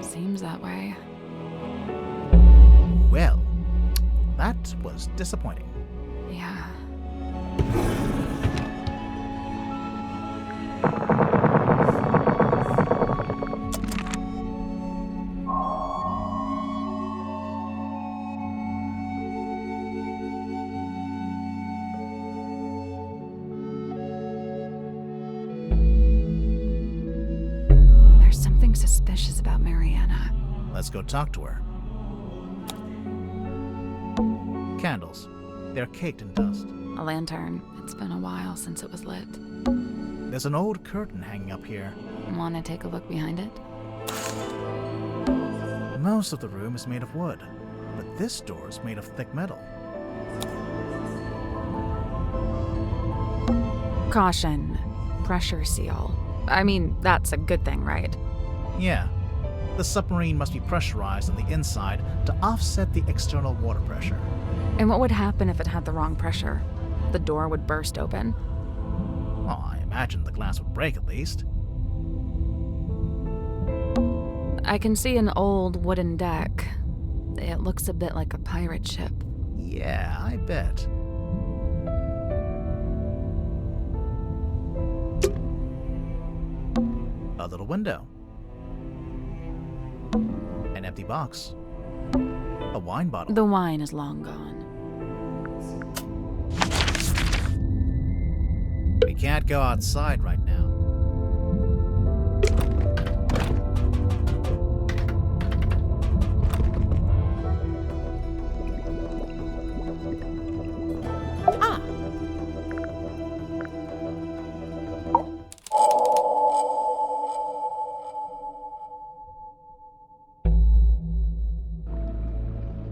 Seems that way. Well, that was disappointing. suspicious about Mariana. Let's go talk to her. Candles. They're caked in dust. A lantern. It's been a while since it was lit. There's an old curtain hanging up here. Want to take a look behind it? Most of the room is made of wood, but this door is made of thick metal. Caution. Pressure seal. I mean, that's a good thing, right? Yeah. The submarine must be pressurized on the inside to offset the external water pressure. And what would happen if it had the wrong pressure? The door would burst open? Well, I imagine the glass would break at least. I can see an old wooden deck. It looks a bit like a pirate ship. Yeah, I bet. A little window. An empty box. A wine bottle. The wine is long gone. We can't go outside right now.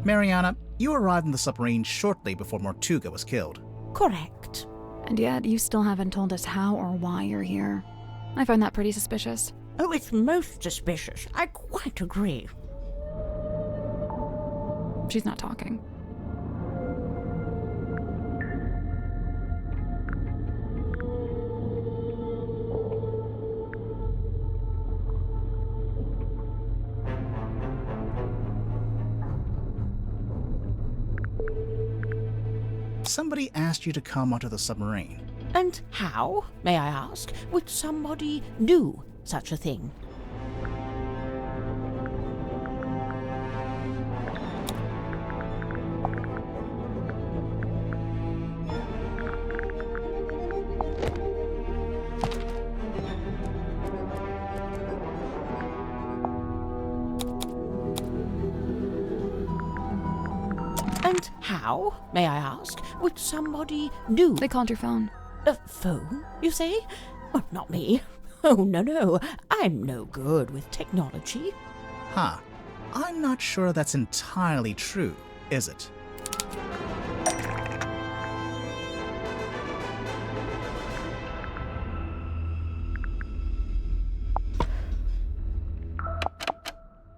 Mariana, you arrived in the submarine shortly before Mortuga was killed. Correct. And yet, you still haven't told us how or why you're here. I find that pretty suspicious. Oh, it's most suspicious. I quite agree. She's not talking. Somebody asked you to come onto the submarine. And how, may I ask, would somebody do such a thing? And how, may I ask, would somebody do... They called your phone. A phone, you say? Well, not me. Oh, no. I'm no good with technology. Huh. I'm not sure that's entirely true, is it?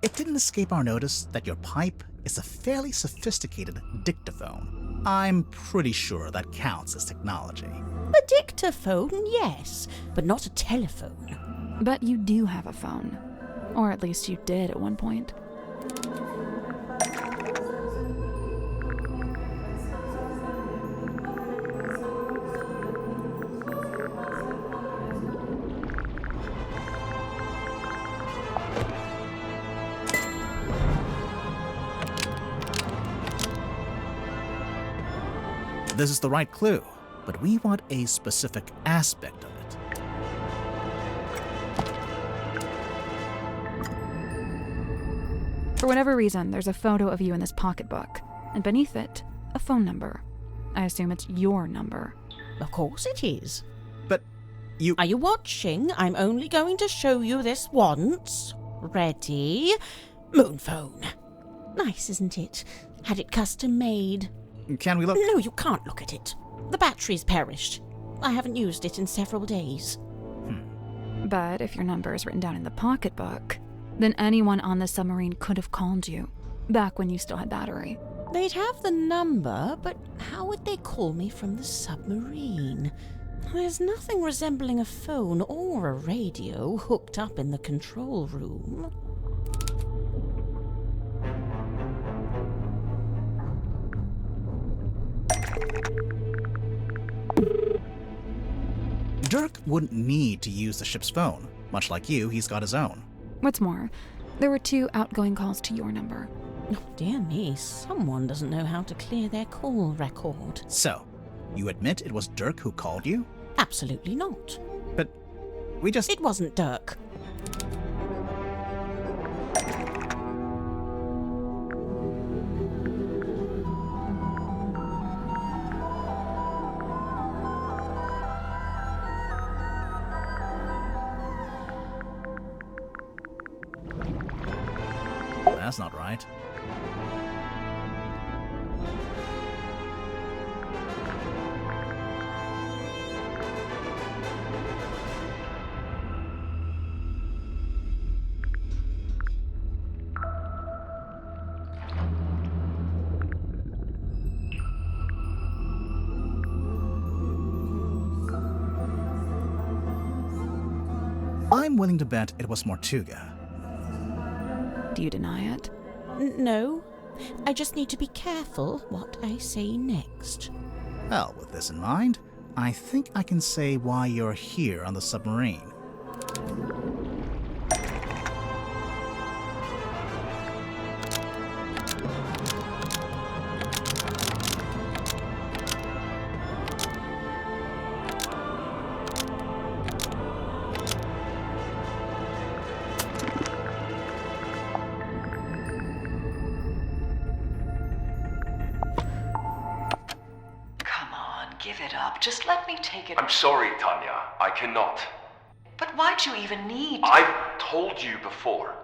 It didn't escape our notice that your pipe is a fairly sophisticated dictaphone. I'm pretty sure that counts as technology. A dictaphone, yes, but not a telephone. But you do have a phone. Or at least you did at one point. This is the right clue, but we want a specific aspect of it. For whatever reason, there's a photo of you in this pocketbook, and beneath it, a phone number. I assume it's your number. Of course it is. But you... Are you watching? I'm only going to show you this once. Ready? Moon phone. Nice, isn't it? Had it custom made. Can we look? No, you can't look at it. The battery's perished. I haven't used it in several days. But if your number is written down in the pocketbook, then anyone on the submarine could have called you, back when you still had battery. They'd have the number, but how would they call me from the submarine? There's nothing resembling a phone or a radio hooked up in the control room. Dirk wouldn't need to use the ship's phone. Much like you, he's got his own. What's more, there were 2 outgoing calls to your number. Oh, dear me, someone doesn't know how to clear their call record. So, you admit it was Dirk who called you? Absolutely not. But we just... It wasn't Dirk. That's not right. I'm willing to bet it was Mortuga. Do you deny it? No. I just need to be careful what I say next. Well, with this in mind, I think I can say why you're here on the submarine. Give it up. Just let me take it. I'm sorry, Tanya. I cannot. But why'd you even need... I've told you before.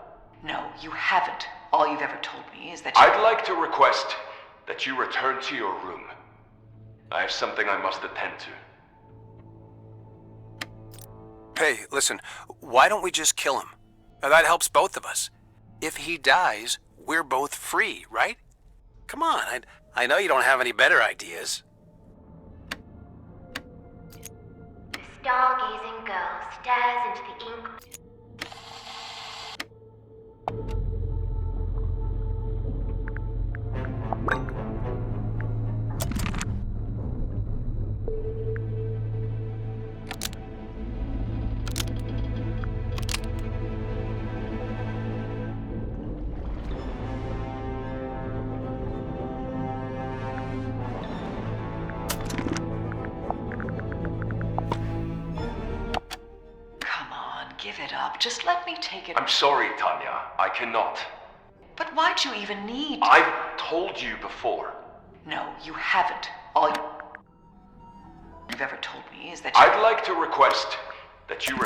No, you haven't. All you've ever told me is that you... I'd like to request that you return to your room. I have something I must attend to. Hey, listen, why don't we just kill him? That helps both of us. If he dies, we're both free, right? Come on, I know you don't have any better ideas. The stargazing girl stares into the ink. Give it up. Just let me take it. I'm sorry, Tanya. I cannot. But why'd you even need... I've told you before. No, you haven't. All you've ever told me is that you... I'd like to request that you...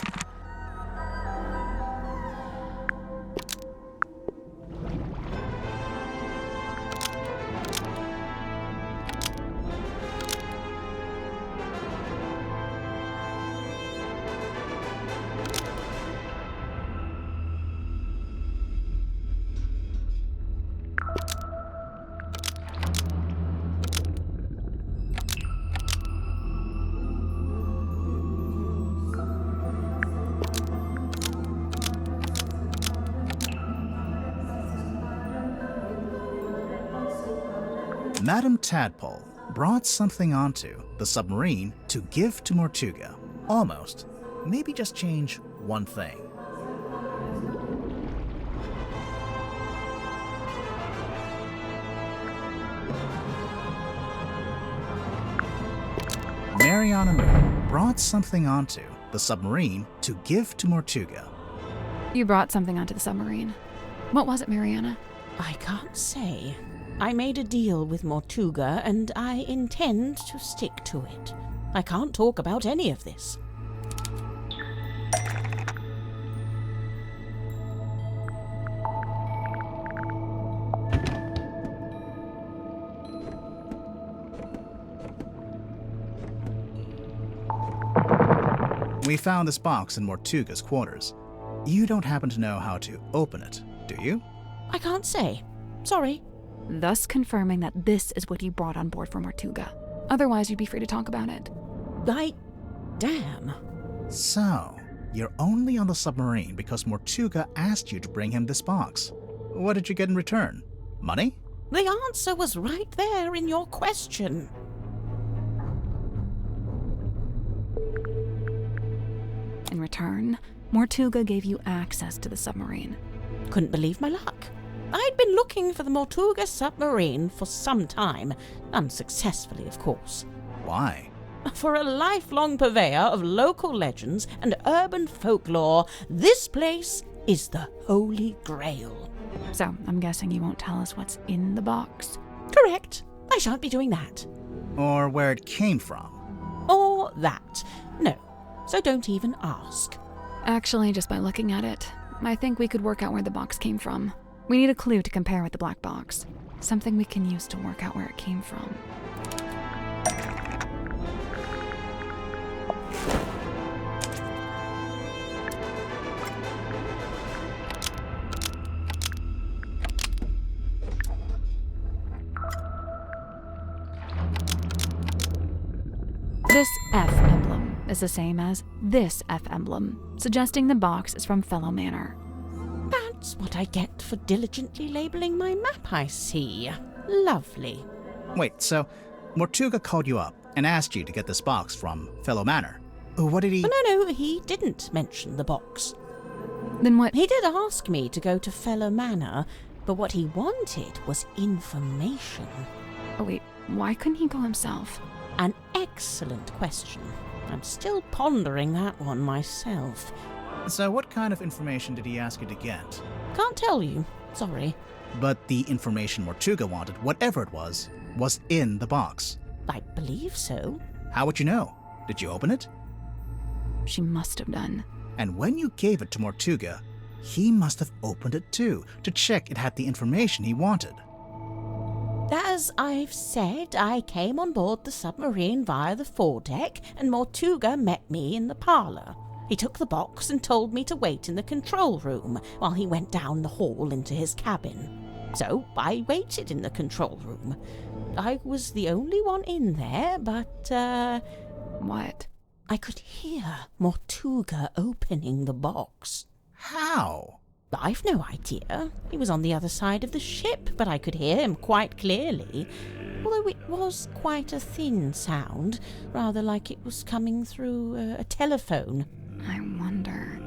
Madam Tadpole brought something onto the submarine to give to Mortuga. Almost. Maybe just change one thing. Mariana Moon brought something onto the submarine to give to Mortuga. You brought something onto the submarine. What was it, Mariana? I can't say. I made a deal with Mortuga, and I intend to stick to it. I can't talk about any of this. We found this box in Mortuga's quarters. You don't happen to know how to open it, do you? I can't say. Sorry. Thus confirming that this is what you brought on board for Mortuga. Otherwise, you'd be free to talk about it. Damn. So, you're only on the submarine because Mortuga asked you to bring him this box. What did you get in return? Money? The answer was right there in your question. In return, Mortuga gave you access to the submarine. Couldn't believe my luck. I'd been looking for the Mortuga submarine for some time, unsuccessfully, of course. Why? For a lifelong purveyor of local legends and urban folklore, this place is the Holy Grail. So, I'm guessing you won't tell us what's in the box? Correct. I shan't be doing that. Or where it came from? Or that. No. So don't even ask. Actually, just by looking at it, I think we could work out where the box came from. We need a clue to compare with the black box. Something we can use to work out where it came from. This F emblem is the same as this F emblem, suggesting the box is from Fellow Manor. That's what I get for diligently labeling my map, I see. Lovely. Wait, so Mortuga called you up and asked you to get this box from Fellow Manor. What did he... No, he didn't mention the box. Then what? He did ask me to go to Fellow Manor, but what he wanted was information. Oh wait, why couldn't he go himself? An excellent question. I'm still pondering that one myself. So what kind of information did he ask you to get? Can't tell you. Sorry. But the information Mortuga wanted, whatever it was in the box. I believe so. How would you know? Did you open it? She must have done. And when you gave it to Mortuga, he must have opened it too, to check it had the information he wanted. As I've said, I came on board the submarine via the foredeck, and Mortuga met me in the parlour. He took the box and told me to wait in the control room while he went down the hall into his cabin. So I waited in the control room. I was the only one in there, but, What? I could hear Mortuga opening the box. How? I've no idea. He was on the other side of the ship, but I could hear him quite clearly. Although it was quite a thin sound, rather like it was coming through a telephone. I wonder...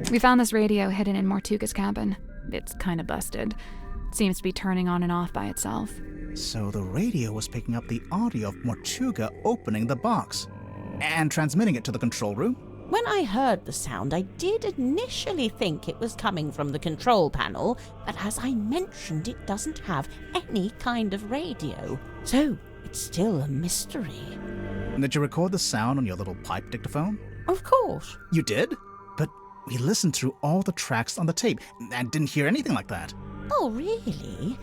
We found this radio hidden in Mortuga's cabin. It's kinda busted. Seems to be turning on and off by itself. So the radio was picking up the audio of Mortuga opening the box and transmitting it to the control room? When I heard the sound, I did initially think it was coming from the control panel, but as I mentioned, it doesn't have any kind of radio. So it's still a mystery. Did you record the sound on your little pipe dictaphone? Of course. You did? But we listened through all the tracks on the tape and didn't hear anything like that. Oh, really?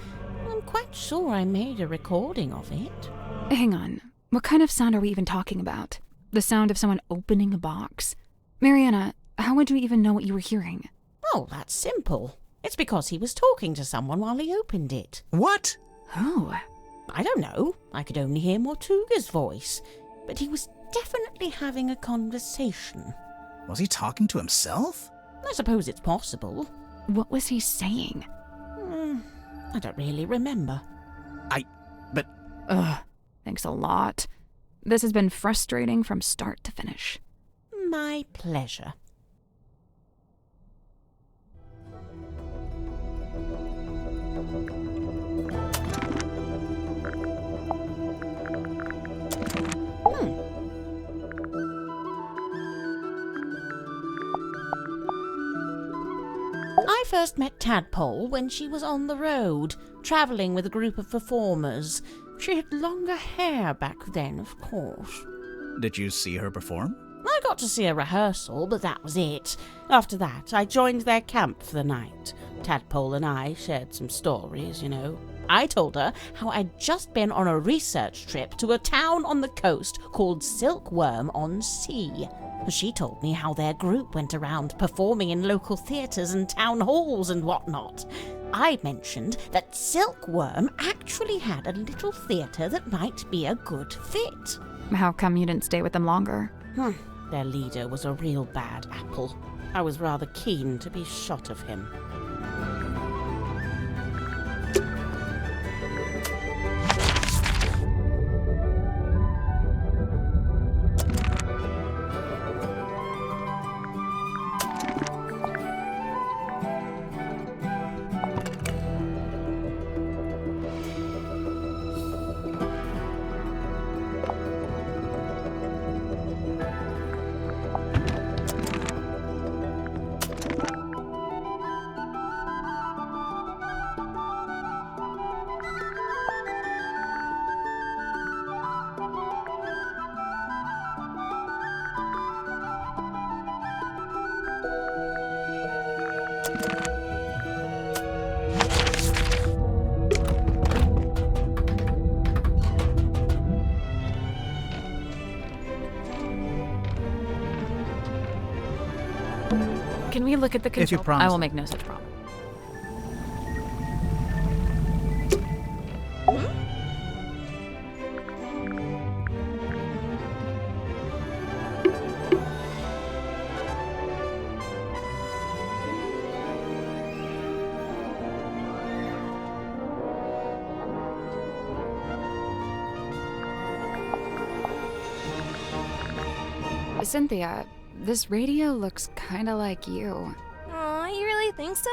I'm quite sure I made a recording of it. Hang on. What kind of sound are we even talking about? The sound of someone opening a box? Mariana, how would you even know what you were hearing? Oh, that's simple. It's because he was talking to someone while he opened it. What? Who? I don't know. I could only hear Mortuga's voice. But he was definitely having a conversation. Was he talking to himself? I suppose it's possible. What was he saying? I don't really remember. Ugh, thanks a lot. This has been frustrating from start to finish. My pleasure. I first met Tadpole when she was on the road, travelling with a group of performers. She had longer hair back then, of course. Did you see her perform? I got to see a rehearsal, but that was it. After that, I joined their camp for the night. Tadpole and I shared some stories, you know. I told her how I'd just been on a research trip to a town on the coast called Silkworm-on-Sea. She told me how their group went around performing in local theatres and town halls and whatnot. I mentioned that Silkworm actually had a little theatre that might be a good fit. How come you didn't stay with them longer? Their leader was a real bad apple. I was rather keen to be shot of him. Can we look at the control? If you promise. I will make no such promise. Cynthia, this radio looks kinda like you. Aw, you really think so?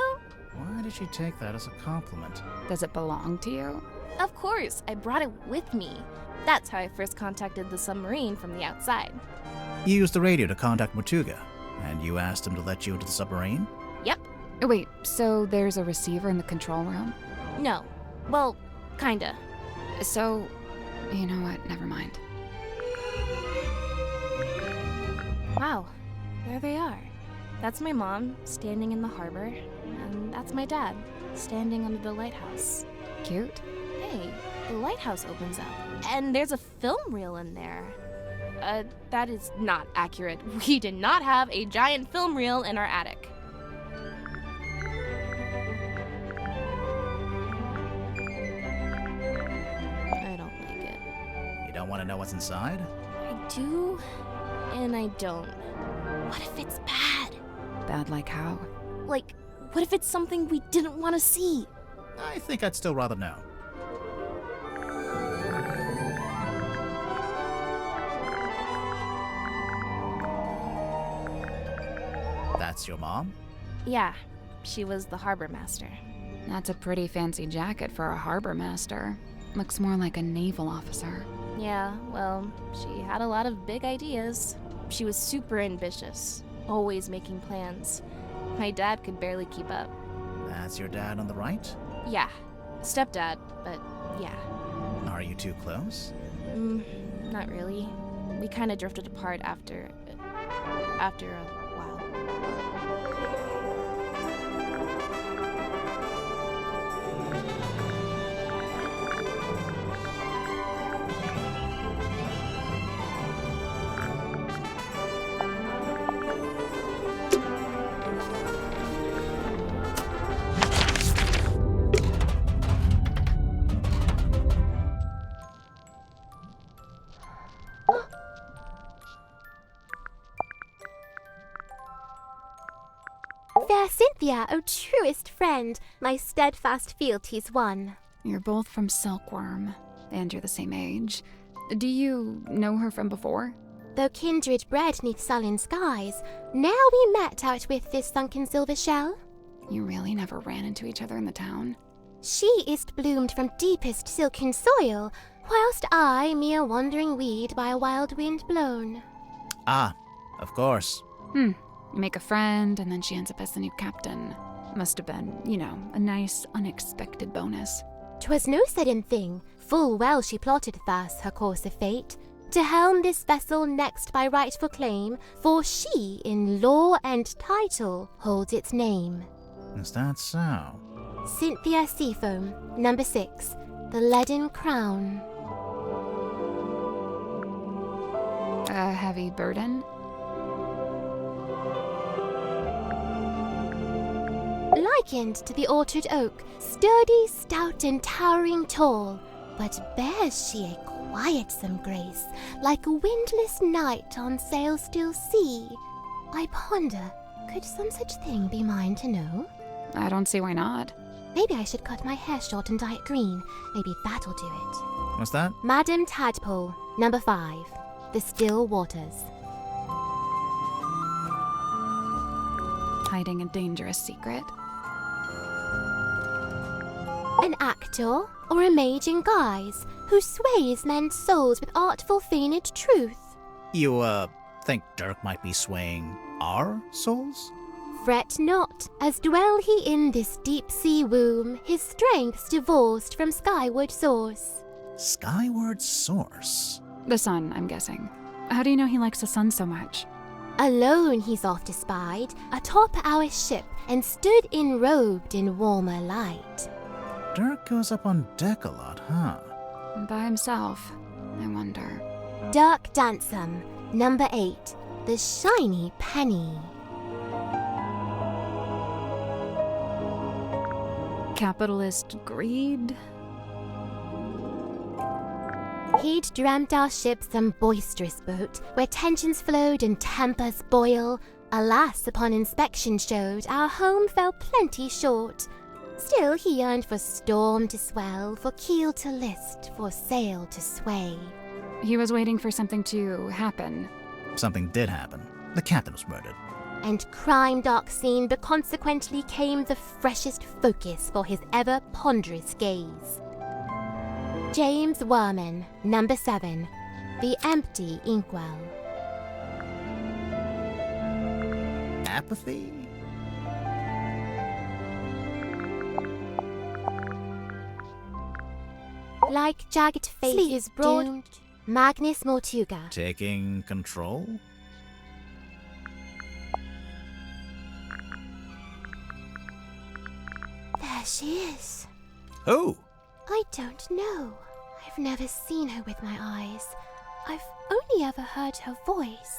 Why did she take that as a compliment? Does it belong to you? Of course, I brought it with me. That's how I first contacted the submarine from the outside. You used the radio to contact Mortuga, and you asked him to let you into the submarine? Yep. Wait, so there's a receiver in the control room? No. Well, kinda. So, you know what? Never mind. Wow, there they are. That's my mom, standing in the harbor, and that's my dad, standing under the lighthouse. Cute. Hey, the lighthouse opens up, and there's a film reel in there. That is not accurate. We did not have a giant film reel in our attic. I don't like it. You don't want to know what's inside? I do, and I don't. What if it's bad? Bad like how? Like, what if it's something we didn't want to see? I think I'd still rather know. That's your mom? Yeah, she was the harbor master. That's a pretty fancy jacket for a harbor master. Looks more like a naval officer. Yeah, well, she had a lot of big ideas. She was super ambitious, always making plans. My dad could barely keep up. That's your dad on the right? Yeah, stepdad, but yeah. Are you too close? Not really. We kind of drifted apart after a while. Fair Cynthia, O truest friend, my steadfast fealties won. You're both from Silkworm, and you're the same age. Do you know her from before? Though kindred bred neath sullen skies, now we met out with this sunken silver shell. You really never ran into each other in the town? She is bloomed from deepest silken soil, whilst I, mere wandering weed by a wild wind blown. Ah, of course. You make a friend, and then she ends up as the new captain. Must have been, a nice, unexpected bonus. 'Twas no sudden thing. Full well she plotted thus her course of fate, to helm this vessel next by rightful claim, for she, in law and title, holds its name. Is that so? Cynthia Seafoam, number 6, the Leaden Crown. A heavy burden? Likened to the orchard oak, sturdy, stout, and towering tall, but bears she a quietsome grace, like a windless night on sail still sea. I ponder, could some such thing be mine to know? I don't see why not. Maybe I should cut my hair short and dye it green. Maybe that'll do it. What's that? Madam Tadpole, number 5. The Still Waters. Hiding a dangerous secret. An actor or a mage in guise who sways men's souls with artful feigned truth. You, think Dirk might be swaying our souls? Fret not, as dwell he in this deep sea womb, his strength's divorced from skyward source. Skyward source? The sun, I'm guessing. How do you know he likes the sun so much? Alone he's oft espied, atop our ship, and stood enrobed in warmer light. Dirk goes up on deck a lot, huh? By himself, I wonder. Dirk Dansom, number 8. The Shiny Penny. Capitalist greed? He'd dreamt our ship some boisterous boat, where tensions flowed and tempers boil. Alas, upon inspection showed, our home fell plenty short. Still he yearned for storm to swell, for keel to list, for sail to sway. He was waiting for something to happen. Something did happen. The captain was murdered. And crime dark scene, but consequently came the freshest focus for his ever ponderous gaze. James Werman, number 7. The Empty Inkwell. Apathy? Like jagged fate is broad, doomed. Magnus Mortuga. Taking control? There she is. Who? I don't know. I've never seen her with my eyes. I've only ever heard her voice.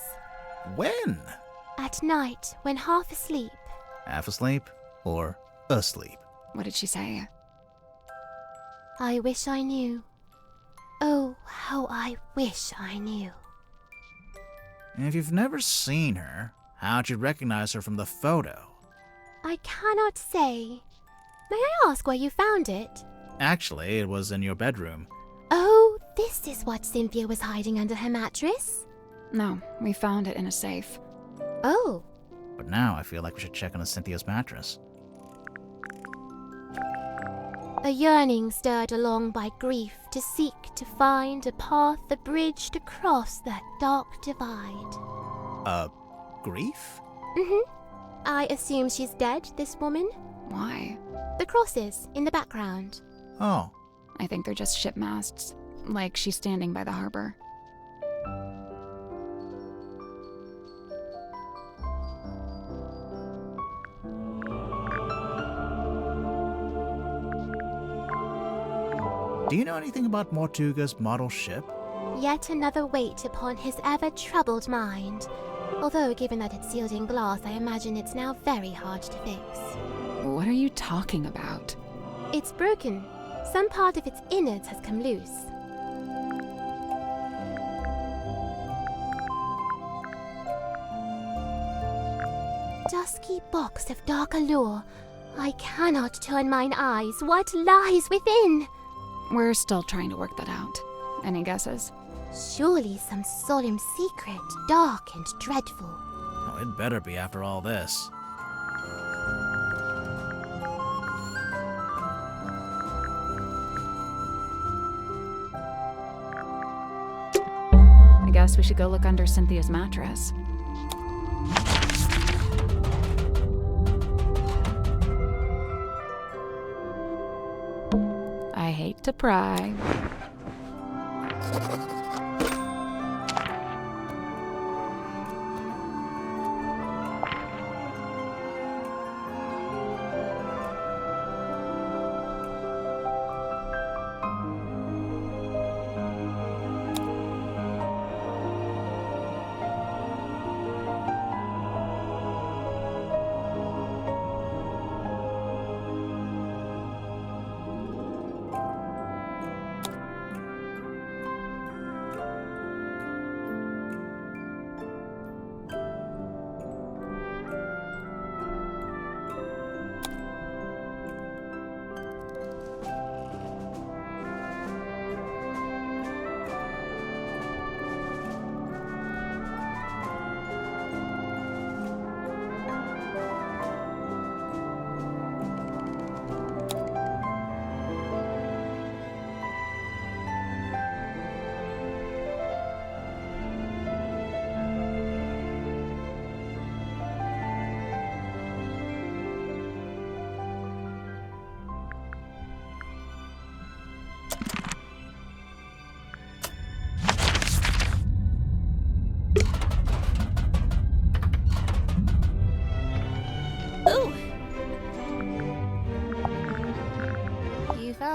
When? At night, when half asleep. Half asleep or asleep? What did she say? I wish I knew. Oh, how I wish I knew. If you've never seen her, how'd you recognize her from the photo? I cannot say. May I ask where you found it? Actually, it was in your bedroom. Oh, this is what Cynthia was hiding under her mattress? No, we found it in a safe. Oh. But now I feel like we should check on Cynthia's mattress. A yearning stirred along by grief to seek to find a path, a bridge to cross that dark divide. Grief? I assume she's dead, this woman? Why? The crosses in the background. Oh. I think they're just ship masts, like she's standing by the harbor. Do you know anything about Mortuga's model ship? Yet another weight upon his ever-troubled mind. Although, given that it's sealed in glass, I imagine it's now very hard to fix. What are you talking about? It's broken. Some part of its innards has come loose. Dusky box of dark allure. I cannot turn mine eyes. What lies within? We're still trying to work that out. Any guesses? Surely some solemn secret, dark and dreadful. Oh, it better be after all this. I guess we should go look under Cynthia's mattress. I hate to pry.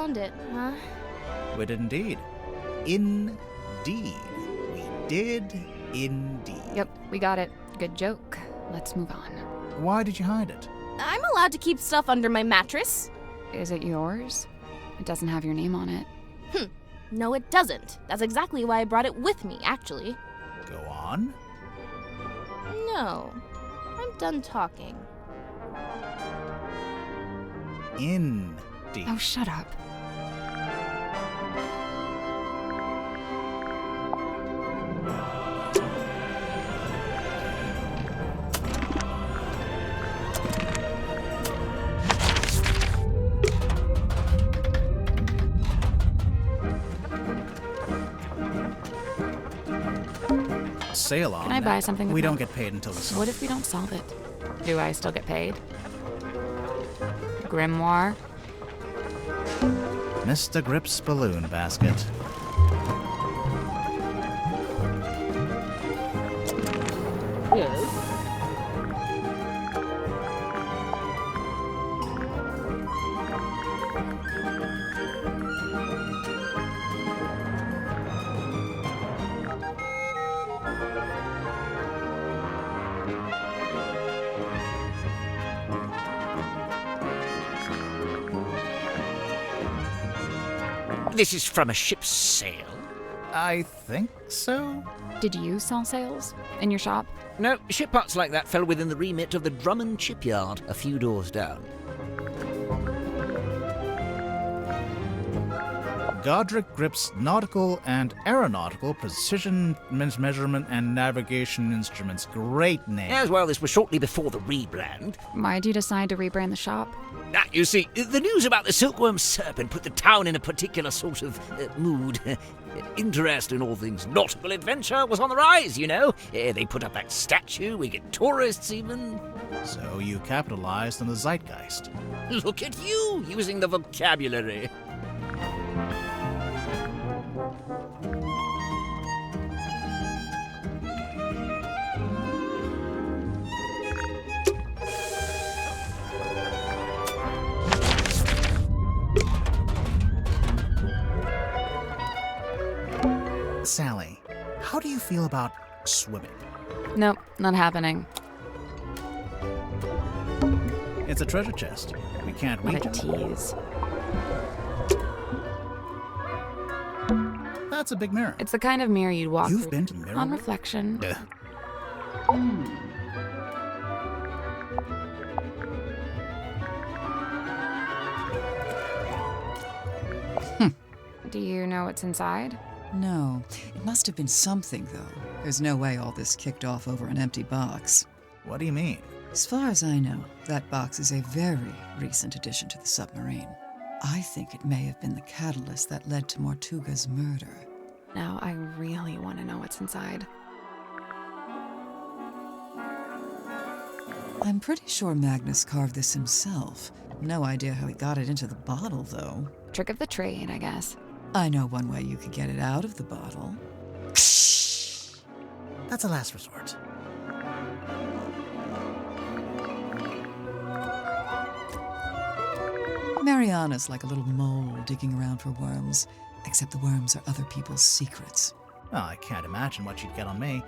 found it, huh? We did indeed. Indeed. We did indeed. Yep, we got it. Good joke. Let's move on. Why did you hide it? I'm allowed to keep stuff under my mattress. Is it yours? It doesn't have your name on it. No, it doesn't. That's exactly why I brought it with me, actually. Go on. No. I'm done talking. Indeed. Oh, shut up. Sail on. Can I buy something? We don't get paid until the What if we don't solve it? Do I still get paid? Grimoire? Mr. Grip's balloon basket. Yes? This is from a ship's sail? I think so. Did you sell sails in your shop? No, ship parts like that fell within the remit of the Drummond Shipyard, a few doors down. Godric Grip's nautical and aeronautical precision measurement and navigation instruments. Great name. As well, this was shortly before the rebrand. Why'd you decide to rebrand the shop? You see, the news about the Silkworm Serpent put the town in a particular sort of mood. Interest in all things nautical adventure was on the rise, you know. They put up that statue, we get tourists even. So you capitalized on the zeitgeist. Look at you, using the vocabulary. Sally, how do you feel about swimming? Nope, not happening. It's a treasure chest. We can't reach What a tease. That's a big mirror. It's the kind of mirror you'd walk You've through. been to Mirror On World? reflection. Do you know what's inside? No. It must have been something, though. There's no way all this kicked off over an empty box. What do you mean? As far as I know, that box is a very recent addition to the submarine. I think it may have been the catalyst that led to Mortuga's murder. Now I really want to know what's inside. I'm pretty sure Magnus carved this himself. No idea how he got it into the bottle, though. Trick of the trade, I guess. I know one way you could get it out of the bottle. That's a last resort. Mariana's like a little mole digging around for worms, except the worms are other people's secrets. Well, I can't imagine what she'd get on me.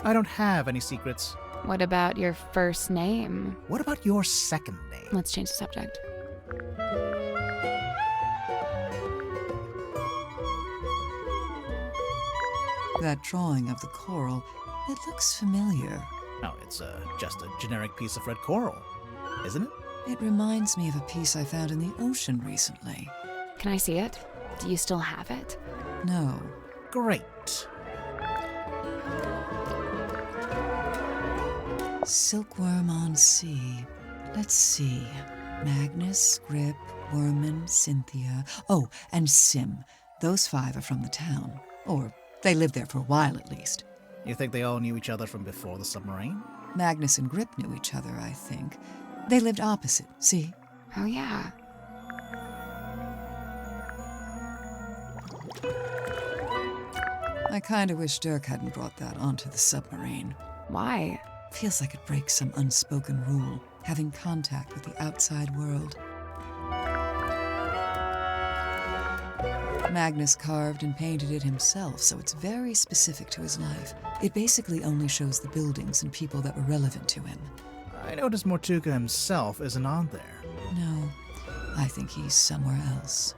I don't have any secrets. What about your first name? What about your second name? Let's change the subject. That drawing of the coral, it looks familiar. No, it's just a generic piece of red coral, isn't it? It reminds me of a piece I found in the ocean recently. Can I see it? Do you still have it? No. Great. Silkworm on sea. Let's see. Magnus, Grip, Worman, Cynthia. Oh, and Sim. Those 5 are from the town. Or they lived there for a while at least. You think they all knew each other from before the submarine? Magnus and Grip knew each other, I think. They lived opposite, see? Oh, yeah. I kinda wish Dirk hadn't brought that onto the submarine. Why? Feels like it breaks some unspoken rule, having contact with the outside world. Magnus carved and painted it himself, so it's very specific to his life. It basically only shows the buildings and people that were relevant to him. I noticed Mortuga himself isn't on there. No, I think he's somewhere else.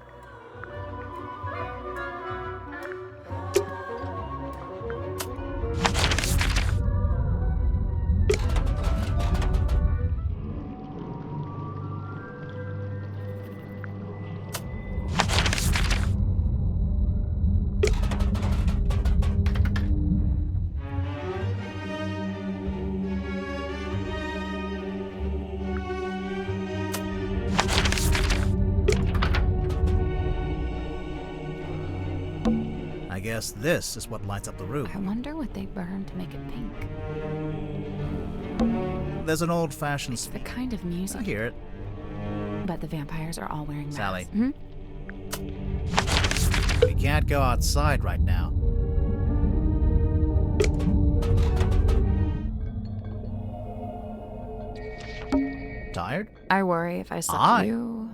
I guess this is what lights up the room. I wonder what they burned to make it pink. There's an old-fashioned The kind of music. I hear it. But the vampires are all wearing masks. Sally. Hmm? We can't go outside right now. Tired? I worry if I saw I- you.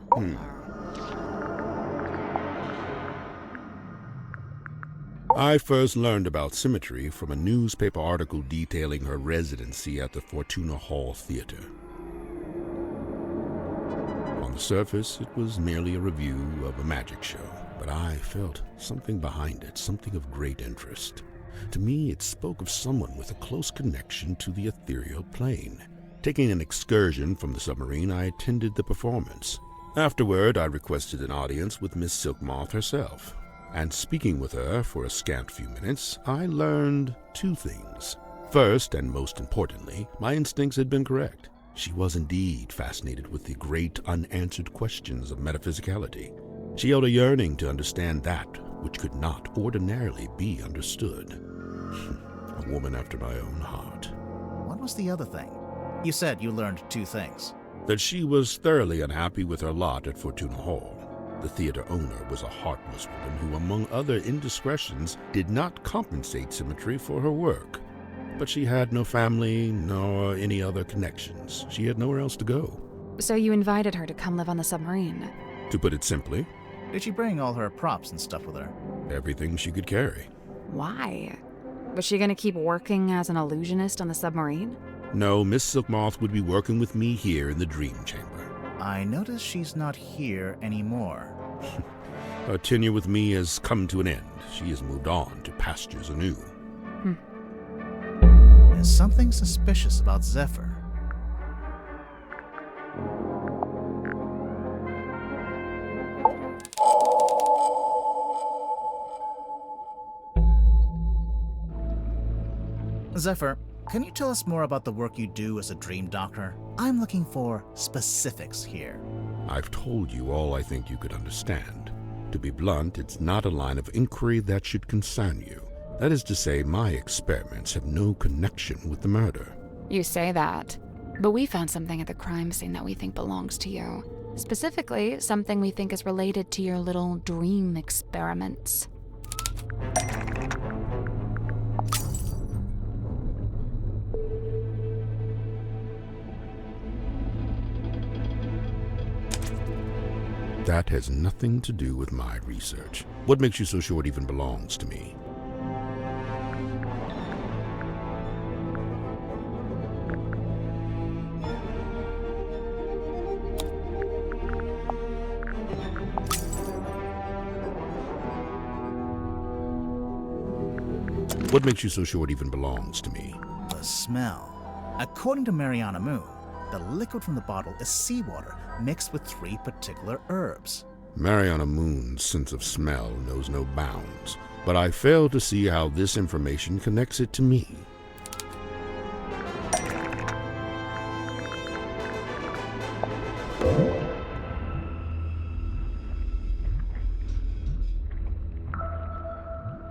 I first learned about Symmetry from a newspaper article detailing her residency at the Fortuna Hall Theater. On the surface, it was merely a review of a magic show, but I felt something behind it, something of great interest. To me, it spoke of someone with a close connection to the ethereal plane. Taking an excursion from the submarine, I attended the performance. Afterward, I requested an audience with Miss Silkmoth herself. And speaking with her for a scant few minutes, I learned two things. First, and most importantly, my instincts had been correct. She was indeed fascinated with the great unanswered questions of metaphysicality. She held a yearning to understand that which could not ordinarily be understood. A woman after my own heart. What was the other thing? You said you learned two things. That she was thoroughly unhappy with her lot at Fortuna Hall. The theater owner was a heartless woman who, among other indiscretions, did not compensate Symmetry for her work. But she had no family, nor any other connections. She had nowhere else to go. So you invited her to come live on the submarine? To put it simply, Did she bring all her props and stuff with her? everything she could carry. Why? Was she gonna keep working as an illusionist on the submarine? No, Miss Silkmoth would be working with me here in the Dream Chamber. I notice she's not here anymore. Her tenure with me has come to an end. She has moved on to pastures anew. There's something suspicious about Zephyr. Zephyr, can you tell us more about the work you do as a dream doctor? I'm looking for specifics here. I've told you all I think you could understand. To be blunt, it's not a line of inquiry that should concern you. That is to say, my experiments have no connection with the murder. You say that, but we found something at the crime scene that we think belongs to you. Specifically, something we think is related to your little dream experiments. That has nothing to do with my research. What makes you so sure it even belongs to me? What makes you so sure it even belongs to me? The smell. According to Mariana Moon, the liquid from the bottle is seawater mixed with 3 particular herbs. Mariana Moon's sense of smell knows no bounds, but I fail to see how this information connects it to me.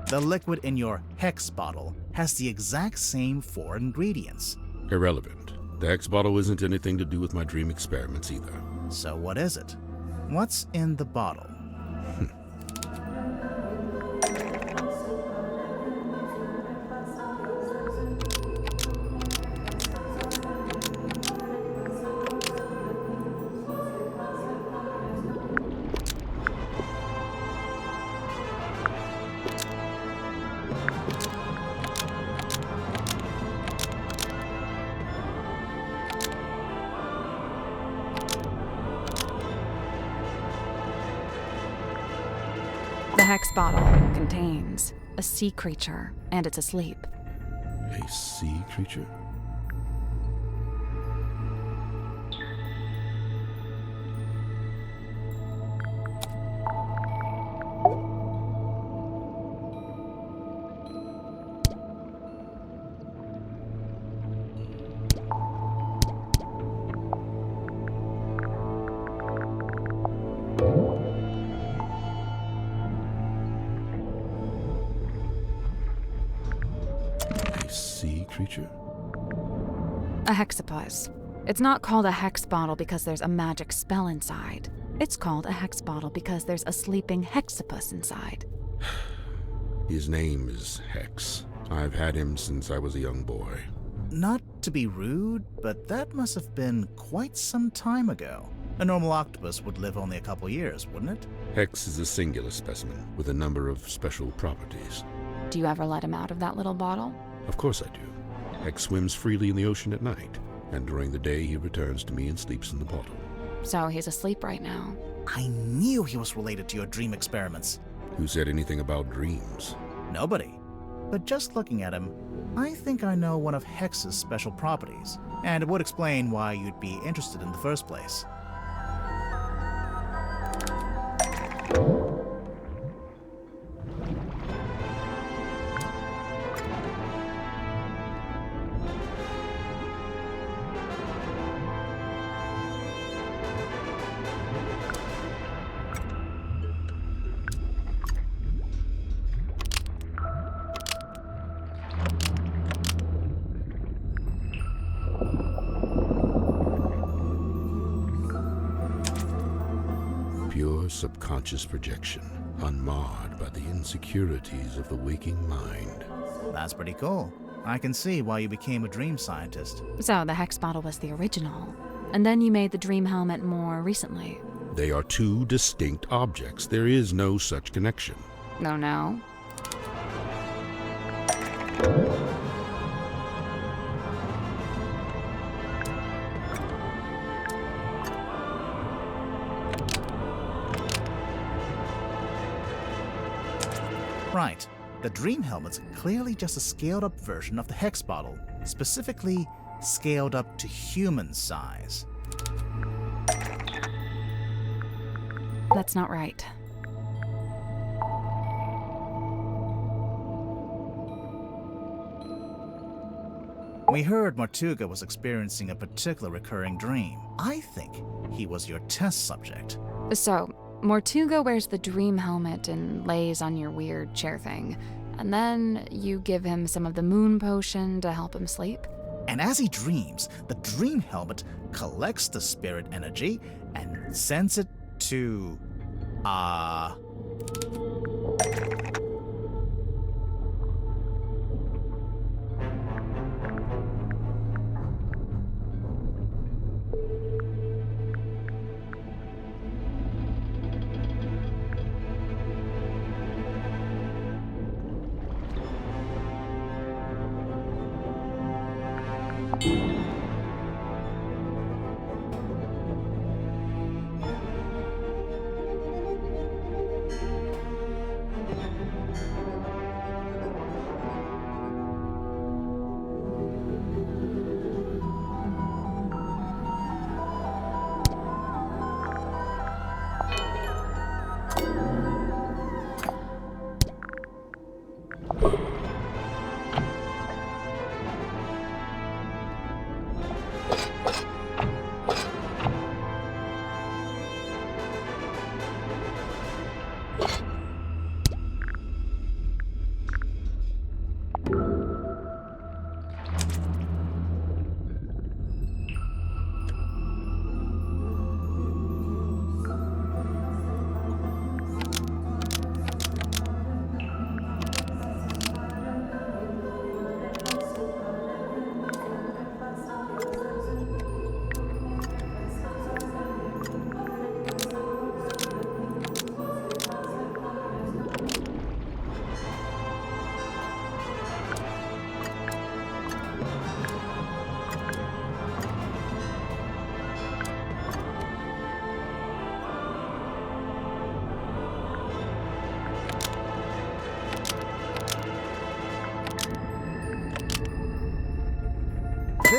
The liquid in your Hex bottle has the exact same 4 ingredients. Irrelevant. The Hex bottle isn't anything to do with my dream experiments either. So what is it? What's in the bottle? hex bottle contains a sea creature, and it's asleep. A sea creature? Creature? A hexapus. It's not called a hex bottle because there's a magic spell inside. It's called a hex bottle because there's a sleeping hexapus inside. His name is Hex. I've had him since I was a young boy. Not to be rude, but that must have been quite some time ago. A normal octopus would live only a couple years, wouldn't it? Hex is a singular specimen with a number of special properties. Do you ever let him out of that little bottle? Of course I do. Hex swims freely in the ocean at night, and during the day he returns to me and sleeps in the bottle. So he's asleep right now. I knew he was related to your dream experiments. Who said anything about dreams? Nobody. But just looking at him, I think I know one of Hex's special properties, and it would explain why you'd be interested in the first place. Pure subconscious projection, unmarred by the insecurities of the waking mind. That's pretty cool. I can see why you became a dream scientist. So the hex bottle was the original, and then you made the dream helmet more recently. They are two distinct objects. There is no such connection. No. Right. The dream helmet's clearly just a scaled-up version of the hex bottle, specifically scaled up to human size. That's not right. We heard Mortuga was experiencing a particular recurring dream. I think he was your test subject. So, Mortuga wears the dream helmet and lays on your weird chair thing. And then you give him some of the moon potion to help him sleep. And as he dreams, the dream helmet collects the spirit energy and sends it to...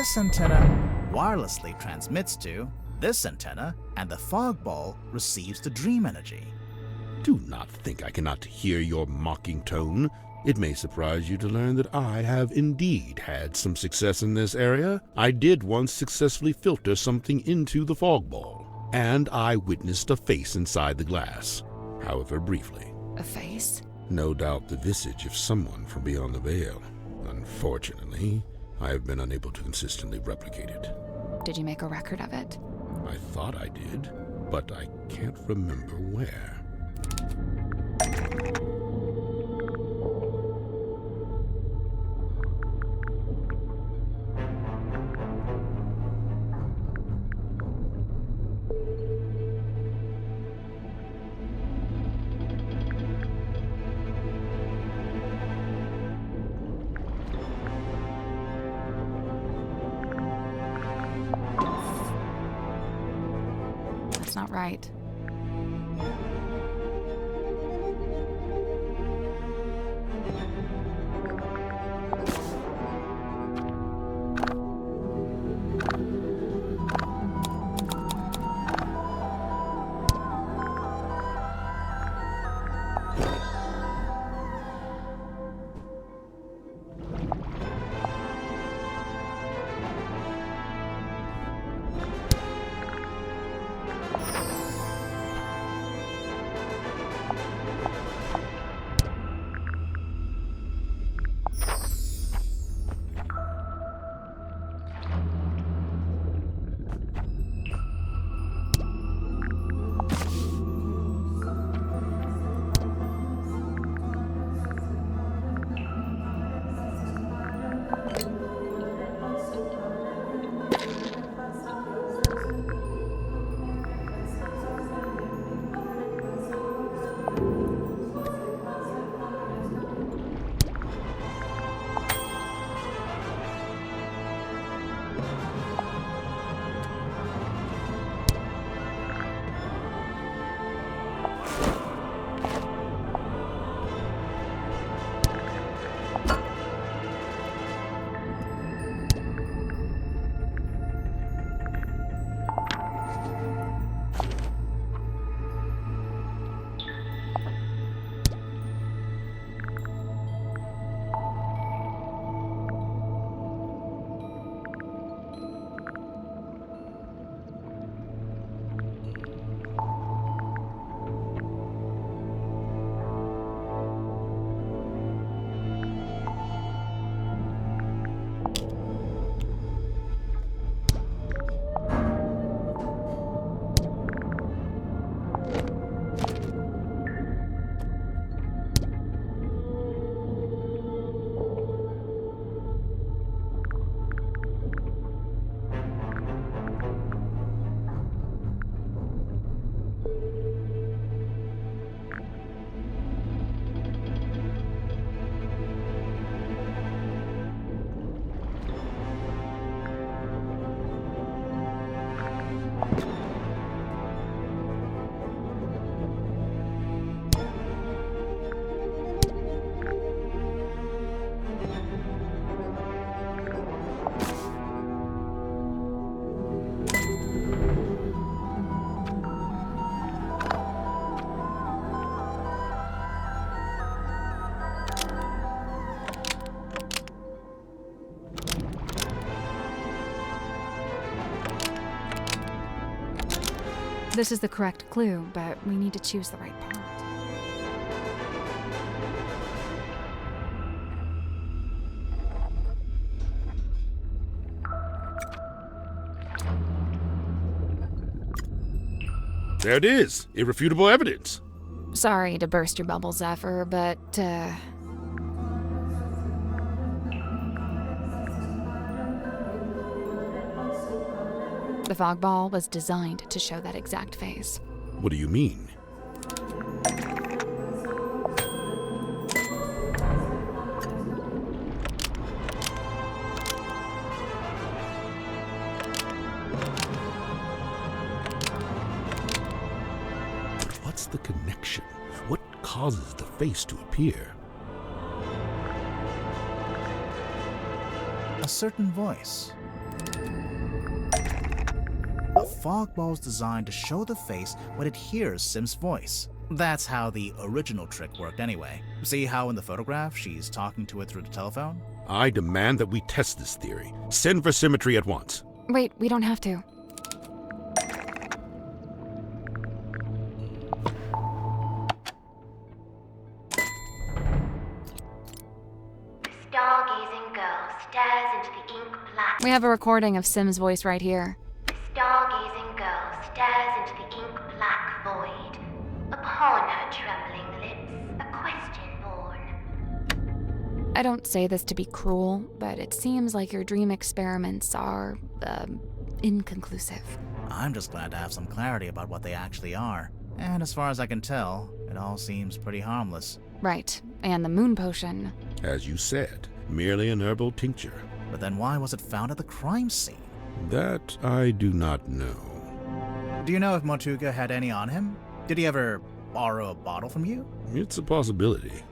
This antenna wirelessly transmits to this antenna, and the fog ball receives the dream energy. Do not think I cannot hear your mocking tone. It may surprise you to learn that I have indeed had some success in this area. I did once successfully filter something into the fog ball, and I witnessed a face inside the glass, however briefly. A face? No doubt the visage of someone from beyond the veil. Unfortunately, I have been unable to consistently replicate it. Did you make a record of it? I thought I did, but I can't remember where. That's not right. This is the correct clue, but we need to choose the right part. There it is, irrefutable evidence. Sorry to burst your bubble, Zephyr, but, the fog ball was designed to show that exact face. What do you mean? What's the connection? What causes the face to appear? A certain voice. fog ball's designed to show the face when it hears Sim's voice. That's how the original trick worked anyway. See how in the photograph she's talking to it through the telephone? I demand that we test this theory. Send for symmetry at once. Wait, we don't have to. Stargazing girl stares into the ink black. We have a recording of Sim's voice right here. Stargazing girl stares into the ink black void. Upon her trembling lips, a question born. I don't say this to be cruel, but it seems like your dream experiments are, inconclusive. I'm just glad to have some clarity about what they actually are. And as far as I can tell, it all seems pretty harmless. Right, and the moon potion. As you said, merely an herbal tincture. But then why was it found at the crime scene? That I do not know. Do you know if Mortuga had any on him? Did he ever borrow a bottle from you? It's a possibility.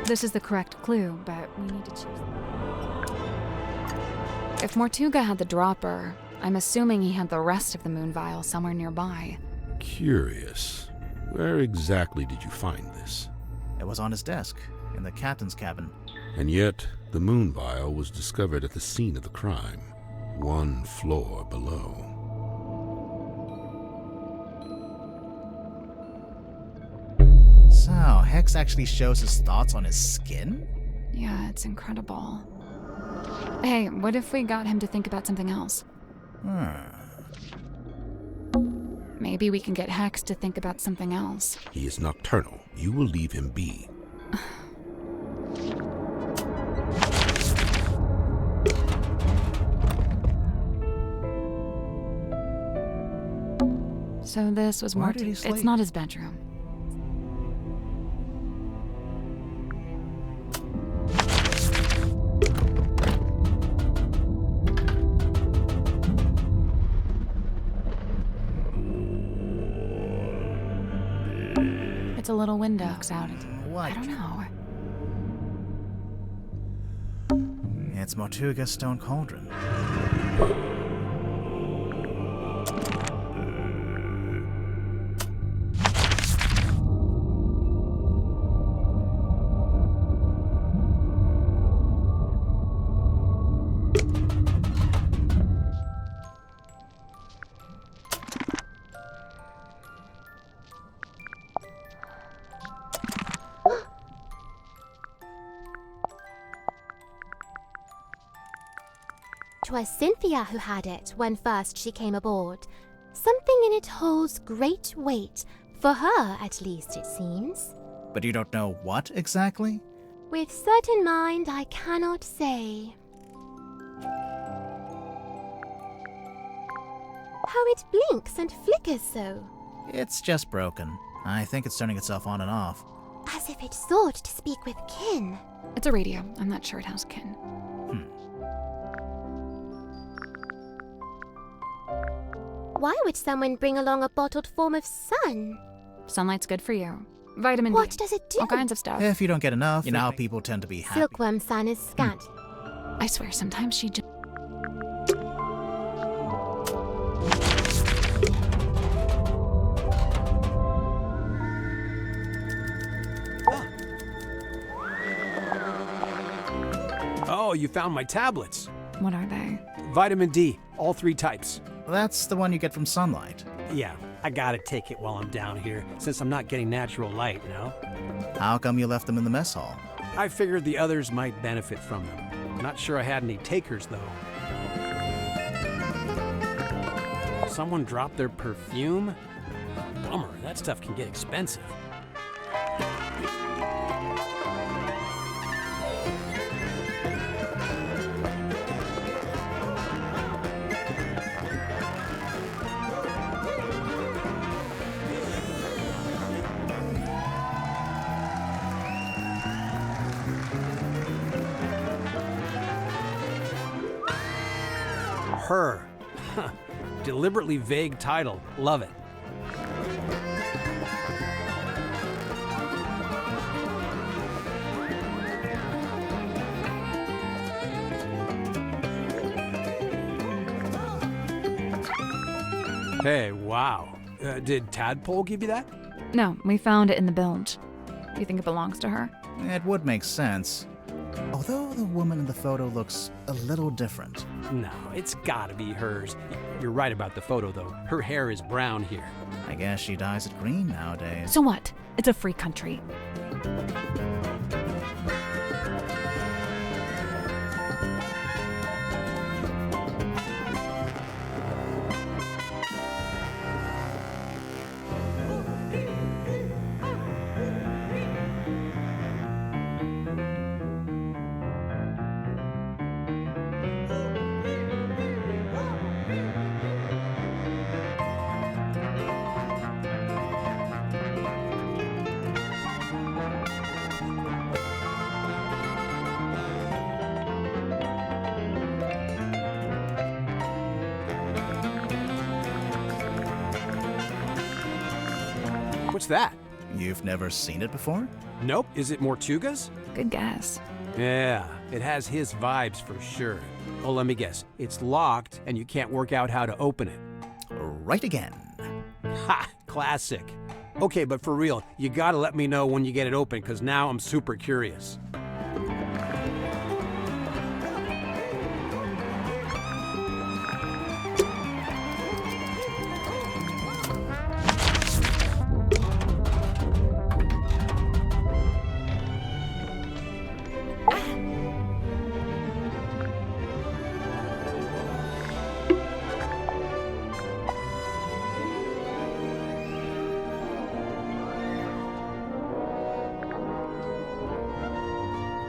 This is the correct clue, but we need to choose. If Mortuga had the dropper, I'm assuming he had the rest of the moon vial somewhere nearby. Curious. Where exactly did you find this? It was on his desk, in the captain's cabin. And yet, the moon vial was discovered at the scene of the crime, one floor below. So, Hex actually shows his thoughts on his skin? Yeah, it's incredible. Hey, what if we got him to think about something else? Maybe we can get Hex to think about something else. He is nocturnal. You will leave him be. So this was Where did he sleep? It's not his bedroom. It's a little window. Looks out. What? I don't know. It's Mortuga's stone cauldron. "'Twas Cynthia who had it when first she came aboard. Something in it holds great weight, for her at least it seems. But you don't know what exactly? With certain mind I cannot say. How it blinks and flickers so, It's just broken. I think it's turning itself on and off. as if it sought to speak with kin. It's a radio. I'm not sure it has kin. Why would someone bring along a bottled form of sun? Sunlight's good for you. Vitamin What D. does it do? All kinds of stuff. If you don't get enough, you know how people tend to be happy. Silkworm sun is scant. I swear, sometimes she just... Oh, you found my tablets. What are they? Vitamin D, all 3 types. That's the one you get from sunlight. Yeah, I gotta take it while I'm down here, since I'm not getting natural light, How come you left them in the mess hall? I figured the others might benefit from them. Not sure I had any takers, though. Someone dropped their perfume? Bummer, that stuff can get expensive. Her. Deliberately vague title. Love it. Hey, wow. Did Tadpole give you that? No, we found it in the bilge. Do you think it belongs to her? It would make sense. Although the woman in the photo looks a little different. No, it's gotta be hers. You're right about the photo, though. Her hair is brown here. I guess she dyes it green nowadays. So what? It's a free country. What's that? You've never seen it before? Nope. Is it Mortuga's? Good guess. Yeah, it has his vibes for sure. Oh, let me guess. It's locked and you can't work out how to open it. Right again. Ha! Classic. Okay, but for real, you gotta let me know when you get it open, because now I'm super curious.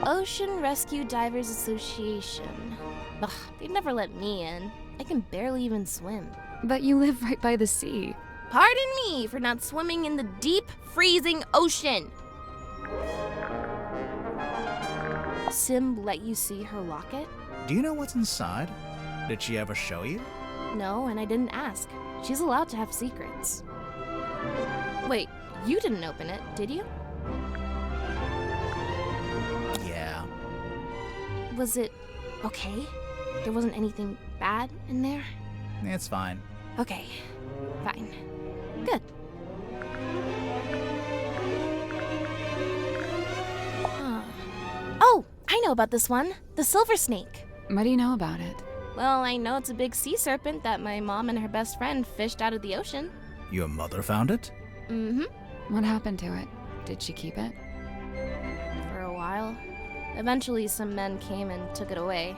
Ocean Rescue Divers Association. Ugh, they'd never let me in. I can barely even swim. But you live right by the sea. Pardon me for not swimming in the deep, freezing ocean. Sim let you see her locket? Do you know what's inside? Did she ever show you? No, and I didn't ask. She's allowed to have secrets. Wait, you didn't open it, did you? Yeah. Was it okay? There wasn't anything bad in there? It's fine. Okay, fine. Good. Oh, I know about this one. The silver snake. What do you know about it? Well, I know it's a big sea serpent that my mom and her best friend fished out of the ocean. Your mother found it? Mm-hmm. What happened to it? Did she keep it? For a while. Eventually, some men came and took it away.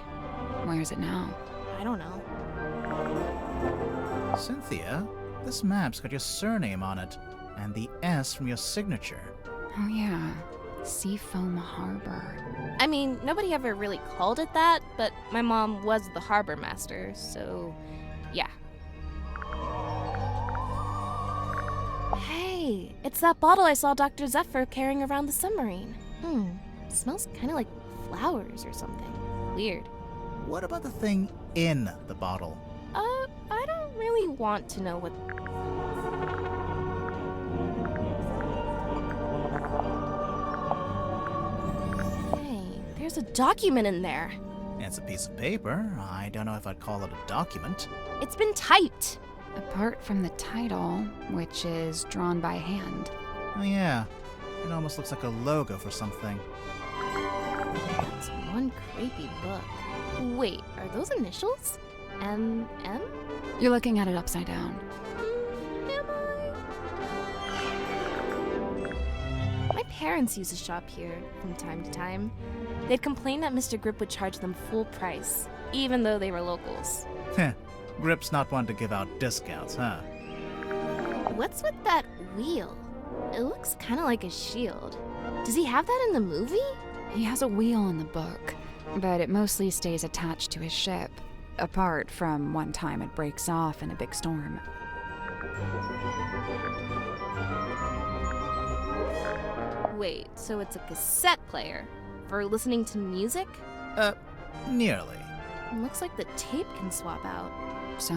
Where is it now? I don't know. Cynthia, this map's got your surname on it, and the S from your signature. Oh yeah, Seafoam Harbor. I mean, nobody ever really called it that, but my mom was the harbor master, so yeah. Hey, it's that bottle I saw Dr. Zephyr carrying around the submarine. Smells kind of like flowers or something. Weird. What about the thing in the bottle? I don't really want to know what... Hey, there's a document in there. It's a piece of paper. I don't know if I'd call it a document. It's been typed. Apart from the title, which is drawn by hand. Oh yeah, it almost looks like a logo for something. That's one drapey book. Wait, are those initials? M? You're looking at it upside down. Am I? My parents used to shop here from time to time. They'd complain that Mr. Grip would charge them full price, even though they were locals. Heh, Grip's not one to give out discounts, huh? What's with that wheel? It looks kind of like a shield. Does he have that in the movie? He has a wheel in the book, but it mostly stays attached to his ship, apart from one time it breaks off in a big storm. Wait, so it's a cassette player for listening to music? Nearly. It looks like the tape can swap out. So?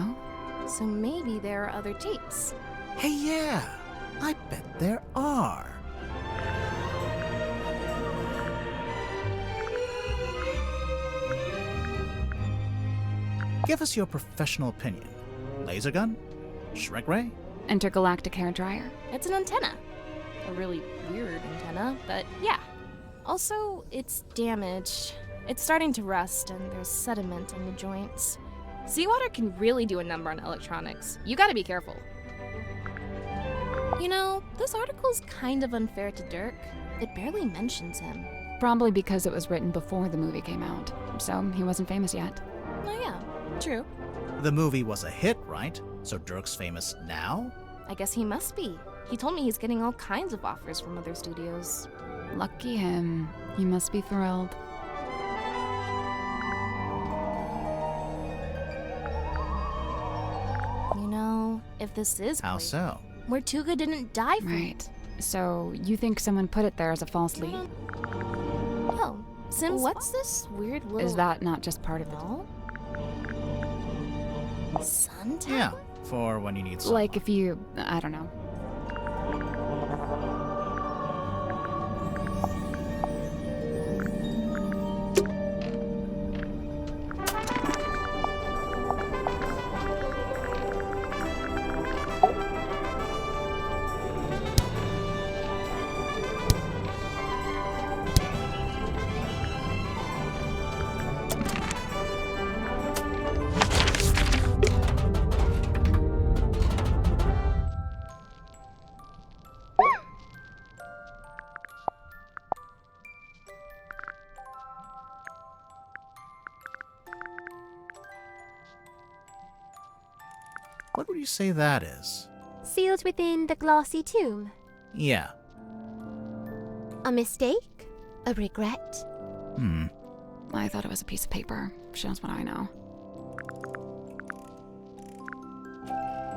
So maybe there are other tapes. Hey, yeah, I bet there are. Give us your professional opinion. Laser gun? Shrek ray? Intergalactic hair dryer? It's an antenna. A really weird antenna, but yeah. Also, it's damaged. It's starting to rust, and there's sediment on the joints. Seawater can really do a number on electronics. You gotta be careful. You know, this article's kind of unfair to Dirk. It barely mentions him. Probably because it was written before the movie came out, so he wasn't famous yet. Oh yeah, true. The movie was a hit, right? So Dirk's famous now? I guess he must be. He told me he's getting all kinds of offers from other studios. Lucky him. He must be thrilled. You know, if this is How so? where Tuga didn't die from. Right. So you think someone put it there as a false lead? Oh, Sims, what's this weird little... Is that not just part of it? Sun tower? Yeah, for when you need some. Like if you, I don't know. What would you say that is? Sealed within the glassy tomb? Yeah. A mistake? A regret? I thought it was a piece of paper. Shows what I know.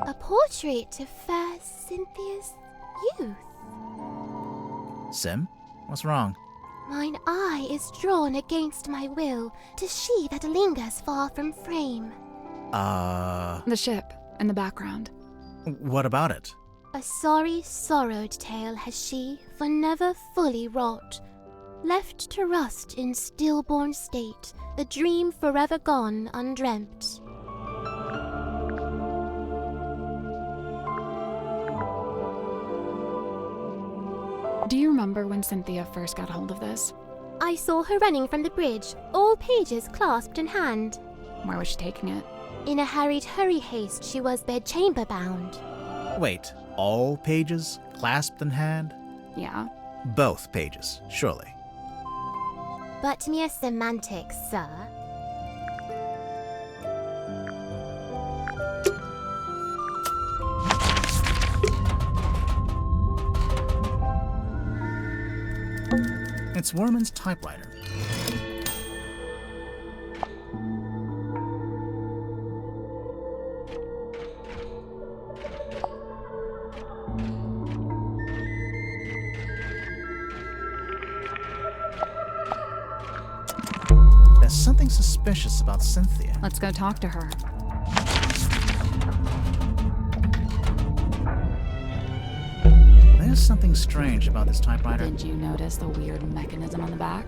A portrait of fair Cynthia's youth. Sim? What's wrong? Mine eye is drawn against my will to she that lingers far from frame. The ship, in the background. What about it? A sorry, sorrowed tale has she, for never fully wrought. Left to rust in stillborn state, the dream forever gone undreamt. Do you remember when Cynthia first got hold of this? I saw her running from the bridge, all pages clasped in hand. Where was she taking it? In a hurried hurry haste she was bedchamber bound. Wait, all pages clasped in hand? Yeah. Both pages, surely. But mere semantics, sir. It's Werman's typewriter. There's something suspicious about Cynthia. Let's go talk to her. There's something strange about this typewriter. Did you notice the weird mechanism on the back?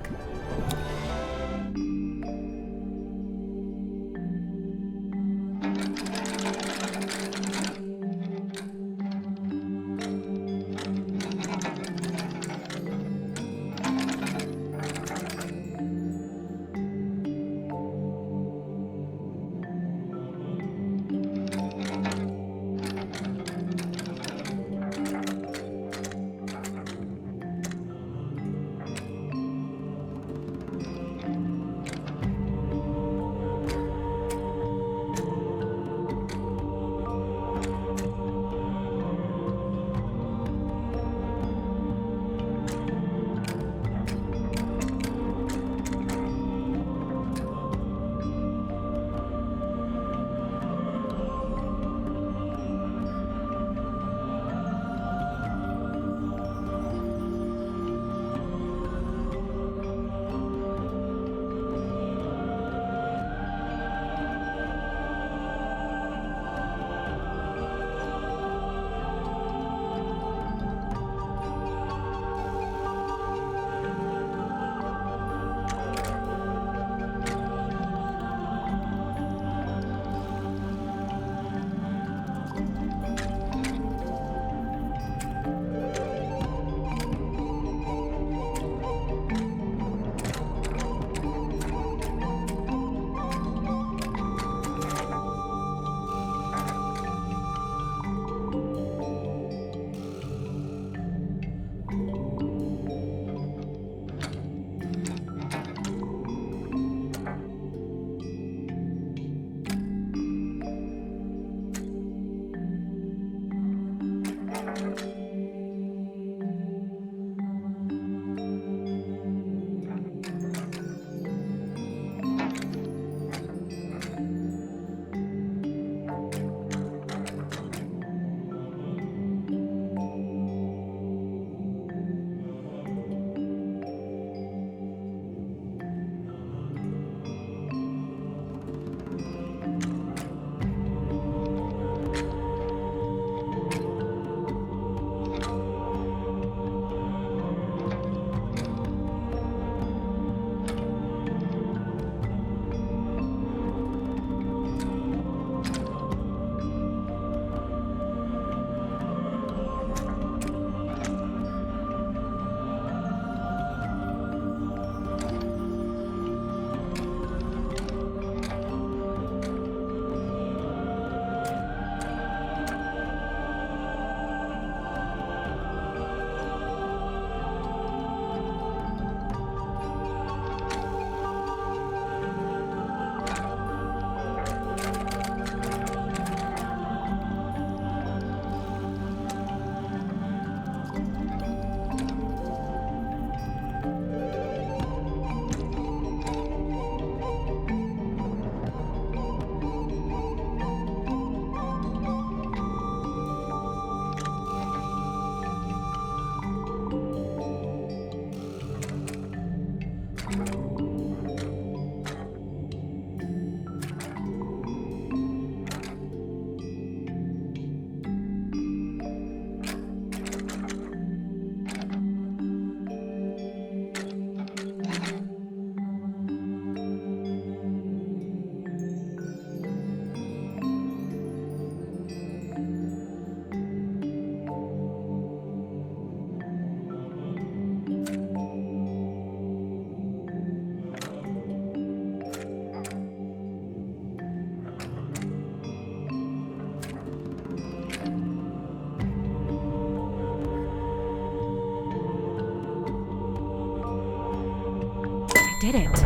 did it.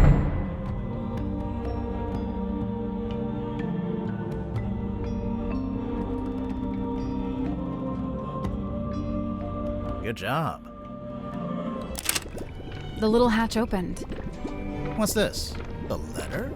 Good job. The little hatch opened. What's this? A letter?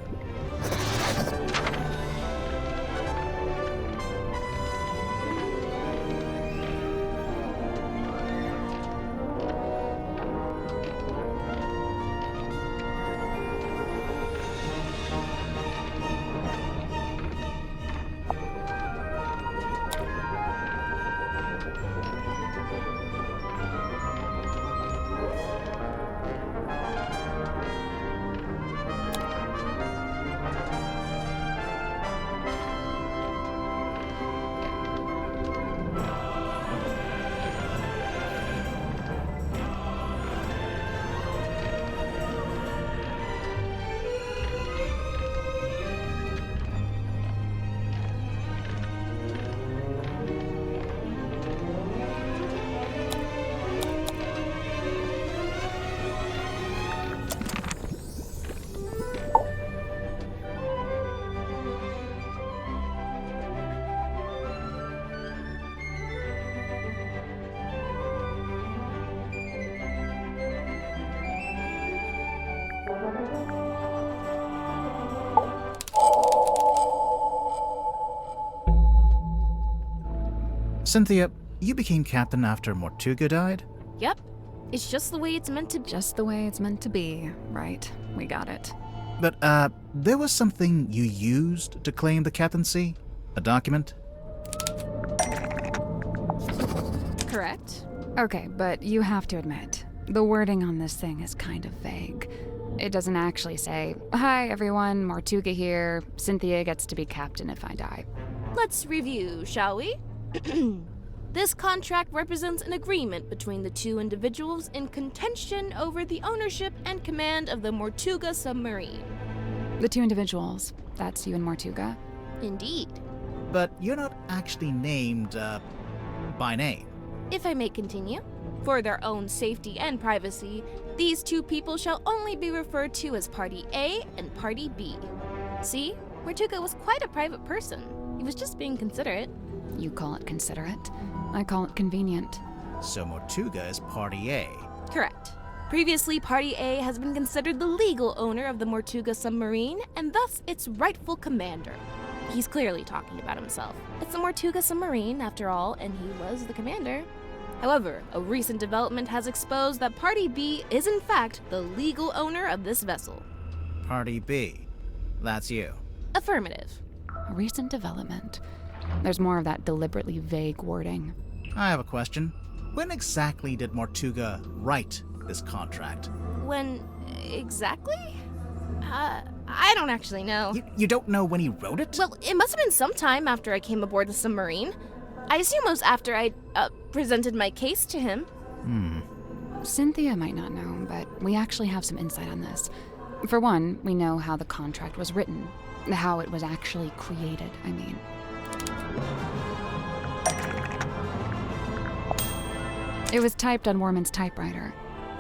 Cynthia, you became captain after Mortuga died? Yep. It's just the way it's meant to be. Just the way it's meant to be. Right. We got it. But, there was something you used to claim the captaincy? A document? Correct. Okay, but you have to admit, the wording on this thing is kind of vague. It doesn't actually say, "Hi everyone, Mortuga here. Cynthia gets to be captain if I die." Let's review, shall we? This contract represents an agreement between the two individuals in contention over the ownership and command of the Mortuga submarine. The two individuals. That's you and Mortuga? Indeed. But you're not actually named, by name. If I may continue, for their own safety and privacy, these two people shall only be referred to as Party A and Party B. See, Mortuga was quite a private person. He was just being considerate. You call it considerate. I call it convenient. So Mortuga is Party A. Correct. Previously, Party A has been considered the legal owner of the Mortuga submarine, and thus its rightful commander. He's clearly talking about himself. It's the Mortuga submarine, after all, and he was the commander. However, a recent development has exposed that Party B is in fact the legal owner of this vessel. Party B. That's you. Affirmative. A recent development. There's more of that deliberately vague wording. I have a question. When exactly did Mortuga write this contract? When exactly? I don't actually know. You don't know when he wrote it? Well, it must have been sometime after I came aboard the submarine. I assume it was after I presented my case to him. Cynthia might not know, but we actually have some insight on this. For one, we know how the contract was written. How it was actually created, I mean. It was typed on Warman's typewriter,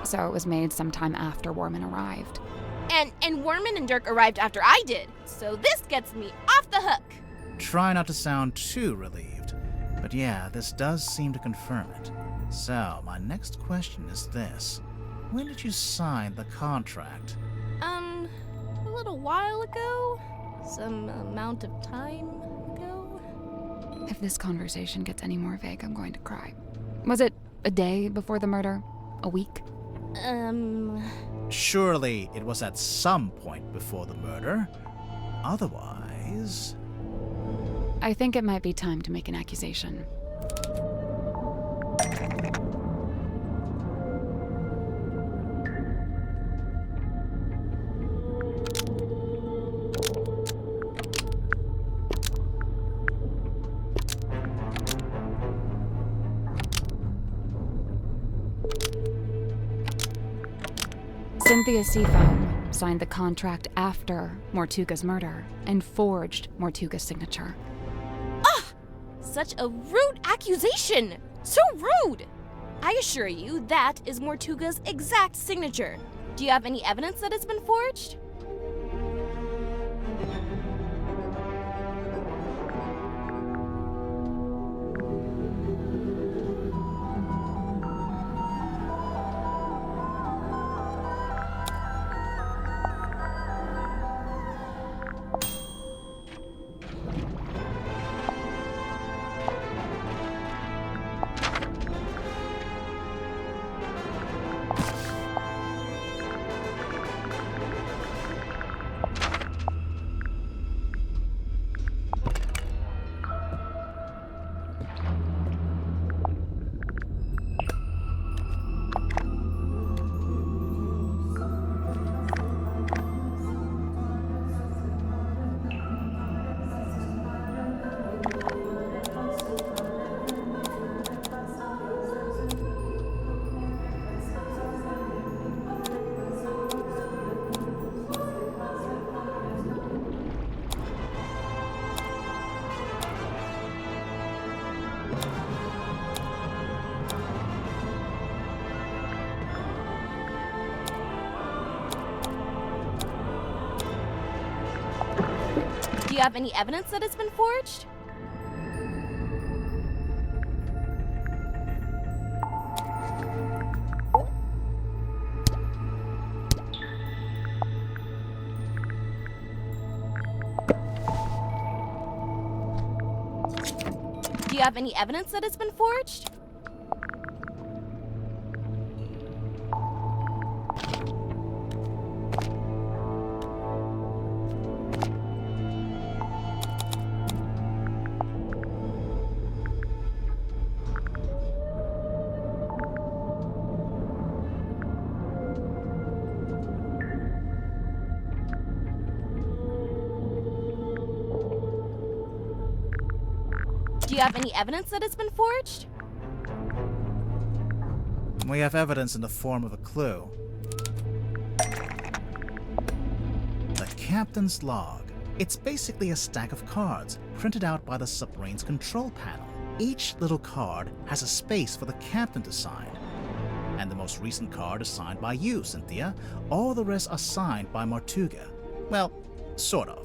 so it was made sometime after Warman arrived. And Warman and Dirk arrived after I did, so this gets me off the hook. Try not to sound too relieved, but yeah, this does seem to confirm it. So, my next question is this. When did you sign the contract? A little while ago? Some amount of time ago? If this conversation gets any more vague, I'm going to cry. Was it a day before the murder? A week? Surely it was at some point before the murder. Otherwise... I think it might be time to make an accusation. Cynthia Seafoam signed the contract after Mortuga's murder and forged Mortuga's signature. Such a rude accusation! So rude! I assure you that is Mortuga's exact signature. Do you have any evidence that it's been forged? Do you have any evidence that it's been forged? Do you have any evidence that it's been forged? Do you have any evidence that it's been forged? We have evidence in the form of a clue. The captain's log. It's basically a stack of cards printed out by the submarine's control panel. Each little card has a space for the captain to sign. And the most recent card is signed by you, Cynthia. All the rest are signed by Mortuga. Well, sort of.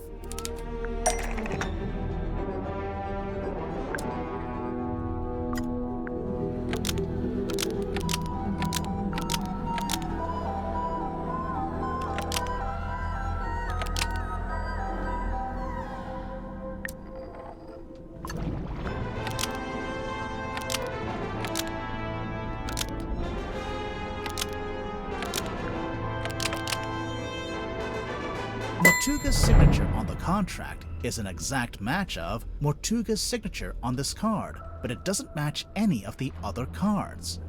Mortuga's signature on the contract is an exact match of Mortuga's signature on this card, but it doesn't match any of the other cards.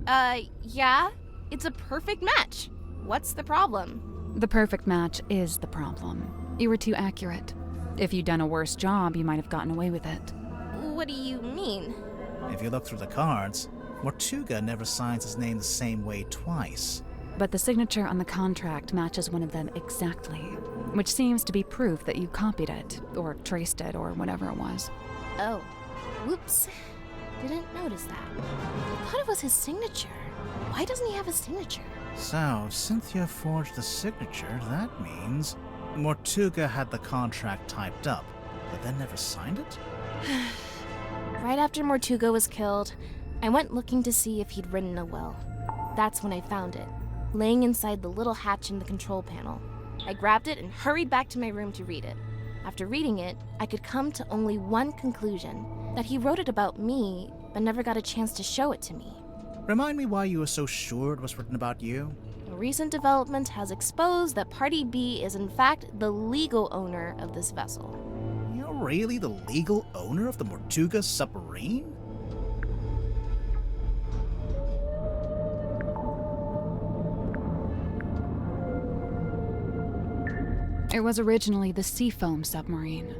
Yeah? It's a perfect match. What's the problem? The perfect match is the problem. You were too accurate. If you'd done a worse job, you might have gotten away with it. What do you mean? If you look through the cards, Mortuga never signs his name the same way twice. But the signature on the contract matches one of them exactly, which seems to be proof that you copied it, or traced it, or whatever it was. Oh. Whoops. Didn't notice that. I thought it was his signature. Why doesn't he have a signature? So, Cynthia forged the signature. That means Mortuga had the contract typed up, but then never signed it? Right after Mortuga was killed, I went looking to see if he'd written a will. That's when I found it, laying inside the little hatch in the control panel. I grabbed it and hurried back to my room to read it. After reading it, I could come to only one conclusion, that he wrote it about me, but never got a chance to show it to me. Remind me why you were so sure it was written about you? A recent development has exposed that Party B is in fact the legal owner of this vessel. You're really the legal owner of the Mortuga submarine? It was originally the Seafoam submarine.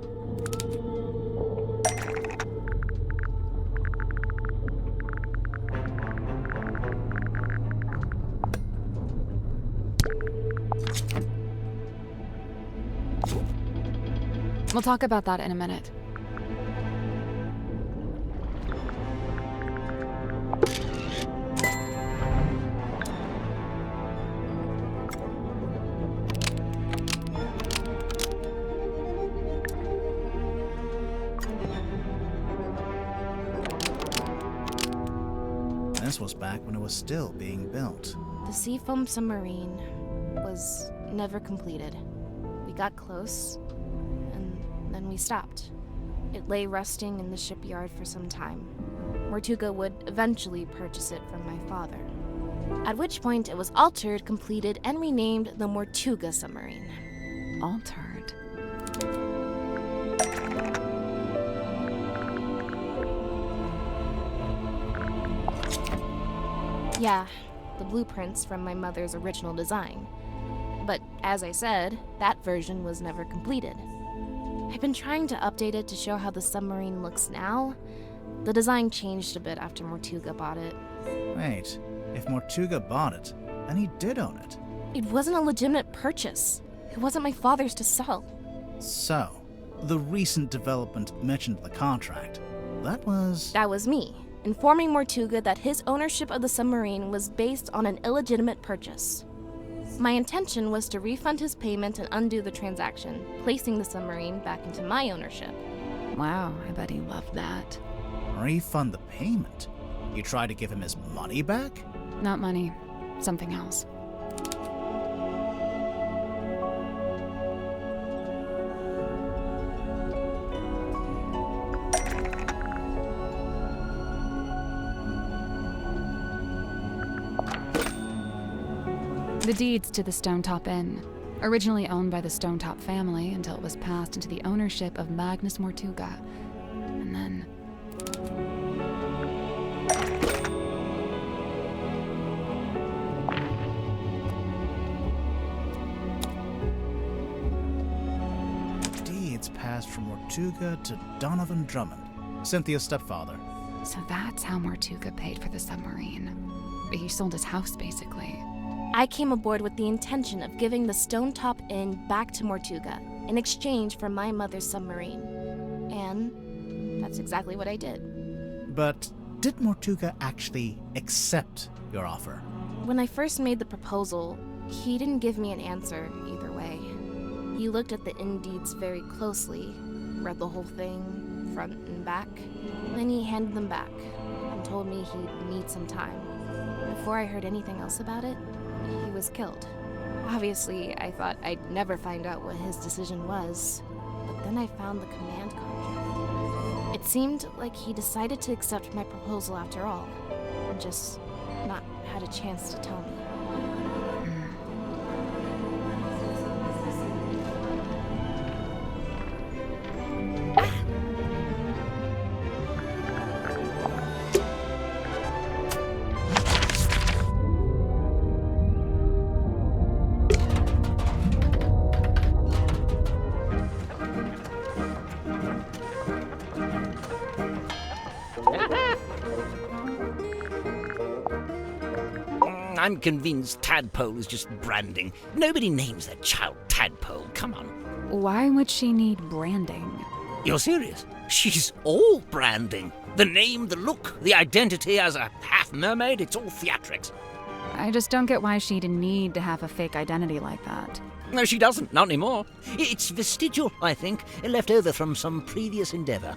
We'll talk about that in a minute. this was back when it was still being built. The Seafoam submarine was never completed. We got close, and then we stopped. It lay rusting in the shipyard for some time. Mortuga would eventually purchase it from my father. At which point it was altered, completed, and renamed the Mortuga submarine. Altered? Yeah, the blueprints from my mother's original design. But as I said, that version was never completed. I've been trying to update it to show how the submarine looks now. The design changed a bit after Mortuga bought it. Wait, if Mortuga bought it, then he did own it. It wasn't a legitimate purchase. It wasn't my father's to sell. So, the recent development mentioned in the contract, that was me, informing Mortuga that his ownership of the submarine was based on an illegitimate purchase. My intention was to refund his payment and undo the transaction, placing the submarine back into my ownership. Wow, I bet he loved that. Refund the payment? You tried to give him his money back? Not money, something else. The deeds to the Stonetop Inn, originally owned by the Stonetop family until it was passed into the ownership of Magnus Mortuga. And then... deeds passed from Mortuga to Donovan Drummond, Cynthia's stepfather. So that's how Mortuga paid for the submarine. He sold his house, basically. I came aboard with the intention of giving the Stonetop Inn back to Mortuga in exchange for my mother's submarine. And that's exactly what I did. But did Mortuga actually accept your offer? When I first made the proposal, he didn't give me an answer either way. He looked at the inn deeds very closely, read the whole thing, front and back. Then he handed them back and told me he'd need some time. Before I heard anything else about it, he was killed. Obviously, I thought I'd never find out what his decision was, but then I found the command contract. It seemed like he decided to accept my proposal after all, and just not had a chance to tell me. I'm convinced Tadpole is just branding. Nobody names their child Tadpole, come on. Why would she need branding? You're serious? She's all branding. The name, the look, the identity as a half-mermaid, it's all theatrics. I just don't get why she'd need to have a fake identity like that. No, she doesn't, not anymore. It's vestigial, I think, left over from some previous endeavor.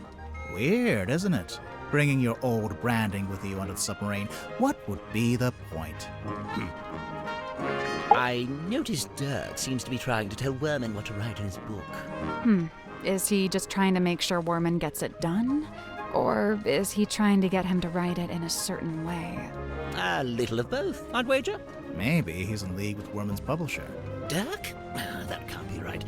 Weird, isn't it? Bringing your old branding with you onto the submarine. What would be the point? I noticed Dirk seems to be trying to tell Werman what to write in his book. Is he just trying to make sure Werman gets it done? Or is he trying to get him to write it in a certain way? A little of both, I'd wager. Maybe he's in league with Werman's publisher. Dirk? That can't be right.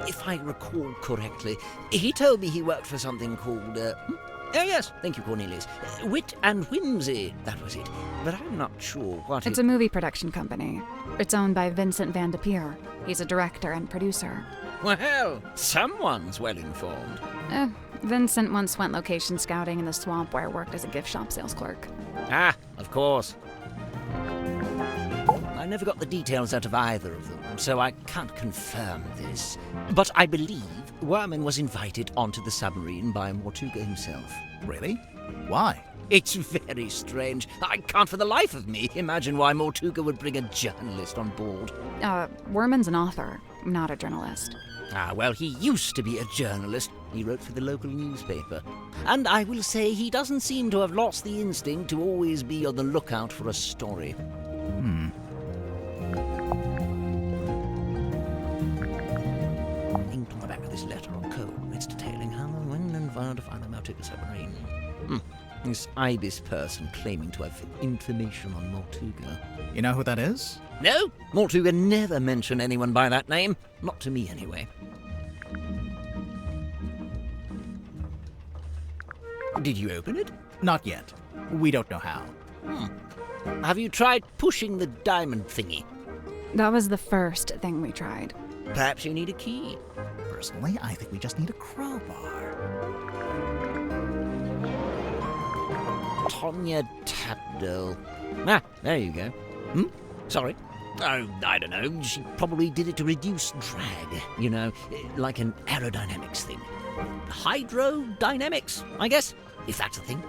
If I recall correctly, he told me he worked for something called, oh yes, thank you, Cornelius. Wit and Whimsy, that was it. But I'm not sure what It's a movie production company. It's owned by Vincent Van de Peer. He's a director and producer. Well, someone's well informed. Vincent once went location scouting in the swamp where I worked as a gift shop sales clerk. Ah, of course. I never got the details out of either of them, so I can't confirm this. But I believe Werman was invited onto the submarine by Mortuga himself. Really? Why? It's very strange. I can't for the life of me imagine why Mortuga would bring a journalist on board. Werman's an author, not a journalist. Ah, well, he used to be a journalist. He wrote for the local newspaper. And I will say he doesn't seem to have lost the instinct to always be on the lookout for a story. Inked on the back of this letter on code, it's detailing how Wendland vowed to find the Maltuga submarine. This Ibis person claiming to have information on Maltuga. You know who that is? No, Maltuga never mentioned anyone by that name. Not to me, anyway. Did you open it? Not yet. We don't know how. Have you tried pushing the diamond thingy? That was the first thing we tried. Perhaps you need a key. Personally, I think we just need a crowbar. Tonya Tapdell. There you go. Sorry. Oh, I don't know. She probably did it to reduce drag, you know, like an aerodynamics thing. Hydrodynamics, I guess, if that's a thing.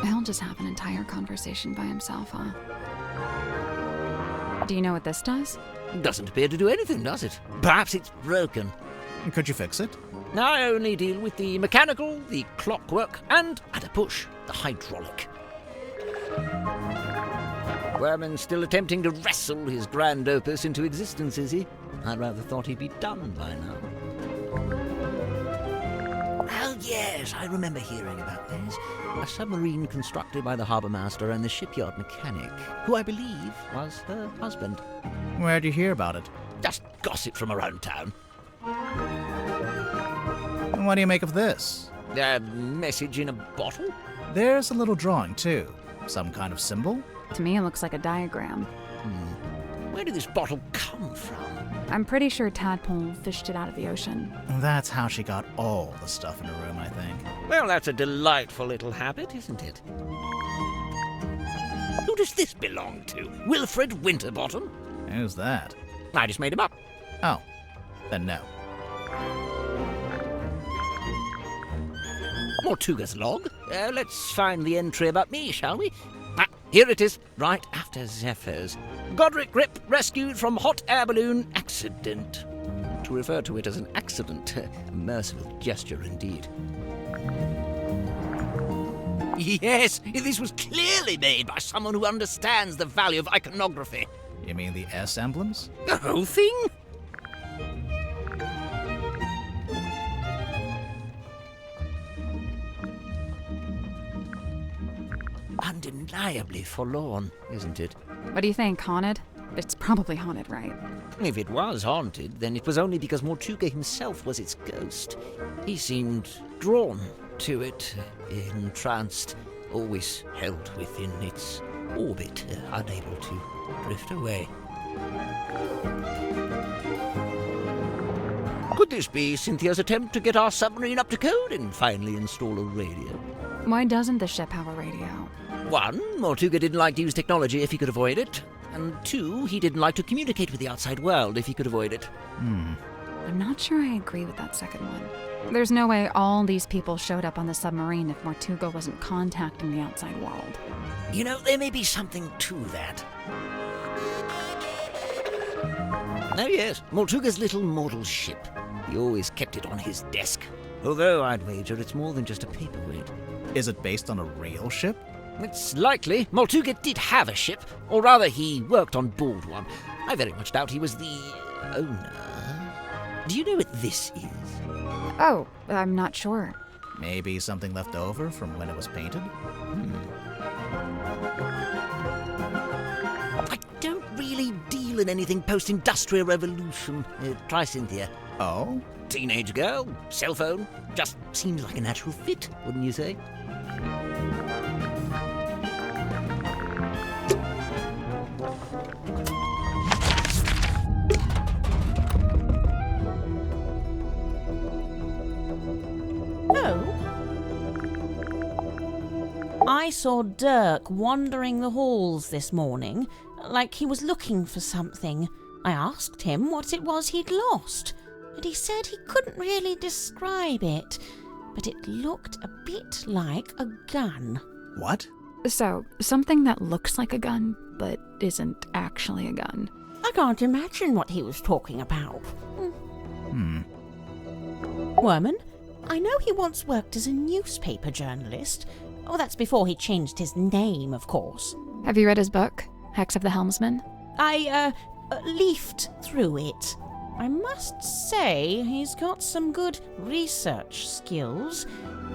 He'll just have an entire conversation by himself, huh? Do you know what this does? Doesn't appear to do anything, does it? Perhaps it's broken. Could you fix it? I only deal with the mechanical, the clockwork, and, at a push, the hydraulic. Werman's still attempting to wrestle his grand opus into existence, is he? I rather thought he'd be done by now. Oh, yes, I remember hearing about this. A submarine constructed by the harbour master and the shipyard mechanic, who I believe was her husband. Where'd you hear about it? Just gossip from around town. And what do you make of this? A message in a bottle? There's a little drawing, too. Some kind of symbol? To me, it looks like a diagram. Where did this bottle come from? I'm pretty sure Tadpole fished it out of the ocean. That's how she got all the stuff in her room, I think. Well, that's a delightful little habit, isn't it? Who does this belong to? Wilfred Winterbottom? Who's that? I just made him up. Oh, then no. Maltuga's log. Let's find the entry about me, shall we? Here it is, right after Zephyr's. Godric Grip rescued from hot air balloon accident. To refer to it as an accident, a merciful gesture indeed. Yes, this was clearly made by someone who understands the value of iconography. You mean the S emblems? The whole thing? Undeniably forlorn, isn't it? What do you think, haunted? It's probably haunted, right? If it was haunted, then it was only because Maltuga himself was its ghost. He seemed drawn to it, entranced, always held within its orbit, unable to drift away. Could this be Cynthia's attempt to get our submarine up to code and finally install a radio? Why doesn't the ship have a radio? 1, Maltuga didn't like to use technology if he could avoid it. And 2, he didn't like to communicate with the outside world if he could avoid it. I'm not sure I agree with that second one. There's no way all these people showed up on the submarine if Maltuga wasn't contacting the outside world. You know, there may be something to that. Oh yes, Maltuga's little model ship. He always kept it on his desk. Although I'd wager it's more than just a paperweight. Is it based on a real ship? It's likely. Maltuga did have a ship, or rather he worked on board one. I very much doubt he was the owner. Do you know what this is? Oh, I'm not sure. Maybe something left over from when it was painted? I don't really deal in anything post-industrial revolution. Try Cynthia. Oh? Teenage girl, cell phone. Just seems like a natural fit, wouldn't you say? I saw Dirk wandering the halls this morning, like he was looking for something. I asked him what it was he'd lost, and he said he couldn't really describe it, but it looked a bit like a gun. What? So, something that looks like a gun, but isn't actually a gun. I can't imagine what he was talking about. Werman, I know he once worked as a newspaper journalist. Oh, that's before he changed his name, of course. Have you read his book, Hex of the Helmsman? I leafed through it. I must say he's got some good research skills.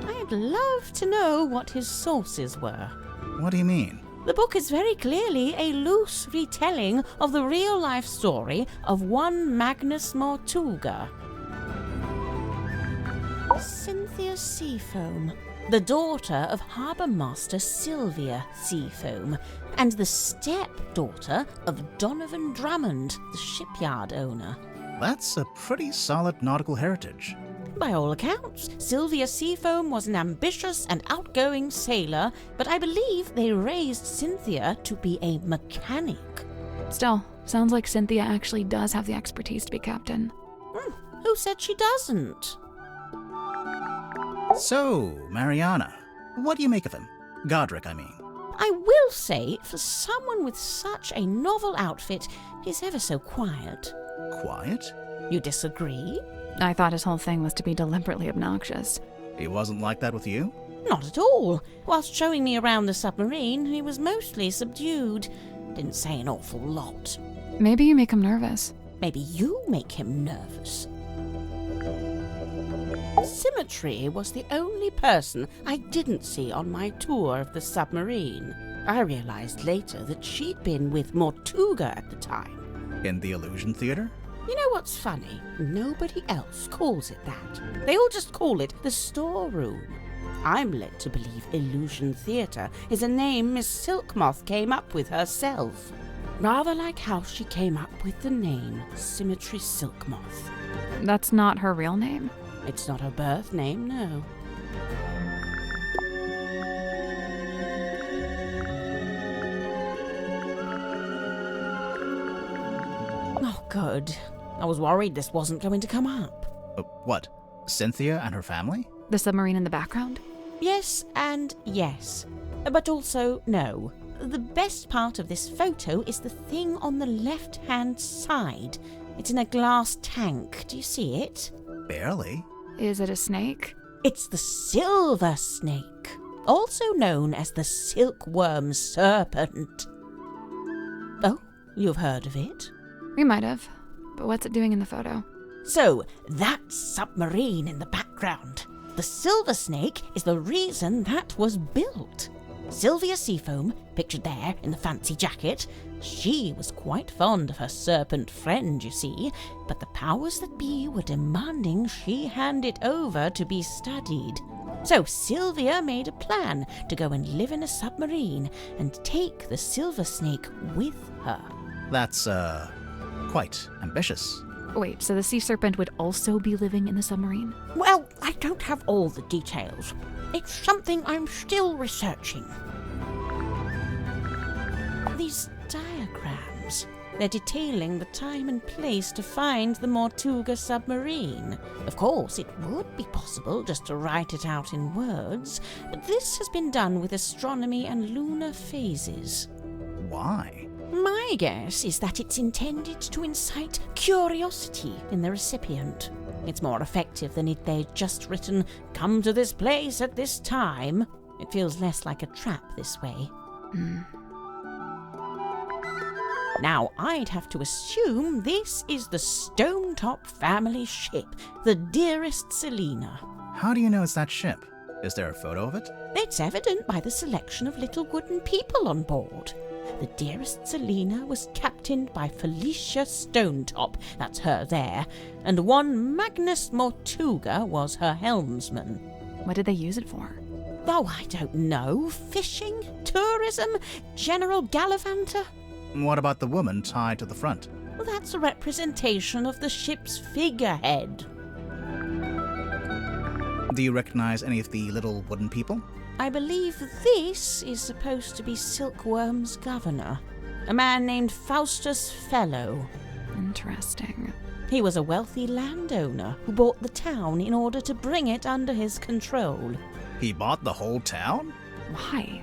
I'd love to know what his sources were. What do you mean? The book is very clearly a loose retelling of the real-life story of one Magnus Mortuga. Cynthia Seafoam, the daughter of Harbour Master Sylvia Seafoam, and the stepdaughter of Donovan Drummond, the shipyard owner. That's a pretty solid nautical heritage. By all accounts, Sylvia Seafoam was an ambitious and outgoing sailor, but I believe they raised Cynthia to be a mechanic. Still, sounds like Cynthia actually does have the expertise to be captain. Who said she doesn't? So, Mariana, what do you make of him? Godric, I mean. I will say, for someone with such a novel outfit, he's ever so quiet. Quiet? You disagree? I thought his whole thing was to be deliberately obnoxious. He wasn't like that with you? Not at all. Whilst showing me around the submarine, he was mostly subdued. Didn't say an awful lot. Maybe you make him nervous. Maybe you make him nervous. Symmetry was the only person I didn't see on my tour of the submarine. I realized later that she'd been with Mortuga at the time. In the Illusion Theater? You know what's funny? Nobody else calls it that. They all just call it the storeroom. I'm led to believe Illusion Theatre is a name Miss Silkmoth came up with herself. Rather like how she came up with the name Symmetry Silkmoth. That's not her real name? It's not her birth name, no. Oh, good. I was worried this wasn't going to come up. What? Cynthia and her family? The submarine in the background? Yes and yes. But also no. The best part of this photo is the thing on the left-hand side. It's in a glass tank. Do you see it? Barely. Is it a snake? It's the silver snake, also known as the silkworm serpent. Oh, you've heard of it? We might have. But what's it doing in the photo? So, that submarine in the background. The silver snake is the reason that was built. Sylvia Seafoam, pictured there in the fancy jacket, she was quite fond of her serpent friend, you see, but the powers that be were demanding she hand it over to be studied. So Sylvia made a plan to go and live in a submarine and take the silver snake with her. That's, quite ambitious. Wait, so the sea serpent would also be living in the submarine? Well, I don't have all the details. It's something I'm still researching. These diagrams, they're detailing the time and place to find the Mortuga submarine. Of course, it would be possible just to write it out in words, but this has been done with astronomy and lunar phases. Why? My guess is that it's intended to incite curiosity in the recipient. It's more effective than if they'd just written, "Come to this place at this time." It feels less like a trap this way. Now, I'd have to assume this is the Stonetop family ship, the Dearest Selina. How do you know it's that ship? Is there a photo of it? It's evident by the selection of little wooden people on board. The Dearest Selina was captained by Felicia Stonetop, that's her there, and one Magnus Mortuga was her helmsman. What did they use it for? Oh, I don't know. Fishing? Tourism? General Gallivanter? What about the woman tied to the front? Well, that's a representation of the ship's figurehead. Do you recognize any of the little wooden people? I believe this is supposed to be Silkworm's governor, a man named Faustus Fellow. Interesting. He was a wealthy landowner who bought the town in order to bring it under his control. He bought the whole town? Why?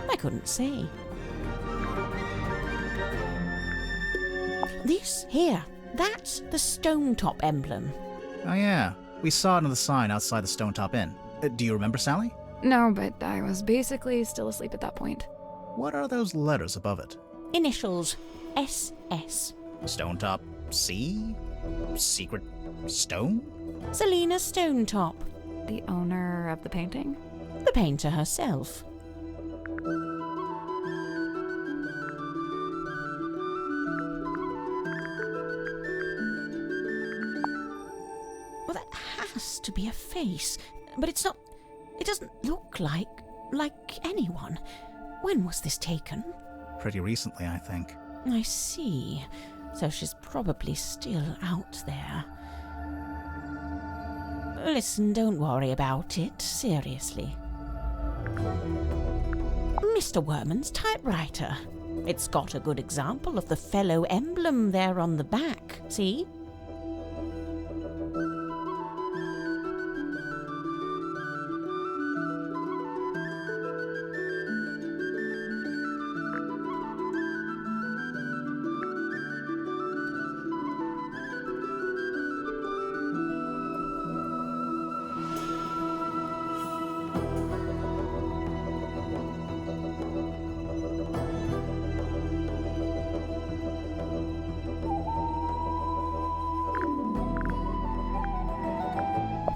I couldn't say. This here, that's the Stonetop emblem. Oh yeah, We saw it on the sign outside the Stone Top Inn. Do you remember, Sally? No, but I was basically still asleep at that point. What are those letters above it? Initials. SS. Stone Top C? Secret Stone? Selina Stonetop. The owner of the painting? The painter herself. Well, that has to be a face, but it's not. It doesn't look like anyone. When was this taken? Pretty recently, I think. I see. So she's probably still out there. Listen, don't worry about it, seriously. Mr. Werman's typewriter. It's got a good example of the fellow emblem there on the back, see?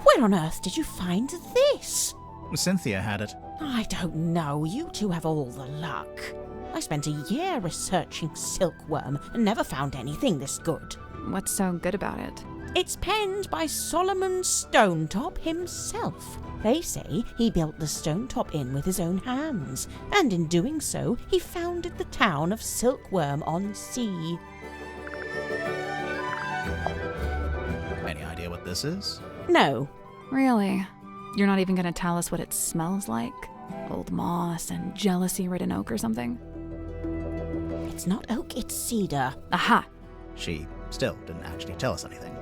Where on earth did you find this? Cynthia had it. I don't know. You two have all the luck. I spent a year researching silkworm and never found anything this good. What's so good about it? It's penned by Solomon Stonetop himself. They say he built the Stonetop Inn with his own hands, and in doing so, he founded the town of Silkworm-on-Sea. Any idea what this is? No. Really? You're not even going to tell us what it smells like? Old moss and jealousy-ridden oak or something? It's not oak, it's cedar. Aha! She still didn't actually tell us anything.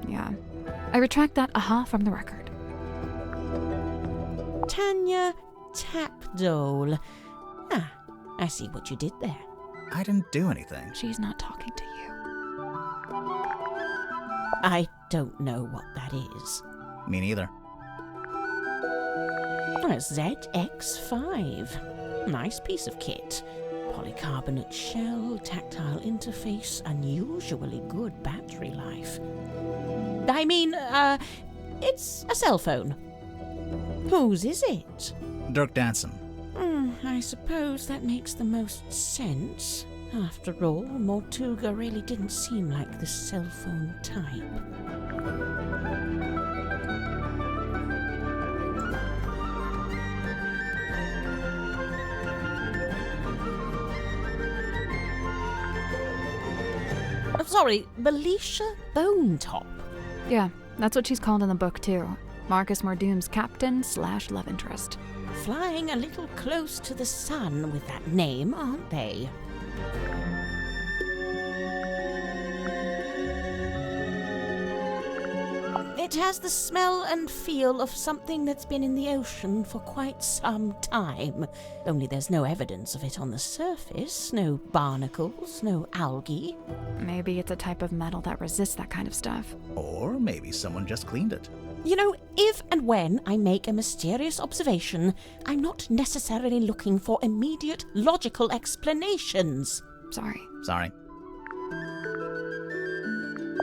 Yeah. I retract that aha from the record. Tanya Tapdole. Ah, I see what you did there. I didn't do anything. She's not talking to you. I don't know what that is. Me neither. A ZX5. Nice piece of kit. Polycarbonate shell, tactile interface, unusually good battery life. I mean, it's a cell phone. Whose is it? Dirk Danson. I suppose that makes the most sense. After all, Mortuga really didn't seem like the cell phone type. Sorry, Felicia Bonetop. Yeah, that's what she's called in the book, too. Marcus Mordoom's captain/love interest. Flying a little close to the sun with that name, aren't they? It has the smell and feel of something that's been in the ocean for quite some time. Only there's no evidence of it on the surface. No barnacles, no algae. Maybe it's a type of metal that resists that kind of stuff. Or maybe someone just cleaned it. You know, if and when I make a mysterious observation, I'm not necessarily looking for immediate logical explanations. Sorry.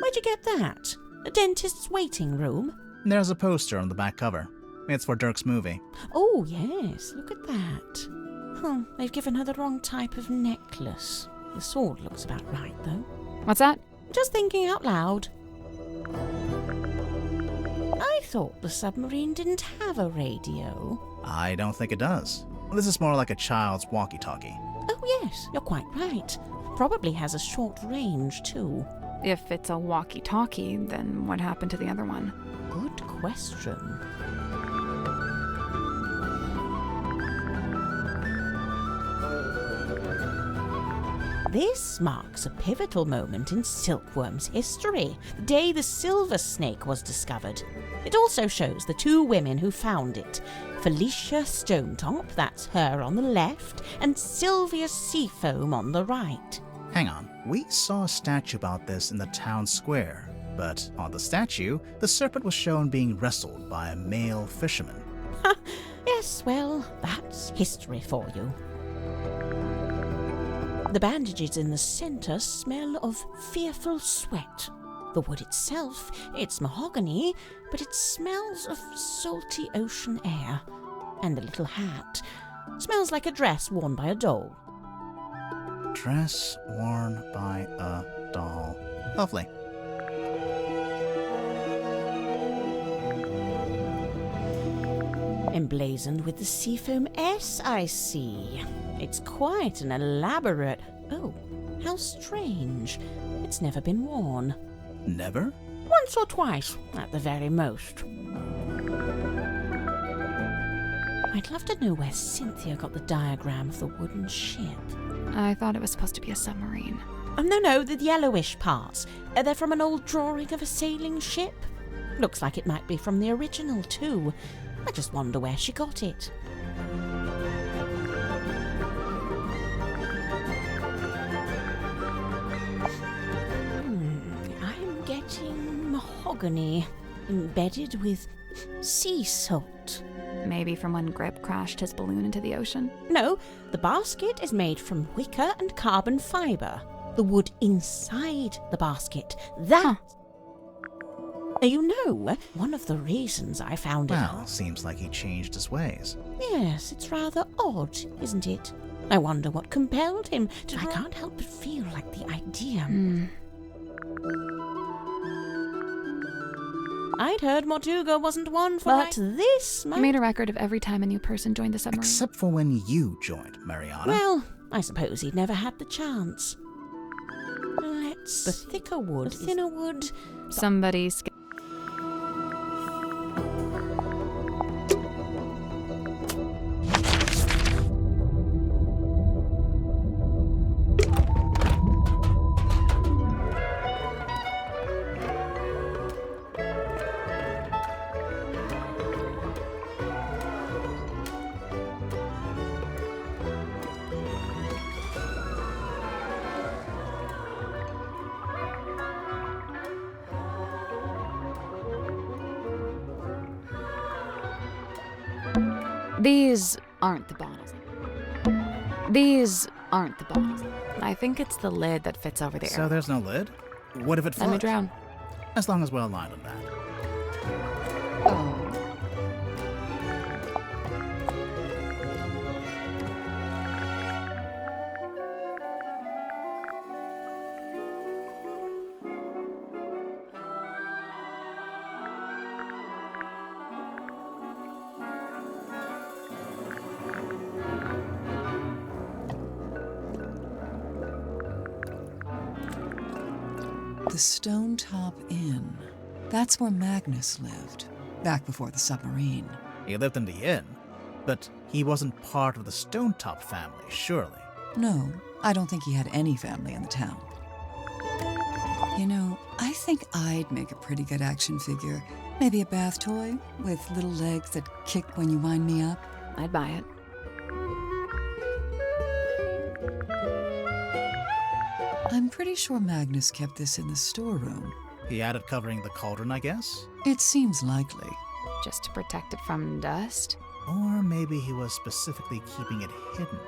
Where'd you get that? A dentist's waiting room? There's a poster on the back cover. It's for Dirk's movie. Oh, yes, look at that. They've given her the wrong type of necklace. The sword looks about right, though. What's that? Just thinking out loud. I thought the submarine didn't have a radio. I don't think it does. This is more like a child's walkie-talkie. Oh, yes, you're quite right. Probably has a short range, too. If it's a walkie-talkie, then what happened to the other one? Good question. This marks a pivotal moment in Silkworm's history, the day the silver snake was discovered. It also shows the two women who found it, Felicia Stonetop, that's her on the left, and Sylvia Seafoam on the right. Hang on, we saw a statue about this in the town square. but on the statue, the serpent was shown being wrestled by a male fisherman. Yes, well, that's history for you. The bandages in the center smell of fearful sweat. The wood itself, it's mahogany, but it smells of salty ocean air. And the little hat smells like a dress worn by a doll. Dress worn by a doll. Lovely. Emblazoned with the Seafoam S, I see. It's quite an elaborate... Oh, how strange. It's never been worn. Never? Once or twice, at the very most. I'd love to know where Cynthia got the diagram of the wooden ship. I thought it was supposed to be a submarine. No, the yellowish parts. They're from an old drawing of a sailing ship. Looks like it might be from the original, too. I just wonder where she got it. I'm getting mahogany embedded with sea salt. Maybe from when Grip crashed his balloon into the ocean? No, the basket is made from wicker and carbon fibre. The wood inside the basket. That... You know, one of the reasons I found it... Well, seems like he changed his ways. Yes, it's rather odd, isn't it? I wonder what compelled him to... I can't help but feel like the idea... I'd heard Mortuga wasn't one for... But this... He made a record of every time a new person joined the submarine. Except for when you joined, Mariana. Well, I suppose he'd never had the chance. Let's... The thicker wood, the thinner wood... Somebody's... These aren't the bottles. These aren't the bottles. I think it's the lid that fits over there. So there's no lid? What if it floats? Let me drown. As long as we're aligned on that. The Stone Top Inn. That's where Magnus lived, back before the submarine. He lived in the inn, but he wasn't part of the Stone Top family, surely. No, I don't think he had any family in the town. You know, I think I'd make a pretty good action figure. Maybe a bath toy with little legs that kick when you wind me up. I'd buy it. I'm pretty sure Magnus kept this in the storeroom. He had it covering the cauldron, I guess? It seems likely. Just to protect it from dust? Or maybe he was specifically keeping it hidden.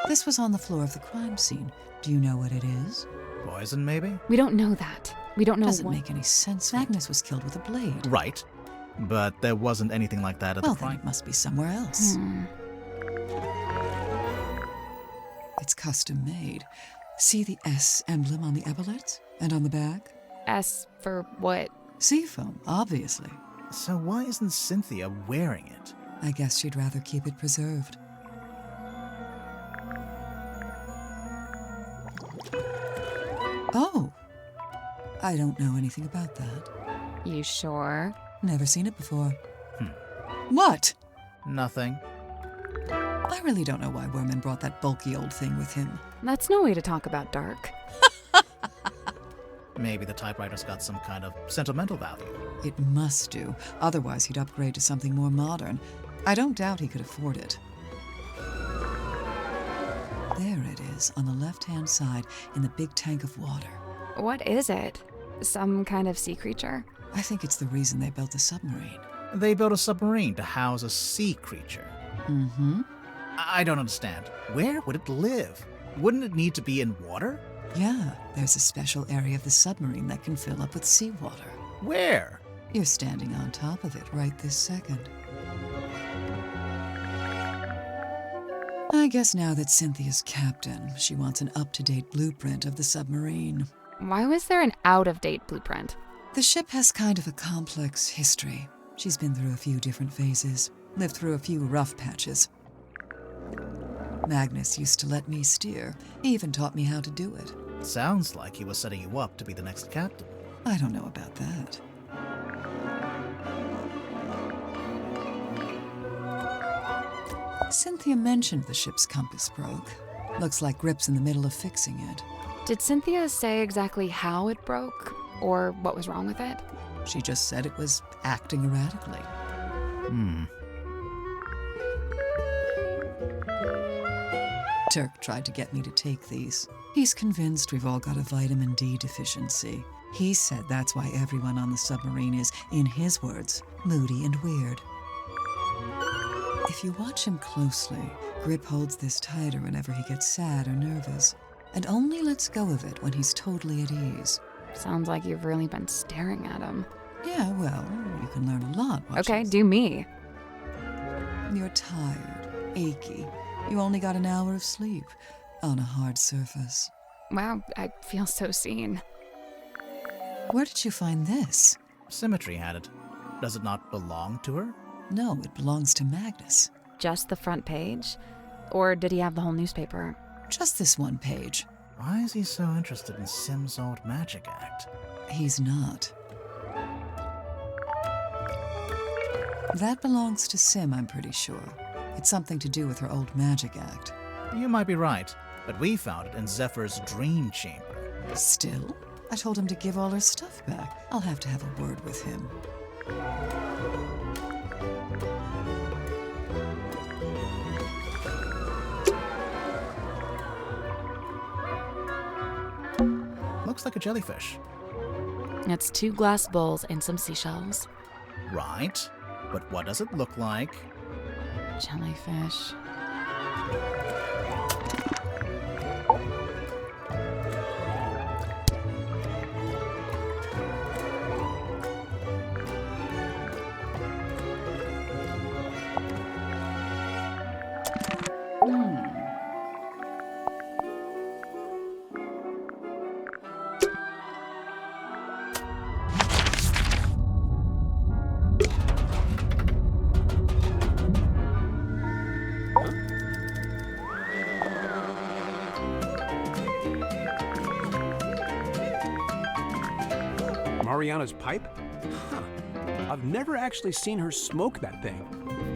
This was on the floor of the crime scene. Do you know what it is? Poison, maybe? We don't know that. We don't know Doesn't what... make any sense. Magnus was killed with a blade. Right. But there wasn't anything like that at the crime. Well, then it must be somewhere else. It's custom made. See the S emblem on the epaulets? And on the back? S for what? Seafoam, obviously. So why isn't Cynthia wearing it? I guess she'd rather keep it preserved. Oh! I don't know anything about that. You sure? Never seen it before. What? Nothing. I really don't know why Werman brought that bulky old thing with him. That's no way to talk about Dark. Maybe the typewriter's got some kind of sentimental value. It must do. Otherwise, he'd upgrade to something more modern. I don't doubt he could afford it. There it is, on the left-hand side, in the big tank of water. What is it? Some kind of sea creature? I think it's the reason they built the submarine. They built a submarine to house a sea creature. Mm-hmm. I don't understand. Where would it live? Wouldn't it need to be in water? Yeah, there's a special area of the submarine that can fill up with seawater. Where? You're standing on top of it right this second. I guess now that Cynthia's captain, she wants an up-to-date blueprint of the submarine. Why was there an out-of-date blueprint? The ship has kind of a complex history. She's been through a few different phases, lived through a few rough patches. Magnus used to let me steer. He even taught me how to do it. Sounds like he was setting you up to be the next captain. I don't know about that. Cynthia mentioned the ship's compass broke. Looks like Grip's in the middle of fixing it. Did Cynthia say exactly how it broke, or what was wrong with it? She just said it was acting erratically. Turk tried to get me to take these. He's convinced we've all got a vitamin D deficiency. He said that's why everyone on the submarine is, in his words, moody and weird. If you watch him closely, Grip holds this tighter whenever he gets sad or nervous, and only lets go of it when he's totally at ease. Sounds like you've really been staring at him. Yeah, well, you can learn a lot watching. Okay, do me. You're tired, achy. You only got an hour of sleep on a hard surface. Wow, I feel so seen. Where did you find this? Symmetry had it. Does it not belong to her? No, it belongs to Magnus. Just the front page? Or did he have the whole newspaper? Just this one page. Why is he so interested in Sim's old magic act? He's not. That belongs to Sim, I'm pretty sure. It's something to do with her old magic act. You might be right, but we found it in Zephyr's dream chamber. Still? I told him to give all her stuff back. I'll have to have a word with him. Looks like a jellyfish. It's 2 glass bowls and some seashells. Right, but what does it look like? Jellyfish. Mariana's pipe? Huh. I've never actually seen her smoke that thing.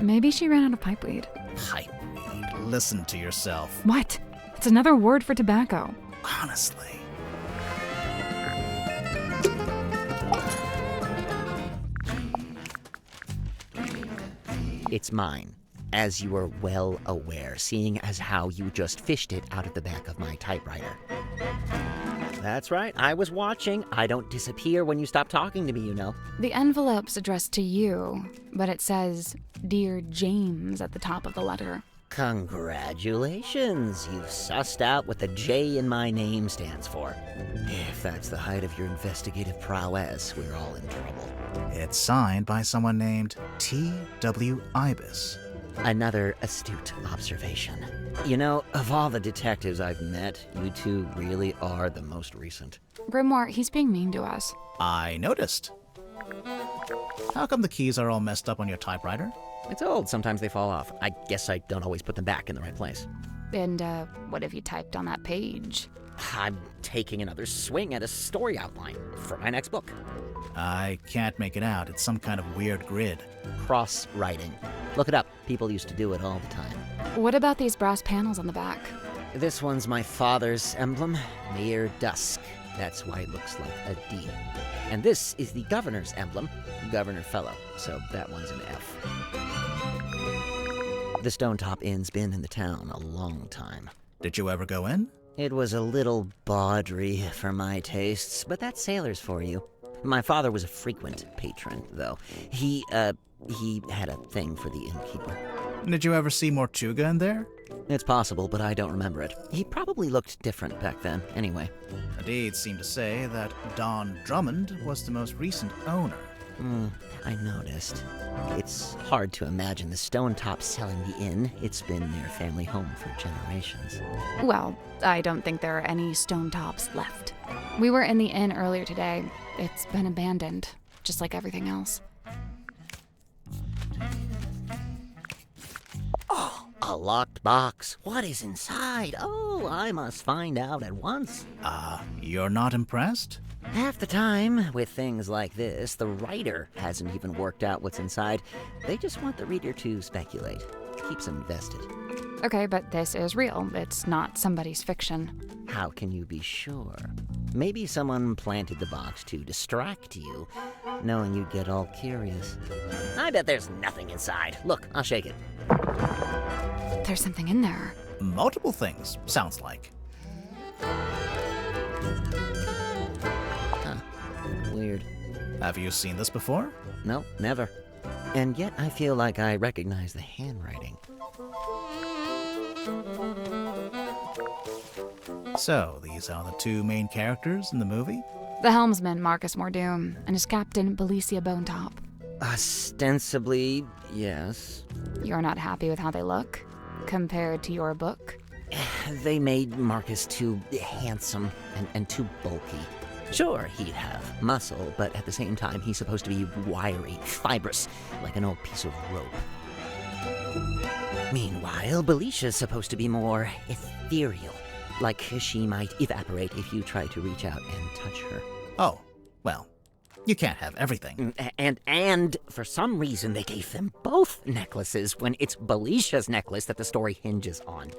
Maybe she ran out of pipeweed. Pipeweed? Listen to yourself. What? It's another word for tobacco. Honestly. It's mine, as you are well aware, seeing as how you just fished it out of the back of my typewriter. That's right, I was watching. I don't disappear when you stop talking to me, you know. The envelope's addressed to you, but it says, Dear James at the top of the letter. Congratulations, you've sussed out what the J in my name stands for. If that's the height of your investigative prowess, we're all in trouble. It's signed by someone named T.W. Ibis. Another astute observation. You know, of all the detectives I've met, you two really are the most recent. Grimoire, he's being mean to us. I noticed. How come the keys are all messed up on your typewriter? It's old, sometimes they fall off. I guess I don't always put them back in the right place. And, what have you typed on that page? I'm taking another swing at a story outline for my next book. I can't make it out. It's some kind of weird grid. Cross-writing. Look it up. People used to do it all the time. What about these brass panels on the back? This one's my father's emblem, Near Dusk. That's why it looks like a D. And this is the governor's emblem, Governor Fellow. So that one's an F. The Stone Top Inn's been in the town a long time. Did you ever go in? It was a little bawdry for my tastes, but that's sailors for you. My father was a frequent patron, though. He had a thing for the innkeeper. Did you ever see Mortuga in there? It's possible, but I don't remember it. He probably looked different back then, anyway. The deeds seem to say that Don Drummond was the most recent owner. I noticed. It's hard to imagine the Stonetops selling the inn. It's been their family home for generations. Well, I don't think there are any Stonetops left. We were in the inn earlier today. It's been abandoned, just like everything else. Oh, a locked box. What is inside? Oh, I must find out at once. You're not impressed? Half the time, with things like this, the writer hasn't even worked out what's inside. They just want the reader to speculate. Keeps them invested. Okay, but this is real. It's not somebody's fiction. How can you be sure? Maybe someone planted the box to distract you, knowing you'd get all curious. I bet there's nothing inside. Look, I'll shake it. There's something in there. Multiple things, sounds like. Weird. Have you seen this before? No, never. And yet I feel like I recognize the handwriting. So, these are the two main characters in the movie? The helmsman, Marcus Mordoom, and his captain, Belicia Bonetop. Ostensibly, yes. You're not happy with how they look? Compared to your book? They made Marcus too handsome and too bulky. Sure, he'd have muscle, but at the same time, he's supposed to be wiry, fibrous, like an old piece of rope. Meanwhile, Belicia's supposed to be more ethereal, like she might evaporate if you try to reach out and touch her. Oh, well, you can't have everything. And for some reason, they gave them both necklaces when it's Belicia's necklace that the story hinges on.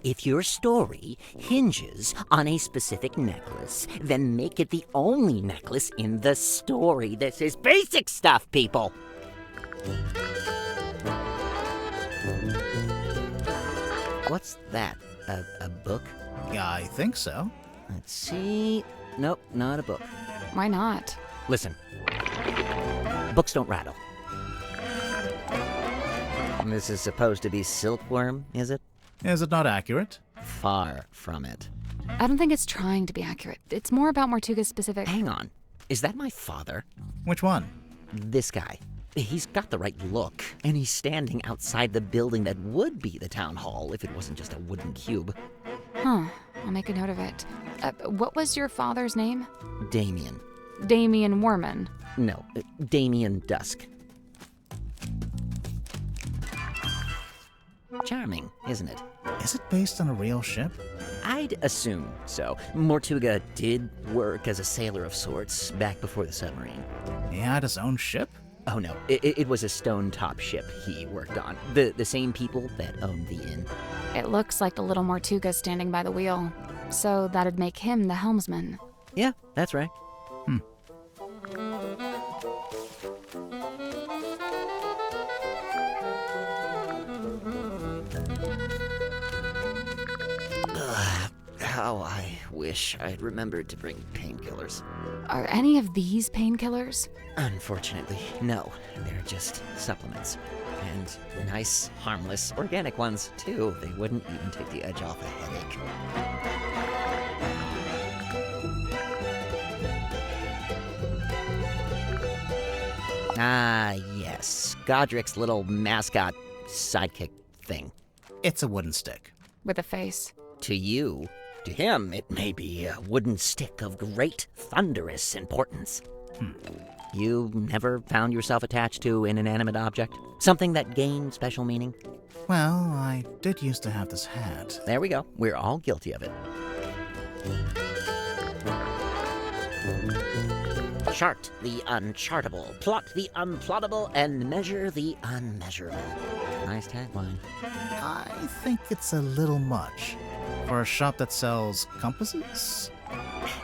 If your story hinges on a specific necklace, then make it the only necklace in the story. This is basic stuff, people! What's that? A book? Yeah, I think so. Let's see. Nope, not a book. Why not? Listen. Books don't rattle. This is supposed to be silkworm, is it? Is it not accurate? Far from it. I don't think it's trying to be accurate. It's more about Mortuga's specific... Hang on. Is that my father? Which one? This guy. He's got the right look, and he's standing outside the building that would be the town hall if it wasn't just a wooden cube. Huh. I'll make a note of it. What was your father's name? Damien. Damien Warman. No, Damien Dusk. Charming, isn't it? Is it based on a real ship? I'd assume so. Mortuga did work as a sailor of sorts back before the submarine. He had his own ship? Oh no, it was a stone-top ship he worked on. The same people that owned the inn. It looks like the little Mortuga standing by the wheel. So that'd make him the helmsman. Yeah, that's right. How I wish I'd remembered to bring painkillers. Are any of these painkillers? Unfortunately, no. They're just supplements. And nice, harmless, organic ones, too. They wouldn't even take the edge off a headache. Ah, yes. Godric's little mascot sidekick thing. It's a wooden stick. With a face. To you, to him, it may be a wooden stick of great, thunderous importance. You never found yourself attached to an inanimate object? Something that gained special meaning? Well, I did used to have this hat. There we go. We're all guilty of it. Chart the unchartable, plot the unplottable, and measure the unmeasurable. Nice tagline. I think it's a little much. For a shop that sells compasses?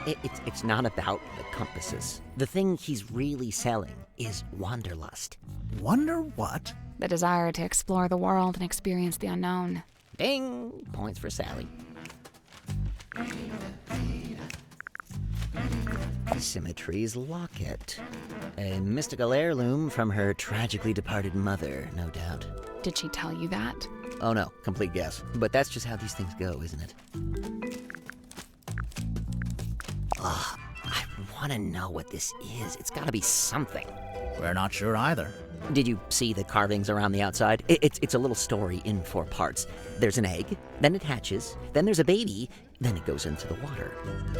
It's not about the compasses. The thing he's really selling is wanderlust. Wonder what? The desire to explore the world and experience the unknown. Ding! Points for Sally. Symmetry's locket. A mystical heirloom from her tragically departed mother, no doubt. Did she tell you that? Oh no, complete guess. But that's just how these things go, isn't it? Ugh, I want to know what this is. It's gotta be something. We're not sure either. Did you see the carvings around the outside? It's a little story in 4 parts. There's an egg, then it hatches, then there's a baby, then it goes into the water.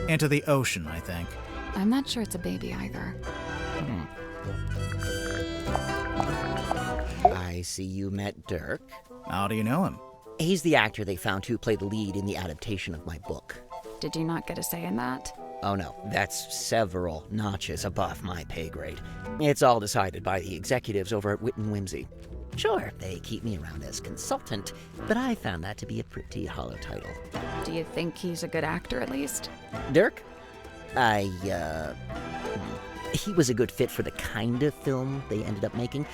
Into the ocean, I think. I'm not sure it's a baby either. I see you met Dirk. How do you know him? He's the actor they found who played the lead in the adaptation of my book. Did you not get a say in that? Oh no, that's several notches above my pay grade. It's all decided by the executives over at Wit and Whimsy. Sure, they keep me around as consultant, but I found that to be a pretty hollow title. Do you think he's a good actor at least? Dirk? He was a good fit for the kind of film they ended up making.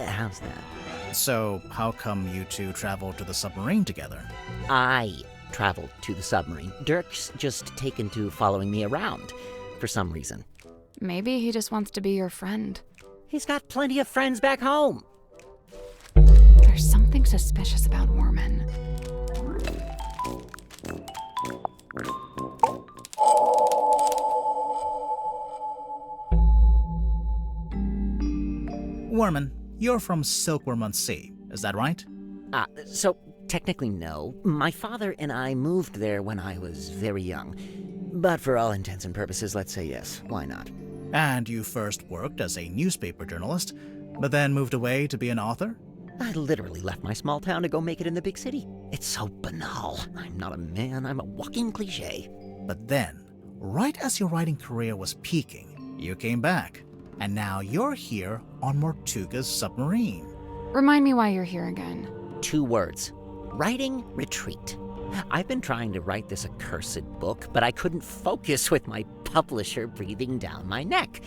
How's that? So, how come you two traveled to the submarine together? I traveled to the submarine. Dirk's just taken to following me around, for some reason. Maybe he just wants to be your friend. He's got plenty of friends back home. There's something suspicious about Worman. Worman, you're from Silkworm-on-Sea, is that right? So technically no. My father and I moved there when I was very young. But for all intents and purposes, let's say yes. Why not? And you first worked as a newspaper journalist, but then moved away to be an author? I literally left my small town to go make it in the big city. It's so banal. I'm not a man, I'm a walking cliche. But then, right as your writing career was peaking, you came back. And now you're here on Mortuga's submarine. Remind me why you're here again. 2 words. Writing retreat. I've been trying to write this accursed book, but I couldn't focus with my publisher breathing down my neck.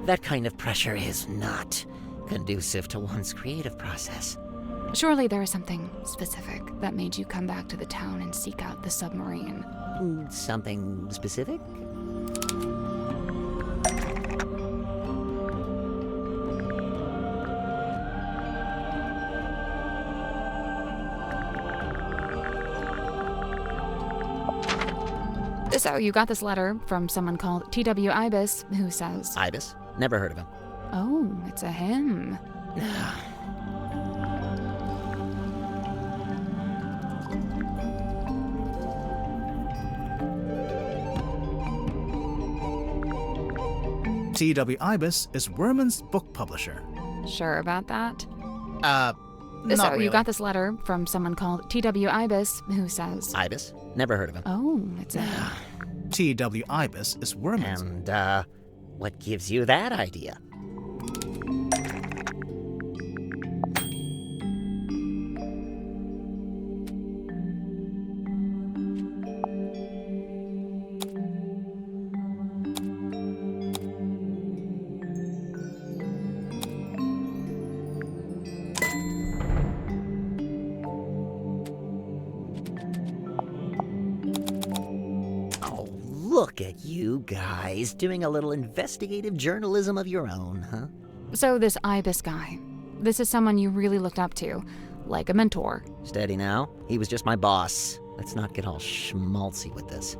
That kind of pressure is not conducive to one's creative process. Surely there is something specific that made you come back to the town and seek out the submarine. Something specific? So you got this letter from someone called T.W. Ibis, who says... Ibis? Never heard of him. Oh, it's a him. T.W. Ibis is Worman's book publisher. Sure about that? Not so really. You got this letter from someone called T.W. Ibis, who says... Ibis? Never heard of him. Oh, it's a him. T.W. Ibis is Worman's... And, what gives you that idea? Look at you guys doing a little investigative journalism of your own, huh? So this Ibis guy, this is someone you really looked up to, like a mentor. Steady now. He was just my boss. Let's not get all schmaltzy with this.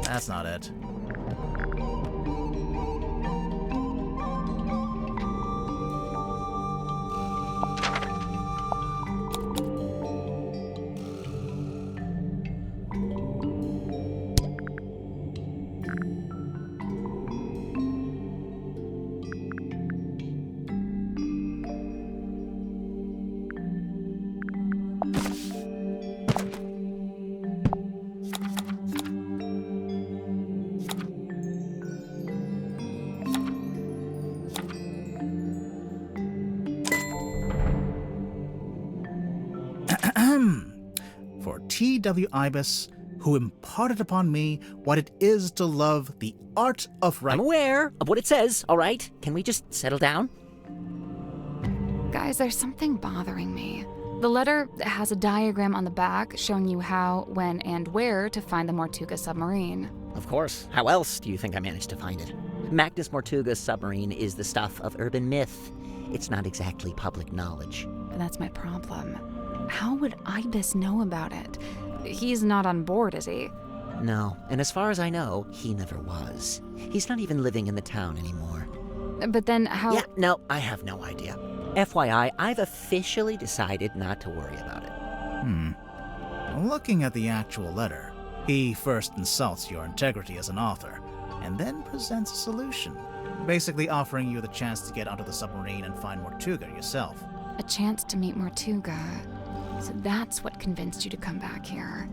That's not it. for T.W. Ibis, who imparted upon me what it is to love the art of I'm aware of what it says, all right? Can we just settle down? Guys, there's something bothering me. The letter has a diagram on the back showing you how, when, and where to find the Mortuga submarine. Of course. How else do you think I managed to find it? Magnus Mortuga's submarine is the stuff of urban myth. It's not exactly public knowledge. But that's my problem. How would Ibis know about it? He's not on board, is he? No, and as far as I know, he never was. He's not even living in the town anymore. But then how— Yeah, no, I have no idea. FYI, I've officially decided not to worry about it. Looking at the actual letter, he first insults your integrity as an author, and then presents a solution, basically offering you the chance to get onto the submarine and find Mortuga yourself. A chance to meet Mortuga. So that's what convinced you to come back here.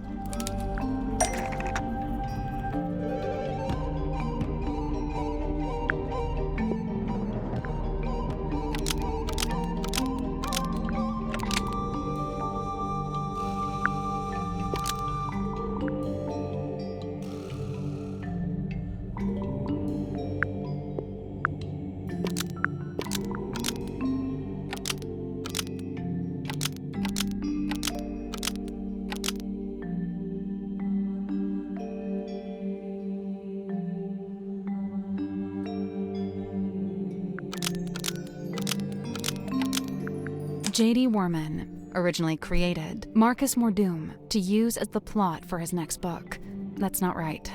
J.D. Warman originally created Marcus Mordoom to use as the plot for his next book. That's not right.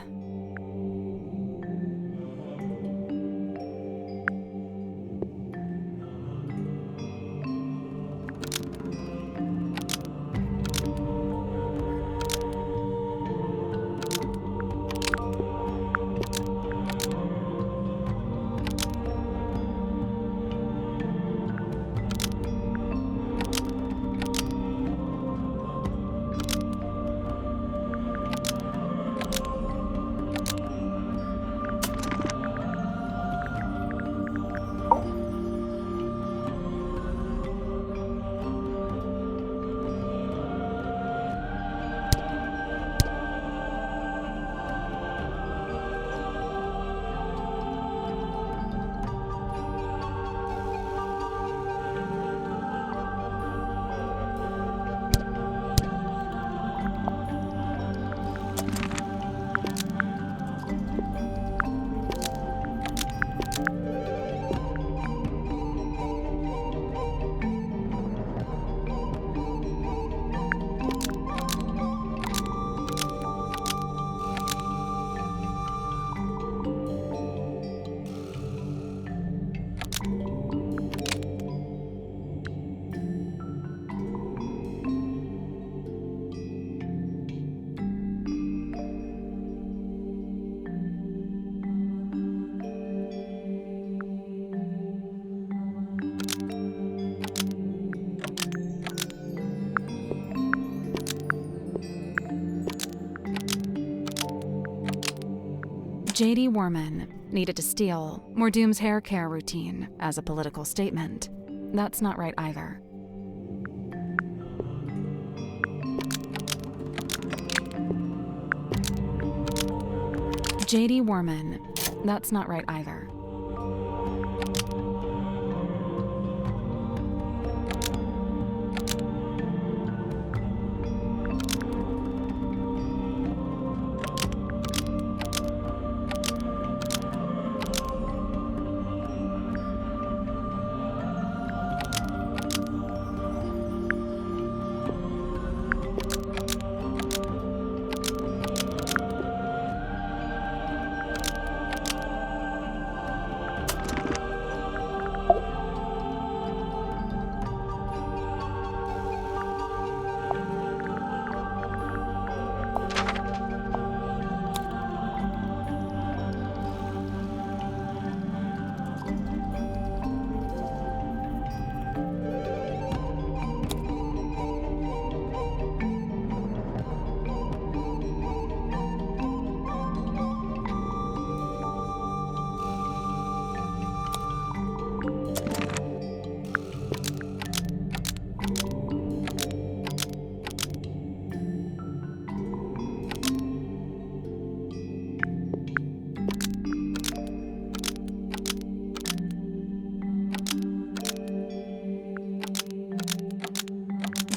J.D. Warman needed to steal Mordoom's hair care routine as a political statement. That's not right either. J.D. Warman. That's not right either.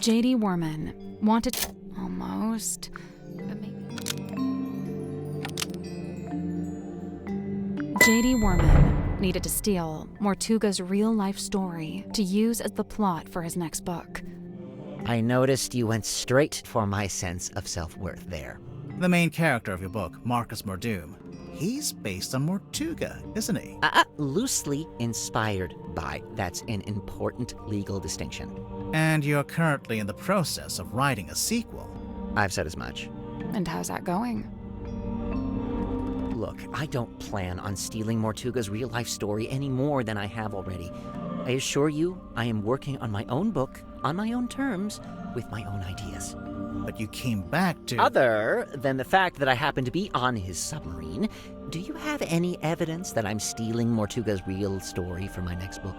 J.D. Worman wanted... Almost. But maybe... J.D. Worman needed to steal Mortuga's real-life story to use as the plot for his next book. I noticed you went straight for my sense of self-worth there. The main character of your book, Marcus Mordoom, he's based on Mortuga, isn't he? Loosely inspired by. That's an important legal distinction. And you're currently in the process of writing a sequel. I've said as much. And how's that going? Look, I don't plan on stealing Mortuga's real-life story any more than I have already. I assure you, I am working on my own book, on my own terms, with my own ideas. But you came back to... Other than the fact that I happen to be on his submarine, do you have any evidence that I'm stealing Mortuga's real story for my next book?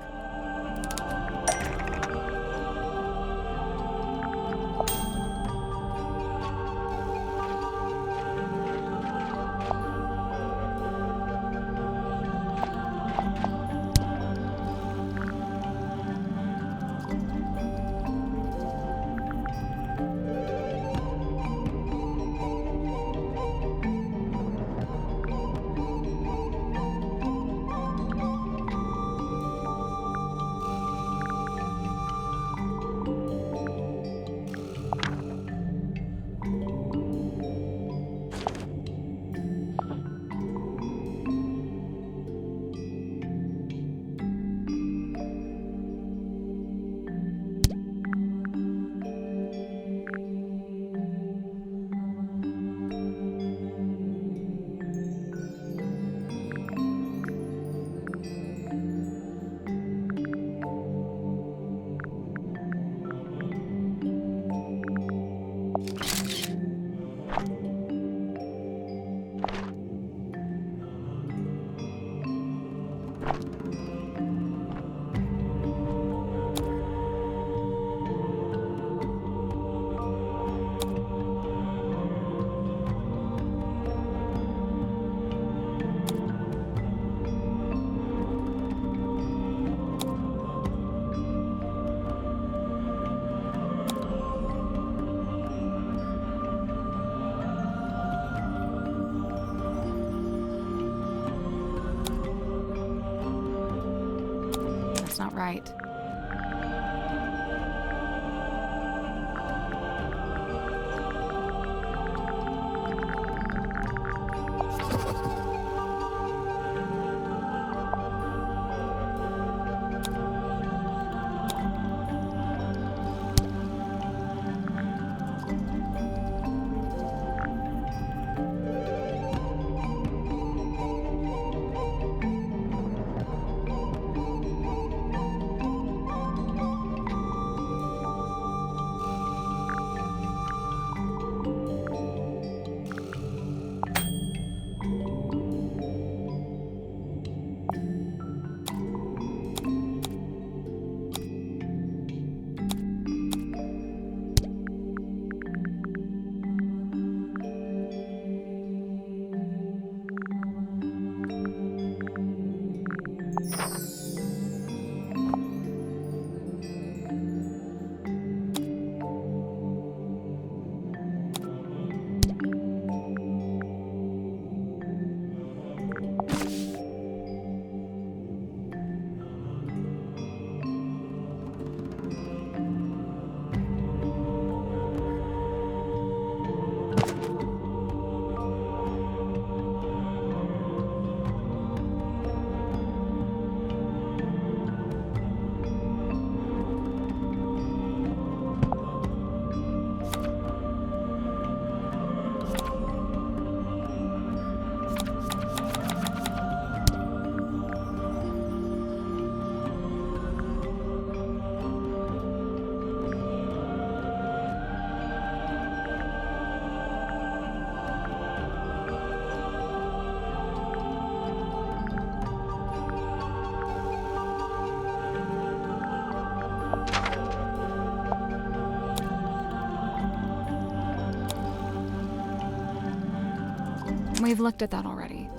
Not right. We've looked at that already.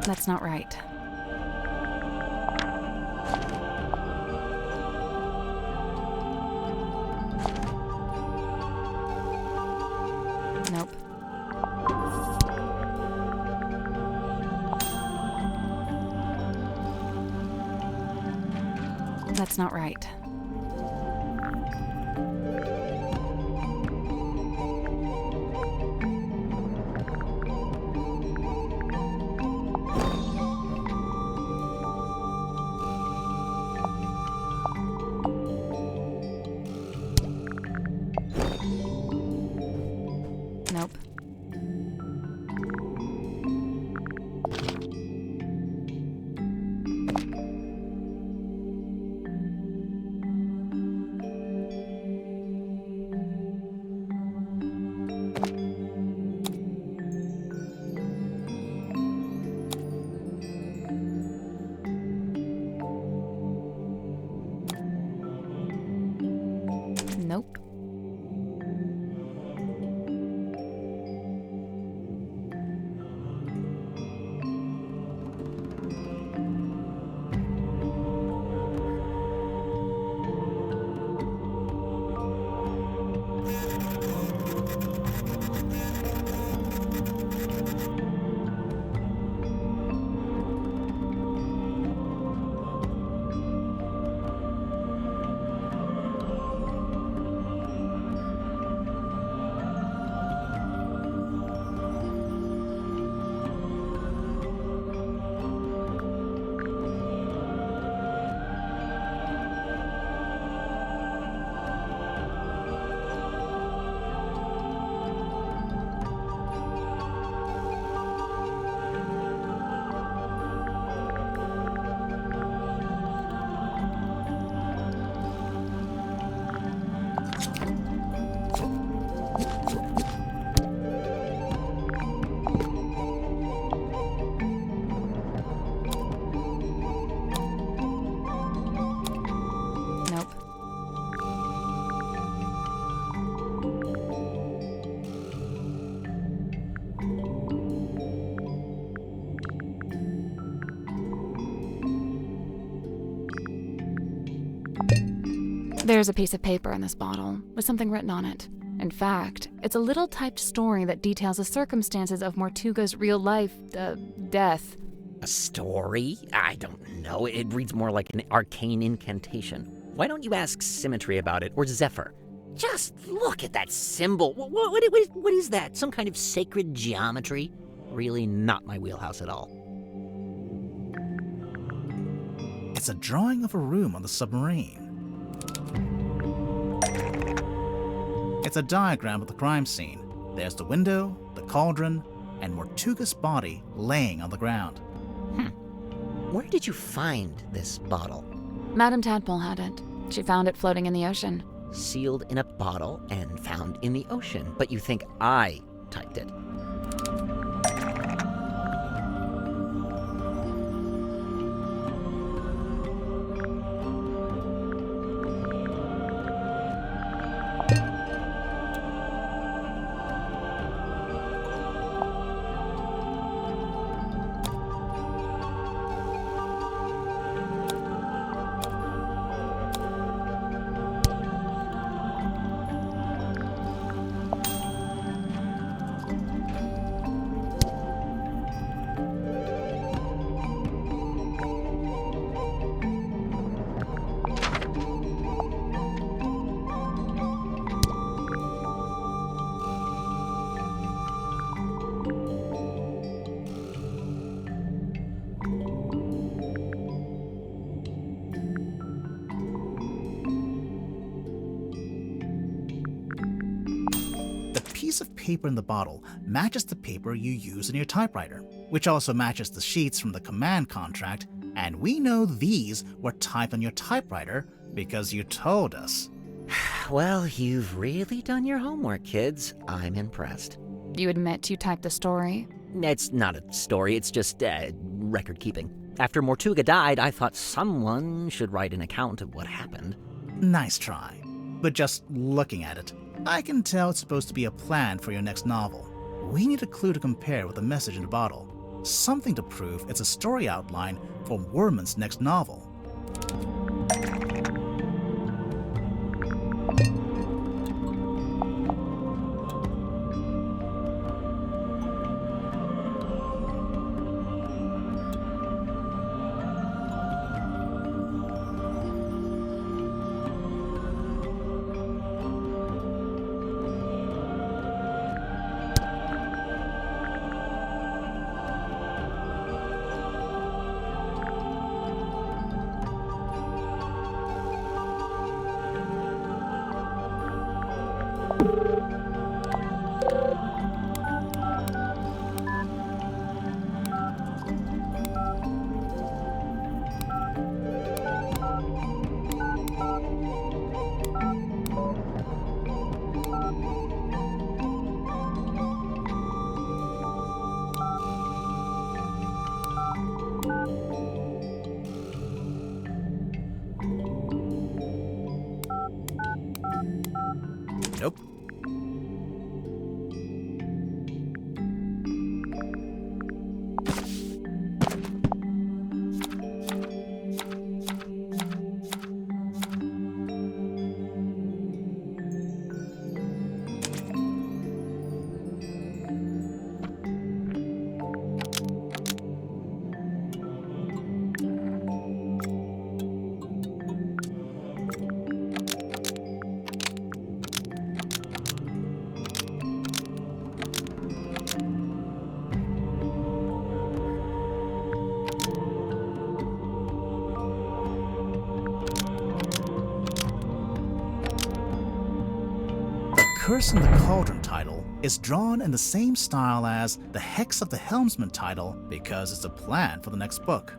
That's not right. Nope. That's not right. Nope. Nope. Nope. There's a piece of paper in this bottle with something written on it. In fact, it's a little typed story that details the circumstances of Mortuga's real-life, death. A story? I don't know. It reads more like an arcane incantation. Why don't you ask Symmetry about it, or Zephyr? Just look at that symbol. What is that? Some kind of sacred geometry? Really not my wheelhouse at all. It's a drawing of a room on the submarine. It's a diagram of the crime scene. There's the window, the cauldron, and Mortuga's body laying on the ground. Where did you find this bottle? Madame Tadpole had it. She found it floating in the ocean. Sealed in a bottle and found in the ocean, but you think I typed it. The piece of paper in the bottle matches the paper you use in your typewriter, which also matches the sheets from the command contract, and we know these were typed on your typewriter because you told us. Well, you've really done your homework, kids. I'm impressed. You admit you typed the story? It's not a story, it's just record keeping. After Mortuga died, I thought someone should write an account of what happened. Nice try. But just looking at it, I can tell it's supposed to be a plan for your next novel. We need a clue to compare with the message in the bottle. something to prove it's a story outline for Werman's next novel. Nope. Curse in the Cauldron title is drawn in the same style as the Hex of the Helmsman title because it's a plan for the next book.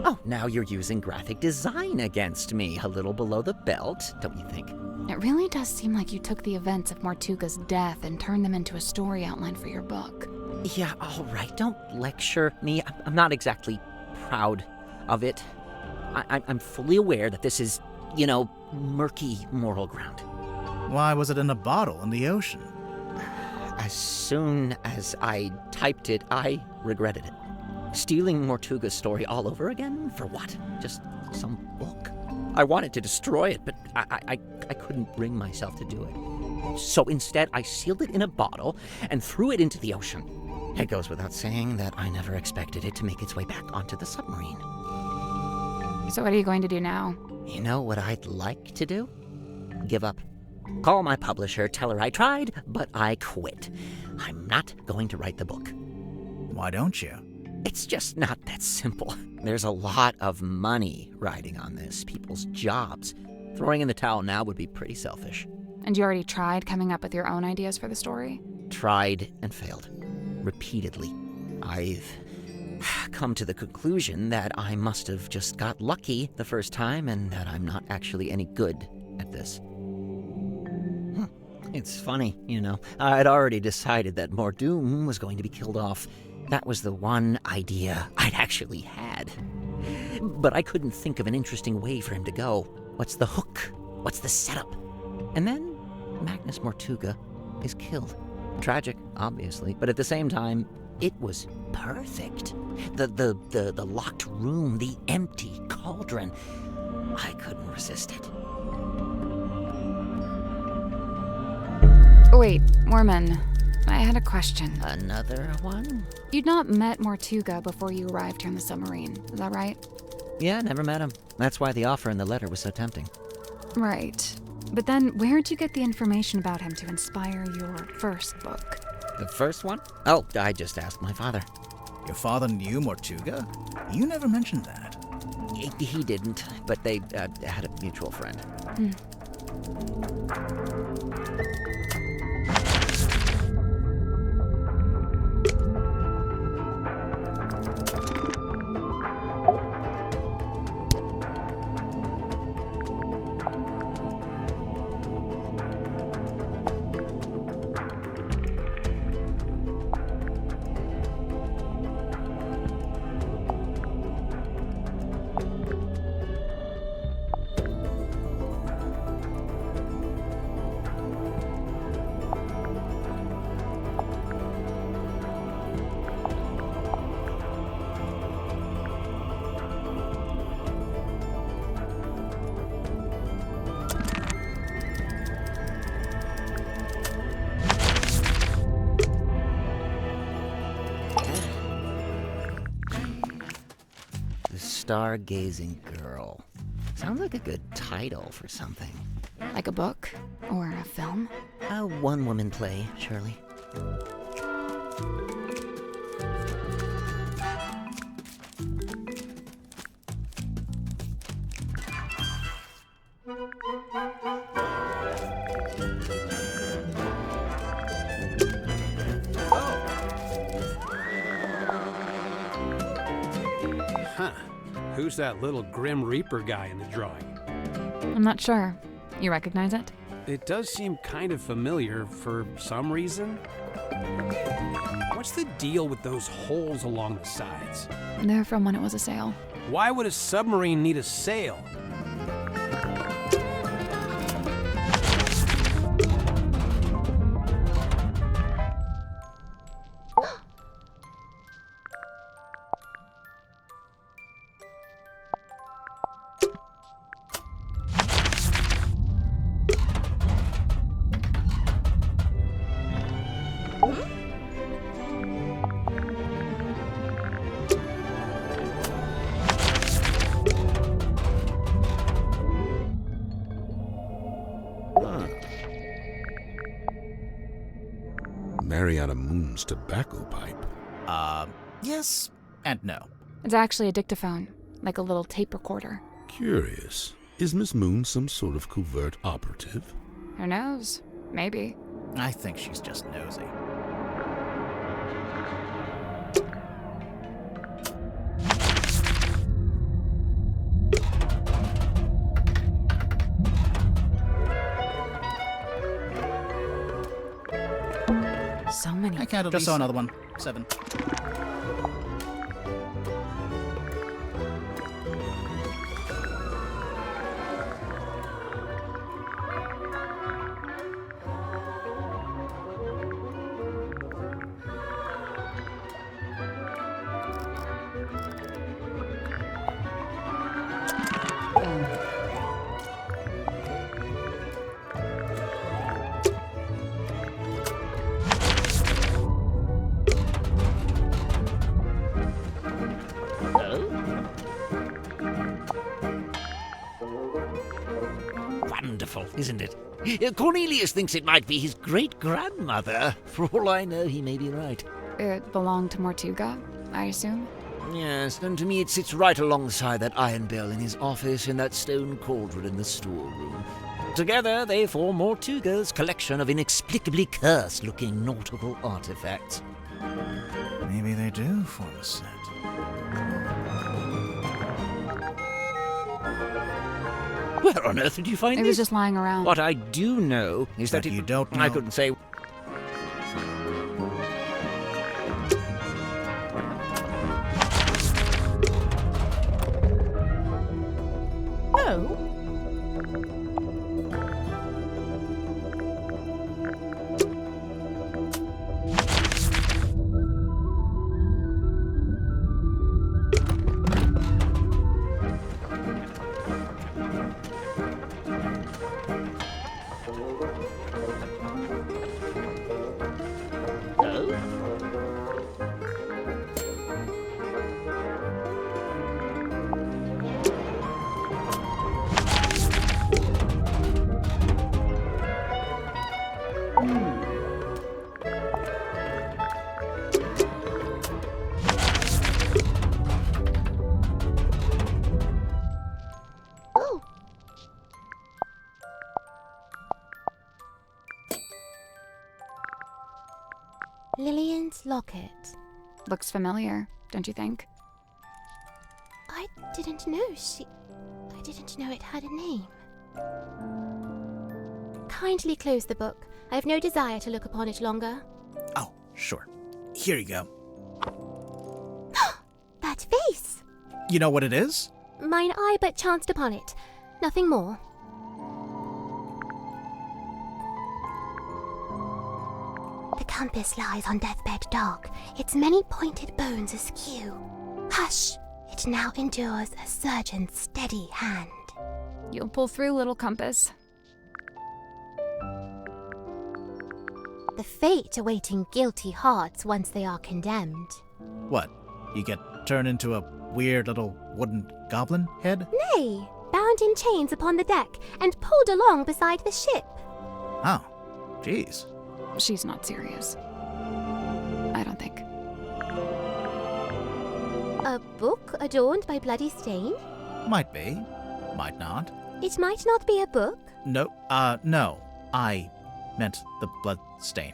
Oh, now you're using graphic design against me, a little below the belt, don't you think? It really does seem like you took the events of Mortuga's death and turned them into a story outline for your book. Yeah, all right, don't lecture me. I'm not exactly proud of it. I'm fully aware that this is, murky moral ground. Why was it in a bottle in the ocean? As soon as I typed it, I regretted it. Stealing Mortuga's story all over again? For what? Just some book? I wanted to destroy it, but I couldn't bring myself to do it. So instead, I sealed it in a bottle and threw it into the ocean. It goes without saying that I never expected it to make its way back onto the submarine. So what are you going to do now? You know what I'd like to do? Give up. Call my publisher, tell her I tried, but I quit. I'm not going to write the book. Why don't you? It's just not that simple. There's a lot of money riding on this, people's jobs. Throwing in the towel now would be pretty selfish. And you already tried coming up with your own ideas for the story? Tried and failed. Repeatedly. I've come to the conclusion that I must have just got lucky the first time and that I'm not actually any good at this. It's funny, I'd already decided that Mordoom was going to be killed off. That was the one idea I'd actually had. But I couldn't think of an interesting way for him to go. What's the hook? What's the setup? And then Magnus Mortuga is killed. Tragic, obviously, but at the same time, it was perfect. The locked room, the empty cauldron. I couldn't resist it. Wait, Werman, I had a question. Another one? You'd not met Mortuga before you arrived here on the submarine, is that right? Yeah, never met him. That's why the offer in the letter was so tempting. Right. But then, where'd you get the information about him to inspire your first book? The first one? Oh, I just asked my father. Your father knew Mortuga? You never mentioned that. He didn't, but they had a mutual friend. Stargazing Girl. Sounds like a good title for something. Like a book? Or a film? A one-woman play, surely. Huh. Who's that little Grim Reaper guy in the drawing? I'm not sure. You recognize it? It does seem kind of familiar for some reason. What's the deal with those holes along the sides? They're from when it was a sail. Why would a submarine need a sail? Mariana Moon's tobacco pipe. Yes and no. It's actually a dictaphone, like a little tape recorder. Curious. Is Miss Moon some sort of covert operative? Who knows? Maybe. I think she's just nosy. So many. I counted. Just saw another one. 7. Wonderful, isn't it? Cornelius thinks it might be his great-grandmother. For all I know, he may be right. It belonged to Mortuga, I assume? Yes, and to me it sits right alongside that iron bell in his office and that stone cauldron in the storeroom. Together, they form Mortuga's collection of inexplicably cursed-looking nautical artifacts. Maybe they do form a set. Where on earth did you find It this? was just lying around. What I do know is that you don't know. I couldn't say. Oh? Lillian's locket. Looks familiar, don't you think? I didn't know it had a name. Kindly close the book. I have no desire to look upon it longer. Oh, sure. Here you go. That face! You know what it is? Mine eye but chanced upon it. Nothing more. The compass lies on deathbed dark, its many pointed bones askew. Hush! It now endures a surgeon's steady hand. You'll pull through, little compass. The fate awaiting guilty hearts once they are condemned. What? You get turned into a weird little wooden goblin head? Nay, bound in chains upon the deck and pulled along beside the ship. Oh, jeez. She's not serious. I don't think. A book adorned by bloody stain? Might be. Might not. It might not be a book. No, no. I meant the blood stain.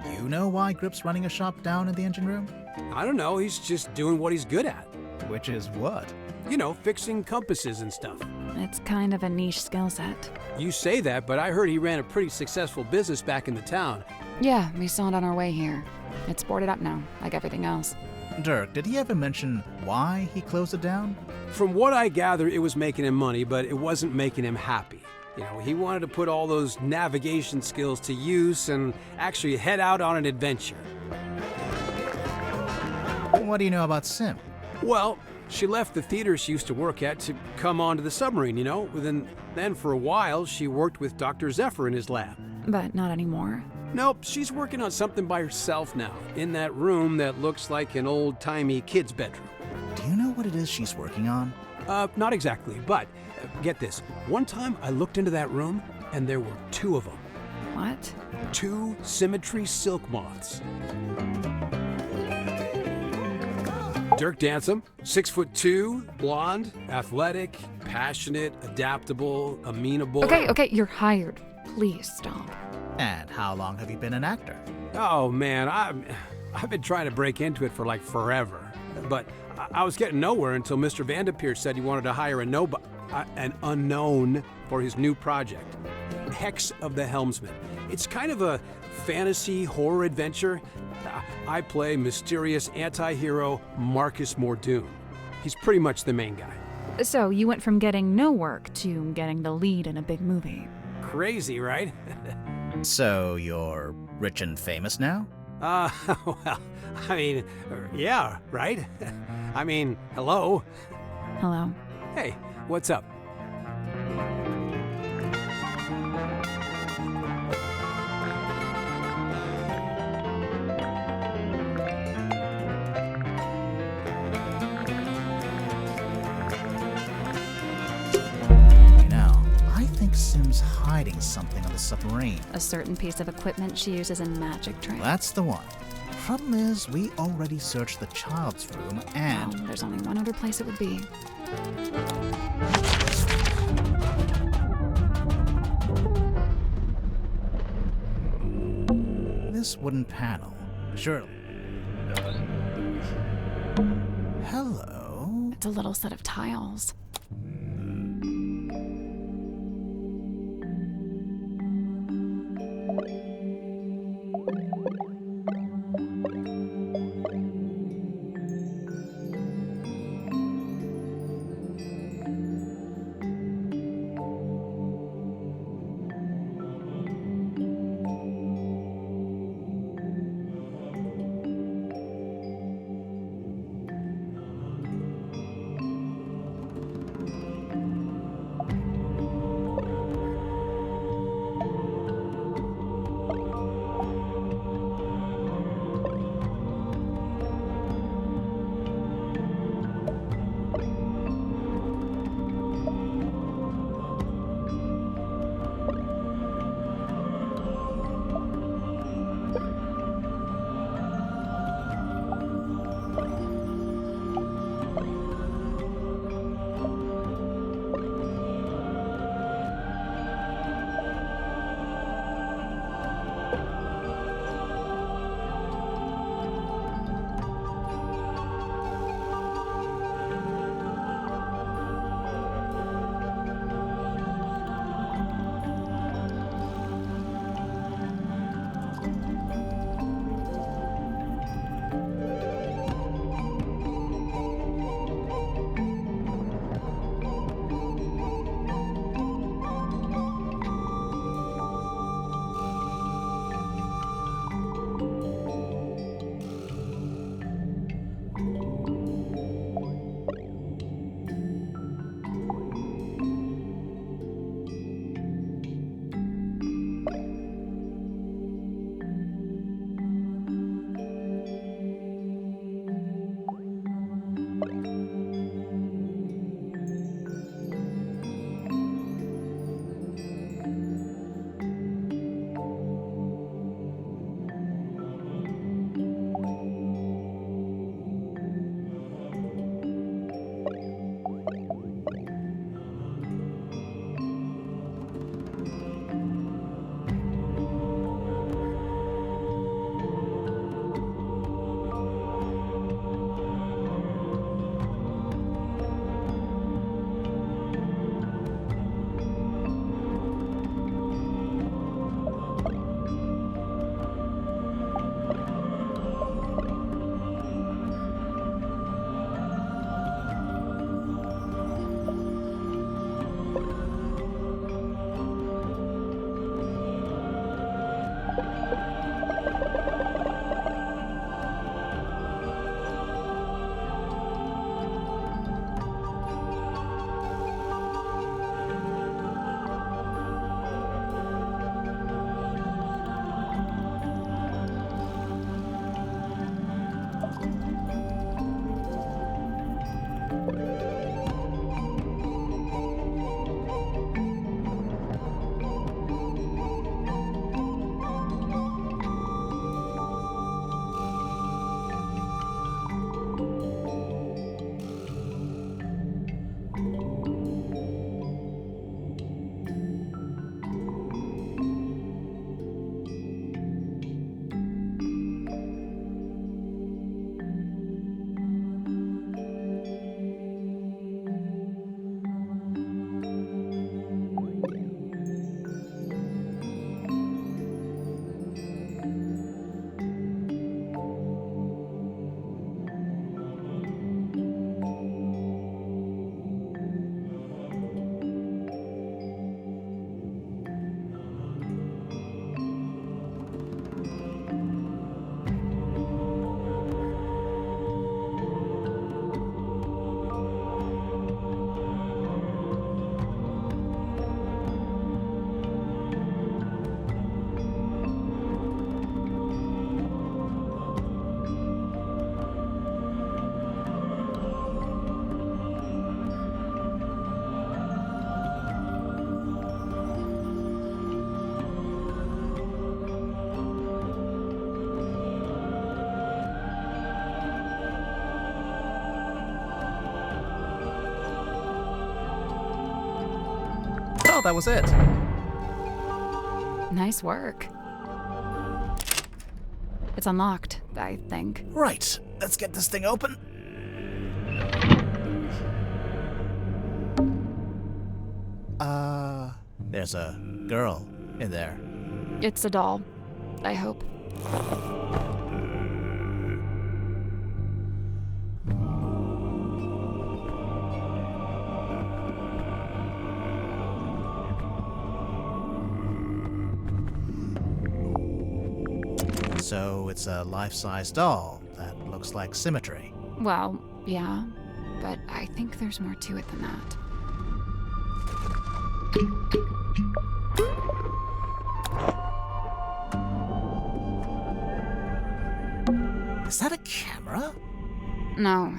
You know why Grip's running a shop down in the engine room? I don't know, he's just doing what he's good at. Which is what? You know, fixing compasses and stuff. It's kind of a niche skill set. You say that, but I heard he ran a pretty successful business back in the town. Yeah, we saw it on our way here. It's boarded up now, like everything else. Dirk, did he ever mention why he closed it down? From what I gather, it was making him money, but it wasn't making him happy. You know, he wanted to put all those navigation skills to use and actually head out on an adventure. What do you know about Sim? Well, she left the theater she used to work at to come onto the submarine, you know. Then for a while, she worked with Dr. Zephyr in his lab. But not anymore. Nope, she's working on something by herself now, in that room that looks like an old-timey kid's bedroom. Do you know what it is she's working on? Not exactly, but get this. One time I looked into that room, and there were 2 of them. What? 2 Symmetry silk moths. Dirk Dansom, 6'2", blonde, athletic, passionate, adaptable, amenable. Okay, you're hired. Please stop. And how long have you been an actor? Oh man, I've been trying to break into it for like forever, but I was getting nowhere until Mr. Vanderpeer said he wanted to hire an unknown for his new project, Hex of the Helmsman. It's kind of a fantasy horror adventure. I play mysterious anti-hero Marcus Mordoon. He's pretty much the main guy. So you went from getting no work to getting the lead in a big movie. Crazy, right? So you're rich and famous now? Well, I mean, yeah, right? I mean, hello? Hello. Hey, what's up? Sim's hiding something on the submarine. A certain piece of equipment she uses in magic tricks. That's the one. Problem is, we already searched the child's room and... Well, there's only one other place it would be. This wooden panel, surely. Hello? It's a little set of tiles. thought that was it. Nice work. It's unlocked, I think. Right. Let's get this thing open. There's a girl in there. It's a doll, I hope. So it's a life-size doll that looks like Symmetry. Well, yeah, but I think there's more to it than that. Is that a camera? No,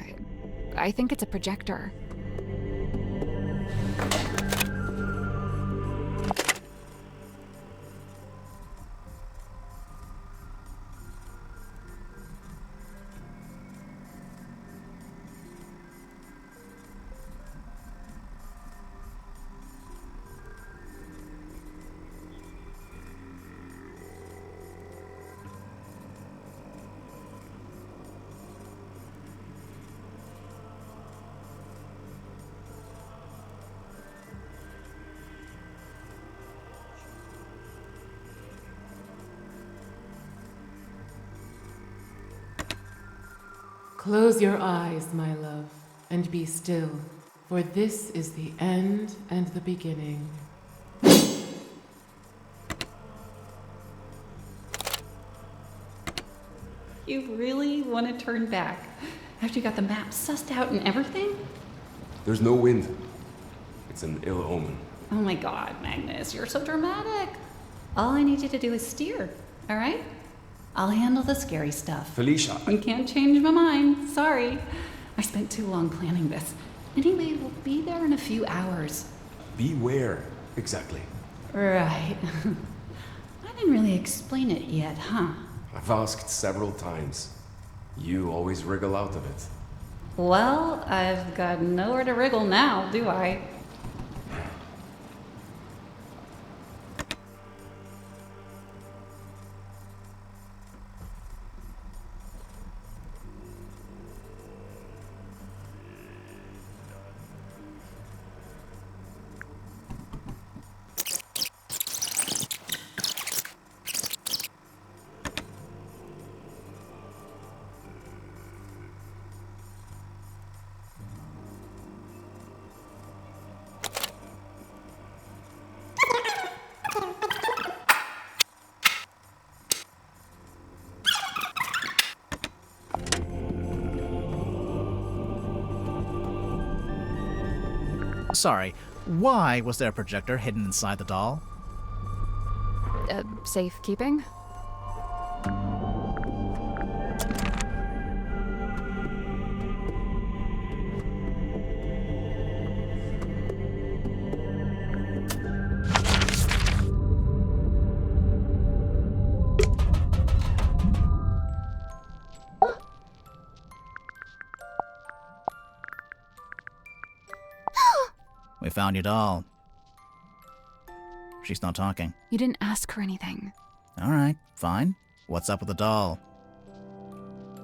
I think it's a projector. Close your eyes, my love, and be still, for this is the end and the beginning. You really want to turn back after you got the map sussed out and everything? There's no wind. It's an ill omen. Oh my god, Magnus, you're so dramatic. All I need you to do is steer, all right? I'll handle the scary stuff. Felicia, You can't change my mind. Sorry. I spent too long planning this. Anyway, we'll be there in a few hours. beware. Exactly. Right. I didn't really explain it yet, huh? I've asked several times. You always wriggle out of it. Well, I've got nowhere to wriggle now, do I? Sorry, why was there a projector hidden inside the doll? Safekeeping? We found your doll. She's not talking. You didn't ask her anything. All right, fine. What's up with the doll?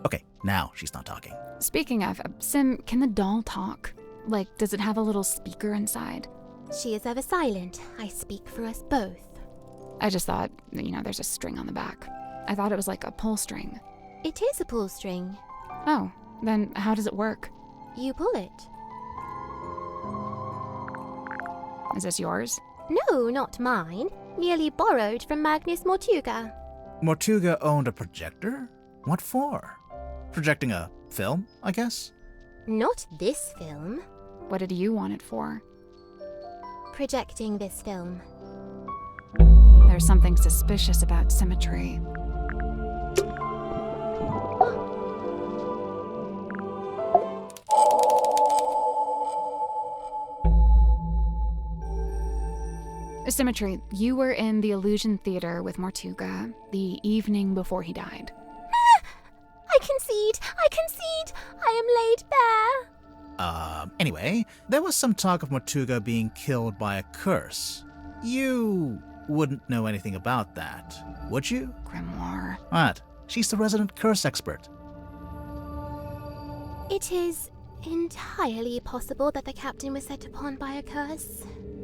Okay, now she's not talking. Speaking of, Sim, can the doll talk? Like, does it have a little speaker inside? She is ever silent. I speak for us both. I just thought, there's a string on the back. I thought it was like a pull string. It is a pull string. Oh, then how does it work? You pull it. Is this yours? No, not mine. Merely borrowed from Magnus Mortuga. Mortuga owned a projector? What for? Projecting a film, I guess? Not this film. What did you want it for? Projecting this film. There's something suspicious about Symmetry. Symmetry, you were in the Illusion Theater with Mortuga the evening before he died. I concede! I am laid bare! Anyway, there was some talk of Mortuga being killed by a curse. You wouldn't know anything about that, would you? Grimoire. What? She's the resident curse expert. It is entirely possible that the captain was set upon by a curse.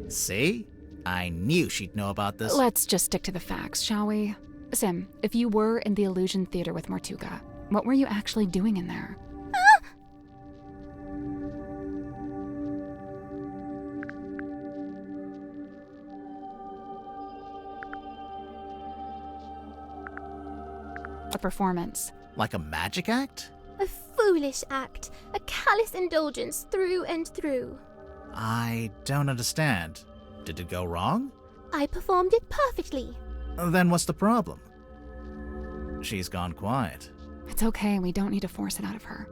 See? I knew she'd know about this. Let's just stick to the facts, shall we? Sim, if you were in the Illusion Theater with Mortuga, what were you actually doing in there? A performance. Like a magic act? A foolish act. A callous indulgence through and through. I don't understand. Did it go wrong? I performed it perfectly. Then what's the problem? She's gone quiet. It's okay, we don't need to force it out of her.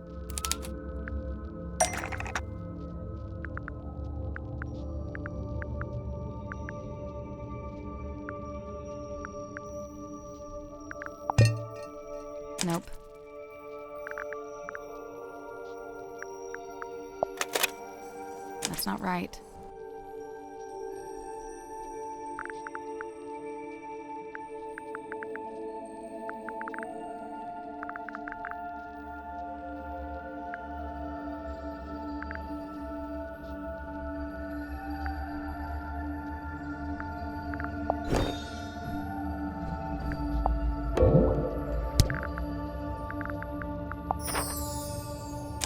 Nope. That's not right.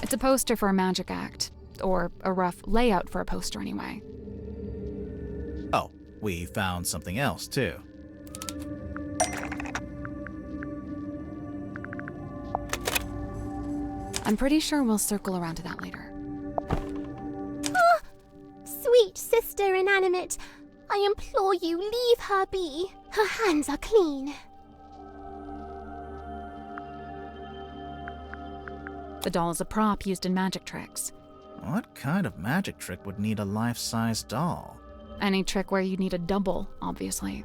It's a poster for a magic act. Or a rough layout for a poster, anyway. Oh, we found something else, too. I'm pretty sure we'll circle around to that later. Ah! Sweet sister inanimate, I implore you, leave her be. Her hands are clean. The doll is a prop used in magic tricks. What kind of magic trick would need a life-size doll? Any trick where you need a double, obviously.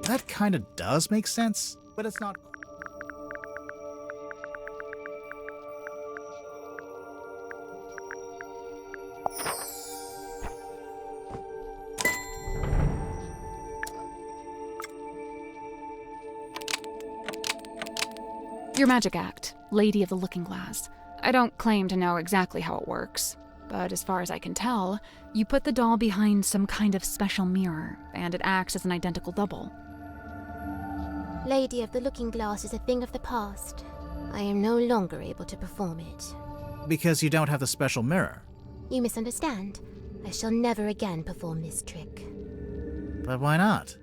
That kind of does make sense, but it's not. Your magic act, Lady of the Looking Glass. I don't claim to know exactly how it works, but as far as I can tell, you put the doll behind some kind of special mirror, and it acts as an identical double. Lady of the Looking Glass is a thing of the past. I am no longer able to perform it. Because you don't have the special mirror. You misunderstand. I shall never again perform this trick. But why not?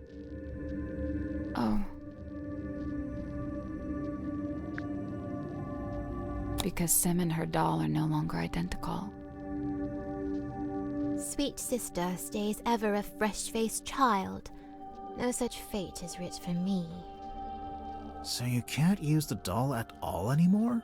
Oh. Because Sim and her doll are no longer identical. Sweet sister stays ever a fresh-faced child. No such fate is writ for me. So you can't use the doll at all anymore?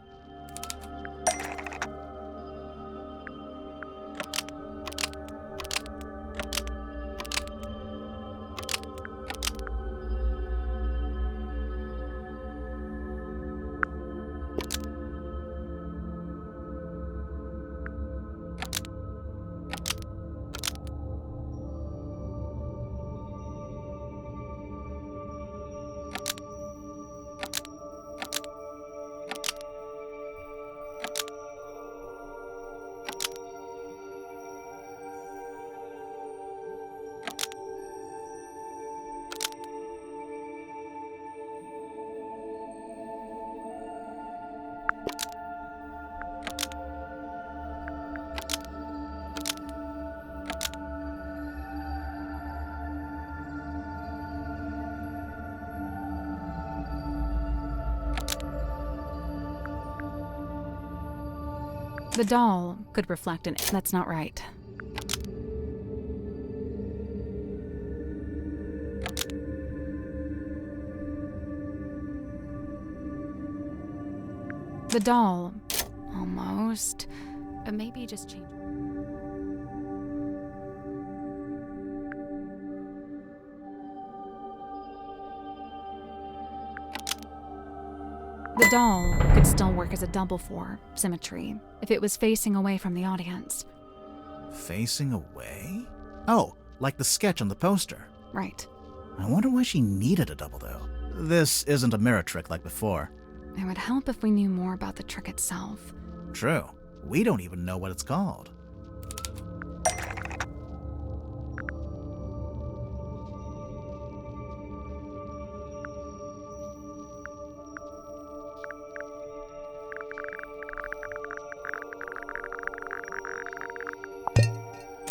The doll could reflect an... That's not right. The doll... Almost. Maybe just change... The doll could still work as a double for symmetry if it was facing away from the audience. Facing away? Oh, like the sketch on the poster. Right. I wonder why she needed a double, though. This isn't a mirror trick like before. It would help if we knew more about the trick itself. True. We don't even know what it's called.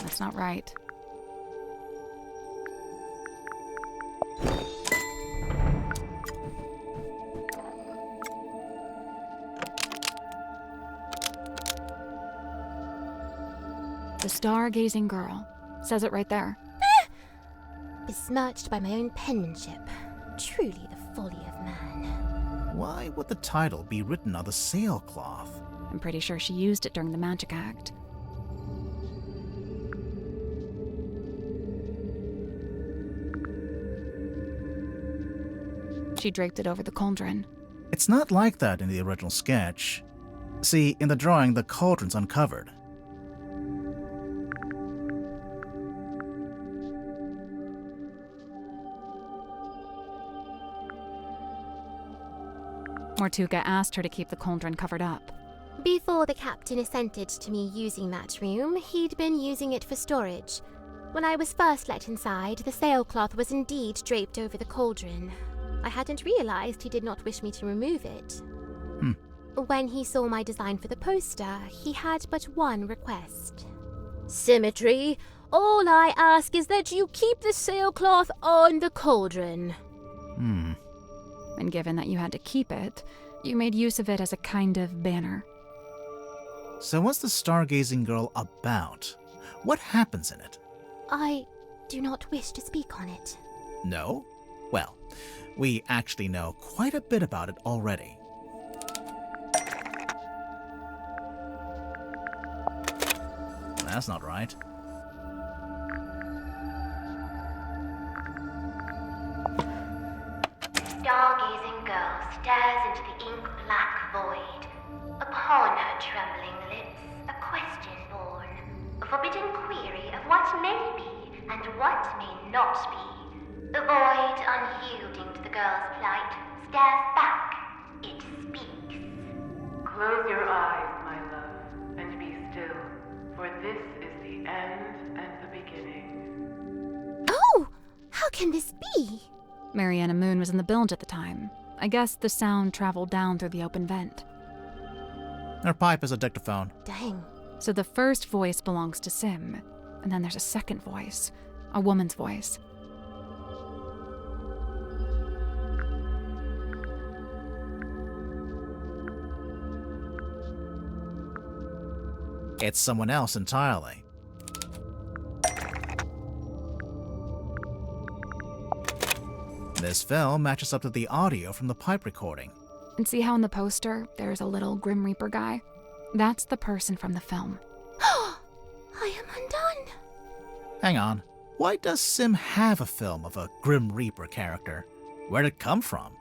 That's not right. The Stargazing Girl. Says it right there. Besmirched by my own penmanship. Truly the folly of man. Why would the title be written on the sailcloth? I'm pretty sure she used it during the magic act. She draped it over the cauldron. It's not like that in the original sketch. See, in the drawing, the cauldron's uncovered. Mortuga asked her to keep the cauldron covered up. Before the captain assented to me using that room, he'd been using it for storage. When I was first let inside, the sailcloth was indeed draped over the cauldron. I hadn't realized he did not wish me to remove it. When he saw my design for the poster, he had but one request. Symmetry. All I ask is that you keep the sailcloth on the cauldron. And given that you had to keep it, you made use of it as a kind of banner. So what's the Stargazing Girl about? What happens in it? I do not wish to speak on it. No? Well, we actually know quite a bit about it already. That's not right. Stargazing girl stares into the ink-black void. Upon her trembling lips, a question born. A forbidden query of what may be and what may not be. The void, unyielding to the girl's plight, stares back. It speaks. Close your eyes, my love, and be still, for this is the end and the beginning. Oh! How can this be? Mariana Moon was in the bilge at the time. I guess the sound traveled down through the open vent. Her pipe is a dictaphone. Dang. So the first voice belongs to Sim, and then there's a second voice, a woman's voice. It's someone else entirely. This film matches up to the audio from the pipe recording. And see how in the poster there's a little Grim Reaper guy? That's the person from the film. I am undone. Hang on. Why does Sim have a film of a Grim Reaper character? Where'd it come from?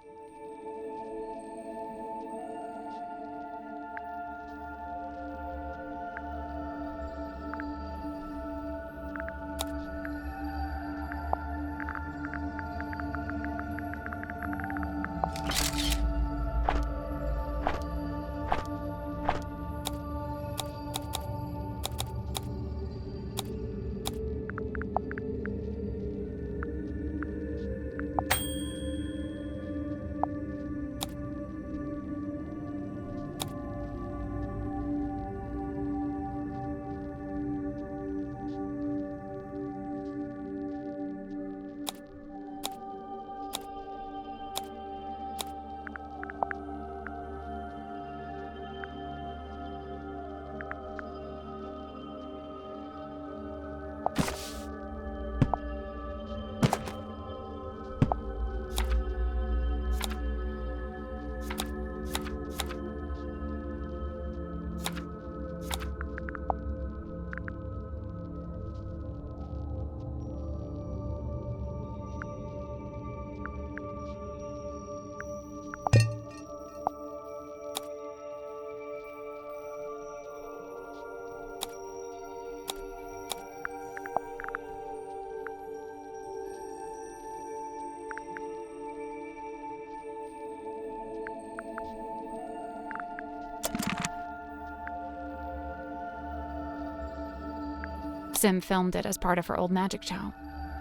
Sim filmed it as part of her old magic show.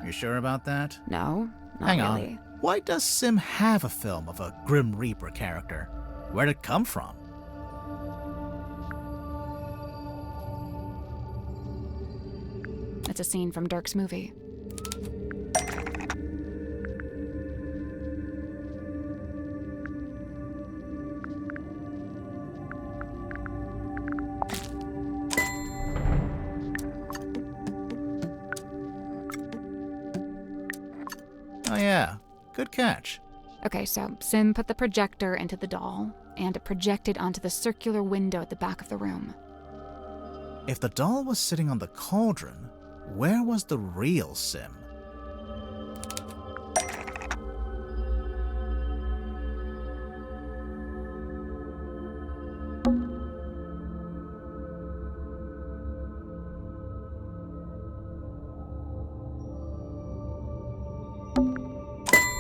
You sure about that? No, not Hang really. on. Why does Sim have a film of a Grim Reaper character? Where'd it come from? It's a scene from Dirk's movie. Oh yeah, good catch. Okay, so Sim put the projector into the doll, and it projected onto the circular window at the back of the room. If the doll was sitting on the cauldron, where was the real Sim?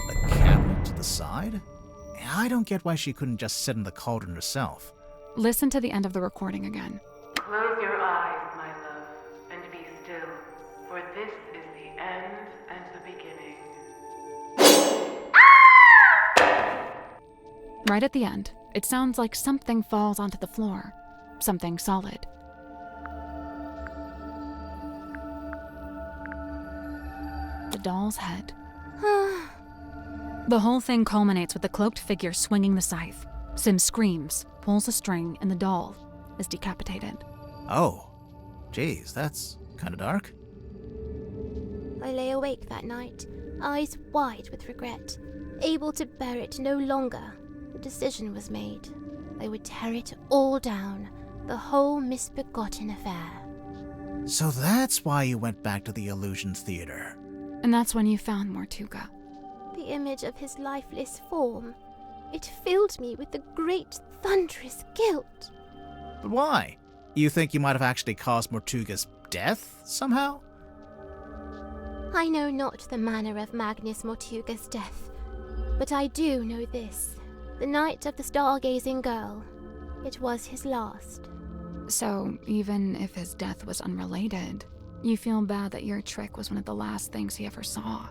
The cabinet to the side? I don't get why she couldn't just sit in the cauldron herself. Listen to the end of the recording again. Close your eyes, my love, and be still, for this is the end and the beginning. Right at the end, it sounds like something falls onto the floor. Something solid. The doll's head. The whole thing culminates with the cloaked figure swinging the scythe. Sim screams, pulls a string, and the doll is decapitated. Oh, geez, that's kind of dark. I lay awake that night, eyes wide with regret, able to bear it no longer. The decision was made. I would tear it all down, the whole misbegotten affair. So that's why you went back to the Illusion Theater. And that's when you found Mortuga. The image of his lifeless form. It filled me with the great, thunderous guilt. But why? You think you might have actually caused Mortuga's death, somehow? I know not the manner of Magnus Mortuga's death, but I do know this. The night of the stargazing girl, it was his last. So, even if his death was unrelated, you feel bad that your trick was one of the last things he ever saw.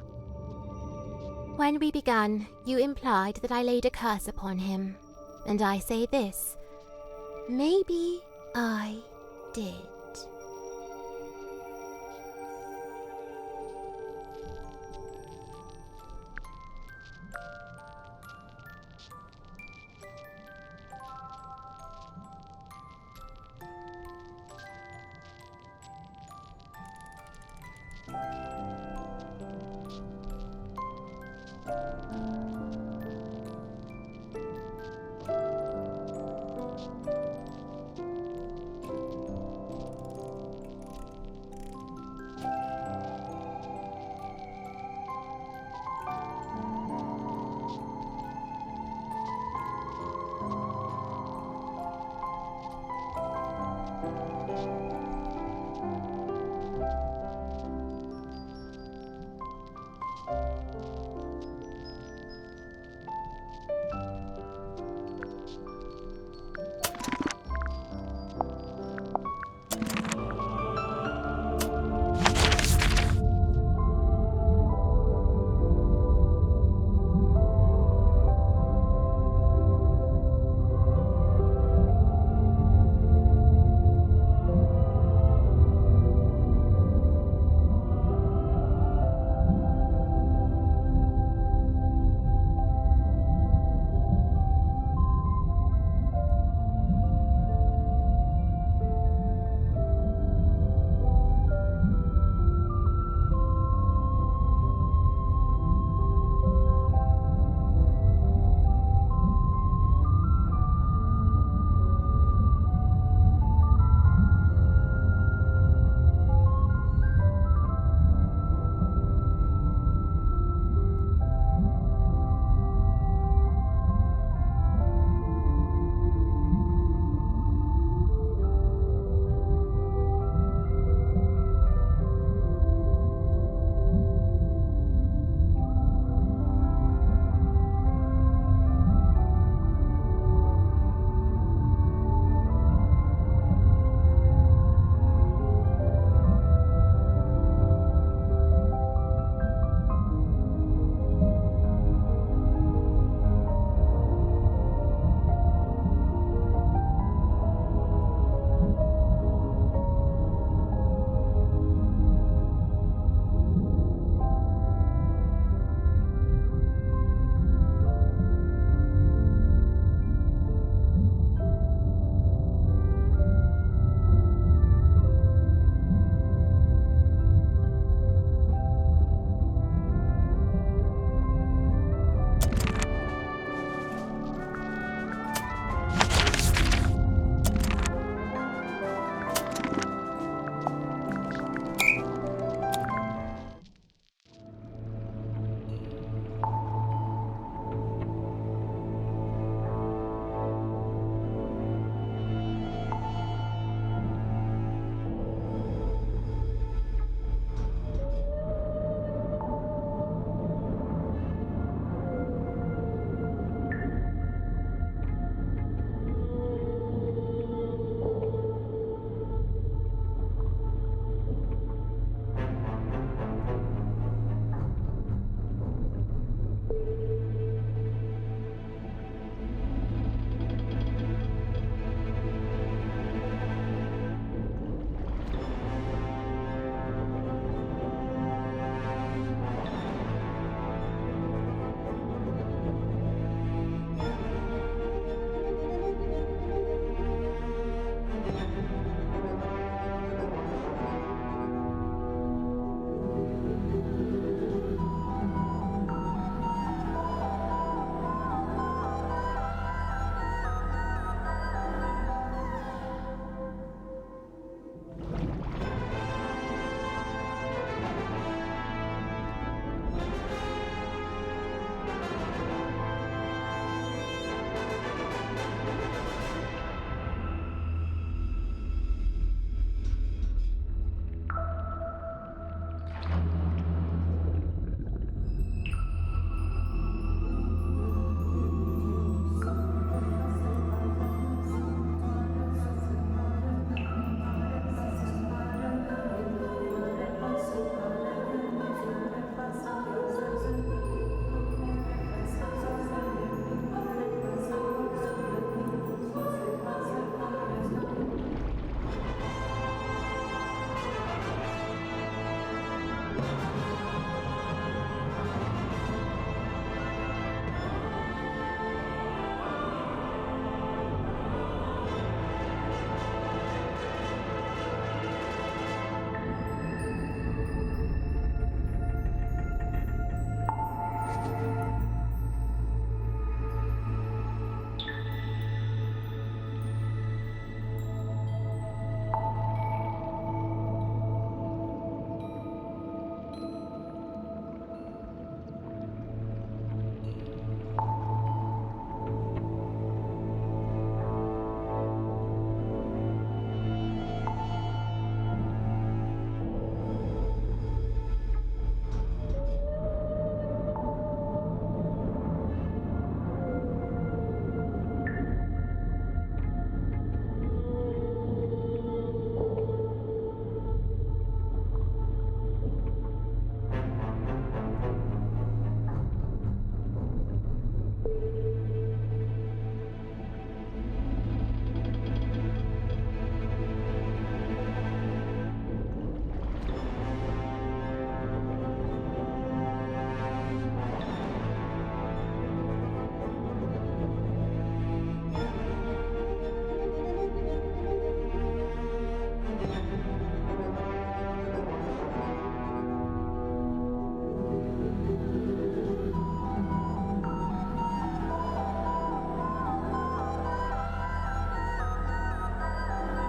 When we began, you implied that I laid a curse upon him, and I say this. Maybe I did.